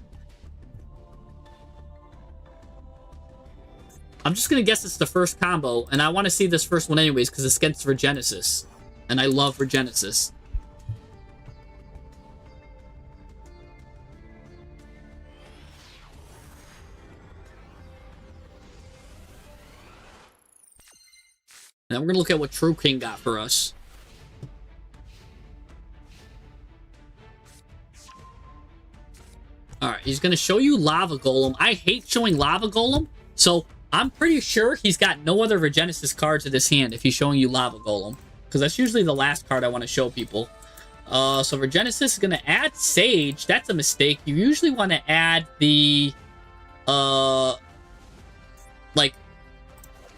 I'm just gonna guess it's the first combo, and I want to see this first one anyways because it's against Regenesis, and I love Regenesis. Now we're gonna look at what True King got for us. Alright, he's gonna show you Lava Golem. I hate showing Lava Golem, so I'm pretty sure he's got no other Regenesis cards in his hand if he's showing you Lava Golem. Because that's usually the last card I want to show people. So Regenesis is gonna add Sage. That's a mistake. You usually want to add the like,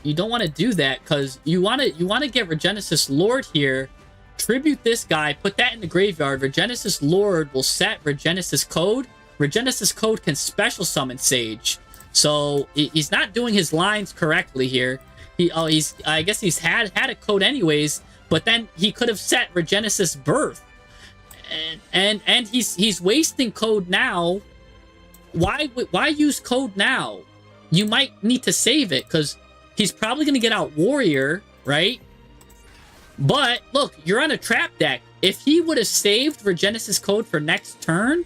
you don't want to do that because you want to get Regenesis Lord here, tribute this guy, put that in the graveyard. Regenesis Lord will set Regenesis Code. Regenesis Code can special summon Sage. So he's not doing his lines correctly here. I guess he's had a code anyways, but then he could have set Regenesis Birth. And he's wasting code now. Why use code now? You might need to save it because he's probably going to get out Warrior, right? But, look, you're on a trap deck. If he would have saved Regenesis Code for next turn,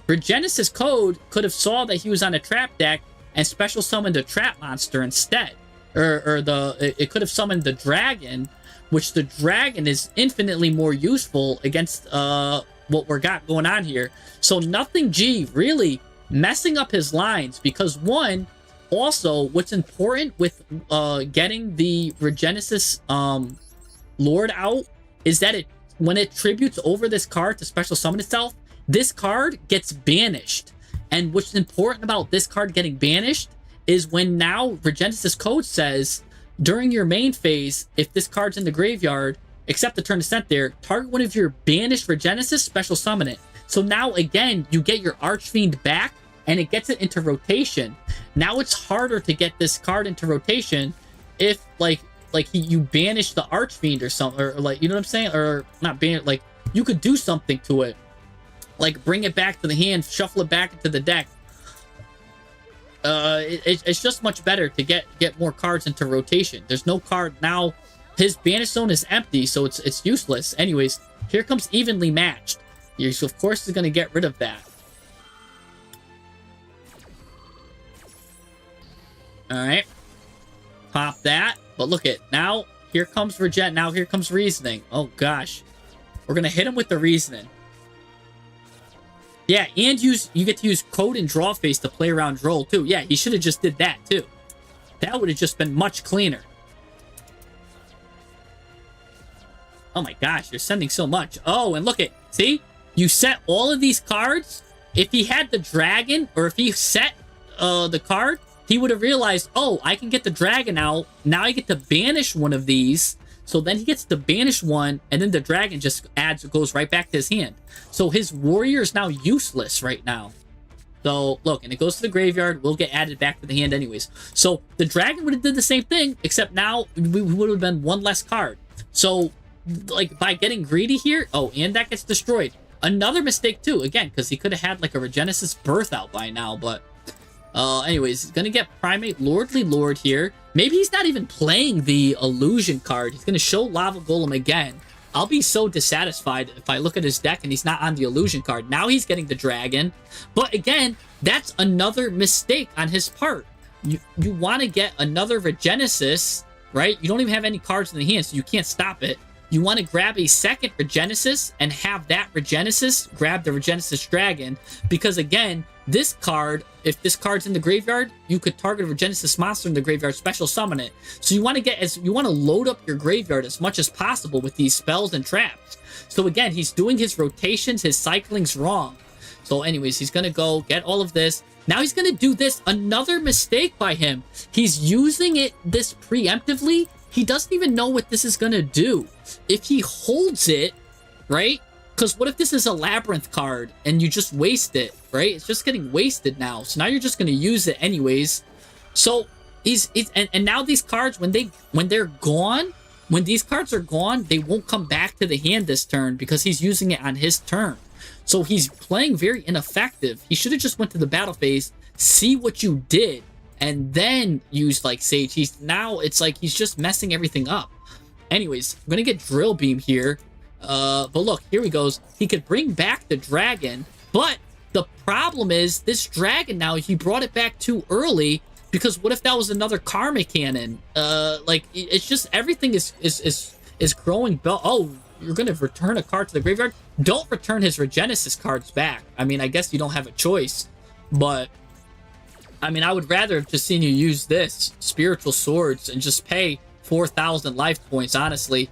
Regenesis Code could have saw that he was on a trap deck and special summoned a trap monster instead. It could have summoned the dragon, which the dragon is infinitely more useful against what we're got going on here. So Nothing G really messing up his lines because, one, also, what's important with getting the Regenesis Lord out is that when it tributes over this card to special summon itself, this card gets banished. And what's important about this card getting banished is when now Regenesis Code says, during your main phase, if this card's in the graveyard, except the turn descent there, target one of your banished Regenesis, special summon it. So now, again, you get your Archfiend back, and it gets it into rotation. Now it's harder to get this card into rotation if you banish the Archfiend or something, or like, you know what I'm saying, or not ban, like you could do something to it, like bring it back to the hand, shuffle it back into the deck. It's just much better to get more cards into rotation. There's no card now. His banish zone is empty, so it's useless. Anyways, here comes evenly matched. So of course he's gonna get rid of that. All right, pop that. But look at now. Here comes regen. Now here comes reasoning. Oh gosh, we're gonna hit him with the reasoning. Yeah, and you get to use code and draw face to play around Droll too. Yeah, he should have just did that too. That would have just been much cleaner. Oh my gosh, you're sending so much. Oh, and look at, see? You set all of these cards. If he had the dragon, or if he set the card, he would have realized, oh, I can get the dragon out. Now I get to banish one of these. So then he gets to banish one, and then the dragon just goes right back to his hand. So his warrior is now useless right now. So look, and it goes to the graveyard. We'll get added back to the hand anyways. So the dragon would have did the same thing, except now we would have been one less card. So like by getting greedy here, oh, and that gets destroyed. Another mistake too, again, because he could have had like a Regenesis Birth out by now, but anyways, he's gonna get Primate Lordly Lord here. Maybe he's not even playing the illusion card. He's gonna show Lava Golem again. I'll be so dissatisfied if I look at his deck and he's not on the illusion card. Now he's getting the dragon, but again, that's another mistake on his part. You want to get another Regenesis, right? You don't even have any cards in the hand, so you can't stop it. You want to grab a second Regenesis and have that Regenesis grab the Regenesis Dragon, because again, this card, if this card's in the graveyard, you could target a Regenesis monster in the graveyard, special summon it. So you want to load up your graveyard as much as possible with these spells and traps. So again, he's doing his rotations, his cycling's wrong. So anyways, he's gonna go get all of this. Now he's gonna do this, another mistake by him. He's using this preemptively. He doesn't even know what this is gonna do. If he holds it, right? Because what if this is a Labyrinth card and you just waste it, right? It's just getting wasted now. So now you're just gonna use it anyways. So and now these cards, when they're gone, when these cards are gone, they won't come back to the hand this turn because he's using it on his turn. So he's playing very ineffective. He should have just went to the battle phase, see what you did, and then use like Sage. It's like he's just messing everything up. Anyways, I'm gonna get Drill Beam here. But look, here he goes. He could bring back the dragon, but the problem is this dragon now, he brought it back too early, because what if that was another Karma Cannon? Like it's just everything is growing. Oh, you're gonna return a card to the graveyard? Don't return his Regenesis cards back. I mean, I guess you don't have a choice, but I mean, I would rather have just seen you use this Spiritual Swords and just pay 4,000 life points, honestly.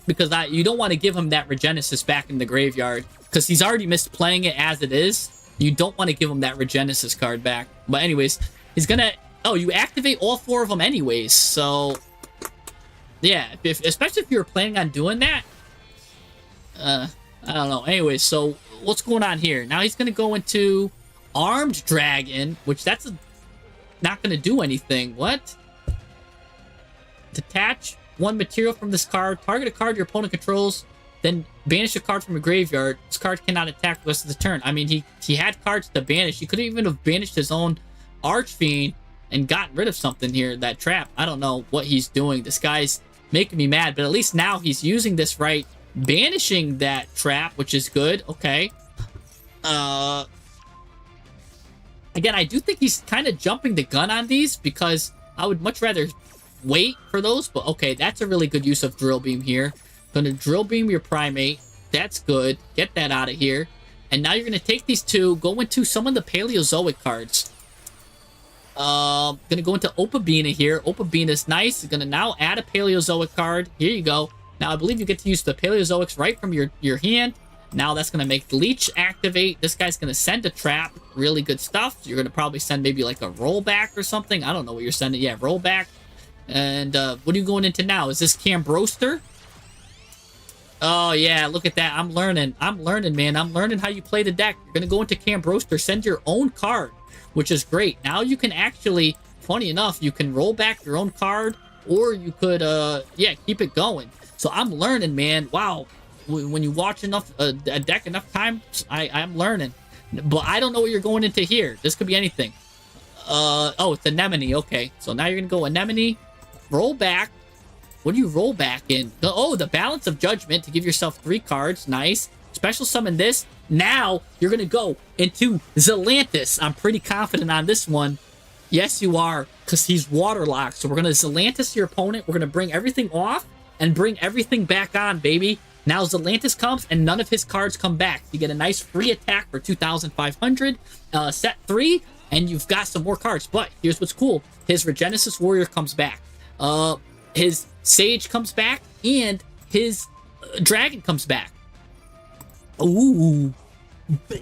Because you don't want to give him that Regenesis back in the graveyard, because he's already missed playing it as it is. You don't want to give him that Regenesis card back. But anyways, he's gonna... Oh, you activate all 4 of them anyways, so... Yeah, especially if you were planning on doing that. I don't know. Anyways, so what's going on here? Now he's gonna go into Armed Dragon, which that's not gonna do anything. What? Detach 1 material from this card. Target a card your opponent controls, then banish a card from a graveyard. This card cannot attack the rest of the turn. I mean, he had cards to banish. He could even have banished his own Archfiend and gotten rid of something here, that trap. I don't know what he's doing. This guy's making me mad, but at least now he's using this right, banishing that trap, which is good. Okay. Again, I do think he's kind of jumping the gun on these, because I would much rather wait for those, but okay, that's a really good use of Drill Beam here. Gonna Drill Beam your Primate. That's good. Get that out of here. And now you're gonna take these 2, go into some of the Paleozoic cards. Gonna go into Opabina here. Opabina is nice. Gonna now add a Paleozoic card. Here you go. Now I believe you get to use the Paleozoics right from your hand. Now that's gonna make Leech activate. This guy's gonna send a trap. Really good stuff. You're gonna probably send maybe like a rollback or something. I don't know what you're sending. Yeah, rollback. And what are you going into now? Is this Cambroster? Oh, yeah, look at that. I'm learning. I'm learning, man. I'm learning how you play the deck. You're going to go into Cambroster, send your own card, which is great. Now you can actually, funny enough, you can roll back your own card, or you could, yeah, keep it going. So I'm learning, man. Wow. When you watch enough a deck enough times, I'm learning. But I don't know what you're going into here. This could be anything. Oh, it's Anemone. Okay. So now you're going to go Anemone, roll back. What do you roll back in? Oh, the Balance of Judgment to give yourself 3 cards. Nice. Special summon this. Now you're going to go into Zelantis. I'm pretty confident on this one. Yes, you are, because he's waterlocked. So we're going to Zelantis your opponent. We're going to bring everything off and bring everything back on, baby. Now Zelantis comes and none of his cards come back. You get a nice free attack for 2,500. Set 3, and you've got some more cards. But here's what's cool. His Regenesis Warrior comes back. His Sage comes back, and his Dragon comes back. Ooh.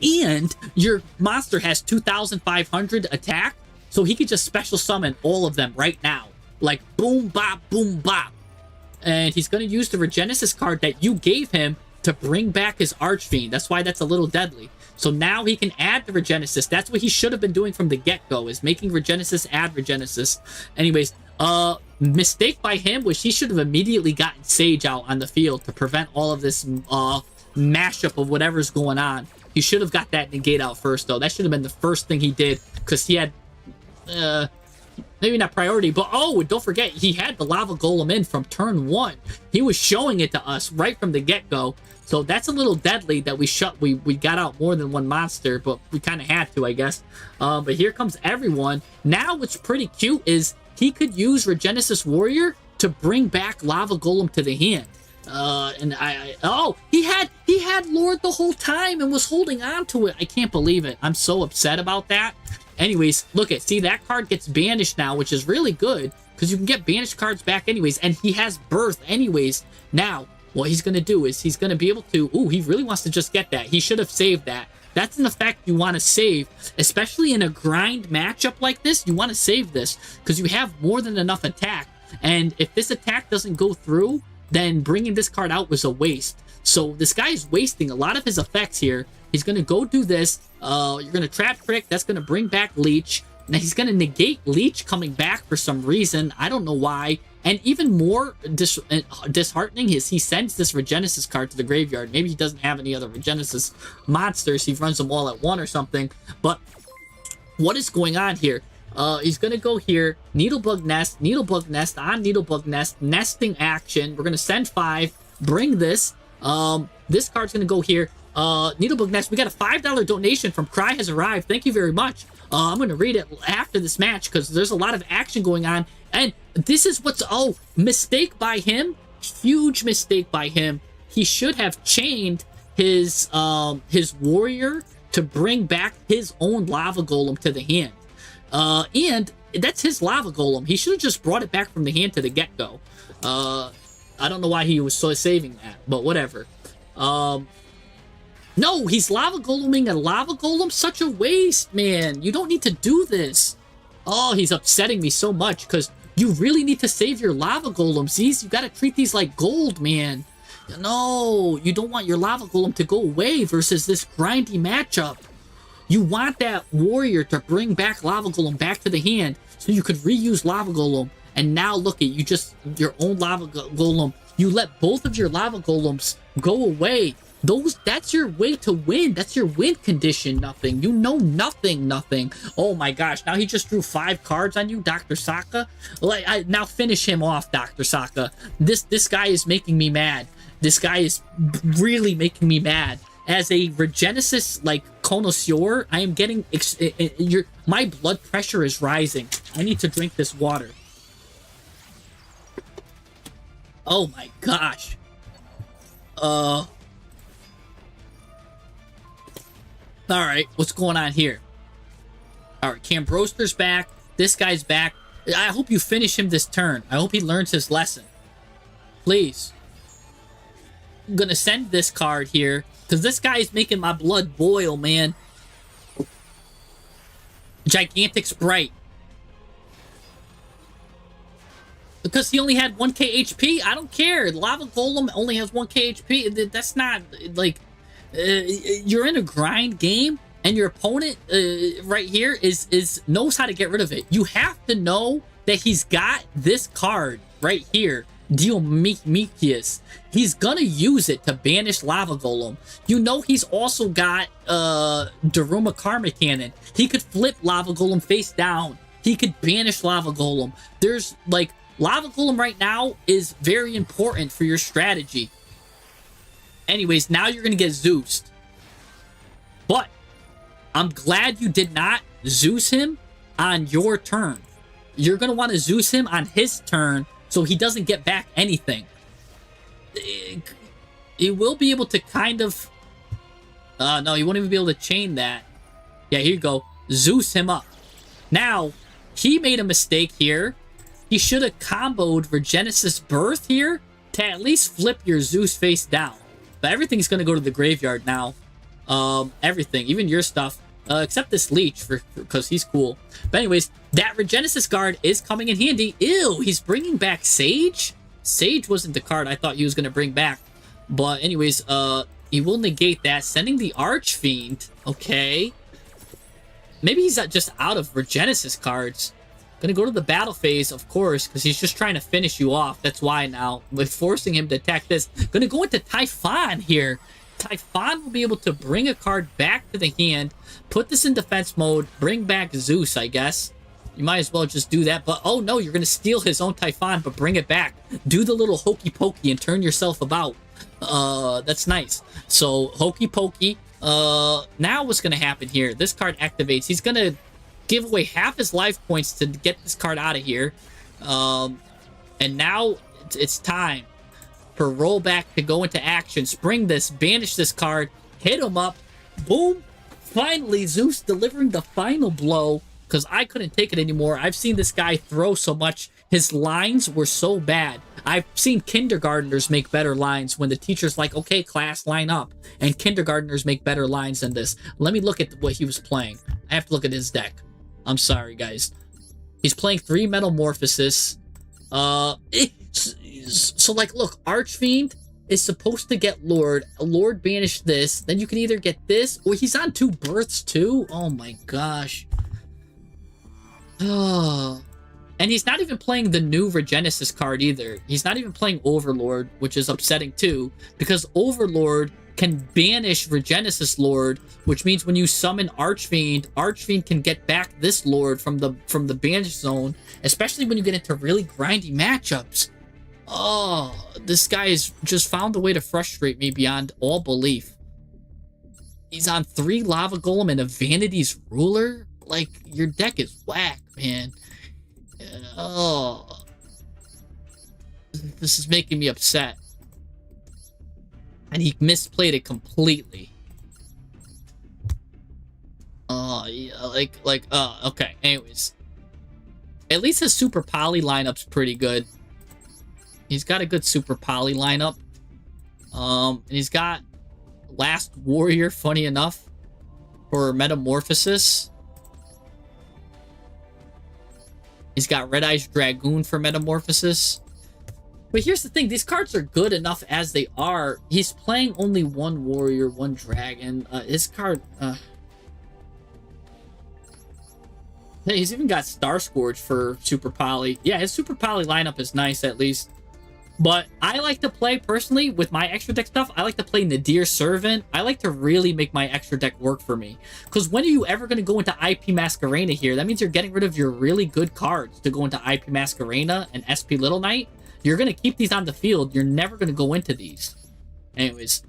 And your monster has 2,500 attack, so he could just special summon all of them right now. Like, boom, bop, boom, bop. And he's going to use the Regenesis card that you gave him to bring back his Archfiend. That's why that's a little deadly. So now he can add the Regenesis. That's what he should have been doing from the get-go, is making Regenesis add Regenesis. Anyways, mistake by him was he should have immediately gotten Sage out on the field to prevent all of this mashup of whatever's going on. He should have got that negate out first, though. That should have been the first thing he did, because he had, maybe not priority, but oh, don't forget, he had the Lava Golem in from turn 1. He was showing it to us right from the get-go. So that's a little deadly that we got out more than one monster, but we kind of had to, I guess. But here comes everyone. Now what's pretty cute is he could use Regenesis Warrior to bring back Lava Golem to the hand. And he had Lord the whole time and was holding on to it. I can't believe it. I'm so upset about that. Anyways, look at, see, that card gets banished now, which is really good because you can get banished cards back anyways, and he has Birth anyways. Now, what he's going to do is he's going to be able to, ooh, he really wants to just get that. He should have saved that. That's an effect you want to save, especially in a grind matchup like this. You want to save this because you have more than enough attack. And if this attack doesn't go through, then bringing this card out was a waste. So this guy is wasting a lot of his effects here. He's going to go do this. You're going to Trap Crick. That's going to bring back Leech. Now he's going to negate Leech coming back for some reason. I don't know why. And even more disheartening is he sends this Regenesis card to the graveyard. Maybe he doesn't have any other Regenesis monsters. He runs them all at 1 or something. But what is going on here? He's going to go here, Needlebug Nest on Needlebug Nest, nesting action. We're going to send 5, bring this. This card's going to go here. Needlebug Nest, we got a $5 donation from Cry has arrived. Thank you very much. I'm going to read it after this match because there's a lot of action going on. And this is what's, mistake by him. Huge mistake by him. He should have chained his warrior to bring back his own Lava Golem to the hand. And that's his Lava Golem. He should have just brought it back from the hand to the get-go. I don't know why he was so saving that, but whatever. No, he's Lava Goleming a Lava Golem? Such a waste, man. You don't need to do this. Oh, he's upsetting me so much because you really need to save your Lava Golems. You gotta treat these like gold, man. No, you don't want your Lava Golem to go away versus this grindy matchup. You want that warrior to bring back Lava Golem back to the hand so you could reuse Lava Golem. And now look at you, just your own Lava Golem. You let both of your Lava Golems go away. That's your way to win. That's your win condition, nothing. You know nothing. Oh my gosh, now he just drew 5 cards on you, Dr. Saka. Now finish him off, Dr. Saka. This guy is making me mad. This guy is really making me mad. As a Regenesis, connoisseur, I am getting... my blood pressure is rising. I need to drink this water. Oh my gosh. Alright, what's going on here? Alright, Cambroster's back. This guy's back. I hope you finish him this turn. I hope he learns his lesson. Please. I'm gonna send this card here. Because this guy is making my blood boil, man. Gigantic Sprite. Because he only had 1k HP? I don't care. Lava Golem only has 1k HP. That's not, like, you're in a grind game, and your opponent right here knows how to get rid of it. You have to know that he's got this card right here, Diomicius. He's gonna use it to banish Lava Golem. You know he's also got Daruma Karma Cannon. He could flip Lava Golem face down. He could banish Lava Golem. There's, like, Lava Golem right now is very important for your strategy. Anyways, now you're going to get Zeused. But I'm glad you did not Zeus him on your turn. You're going to want to Zeus him on his turn so he doesn't get back anything. He will be able to kind of... no, he won't even be able to chain that. Yeah, here you go. Zeus him up. Now, he made a mistake here. He should have comboed Regenesis Birth here to at least flip your Zeus face down. But everything's going to go to the graveyard now. Everything, even your stuff, except this Leech, because he's cool. But anyways, that Regenesis Guard is coming in handy. Ew, he's bringing back Sage? Sage wasn't the card I thought he was going to bring back. But anyways, he will negate that, sending the Archfiend. Okay. Maybe he's just out of Regenesis cards. Gonna go to the battle phase, of course, because he's just trying to finish you off. That's why now, with forcing him to attack this. Gonna go into Typhon here. Typhon will be able to bring a card back to the hand, put this in defense mode, bring back Zeus, I guess. You might as well just do that. But, oh no, you're gonna steal his own Typhon, but bring it back. Do the little hokey pokey and turn yourself about. That's nice. So, hokey pokey. Now what's gonna happen here? This card activates. He's gonna give away half his life points to get this card out of here. And now it's time for rollback to go into action. Spring this, banish this card, hit him up. Boom. Finally, Zeus delivering the final blow, because I couldn't take it anymore. I've seen this guy throw so much. His lines were so bad. I've seen kindergartners make better lines when the teacher's like, okay, class, line up. And kindergartners make better lines than this. Let me look at what he was playing. I have to look at his deck. I'm sorry, guys. He's playing 3 Metamorphosis. So, like, look, Archfiend is supposed to get Lord. Lord banish this. Then you can either get this, or he's on 2 births, too. Oh, my gosh. Oh. And he's not even playing the new Regenesis card, either. He's not even playing Overlord, which is upsetting, too, because Overlord can banish Regenesis Lord, which means when you summon Archfiend, Archfiend can get back this Lord from the banish zone, especially when you get into really grindy matchups. Oh, this guy has just found a way to frustrate me beyond all belief. He's on 3 Lava Golem and a Vanity's Ruler? Like, your deck is whack, man. Oh. This is making me upset. And he misplayed it completely. Yeah, okay. Anyways. At least his Super Poly lineup's pretty good. He's got a good Super Poly lineup. And he's got Last Warrior, funny enough, for Metamorphosis. He's got Red Eyes Dragoon for Metamorphosis. But here's the thing, these cards are good enough as they are. He's playing only 1 Warrior, 1 Dragon. His card... Hey, he's even got Star Scourge for Super Poly. Yeah, his Super Poly lineup is nice, at least. But I like to play, personally, with my extra deck stuff, I like to play Nadir Servant. I like to really make my extra deck work for me. Because when are you ever going to go into IP Masquerena here? That means you're getting rid of your really good cards to go into IP Masquerena and SP Little Knight. You're going to keep these on the field. You're never going to go into these. Anyways,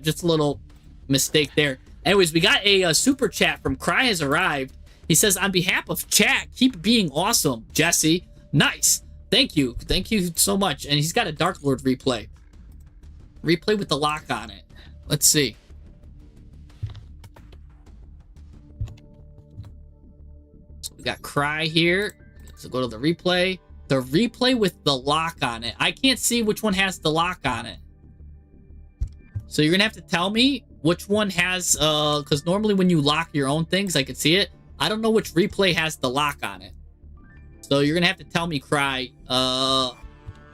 just a little mistake there. Anyways, we got a super chat from Cry has arrived. He says, on behalf of chat, keep being awesome, Jesse. Nice. Thank you. Thank you so much. And he's got a Dark Lord replay. Replay with the lock on it. Let's see. So we got Cry here. So go to the replay. The replay with the lock on it. I can't see which one has the lock on it. So you're going to have to tell me which one has... because normally when you lock your own things, I can see it. I don't know which replay has the lock on it. So you're gonna have to tell me, Cry,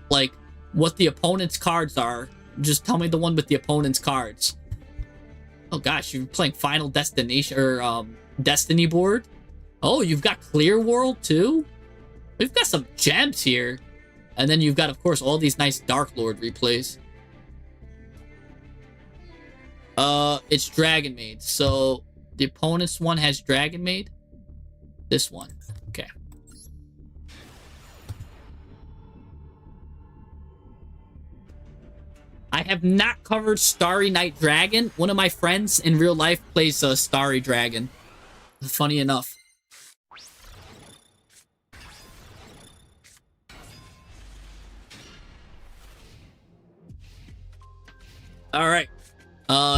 like what the opponent's cards are. Just tell me the one with the opponent's cards. Oh gosh, you're playing Final Destination or Destiny board. Oh, you've got Clear World too. We've got some gems here, and then you've got, of course, all these nice Dark Lord replays. It's Dragon Maid. So the opponent's one has Dragon Maid. This one, okay. I have not covered Starry Night Dragon. One of my friends in real life plays a Starry Dragon. Funny enough. All right.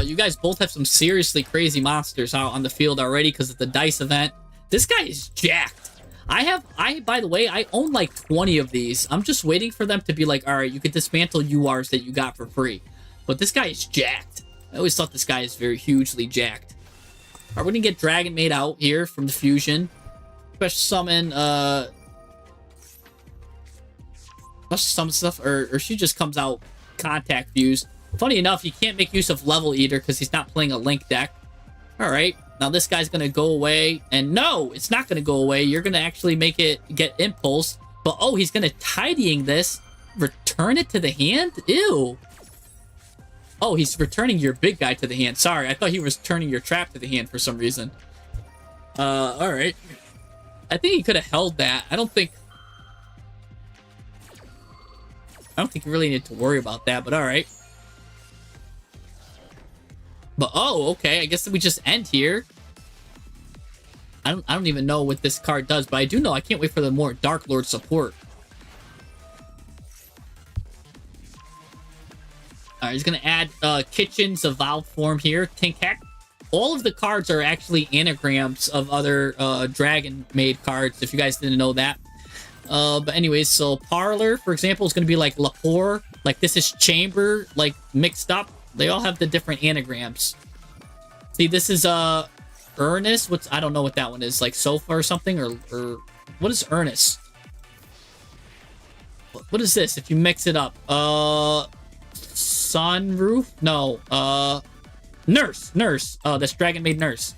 You guys both have some seriously crazy monsters out on the field already because of the dice event. This guy is jacked. By the way, I own like 20 of these. I'm just waiting for them to be like, all right, you can dismantle URs that you got for free. But this guy is jacked. I always thought this guy is very hugely jacked. All right, we're gonna get Dragon Maid out here from the fusion. Special summon, some stuff, or she just comes out contact fuse. Funny enough, he can't make use of Level Eater because he's not playing a Link deck. All right. Now this guy's going to go away. And no, it's not going to go away. You're going to actually make it get Impulse. But oh, he's going to Tidying this. Return it to the hand? Ew. Oh, he's returning your big guy to the hand. Sorry, I thought he was turning your trap to the hand for some reason. All right. I think he could have held that. I don't think you really need to worry about that, but all right. But oh, okay, I guess we just end here. I don't even know what this card does, but I do know I can't wait for the more Dark Lord support. Alright, he's gonna add Kitchen's Evolved form here, Tinkek. All of the cards are actually anagrams of other Dragon Maid cards, if you guys didn't know that. But anyways, so Parlor, for example, is gonna be like Lapore, like this is Chamber, like mixed up. They all have the different anagrams. See, this is Ernest. I don't know what that one is, like Sofa or something, or what is Ernest? What is this? If you mix it up, Sunroof? No, Nurse. That's Dragon Maid Nurse.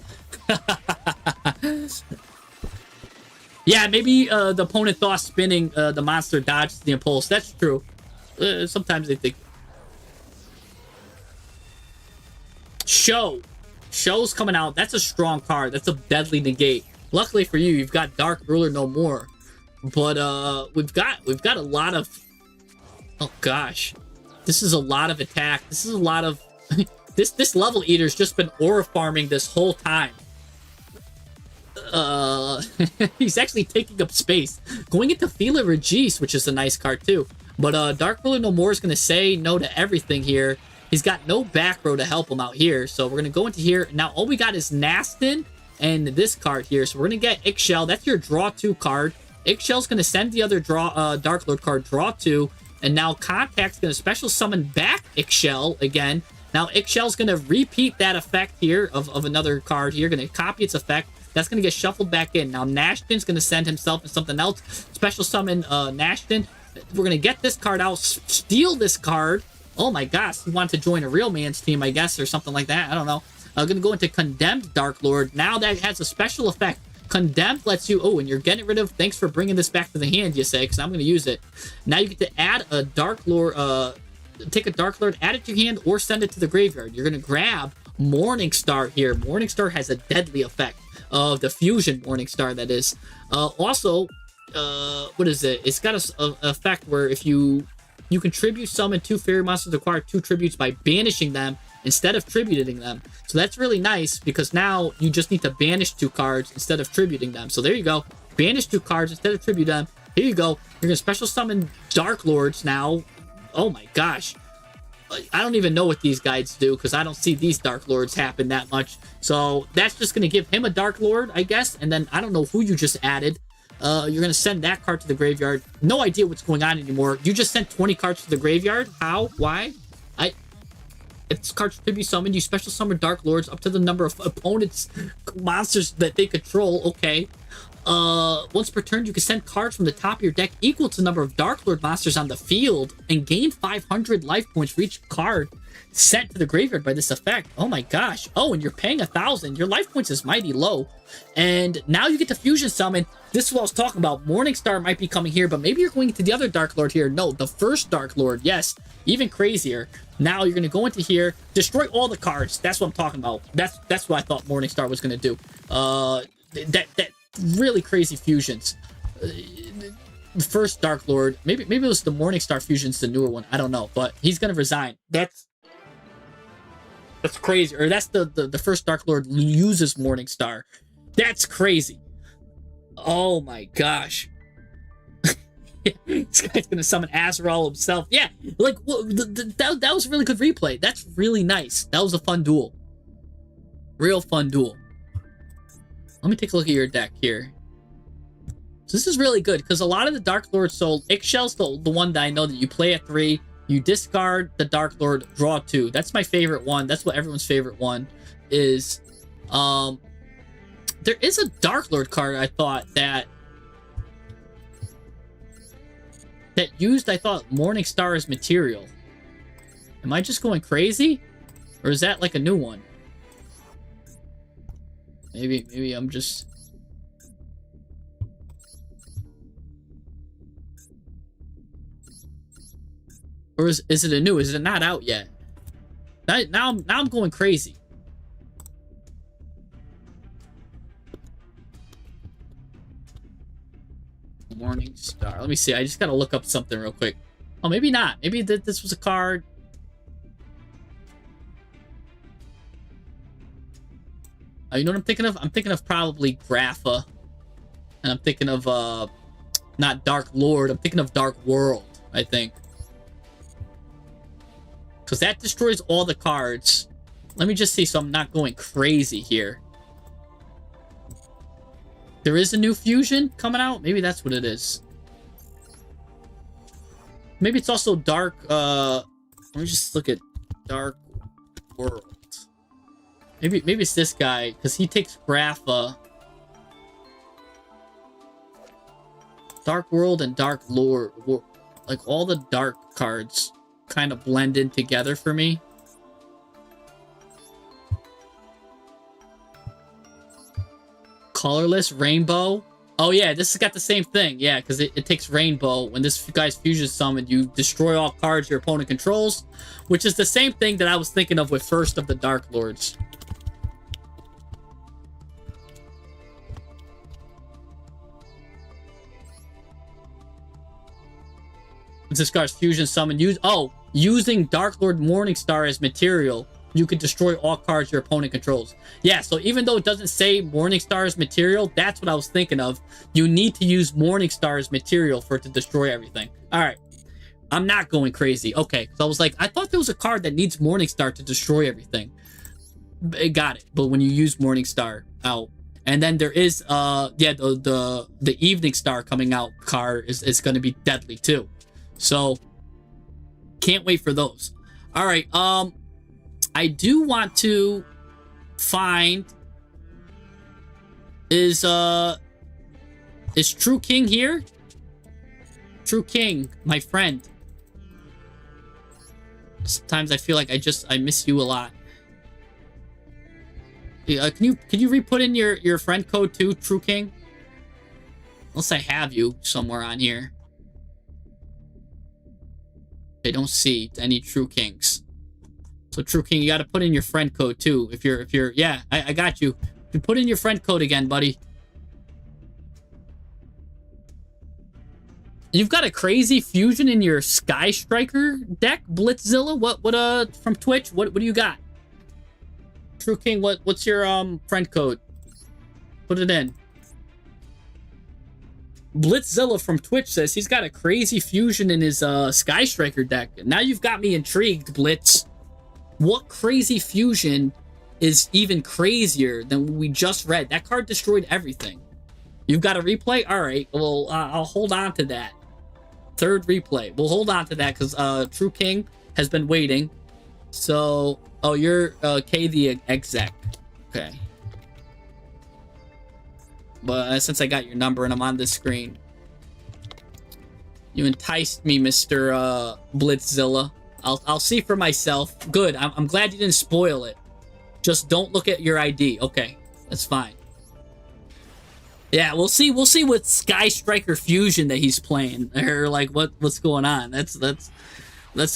Yeah, maybe the opponent thought spinning the monster dodges the impulse. That's true. Sometimes they think. Show's coming out. That's a strong card. That's a deadly negate. Luckily for you, you've got Dark Ruler no more. But we've got a lot of, oh gosh. This is a lot of attack. This is a lot of this Level Eater's just been aura farming this whole time. He's actually taking up space. Going into Fila Regis, which is a nice card too. But Dark Ruler no more is gonna say no to everything here. He's got no back row to help him out here. So we're going to go into here. Now, all we got is Nastin and this card here. So we're going to get Ixchel. That's your draw 2 card. Ixchel's going to send the other Dark Lord card, draw 2. And now Contact's going to special summon back Ixchel again. Now, Ixchel's going to repeat that effect here of another card here. Going to copy its effect. That's going to get shuffled back in. Now, Nashton's going to send himself in something else. Special summon Nashton. We're going to get this card out. Steal this card. Oh my gosh, he wanted to join a real man's team, I guess, or something like that. I don't know. I'm going to go into Condemned Dark Lord. Now that has a special effect. Condemned lets you... Oh, and you're getting rid of... Thanks for bringing this back to the hand, you say, because I'm going to use it. Now you get to add a Dark Lord... take a Dark Lord, add it to your hand, or send it to the graveyard. You're going to grab Morningstar here. Morningstar has a deadly effect. The Fusion Morningstar, that is. Also, what is it? It's got a effect where if you contribute summon 2 fairy monsters, acquire 2 tributes by banishing them instead of tributing them. So that's really nice because now you just need to banish 2 cards instead of tributing them. So there you go. Banish 2 cards instead of tribute them. Here you go. You're going to special summon Dark Lords now. Oh my gosh. I don't even know what these guides do because I don't see these Dark Lords happen that much. So that's just going to give him a Dark Lord, I guess. And then I don't know who you just added. You're going to send that card to the graveyard. No idea what's going on anymore. You just sent 20 cards to the graveyard? How? Why? If this card should be summoned, you special summon Dark Lords up to the number of opponents' monsters that they control. Okay. Once per turn, you can send cards from the top of your deck equal to the number of Dark Lord monsters on the field and gain 500 life points for each card sent to the graveyard by this effect. Oh my gosh. Oh, and you're paying 1,000. Your life points is mighty low. And now you get to fusion summon. This is what I was talking about. Morningstar might be coming here, but maybe you're going to the other Dark Lord here. No, the first Dark Lord. Yes, even crazier. Now you're going to go into here, destroy all the cards. That's what I'm talking about. That's what I thought Morningstar was going to do. That really crazy fusions. The first Dark Lord, maybe it was the Morningstar fusions, the newer one. I don't know, but he's going to resign. That's crazy. Or that's the first Dark Lord uses Morningstar. That's crazy. Oh my gosh. This guy's gonna summon Azrael himself. Yeah, like that was a really good replay. That's really nice. That was a fun duel. Real fun duel. Let me take a look at your deck here. So this is really good because a lot of the Dark Lords, so Ixchel's the one that I know that you play at 3, you discard the Dark Lord, draw 2. That's my favorite one. That's what everyone's favorite one is. There is a Dark Lord card I thought that used, I thought, Morningstar as material. Am I just going crazy? Or is that like a new one? Maybe I'm just... Or is it a new? Is it not out yet? Now I'm going crazy. Morningstar. Let me see. I just gotta look up something real quick. Oh, maybe not. Maybe this was a card. You know what I'm thinking of? I'm thinking of probably Grapha. And I'm thinking of, not Dark Lord. I'm thinking of Dark World, I think. Because that destroys all the cards. Let me just see so I'm not going crazy here. There is a new fusion coming out? Maybe that's what it is. Maybe it's also Dark, let me just look at Dark World. Maybe it's this guy, because he takes Grapha. Dark World and Dark Lord, like all the dark cards kind of blend in together for me. Colorless, Rainbow. Oh yeah, this has got the same thing. Yeah, because it takes Rainbow. When this guy's fusion summoned, you destroy all cards your opponent controls, which is the same thing that I was thinking of with First of the Dark Lords. This guy's fusion summon, using Dark Lord Morningstar as material, you could destroy all cards your opponent controls. Yeah, so even though it doesn't say Morningstar as material, that's what I was thinking of. You need to use Morningstar as material for it to destroy everything. All right. I'm not going crazy. Okay, so I was like, I thought there was a card that needs Morningstar to destroy everything. It got it. But when you use Morningstar out, and then there is, yeah, the Evening Star coming out card is going to be deadly too. So, can't wait for those. All right, I do want to find is True King here? True King, my friend. Sometimes I feel like I miss you a lot. Can you re-put in your friend code too, True King? Unless I have you somewhere on here. I don't see any True Kings. So True King, you got to put in your friend code too. If you're, yeah, I got you. You put in your friend code again, buddy. You've got a crazy fusion in your Sky Striker deck, Blitzzilla. What from Twitch? What do you got? True King, what's your friend code? Put it in. Blitzzilla from Twitch says he's got a crazy fusion in his Sky Striker deck. Now you've got me intrigued, Blitz. What crazy fusion is even crazier than what we just read? That card destroyed everything. You've got a replay? All right, well, I'll hold on to that. Third replay. We'll hold on to that because True King has been waiting. So, oh, you're K the exec. Okay. But since I got your number and I'm on this screen. You enticed me, Mr. Blitzzilla. I'll see for myself. Good. I'm glad you didn't spoil it. Just don't look at your ID. Okay, that's fine. Yeah, we'll see. We'll see what Sky Striker Fusion that he's playing, or like what's going on. That's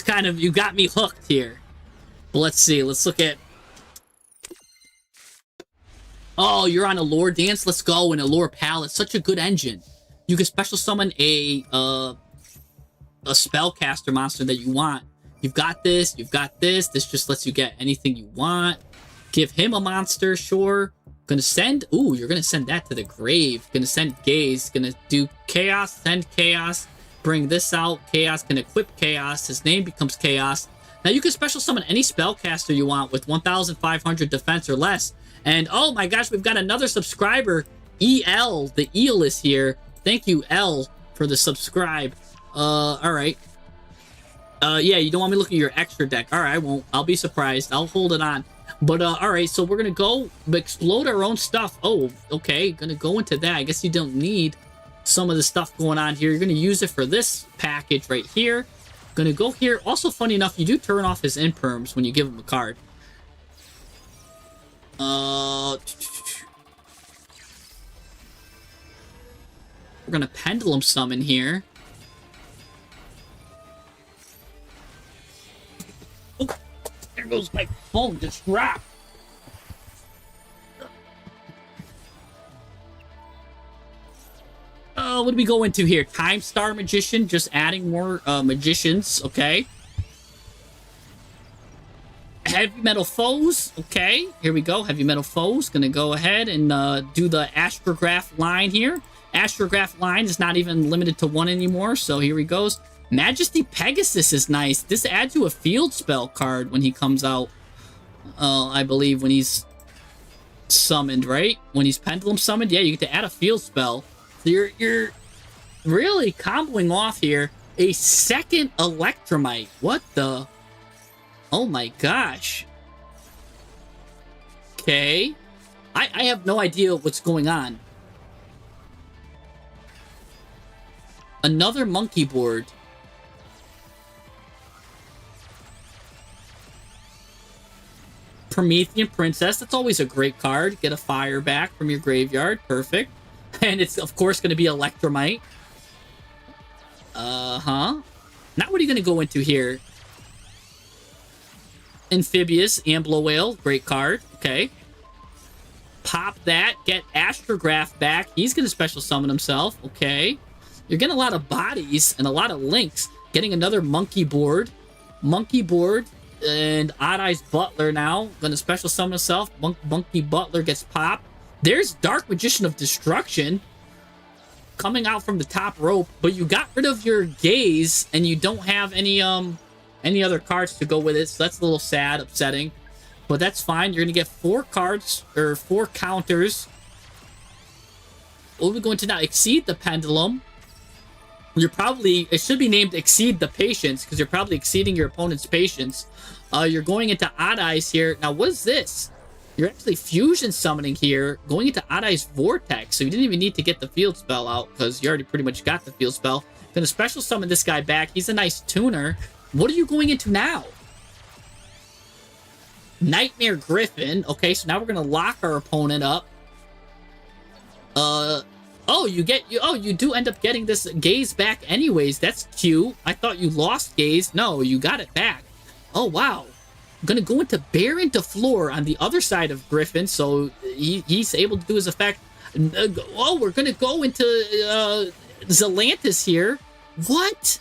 kind of, you got me hooked here. But let's see. Let's look at. Oh, you're on Allure Dance. Let's go. And Allure Palace, such a good engine. You can special summon a spellcaster monster that you want. You've got this. You've got this. This just lets you get anything you want. Give him a monster, sure. Gonna send. Ooh, you're gonna send that to the grave. Gonna send Gaze. Gonna do Chaos. Send Chaos. Bring this out. Chaos can equip Chaos. His name becomes Chaos. Now you can special summon any spellcaster you want with 1,500 defense or less. And oh my gosh, we've got another subscriber. EL. The Eel is here. Thank you, L, for the subscribe. All right. Yeah, you don't want me looking at your extra deck. All right, I won't. I'll be surprised. I'll hold it on. But, all right, so we're going to go explode our own stuff. Oh, okay. Going to go into that. I guess you don't need some of the stuff going on here. You're going to use it for this package right here. Going to go here. Also, funny enough, you do turn off his imperms when you give him a card. We're going to Pendulum Summon here. Oh, there goes my phone. Just dropped. What do we go into here? Time Star Magician, just adding more magicians, okay. Heavy Metal Foes, okay. Here we go, Heavy Metal Foes. Gonna go ahead and do the Astrograph line here. Astrograph line is not even limited to one anymore, so here he goes. Majesty Pegasus is nice. This adds you a field spell card when he comes out. I believe when he's summoned, right? When he's Pendulum summoned, yeah, you get to add a field spell. So you're really comboing off here. A second Electromite. What the? Oh my gosh. Okay. I have no idea what's going on. Another monkey board. Promethean Princess. That's always a great card. Get a fire back from your graveyard. Perfect. And it's, of course, going to be Electromite. Now what are you going to go into here? Amphibious, Amblo Whale. Great card. Okay. Pop that. Get Astrograph back. He's going to special summon himself. Okay. You're getting a lot of bodies and a lot of links. Getting another monkey board. Monkey board. And Odd Eyes Butler now. Going to special summon himself. Monkey Butler gets popped. There's Dark Magician of Destruction coming out from the top rope, but you got rid of your Gaze and you don't have any other cards to go with it, so that's a little sad, upsetting. But that's fine. You're gonna get 4 cards or 4 counters. What are we going to now? Exceed the Pendulum. You're probably, it should be named Exceed the Patience because you're probably exceeding your opponent's patience. You're going into Odd Eyes here. Now, what is this? You're actually fusion summoning here, going into Odd Eyes Vortex, so you didn't even need to get the field spell out, because you already pretty much got the field spell. Gonna special summon this guy back. He's a nice tuner. What are you going into now? Nightmare Griffin. Okay, so now we're gonna lock our opponent up. You do end up getting this Gaze back anyways. That's cute. I thought you lost Gaze. No, you got it back. Oh, wow. I'm gonna go into Baron DeFleur on the other side of Griffin, so he's able to do his effect. Oh, we're gonna go into Zelantis here. What?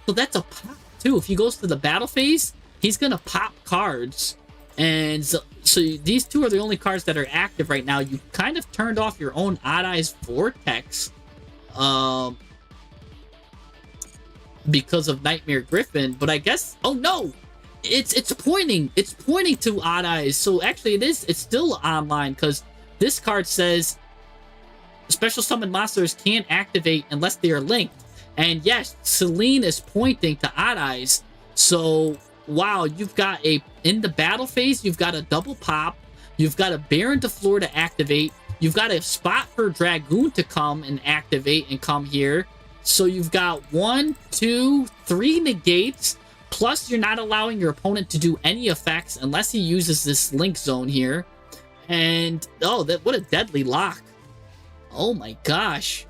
So that's a pop too. If he goes to the battle phase, he's gonna pop cards, and so these two are the only cards that are active right now. You kind of turned off your own Odd Eyes Vortex, because of Nightmare Griffin. But I guess, oh no. It's pointing to Odd Eyes. So actually it's still online, because this card says special summon monsters can't activate unless they are linked. And yes, Celine is pointing to Odd Eyes. So wow, you've got in the battle phase, you've got a double pop, you've got a Baron DeFleur to activate, You've got a spot for Dragoon to come and activate and come here. So you've got 1, 2, 3 negates. Plus, you're not allowing your opponent to do any effects unless he uses this link zone here. And, oh, what a deadly lock. Oh my gosh.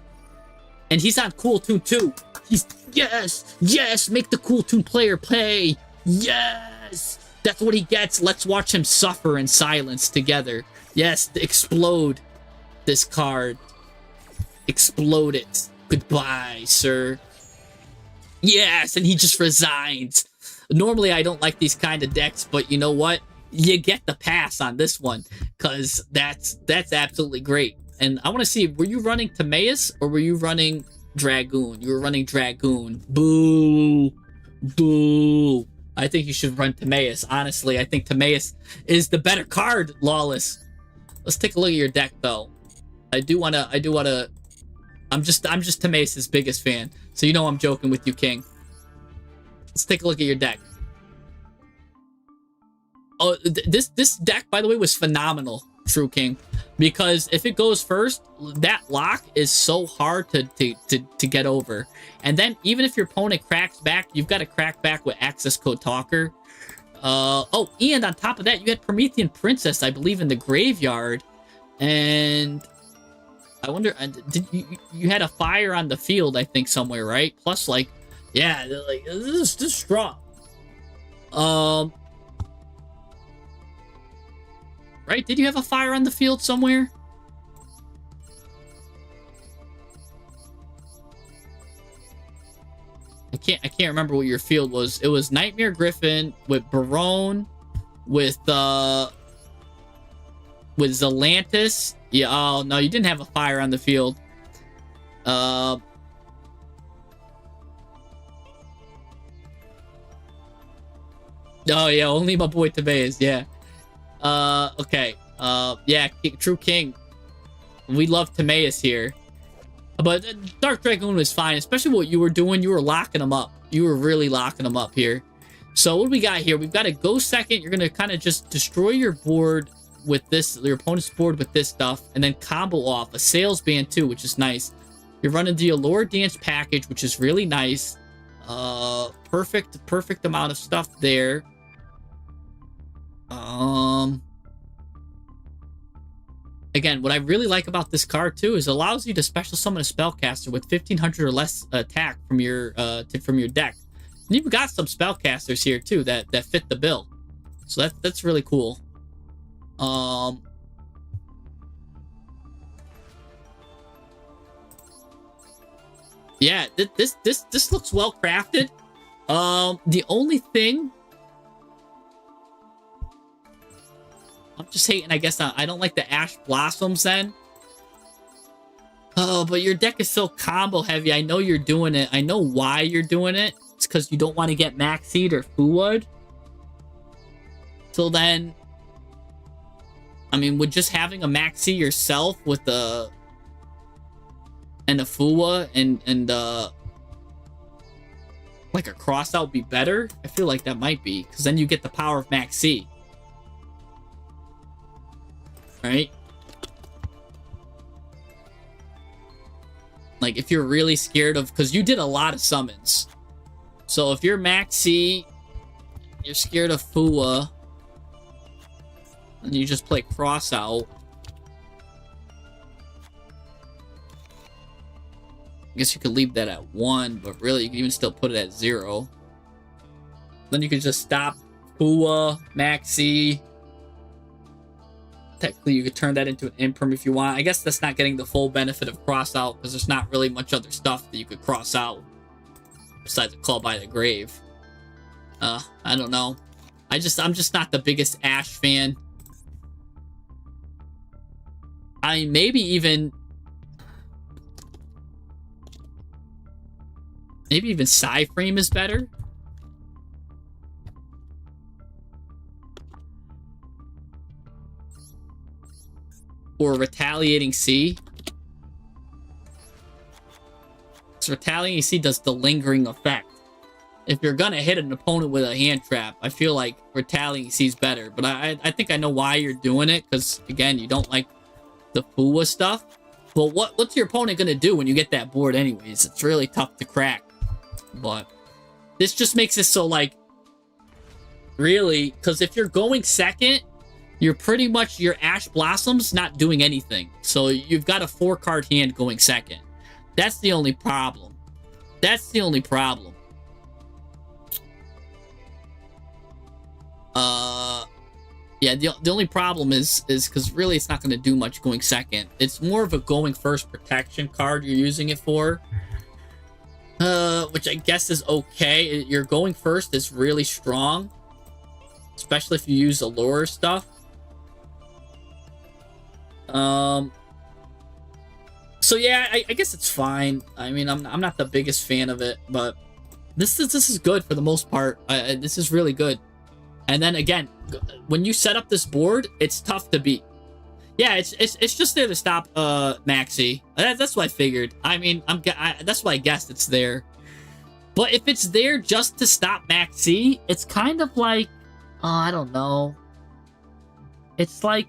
And he's on Cool Toon too. He's, yes, make the Cool Toon player play. Yes, that's what he gets. Let's watch him suffer in silence together. Yes, explode this card. Explode it. Goodbye, sir. Yes, and he just resigns. Normally, I don't like these kind of decks, but you know what? You get the pass on this one, because that's absolutely great. And I want to see, were you running Timaeus or were you running Dragoon? You were running Dragoon. Boo. Boo. I think you should run Timaeus. Honestly, I think Timaeus is the better card, Lawless. Let's take a look at your deck, though. I'm just Timaeus' biggest fan. So you know I'm joking with you, King. Let's take a look at your deck. Oh, this deck, by the way, was phenomenal, True King. Because if it goes first, that lock is so hard to get over. And then even if your opponent cracks back, you've got to crack back with access code Talker. Oh, and on top of that, you had Promethean Princess, I believe, in the graveyard. And I wonder, did you had a fire on the field, I think, somewhere, right? Plus, like, yeah, like, this is strong. Right? Did you have a fire on the field somewhere? I can't remember what your field was. It was Nightmare Griffin with Barone, with Zelantis. Yeah, oh no, you didn't have a fire on the field. Oh yeah, only my boy Timaeus, yeah. Okay. Yeah, True King. We love Timaeus here. But Dark Dragoon was fine, especially what you were doing. You were locking them up. You were really locking them up here. So what do we got here? We've got to go second. You're going to kind of just destroy your board with this, your opponent's board with this stuff, and then combo off a sales band too, which is nice. You're running the Allure Dance package, which is really nice. Perfect amount of stuff there. Again, what I really like about this card too is it allows you to special summon a spellcaster with 1500 or less attack from your deck. And you've got some spellcasters here too that fit the bill, so that's really cool. Yeah, this looks well crafted. The only thing I'm just hating, I guess, I don't like the Ash Blossoms then. Oh, but your deck is so combo heavy. I know you're doing it. I know why you're doing it. It's because you don't want to get Maxied or Fuwood. So then, I mean, would just having a Maxi yourself with a Fuwa and like a cross out be better? I feel like that might be, because then you get the power of Maxi. Right? Like, if you're really scared of... Because you did a lot of summons. So, if you're Maxi, you're scared of Fuwa, and you just play Cross Out. I guess you could leave that at 1, but really, you can even still put it at 0. Then you could just stop Fuwa, Maxi... Technically, you could turn that into an imperm if you want. I guess that's not getting the full benefit of cross out, because there's not really much other stuff that you could cross out besides a Call by the Grave. I don't know. I'm just not the biggest Ash fan. I mean, maybe even Psyframe is better. Or Retaliating Sea. So Retaliating Sea does the lingering effect. If you're gonna hit an opponent with a hand trap, I feel like Retaliating Sea is better. But I think I know why you're doing it, because again, you don't like the Fua stuff. But what's your opponent gonna do when you get that board anyways? It's really tough to crack. But this just makes it so, like, really, because if you're going second, you're pretty much, your Ash Blossom's not doing anything. So you've got a 4-card hand going second. That's the only problem. That's the only problem. Yeah, the only problem is because really it's not going to do much going second. It's more of a going first protection card you're using it for. Which I guess is okay. Your going first is really strong. Especially if you use Allure stuff. So yeah, I guess it's fine. I mean, I'm not the biggest fan of it, but this is good for the most part. This is really good. And then again, when you set up this board, it's tough to beat. Yeah, it's just there to stop Maxi. That's what I figured. I mean, that's why I guessed it's there. But if it's there just to stop Maxi, it's kind of like, I don't know. It's like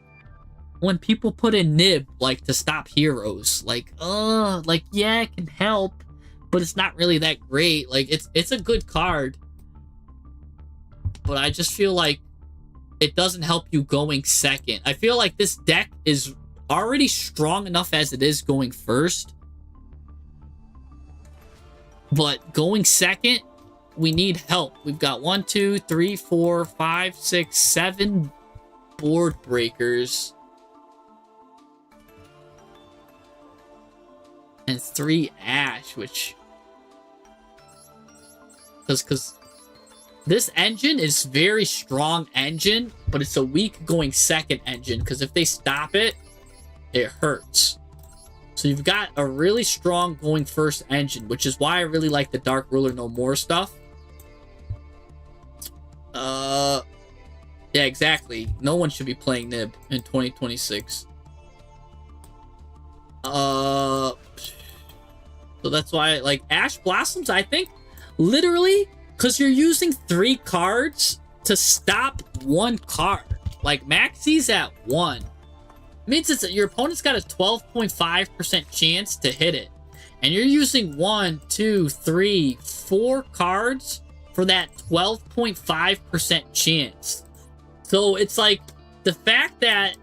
when people put in Nib, like, to stop heroes. Like, yeah, it can help, but it's not really that great. Like, it's a good card. But I just feel like it doesn't help you going second. I feel like this deck is already strong enough as it is going first. But going second, we need help. We've got 1, 2, 3, 4, 5, 6, 7 board breakers. And 3 Ash, which... Because this engine is very strong engine, but it's a weak going second engine, because if they stop it, it hurts. So you've got a really strong going first engine, which is why I really like the Dark Ruler No More stuff. Yeah, exactly. No one should be playing Nib in 2026. So that's why, like, Ash Blossoms, I think, literally, because you're using 3 cards to stop 1 card. Like, Maxi's at 1. It means it's your opponent's got a 12.5% chance to hit it. And you're using 1, 2, 3, 4 cards for that 12.5% chance. So it's like, the fact that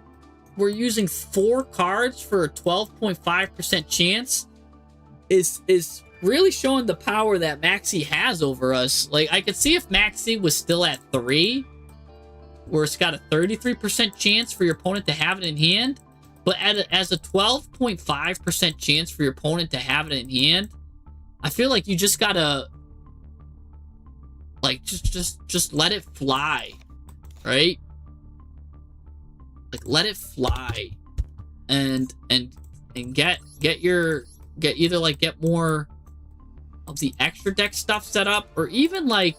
we're using 4 cards for a 12.5% chance is really showing the power that Maxi has over us. Like, I could see if Maxi was still at 3, where it's got a 33% chance for your opponent to have it in hand, but as a 12.5% chance for your opponent to have it in hand, I feel like you just gotta, like, just let it fly, right? Like, let it fly, and get more of the extra deck stuff set up, or even like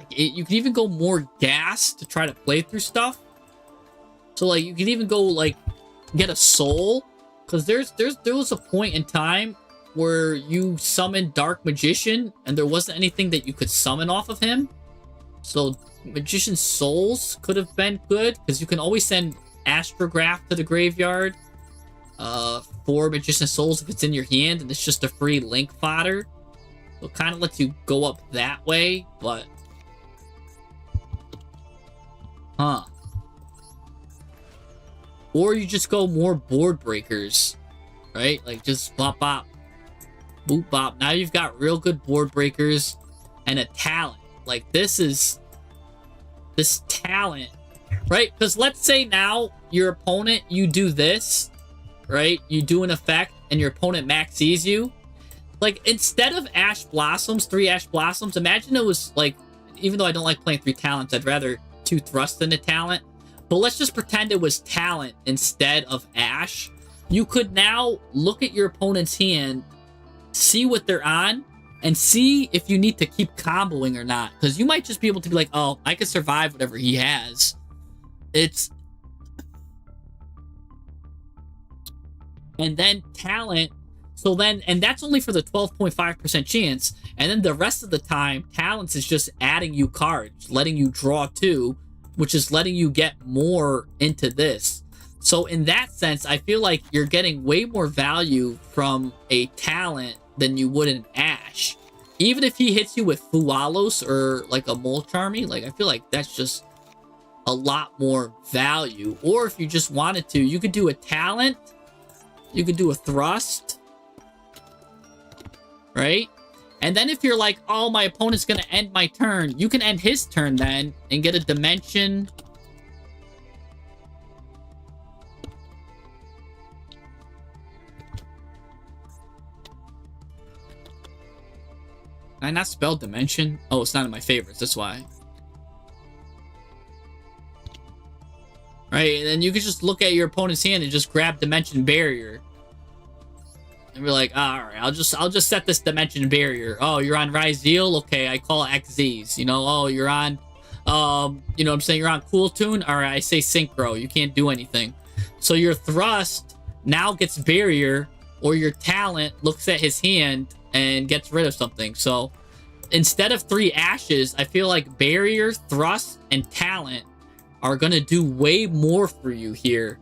you can even go more gas to try to play through stuff. So like you can even go like get a soul, because there was a point in time where you summoned Dark Magician and there wasn't anything that you could summon off of him. So Magician's Souls could have been good, because you can always send Astrograph to the graveyard for Magician's Souls if it's in your hand, and it's just a free link fodder. So it kind of lets you go up that way, but... Or you just go more board breakers, right? Like just bop bop, boop bop. Now you've got real good board breakers and a talent. Like this talent, right? Because let's say now your opponent, you do this, right? You do an effect and your opponent maxes you. Like instead of Ash Blossoms, 3 Ash Blossoms, imagine it was like, even though I don't like playing 3 talents, I'd rather 2 thrust than a talent. But let's just pretend it was talent instead of Ash. You could now look at your opponent's hand, see what they're on, and see if you need to keep comboing or not. Because you might just be able to be like, oh, I can survive whatever he has. And then talent. So then, and that's only for the 12.5% chance. And then the rest of the time, talents is just adding you cards, letting you draw 2, which is letting you get more into this. So in that sense, I feel like you're getting way more value from a talent than you would in Ash. Even if he hits you with Fualos or like a Molcharmy, like I feel like that's just a lot more value. Or if you just wanted to, you could do a talent, you could do a thrust, right? And then if you're like, oh, my opponent's gonna end my turn, you can end his turn then and get a dimension. Can I not spell dimension? Oh, it's not in my favorites, that's why. Right, and then you can just look at your opponent's hand and just grab dimension barrier. And we're like, all right, I'll just set this dimension barrier. Oh, you're on Ryzeal? Okay, I call it XZs. You know, oh, you're on, you know what I'm saying? You're on Cool Tune? All right, I say Synchro. You can't do anything. So your thrust now gets barrier, or your talent looks at his hand and gets rid of something. So instead of 3 ashes, I feel like barrier, thrust, and talent are gonna do way more for you here.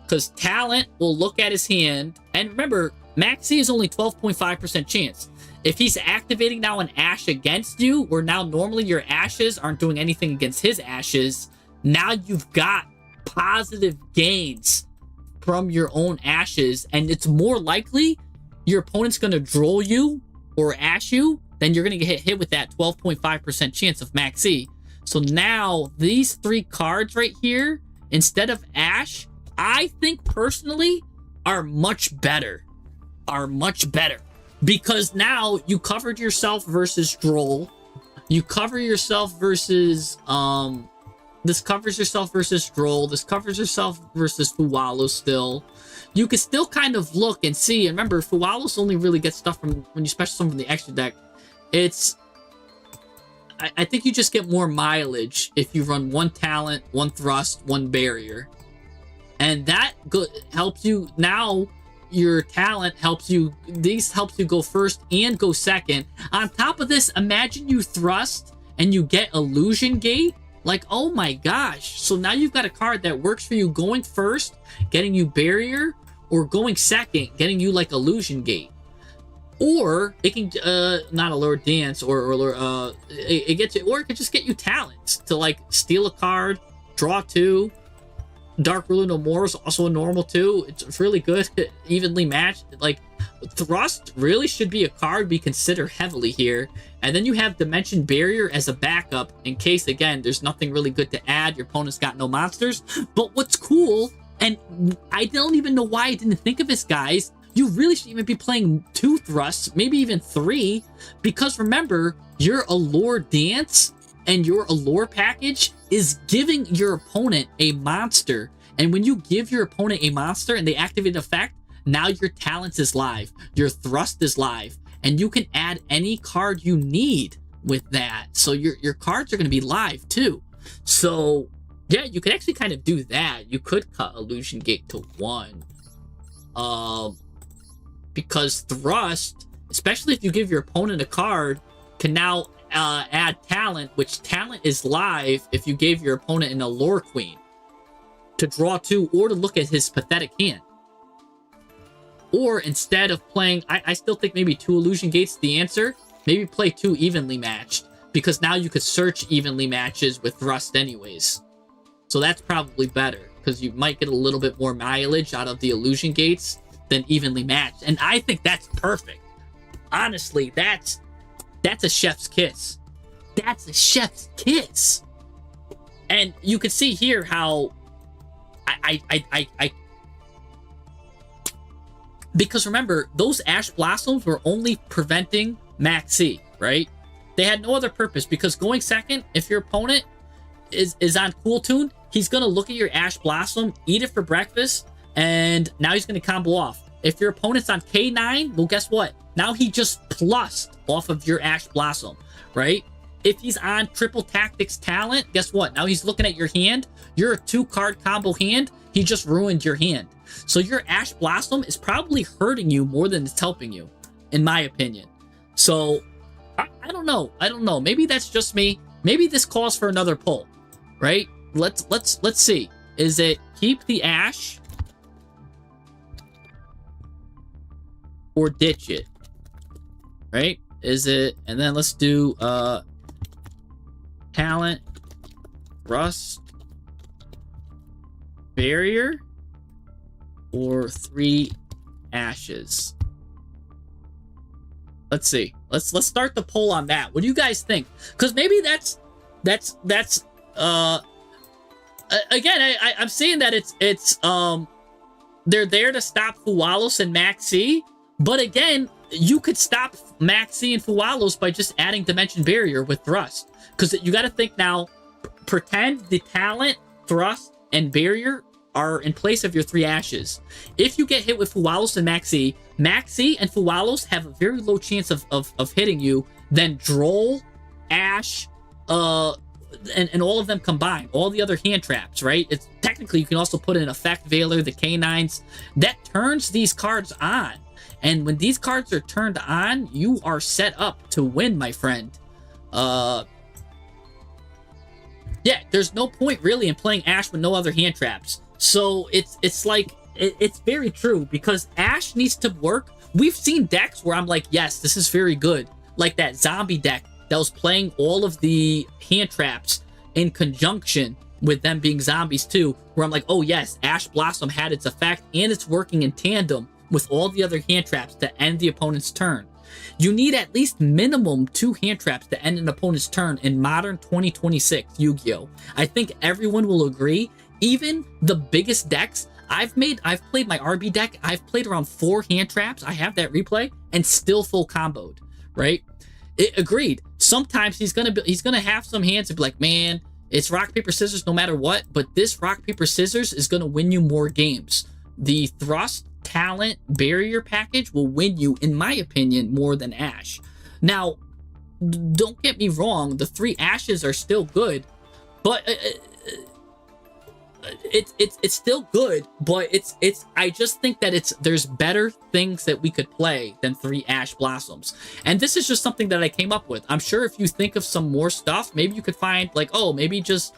Because talent will look at his hand, and remember, Maxi is only 12.5% chance. If he's activating now an ash against you, where now normally your ashes aren't doing anything against his ashes, now you've got positive gains from your own ashes, and it's more likely your opponent's gonna droll you or ash you, then you're gonna get hit with that 12.5% chance of Maxi. So now these 3 cards right here, instead of ash, I think personally are much better. Because now you covered yourself versus Droll. You cover yourself versus this covers yourself versus Droll. This covers yourself versus Fualo still. You can still kind of look and see. And remember, Fualos only really gets stuff from when you special summon from the extra deck. It's I think you just get more mileage if you run 1 talent, 1 thrust, 1 barrier. And that helps you. Now your talent helps you. These helps you go first and go second. On top of this, imagine you thrust and you get Illusion Gate. Like, oh my gosh. So now you've got a card that works for you going first, getting you barrier, or going second, getting you like Illusion Gate. Or it can not Allure Dance, or it gets you, or it could just get you talents to like steal a card, draw 2. Dark Ruler No More is also a normal 2. It's really good, evenly matched. Like Thrust really should be a card we consider heavily here. And then you have Dimension Barrier as a backup in case, again, there's nothing really good to add. Your opponent's got no monsters. But what's cool, and I don't even know why I didn't think of this, guys, you really should even be playing 2 thrusts, maybe even 3, because remember, your Allure Dance and your Allure package is giving your opponent a monster. And when you give your opponent a monster and they activate an effect, now your talents is live, your thrust is live, and you can add any card you need with that. So your cards are going to be live too. So yeah, you could actually kind of do that. You could cut Illusion Gate to 1. Because thrust, especially if you give your opponent a card, can now add talent, which talent is live if you gave your opponent an Allure Queen to draw 2 or to look at his pathetic hand. Or instead of playing, I still think maybe 2 Illusion Gates the answer. Maybe play 2 evenly matched, because now you could search evenly matches with thrust anyways. So that's probably better, because you might get a little bit more mileage out of the Illusion Gates than evenly matched. And I think that's perfect. Honestly, that's a chef's kiss. That's a chef's kiss. And you can see here how because remember, those Ash Blossoms were only preventing Maxi, right? They had no other purpose, because going second, if your opponent is on Cool Tune, he's gonna look at your Ash Blossom, eat it for breakfast, and now he's gonna combo off. If your opponent's on K9, well, guess what? Now he just plussed off of your Ash Blossom, right? If he's on Triple Tactics Talent, guess what? Now he's looking at your hand. You're a 2-card combo hand. he just ruined your hand. So your Ash Blossom is probably hurting you more than it's helping you, in my opinion. So I don't know. I don't know. Maybe that's just me. Maybe this calls for another poll, right? Let's see. Is it keep the Ash or ditch it? Right? Is it, and then let's do talent, rust, barrier, or 3 ashes. Let's see. Let's start the poll on that. What do you guys think? Because maybe that's again, I'm seeing that it's they're there to stop Fualos and Maxi, but again, you could stop Maxi and Fualos by just adding Dimension Barrier with Thrust. Because you got to think now, pretend the talent, Thrust, and Barrier are in place of your 3 ashes. If you get hit with Fualos and Maxi, Maxi and Fualos have a very low chance of hitting you than Droll, Ash, and all of them combined. All the other hand traps, right? It's technically, you can also put in Effect Veiler, the Canines. That turns these cards on. And when these cards are turned on, you are set up to win, my friend. Yeah, there's no point really in playing Ash with no other hand traps. So it's like, it's very true, because Ash needs to work. We've seen decks where I'm like, yes, this is very good. Like that zombie deck that was playing all of the hand traps in conjunction with them being zombies too, where I'm like, oh yes, Ash Blossom had its effect and it's working in tandem with all the other hand traps to end the opponent's turn. You need at least minimum 2 hand traps to end an opponent's turn in modern 2026 Yu-Gi-Oh! I think everyone will agree. Even the biggest decks, I've played my RB deck, I've played around 4 hand traps, I have that replay, and still full comboed, right? Agreed. Sometimes he's gonna have some hands and be like, man, it's rock, paper, scissors no matter what, but this rock, paper, scissors is gonna win you more games. The Thrust, Talent, Barrier package will win you, in my opinion, more than Ash. Now, don't get me wrong, the 3 ashes are still good, but it's still good, but I just think that there's better things that we could play than 3 Ash Blossoms. And this is just something that I came up with. I'm sure if you think of some more stuff, maybe you could find like, oh, maybe just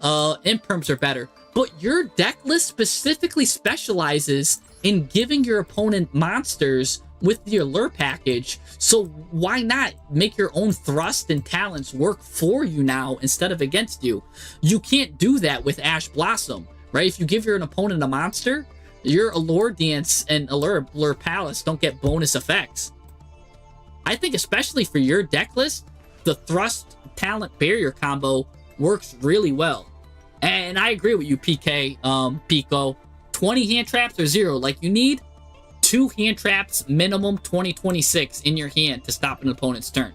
imperms are better. But your deck list specifically specializes in giving your opponent monsters with the Allure package, so why not make your own Thrust and Talents work for you now instead of against you? You can't do that with Ash Blossom, right? If you give your opponent a monster, your Allure Dance and Allure Palace don't get bonus effects. I think especially for your deck list, the Thrust Talent Barrier combo works really well. And I agree with you, PK, Pico. 20 hand traps or 0. Like, you need 2 hand traps minimum 2026 in your hand to stop an opponent's turn.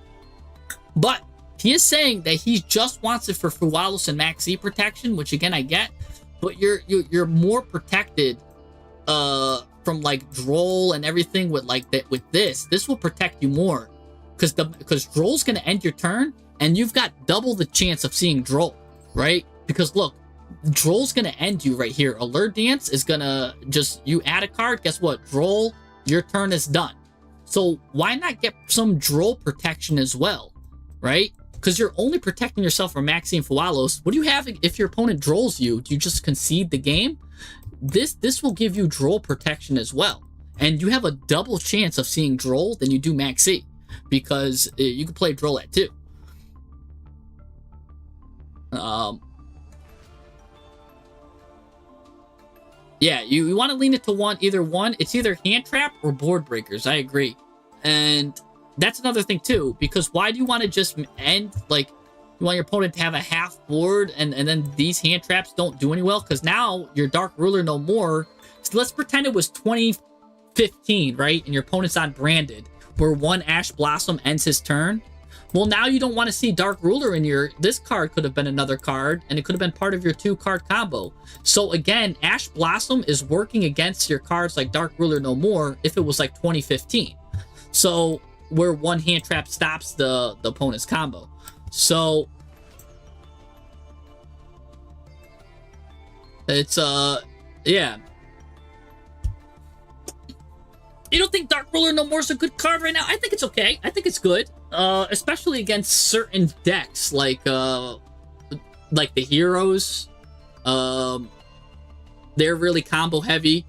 But he is saying that he just wants it for Fualos and Maxi protection, which again I get, but you're more protected from like Droll and everything with like that. With this will protect you more, because Droll's gonna end your turn and you've got double the chance of seeing Droll, right? Because look, Droll's gonna end you right here. Alert Dance is gonna you add a card, guess what? Droll, your turn is done. So why not get some Droll protection as well, right? Because you're only protecting yourself from Maxi and Fualos. What do you have if your opponent Drolls you? Do you just concede the game? This will give you Droll protection as well. And you have a double chance of seeing Droll than you do Maxi, because you can play Droll at 2. Yeah, you want to lean it to either one. It's either hand trap or board breakers. I agree. And that's another thing too, because why do you want to just end, like, you want your opponent to have a half board and then these hand traps don't do any well? Because now your Dark Ruler no more. So let's pretend it was 2015, right? And your opponent's on Branded, where 1 Ash Blossom ends his turn. Well, now you don't want to see Dark Ruler in your... This card could have been another card, and it could have been part of your 2-card combo. So again, Ash Blossom is working against your cards like Dark Ruler no more if it was like 2015. So, where 1 hand trap stops the opponent's combo. So, it's Yeah. You don't think Dark Ruler No More is a good card right now? I think it's okay. I think it's good. Especially against certain decks, like the heroes. They're really combo heavy.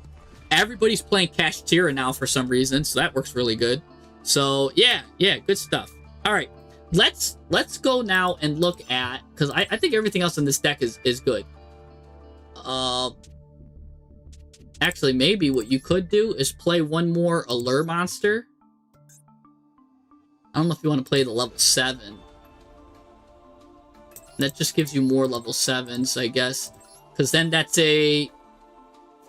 Everybody's playing Kashtira now for some reason, so that works really good. So yeah, good stuff. All right, let's go now and look at, because I think everything else in this deck is good. Actually, maybe what you could do is play one more Allure monster. I don't know if you want to play the level 7. That just gives you more level 7s, I guess. Because then that's a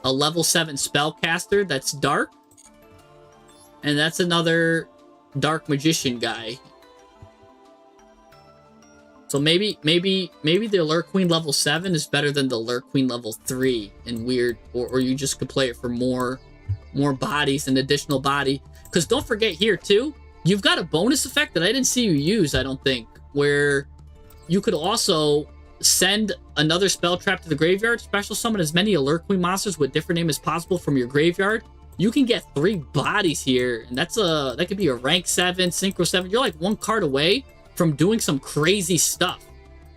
level 7 spellcaster that's dark. And that's another dark magician guy. So maybe the Allure Queen level 7 is better than the Allure Queen level 3 in weird, or you just could play it for more bodies and additional body. Because don't forget here too, you've got a bonus effect that I didn't see you use, I don't think, where you could also send another spell trap to the graveyard, special summon as many Allure Queen monsters with different name as possible from your graveyard. You can get 3 bodies here, and that could be a rank 7, synchro 7. You're like 1 card away from doing some crazy stuff,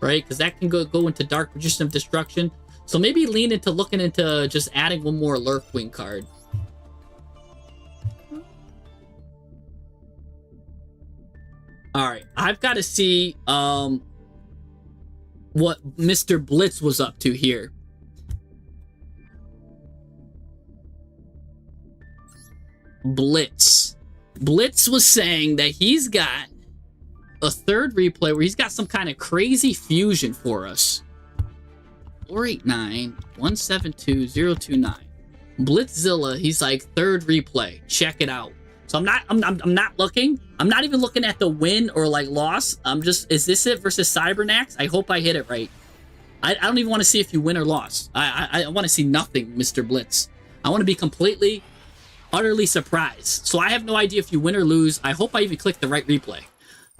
right? Because that can go into Dark Magician of Destruction. So maybe lean into looking into just adding one more Allure Queen card. All right, I've got to see what Mr. Blitz was up to here. Blitz was saying that he's got a third replay where he's got some kind of crazy fusion for us. 489-172-029. Blitzzilla, he's like third replay. Check it out. So I'm not looking. I'm not even looking at the win or like loss. I'm just, is this it versus Cybernax? I hope I hit it right. I don't even want to see if you win or lost. I want to see nothing, Mr. Blitz. I want to be completely, utterly surprised. So I have no idea if you win or lose. I hope I even clicked the right replay.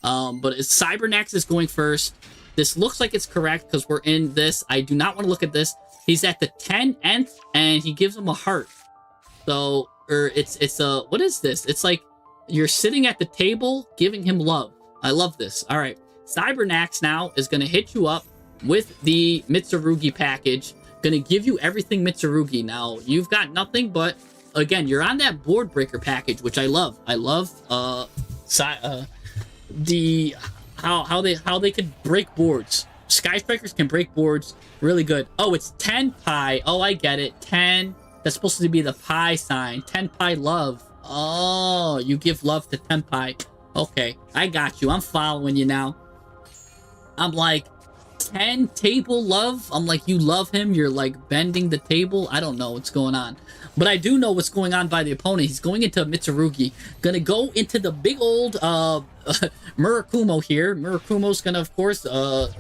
But Cybernax is going first. This looks like it's correct because we're in this. I do not want to look at this. He's at the 10th and he gives him a heart. So, or it's what is this? It's like you're sitting at the table giving him love. I love this. All right. Cybernax now is going to hit you up with the Mitsurugi package. Going to give you everything Mitsurugi. Now, you've got nothing, but again, you're on that board breaker package, which I love. I love how they could break boards. Sky Strikers can break boards really good. Oh, it's 10 pi. Oh, I get it. 10. That's supposed to be the pi sign. 10 pi love. Oh, you give love to 10 pi. Okay, I got you. I'm following you now. I'm like, 10 table love? I'm like, you love him? You're like bending the table? I don't know what's going on. But I do know what's going on by the opponent. He's going into Mitsurugi. Gonna go into the big old Murakumo here. Murakumo's gonna, of course,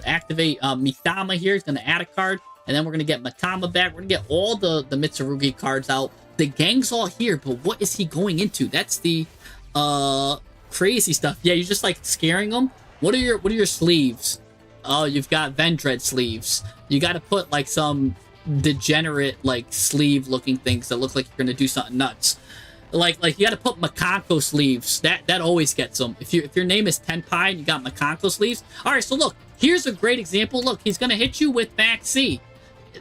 activate Mitama here. He's gonna add a card. And then we're gonna get Mitama back. We're gonna get all the Mitsurugi cards out. The gang's all here, but what is he going into? That's the crazy stuff. Yeah, you're just like scaring them. What are your sleeves? Oh, you've got Vendread sleeves. You got to put like some degenerate like sleeve looking things that look like you're gonna do something nuts. Like you got to put Makanko sleeves. That always gets them. If your name is Tenpai and you got Makanko sleeves. All right, so look, here's a great example. Look, he's gonna hit you with Maxi.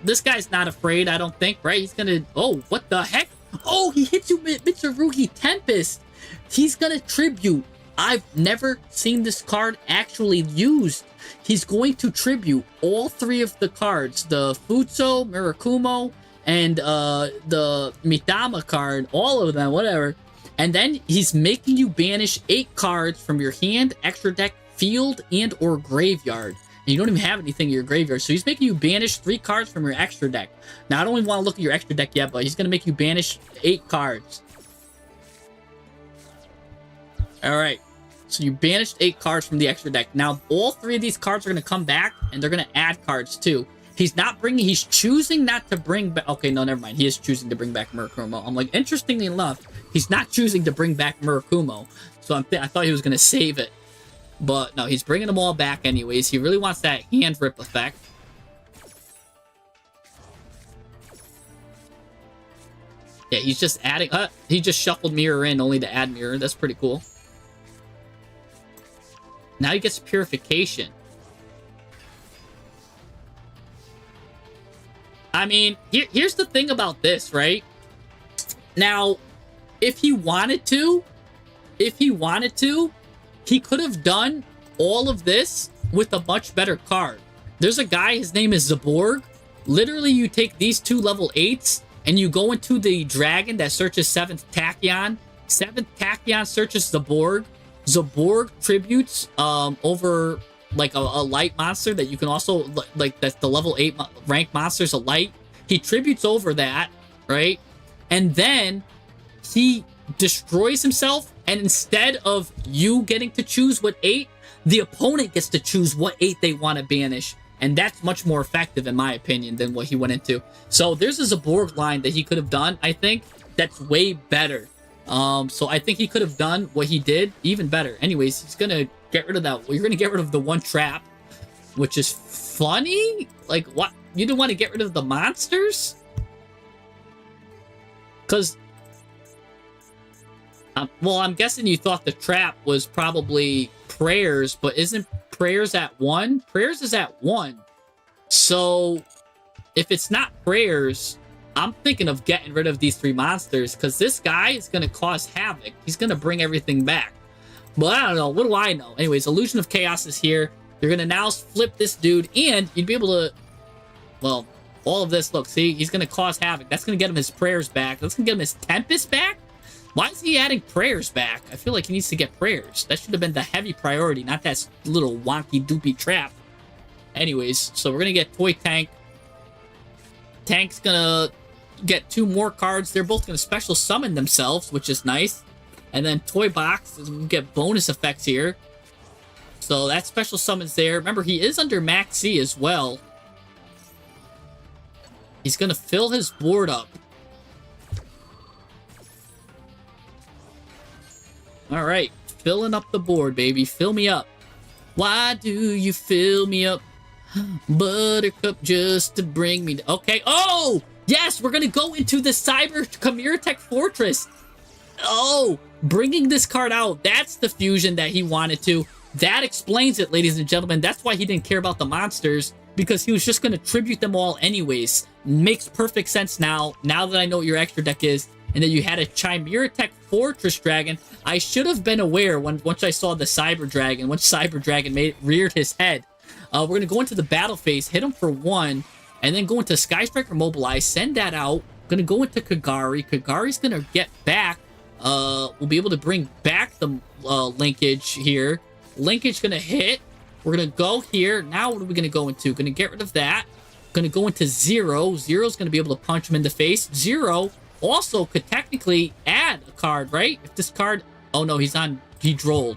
This guy's not afraid, I don't think, right? He's gonna. Oh, what the heck? Oh, he hits you with Mitsurugi Tempest. He's gonna tribute. I've never seen this card actually used. He's going to tribute all 3 of the cards, the Futso, Murakumo, and the Mitama card, all of them, whatever. And then he's making you banish 8 cards from your hand, extra deck, field, and or graveyard. And you don't even have anything in your graveyard. So he's making you banish 3 cards from your extra deck. Now, I don't even want to look at your extra deck yet, but he's going to make you banish 8 cards. All right. So you banished 8 cards from the extra deck. Now, all 3 of these cards are going to come back, and they're going to add cards, too. He's choosing not to bring back... Okay, no, never mind. He is choosing to bring back Murakumo. I'm like, interestingly enough, he's not choosing to bring back Murakumo. So I thought he was going to save it. But no, he's bringing them all back anyways. He really wants that hand rip effect. Yeah, he's just adding... he just shuffled mirror in only to add mirror. That's pretty cool. Now he gets purification. I mean, here's the thing about this, right? Now, if he wanted to, he could have done all of this with a much better card. There's a guy, his name is Zaborg. Literally, you take these 2 level 8s, and you go into the dragon that searches 7th Tachyon. 7th Tachyon searches Zaborg. Zaborg tributes over like a light monster that you can also, like, that's the level 8 rank monster's a light. He tributes over that, right? And then he destroys himself, and instead of you getting to choose what 8, the opponent gets to choose what 8 they want to banish. And that's much more effective, in my opinion, than what he went into. So there's a Zaborg line that he could have done, I think, that's way better. So I think he could have done what he did even better. Anyways, he's going to get rid of that. You're going to get rid of the 1 trap, which is funny. Like, what? You didn't want to get rid of the monsters? Because... well, I'm guessing you thought the trap was probably prayers, but isn't prayers at 1? Prayers is at 1. So, if it's not prayers, I'm thinking of getting rid of these 3 monsters, because this guy is going to cause havoc. He's going to bring everything back. But I don't know. What do I know? Anyways, Illusion of Chaos is here. You're going to now flip this dude, and you'd be able to... well, all of this, look, see? He's going to cause havoc. That's going to get him his prayers back. That's going to get him his Tempest back? Why is he adding prayers back? I feel like he needs to get prayers. That should have been the heavy priority, not that little wonky doopy trap. Anyways, so we're going to get Toy Tank. Tank's going to get 2 more cards. They're both going to special summon themselves, which is nice. And then Toy Box is going to get bonus effects here. So that special summons there. Remember, he is under Max C as well. He's going to fill his board up. All right, filling up the board, baby. Fill me up. Why do you fill me up, Buttercup, just to bring me... okay. Oh, yes, we're going to go into the Cyber Chimera Tech Fortress. Oh, bringing this card out. That's the fusion that he wanted to. That explains it, ladies and gentlemen. That's why he didn't care about the monsters, because he was just going to tribute them all anyways. Makes perfect sense now that I know what your extra deck is, and that you had a Chimera Tech Fortress Dragon. I should have been aware once I saw the Cyber Dragon, once Cyber Dragon reared his head. We're going to go into the battle phase, hit him for 1, and then go into Sky Striker Mobilize, send that out. Going to go into Kagari. Kagari's going to get back. We'll be able to bring back the linkage here. Linkage going to hit. We're going to go here. Now what are we going to go into? Going to get rid of that. Going to go into Zero. Zero's going to be able to punch him in the face. Zero also could technically add a card, right? If this card... oh, no, he drolled.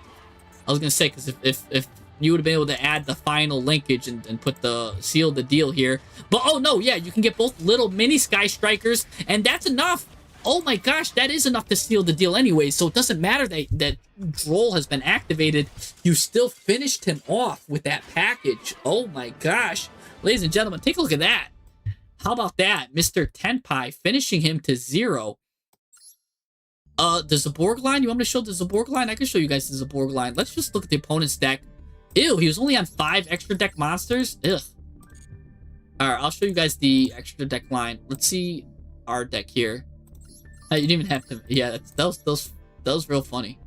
I was going to say, because if you would have been able to add the final linkage and put seal the deal here. But, oh, no, yeah, you can get both little mini Sky Strikers, and that's enough. Oh, my gosh, that is enough to seal the deal anyway, so it doesn't matter that Droll has been activated. You still finished him off with that package. Oh, my gosh. Ladies and gentlemen, take a look at that. How about that? Mr. Tenpai finishing him to 0. The Zaborg line? You want me to show the Zaborg line? I can show you guys the Zaborg line. Let's just look at the opponent's deck. Ew, he was only on 5 extra deck monsters? Ugh. Alright, I'll show you guys the extra deck line. Let's see our deck here. You didn't even have to... yeah, that was real funny.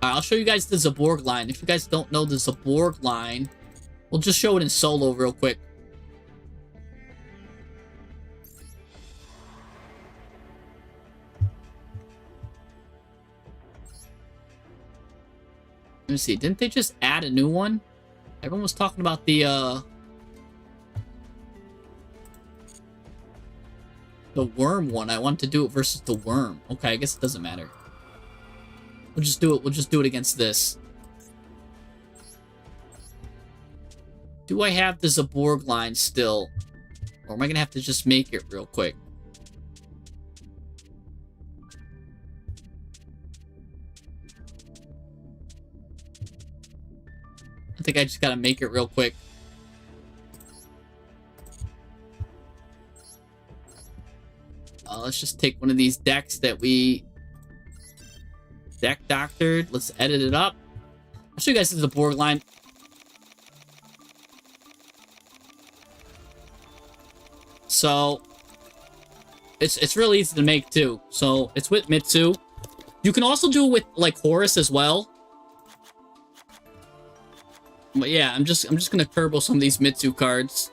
I'll show you guys the Zaborg line. If you guys don't know the Zaborg line, we'll just show it in solo real quick. Let me see. Didn't they just add a new one? Everyone was talking about the worm one. I wanted to do it versus the worm. Okay, I guess it doesn't matter. We'll just do it. We'll just do it against this. Do I have the Zaborg line still? Or am I going to have to just make it real quick? I think I just got to make it real quick. Let's just take one of these decks that we deck doctored. Let's edit it up. I'll show you guys this is a board line. So it's really easy to make too. So it's with Mitsu. You can also do it with like Horus as well. But yeah, I'm just gonna turbo some of these Mitsu cards.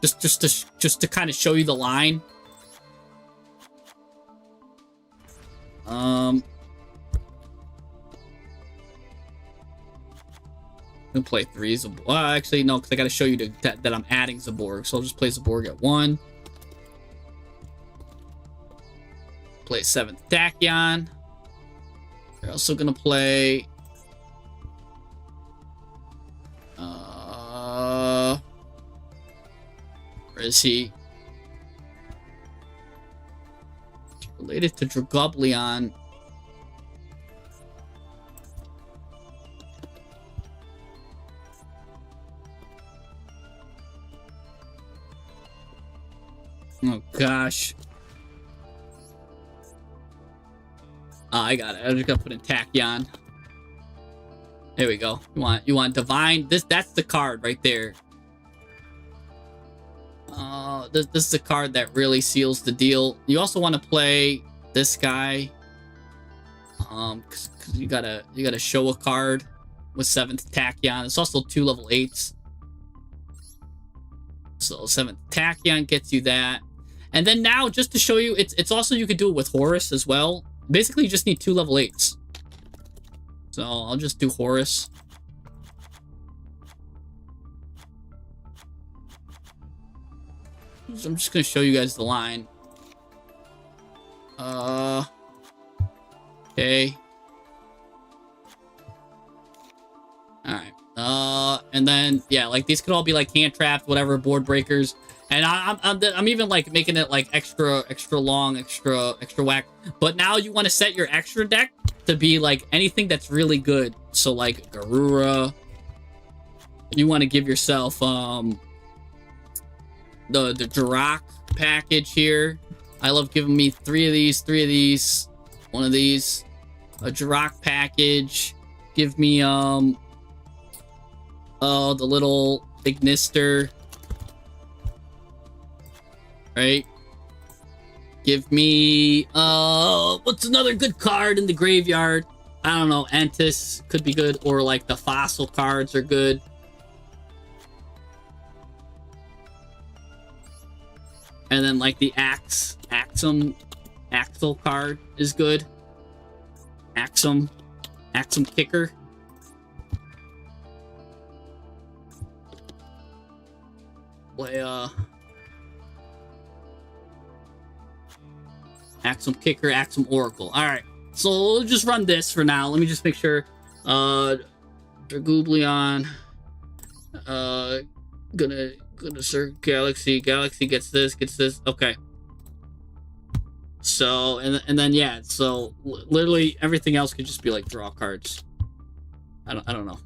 Just to kind of show you the line. I'm gonna play 3 Zaborg. Well, actually, no, because I gotta show you that I'm adding Zaborg. So I'll just play Zaborg at 1. Play 7th Tachyon. We're also gonna play... where is he? Related to Dragoblion. Oh gosh. Oh, I got it. I just gotta put in Tachyon. There we go. You want Divine? That's the card right there. This is a card that really seals the deal. You also want to play this guy. Cause you gotta show a card with 7th Tachyon. It's also 2 level 8s. So 7th Tachyon gets you that. And then now, just to show you, it's also you could do it with Horus as well. Basically, you just need 2 level 8s. So I'll just do Horus. So I'm just gonna show you guys the line. Okay. Alright. And then yeah, like these could all be like hand trapped, whatever, board breakers. And I'm even like making it like extra long, extra whack. But now you want to set your extra deck to be like anything that's really good. So like Garura. You want to give yourself the Jirak package here. I love giving me 3 of these, 1 of these, a Jirak package. Give me the little Ignister, right? Give me what's another good card in the graveyard? I don't know. Antis could be good, or like the fossil cards are good. And then like the Axum card is good. Axum Kicker. Play Axum Kicker, Axum Oracle. Alright. So we'll just run this for now. Let me just make sure. Dragoblion. Gonna search Galaxy. Galaxy gets this. Okay. So and then yeah. So literally everything else could just be like draw cards. I don't know.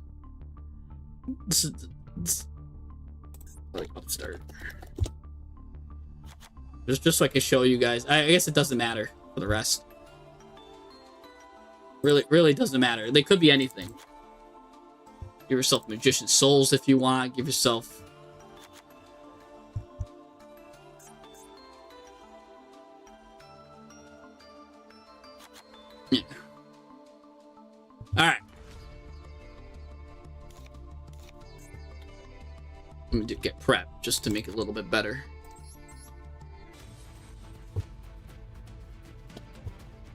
This is like upstart. Just so I can show you guys. I guess it doesn't matter for the rest. Really doesn't matter. They could be anything. Give yourself Magician's Souls if you want. Give yourself... Yeah. Alright. Let me get prepped just to make it a little bit better.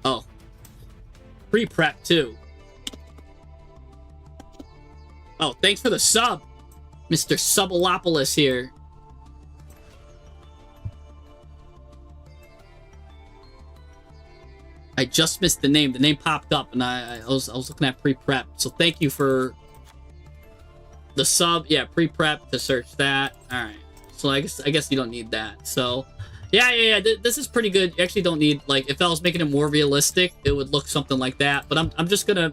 Oh. Pre-prep too. Oh, thanks for the sub, Mr. Subalopolis here. I just missed the name. The name popped up, and I was looking at pre-prep. So thank you for the sub. Yeah, pre-prep to search that. All right. So I guess you don't need that. So yeah. This is pretty good. You actually don't need, like, if I was making it more realistic, it would look something like that. But I'm just gonna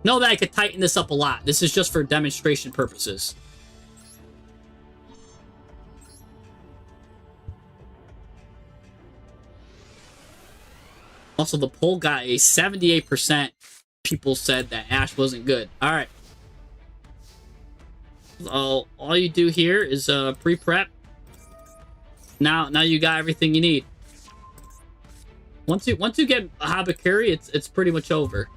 know that I could tighten this up a lot. This is just for demonstration purposes. Also, the poll got a 78%. People said that Ash wasn't good. All right. So all you do here is pre-prep. Now you got everything you need. Once you get a Habakuri, it's pretty much over.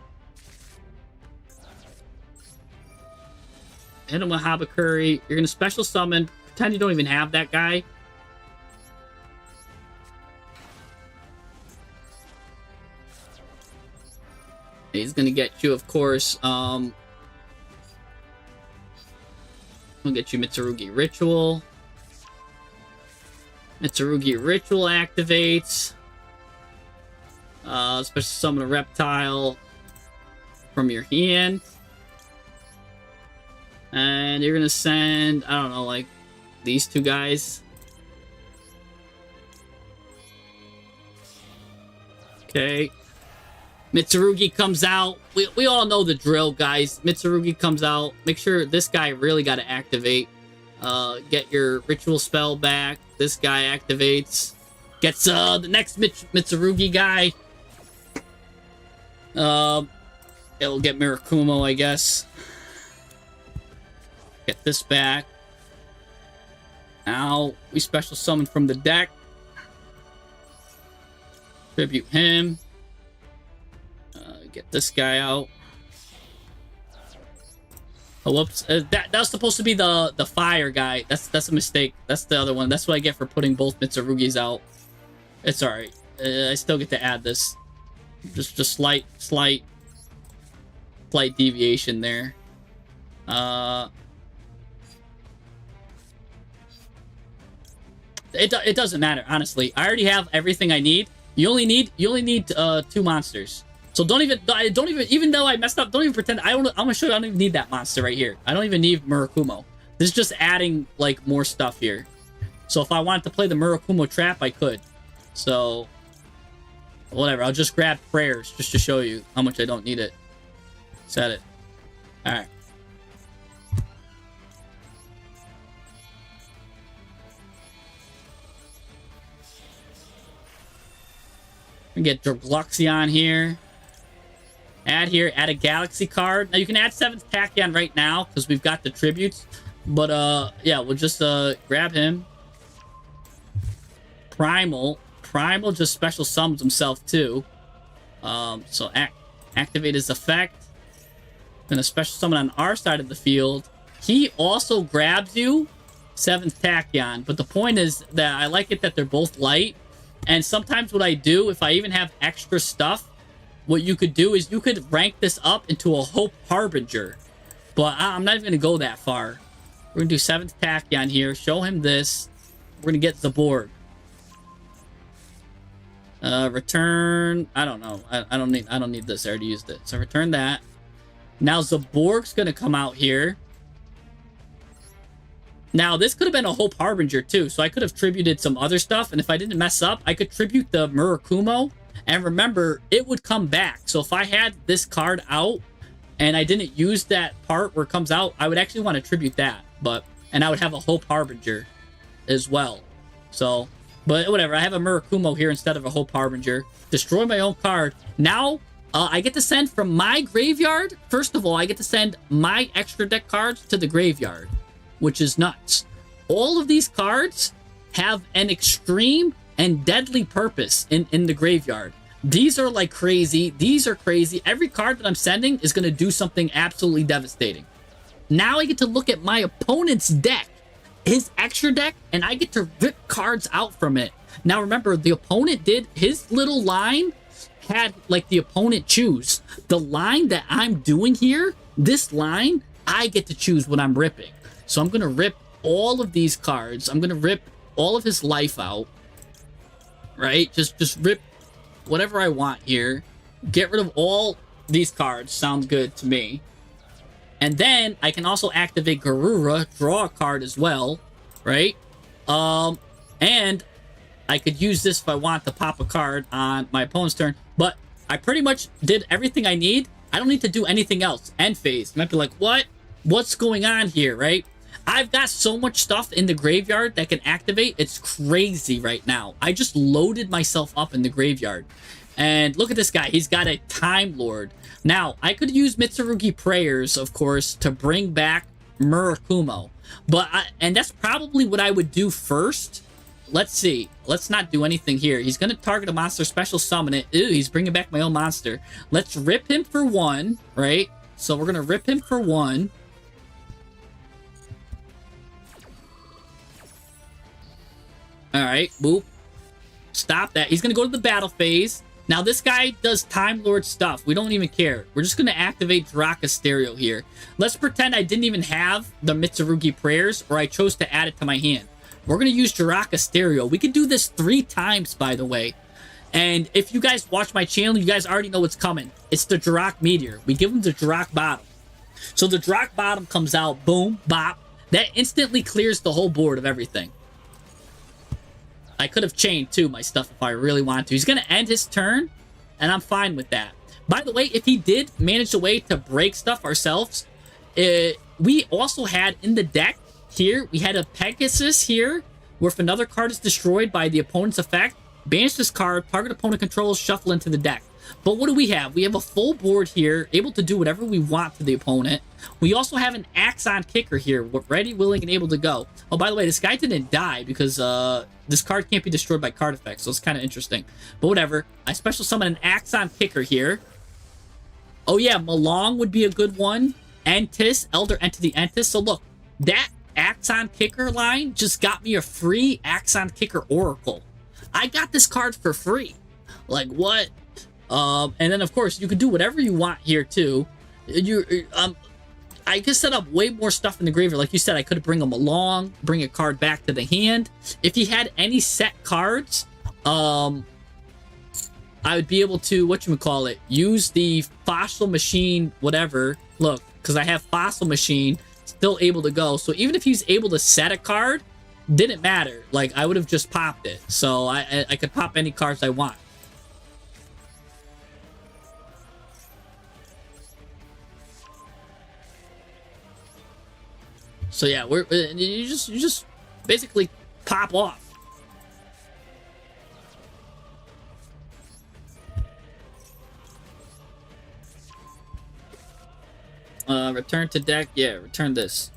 Hit him with Habakuri. You're gonna special summon. Pretend you don't even have that guy. He's gonna get you, of course. We'll get you Mitsurugi Ritual. Mitsurugi Ritual activates. Special summon a reptile from your hand. And you're gonna send, I don't know, like these two guys. Okay. Mitsurugi comes out. We all know the drill, guys. Mitsurugi comes out. Make sure this guy really got to activate. Get your ritual spell back. This guy activates. Gets the next Mitsurugi guy. It'll get Mirakumo, I guess. Get this back. Now we special summon from the deck. Tribute him. Get this guy out. Oh, whoops. That was supposed to be the fire guy. That's a mistake. That's the other one. That's what I get for putting both Mitsurugis out. It's alright. I still get to add this. Just slight deviation there. It doesn't matter, honestly. I already have everything I need. You only need 2 monsters. So don't even though I messed up, don't even pretend. I'm gonna show you I don't even need that monster right here. I don't even need Murakumo. This is just adding like more stuff here. So if I wanted to play the Murakumo trap, I could. So whatever, I'll just grab prayers just to show you how much I don't need it. Set it. Alright. We get Gluxion here. Add a Galaxy card. Now you can add 7th Tachyon right now because we've got the tributes. But yeah, we'll just grab him. Primal just special summons himself too. So activate his effect. Gonna special summon on our side of the field. He also grabs you 7th Tachyon. But the point is that I like it that they're both light. And sometimes what I do, if I even have extra stuff, what you could do is you could rank this up into a Hope Harbinger. But I'm not even going to go that far. We're going to do 7th Tachyon here. Show him this. We're going to get Zaborg. Return. I don't know. I don't need this. I already used it. So return that. Now Zaborg's going to come out here. Now, this could have been a Hope Harbinger, too. So I could have tributed some other stuff. And if I didn't mess up, I could tribute the Murakumo. And remember, it would come back. So if I had this card out and I didn't use that part where it comes out, I would actually want to tribute that. And I would have a Hope Harbinger as well. So, but whatever. I have a Murakumo here instead of a Hope Harbinger. Destroy my own card. Now, I get to send from my graveyard. First of all, I get to send my extra deck cards to the graveyard, which is nuts. All of these cards have an extreme and deadly purpose in the graveyard. These are like crazy. These are crazy. Every card that I'm sending is going to do something absolutely devastating. Now I get to look at my opponent's deck, his extra deck, and I get to rip cards out from it. Now remember, the opponent did, his little line had like the opponent choose. The line that I'm doing here, this line, I get to choose what I'm ripping. So I'm going to rip all of these cards. I'm going to rip all of his life out. Right? Just rip whatever I want here. Get rid of all these cards. Sounds good to me. And then I can also activate Garura, draw a card as well. Right? And I could use this if I want to pop a card on my opponent's turn. But I pretty much did everything I need. I don't need to do anything else. End phase. You might be like, what? What's going on here, right? I've got so much stuff in the graveyard that can activate. It's crazy right now. I just loaded myself up in the graveyard. And look at this guy. He's got a Time Lord. Now, I could use Mitsurugi Prayers, of course, to bring back Murakumo. And that's probably what I would do first. Let's see. Let's not do anything here. He's going to target a monster, special summon it. Ew, he's bringing back my own monster. Let's rip him for 1, right? So we're going to rip him for 1. All right, boop. Stop that. He's going to go to the battle phase. Now, this guy does Time Lord stuff. We don't even care. We're just going to activate Draka Stereo here. Let's pretend I didn't even have the Mitsurugi Prayers, or I chose to add it to my hand. We're going to use Draka Stereo. We could do this 3 times, by the way. And if you guys watch my channel, you guys already know what's coming. It's the Drak Meteor. We give him the Drak Bottom. So the Drak Bottom comes out, boom, bop. That instantly clears the whole board of everything. I could have chained, too, my stuff if I really wanted to. He's going to end his turn, and I'm fine with that. By the way, if he did manage a way to break stuff ourselves, we also had in the deck here, we had a Pegasus here, where if another card is destroyed by the opponent's effect, banish this card, target opponent controls, shuffle into the deck. But what do we have? We have a full board here, able to do whatever we want to the opponent. We also have an Axon Kicker here, ready, willing, and able to go. Oh, by the way, this guy didn't die because this card can't be destroyed by card effects, so it's kind of interesting. But whatever. I special summon an Axon Kicker here. Oh yeah, Malong would be a good one. Entis, Elder Entity Entis. So look, that Axon Kicker line just got me a free Axon Kicker Oracle. I got this card for free. Like, what? And then, of course, you could do whatever you want here, too. I could set up way more stuff in the graveyard. Like you said, I could bring them along, bring a card back to the hand. If he had any set cards, I would be able to, whatchamacallit, use the Fossil Machine, whatever. Look, because I have Fossil Machine, still able to go. So even if he's able to set a card, didn't matter. Like, I would have just popped it. So I could pop any cards I want. So yeah, you just basically pop off. Return to deck. Yeah, return this.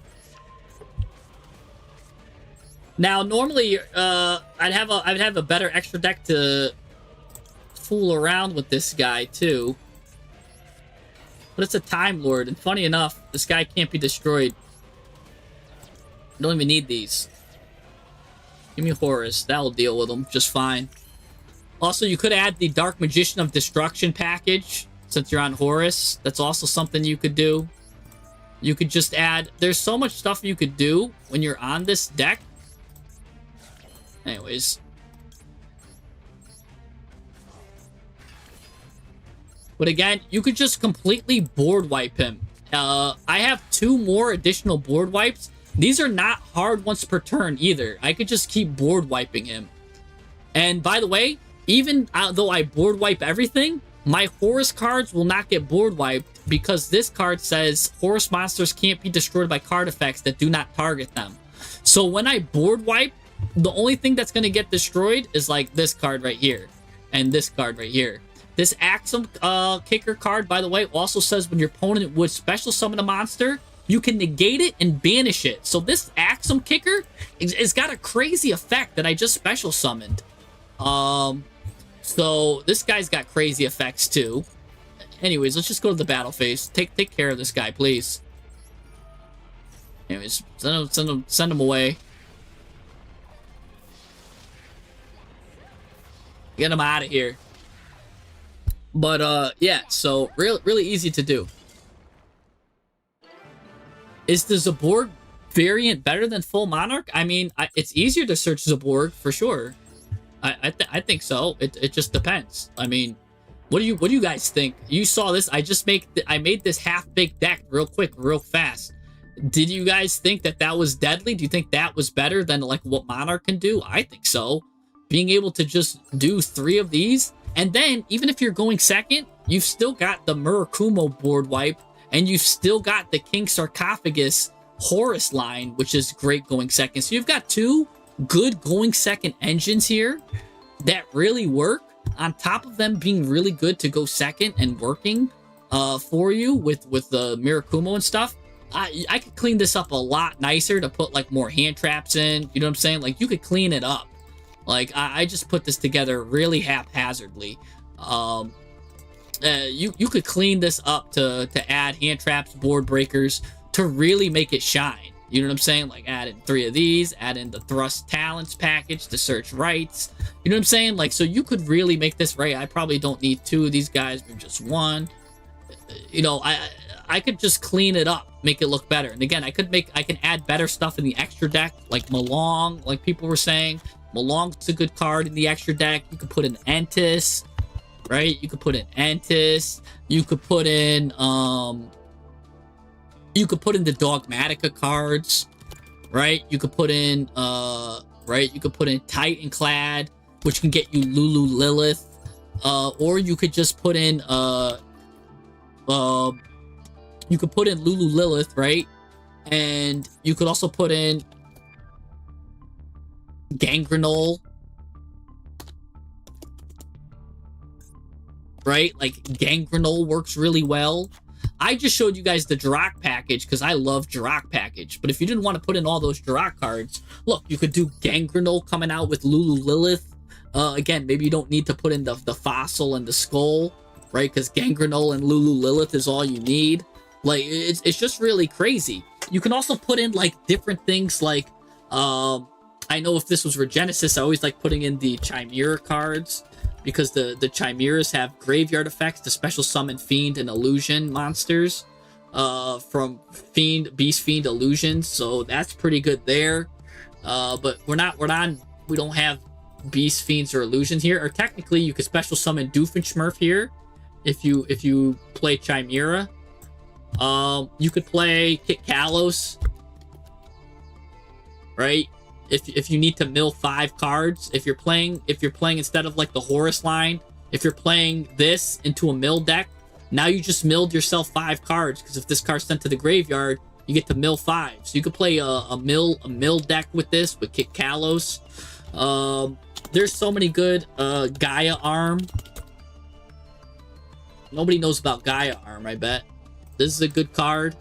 Now, normally, I'd have a better extra deck to fool around with this guy too. But it's a Time Lord, and funny enough, this guy can't be destroyed. I don't even need these. Give me Horus. That'll deal with them just fine. Also, you could add the Dark Magician of Destruction package since you're on Horus. That's also something you could do. You could just add... There's so much stuff you could do when you're on this deck. Anyways. But again, you could just completely board wipe him. I have 2 more additional board wipes. These are not hard once per turn either. I could just keep board wiping him. And by the way, even though I board wipe everything, my Horus cards will not get board wiped because this card says Horus monsters can't be destroyed by card effects that do not target them. So when I board wipe, the only thing that's going to get destroyed is like this card right here and this card right here. This Axum Kicker card, by the way, also says when your opponent would special summon a monster, you can negate it and banish it. So this Axum Kicker has got a crazy effect that I just special summoned. So this guy's got crazy effects too. Anyways, let's just go to the battle phase. Take care of this guy, please. Anyways, send him away. Get him out of here. But yeah, so really easy to do. Is the Zaborg variant better than Full Monarch? I mean, it's easier to search Zaborg for sure. I think so. It just depends. I mean, what do you guys think? You saw this. I made this half-baked deck real quick, real fast. Did you guys think that was deadly? Do you think that was better than like what Monarch can do? I think so. Being able to just do 3 of these, and then even if you're going second, you've still got the Murakumo board wipe. And you've still got the King Sarcophagus Horus line, which is great going second. So you've got 2 good going second engines here that really work. on top of them being really good to go second and working for you with the Mirakumo and stuff, I could clean this up a lot nicer to put like more hand traps in. You know what I'm saying? Like, you could clean it up. Like, I just put this together really haphazardly. You could clean this up to add hand traps, board breakers, to really make it shine. You know what I'm saying? Like, add in 3 of these, add in the thrust talents package to search rights. You know what I'm saying? Like, so you could really make this right. I probably don't need 2 of these guys, but just 1. You know, I could just clean it up, make it look better. And again, I can add better stuff in the extra deck, like Malong, like people were saying. Malong's a good card in the extra deck. You could put in Entis, right? You could put in Entis. You could put in the Dogmatica cards, right? You could put in right? You could put in Titanclad, which can get you Lulu Lilith. Or you could just put in you could put in Lulu Lilith, right? And you could also put in Gangrenol, right? Like, Gangrenol works really well. I just showed you guys the Jirac package because I love Jirac package. But if you didn't want to put in all those Jirac cards, look, you could do Gangrenol coming out with Lulu Lilith. Again, maybe you don't need to put in the Fossil and the Skull, right? Because Gangrenol and Lulu Lilith is all you need. Like, it's just really crazy. You can also put in, like, different things like, I know if this was for Genesis, I always like putting in the Chimera cards, because the Chimeras have graveyard effects to special summon Fiend and Illusion monsters from Beast Fiend Illusions, so that's pretty good there. But we don't have Beast Fiends or Illusions here. Or technically, you could special summon Doofenshmirtz here if you play Chimera. You could play Kit Kalos, right? If you need to mill 5 cards, if you're playing instead of like the Horus line, if you're playing this into a mill deck, now you just milled yourself 5 cards, because if this card's sent to the graveyard, you get to mill 5. So you could play a mill deck with this, with Kit Kalos. There's so many good Gaia Arm. Nobody knows about Gaia Arm, I bet. This is a good card.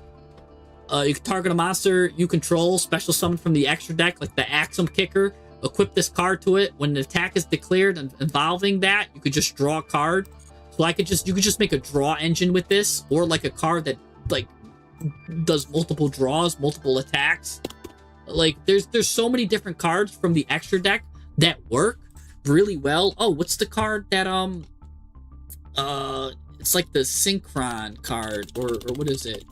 You can target a monster you control, special summon from the extra deck, like the Axum Kicker. Equip this card to it. When an attack is declared and involving that, you could just draw a card. So you could just make a draw engine with this, or like a card that like does multiple draws, multiple attacks. Like, there's so many different cards from the extra deck that work really well. Oh, what's the card that it's like the Synchron card, or what is it?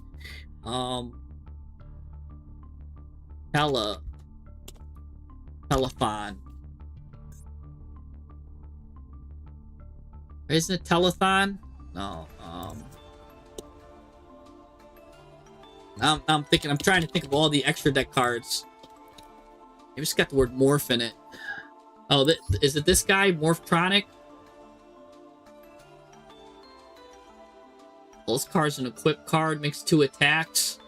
Telephon. Isn't it Telethon? No. I'm trying to think of all the extra deck cards. Maybe it's got the word morph in it. Oh, is it this guy, Morphtronic? Well, this card's an equip card, makes 2 attacks.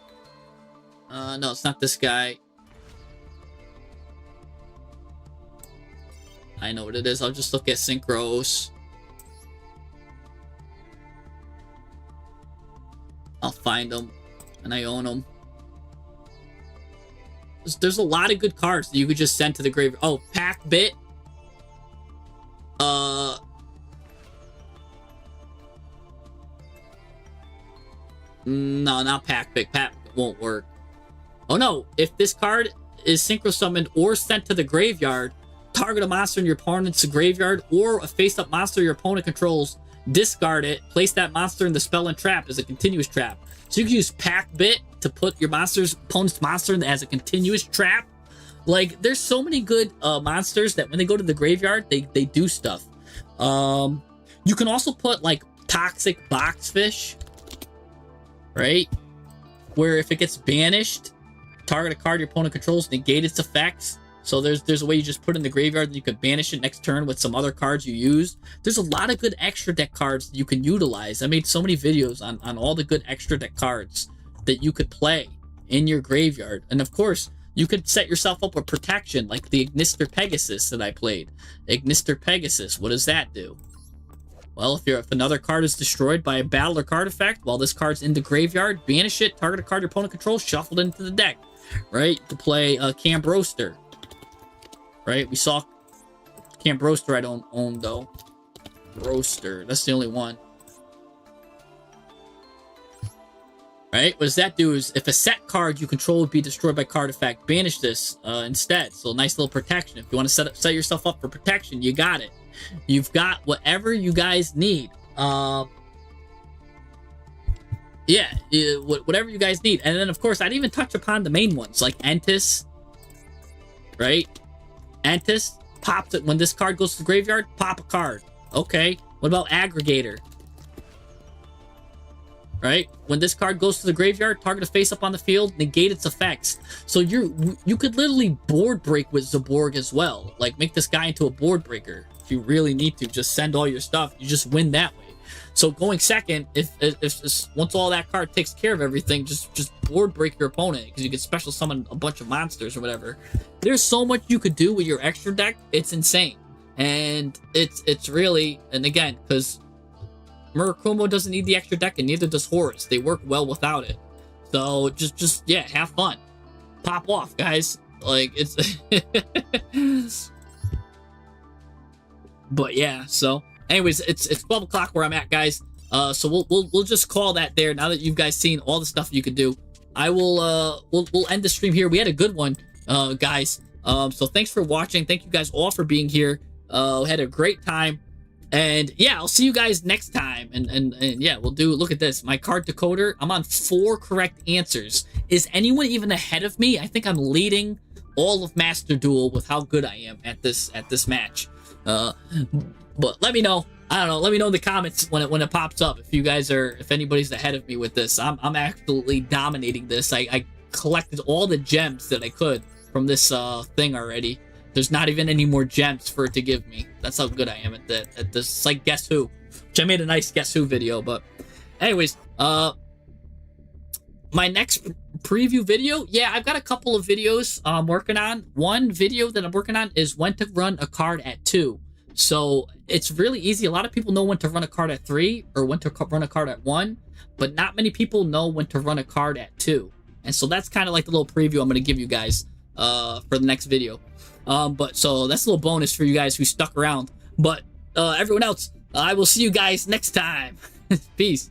No, it's not this guy. I know what it is. I'll just look at Synchros. I'll find them, and I own them. There's a lot of good cards that you could just send to the graveyard. Oh, Pack Bit. No, not Pack Bit. Pack won't work. Oh no, if this card is synchro summoned or sent to the graveyard, target a monster in your opponent's graveyard or a face-up monster your opponent controls, discard it, place that monster in the spell and trap as a continuous trap. So you can use Pack Bit to put your opponent's monster as a continuous trap. Like, there's so many good monsters that when they go to the graveyard, they do stuff. You can also put, like, Toxic Boxfish, right? Where if it gets banished, target a card your opponent controls, negate its effects. So there's a way you just put in the graveyard and you could banish it next turn with some other cards you use. There's a lot of good extra deck cards that you can utilize. I made so many videos on all the good extra deck cards that you could play in your graveyard. And of course, you could set yourself up with protection, like the Ignister Pegasus that I played. Ignister Pegasus, what does that do? Well, if another card is destroyed by a battle or card effect while this card's in the graveyard, banish it, target a card your opponent controls, shuffled into the deck. Right? You can play Camp Roaster. Right? We saw Camp Roaster I don't own, though. Roaster. That's the only one. Right? What does that do is, if a set card you control would be destroyed by card effect, banish this instead. So nice little protection. If you want to set yourself up for protection, you got it. You've got whatever you guys need. Yeah, whatever you guys need. And then, of course, I'd even touch upon the main ones, like Entis. Right? Entis pops it when this card goes to the graveyard, pop a card. Okay. What about Aggregator? Right? When this card goes to the graveyard, target a face up on the field, negate its effects. So you could literally board break with Zaborg as well. Like, make this guy into a board breaker. If you really need to, just send all your stuff. You just win that way. So going second, if once all that card takes care of everything, just board break your opponent, because you can special summon a bunch of monsters or whatever. There's so much you could do with your extra deck. It's insane. And it's really, and again, because Murakumo doesn't need the extra deck, and neither does Horus. They work well without it. So just yeah, have fun. Pop off, guys. Like, it's but yeah, so anyways, it's 12 o'clock where I'm at, guys. So we'll just call that there. Now that you guys seen all the stuff you could do, I will we'll end the stream here. We had a good one, guys. So thanks for watching. Thank you guys all for being here. We had a great time. And yeah, I'll see you guys next time. And yeah, we'll do, look at this. My card decoder, I'm on 4 correct answers. Is anyone even ahead of me? I think I'm leading all of Master Duel with how good I am at this match. But let me know. I don't know. Let me know in the comments when it pops up. If anybody's ahead of me with this. I'm absolutely dominating this. I collected all the gems that I could from this thing already. There's not even any more gems for it to give me. That's how good I am at this. It's like Guess Who, which I made a nice Guess Who video. But anyways, my next preview video, yeah, I've got a couple of videos I'm working on. One video that I'm working on is when to run a card at 2. So it's really easy. A lot of people know when to run a card at 3 or when to run a card at 1, but not many people know when to run a card at 2. And so that's kind of like the little preview I'm going to give you guys for the next video. But so that's a little bonus for you guys who stuck around. But everyone else, I will see you guys next time. Peace.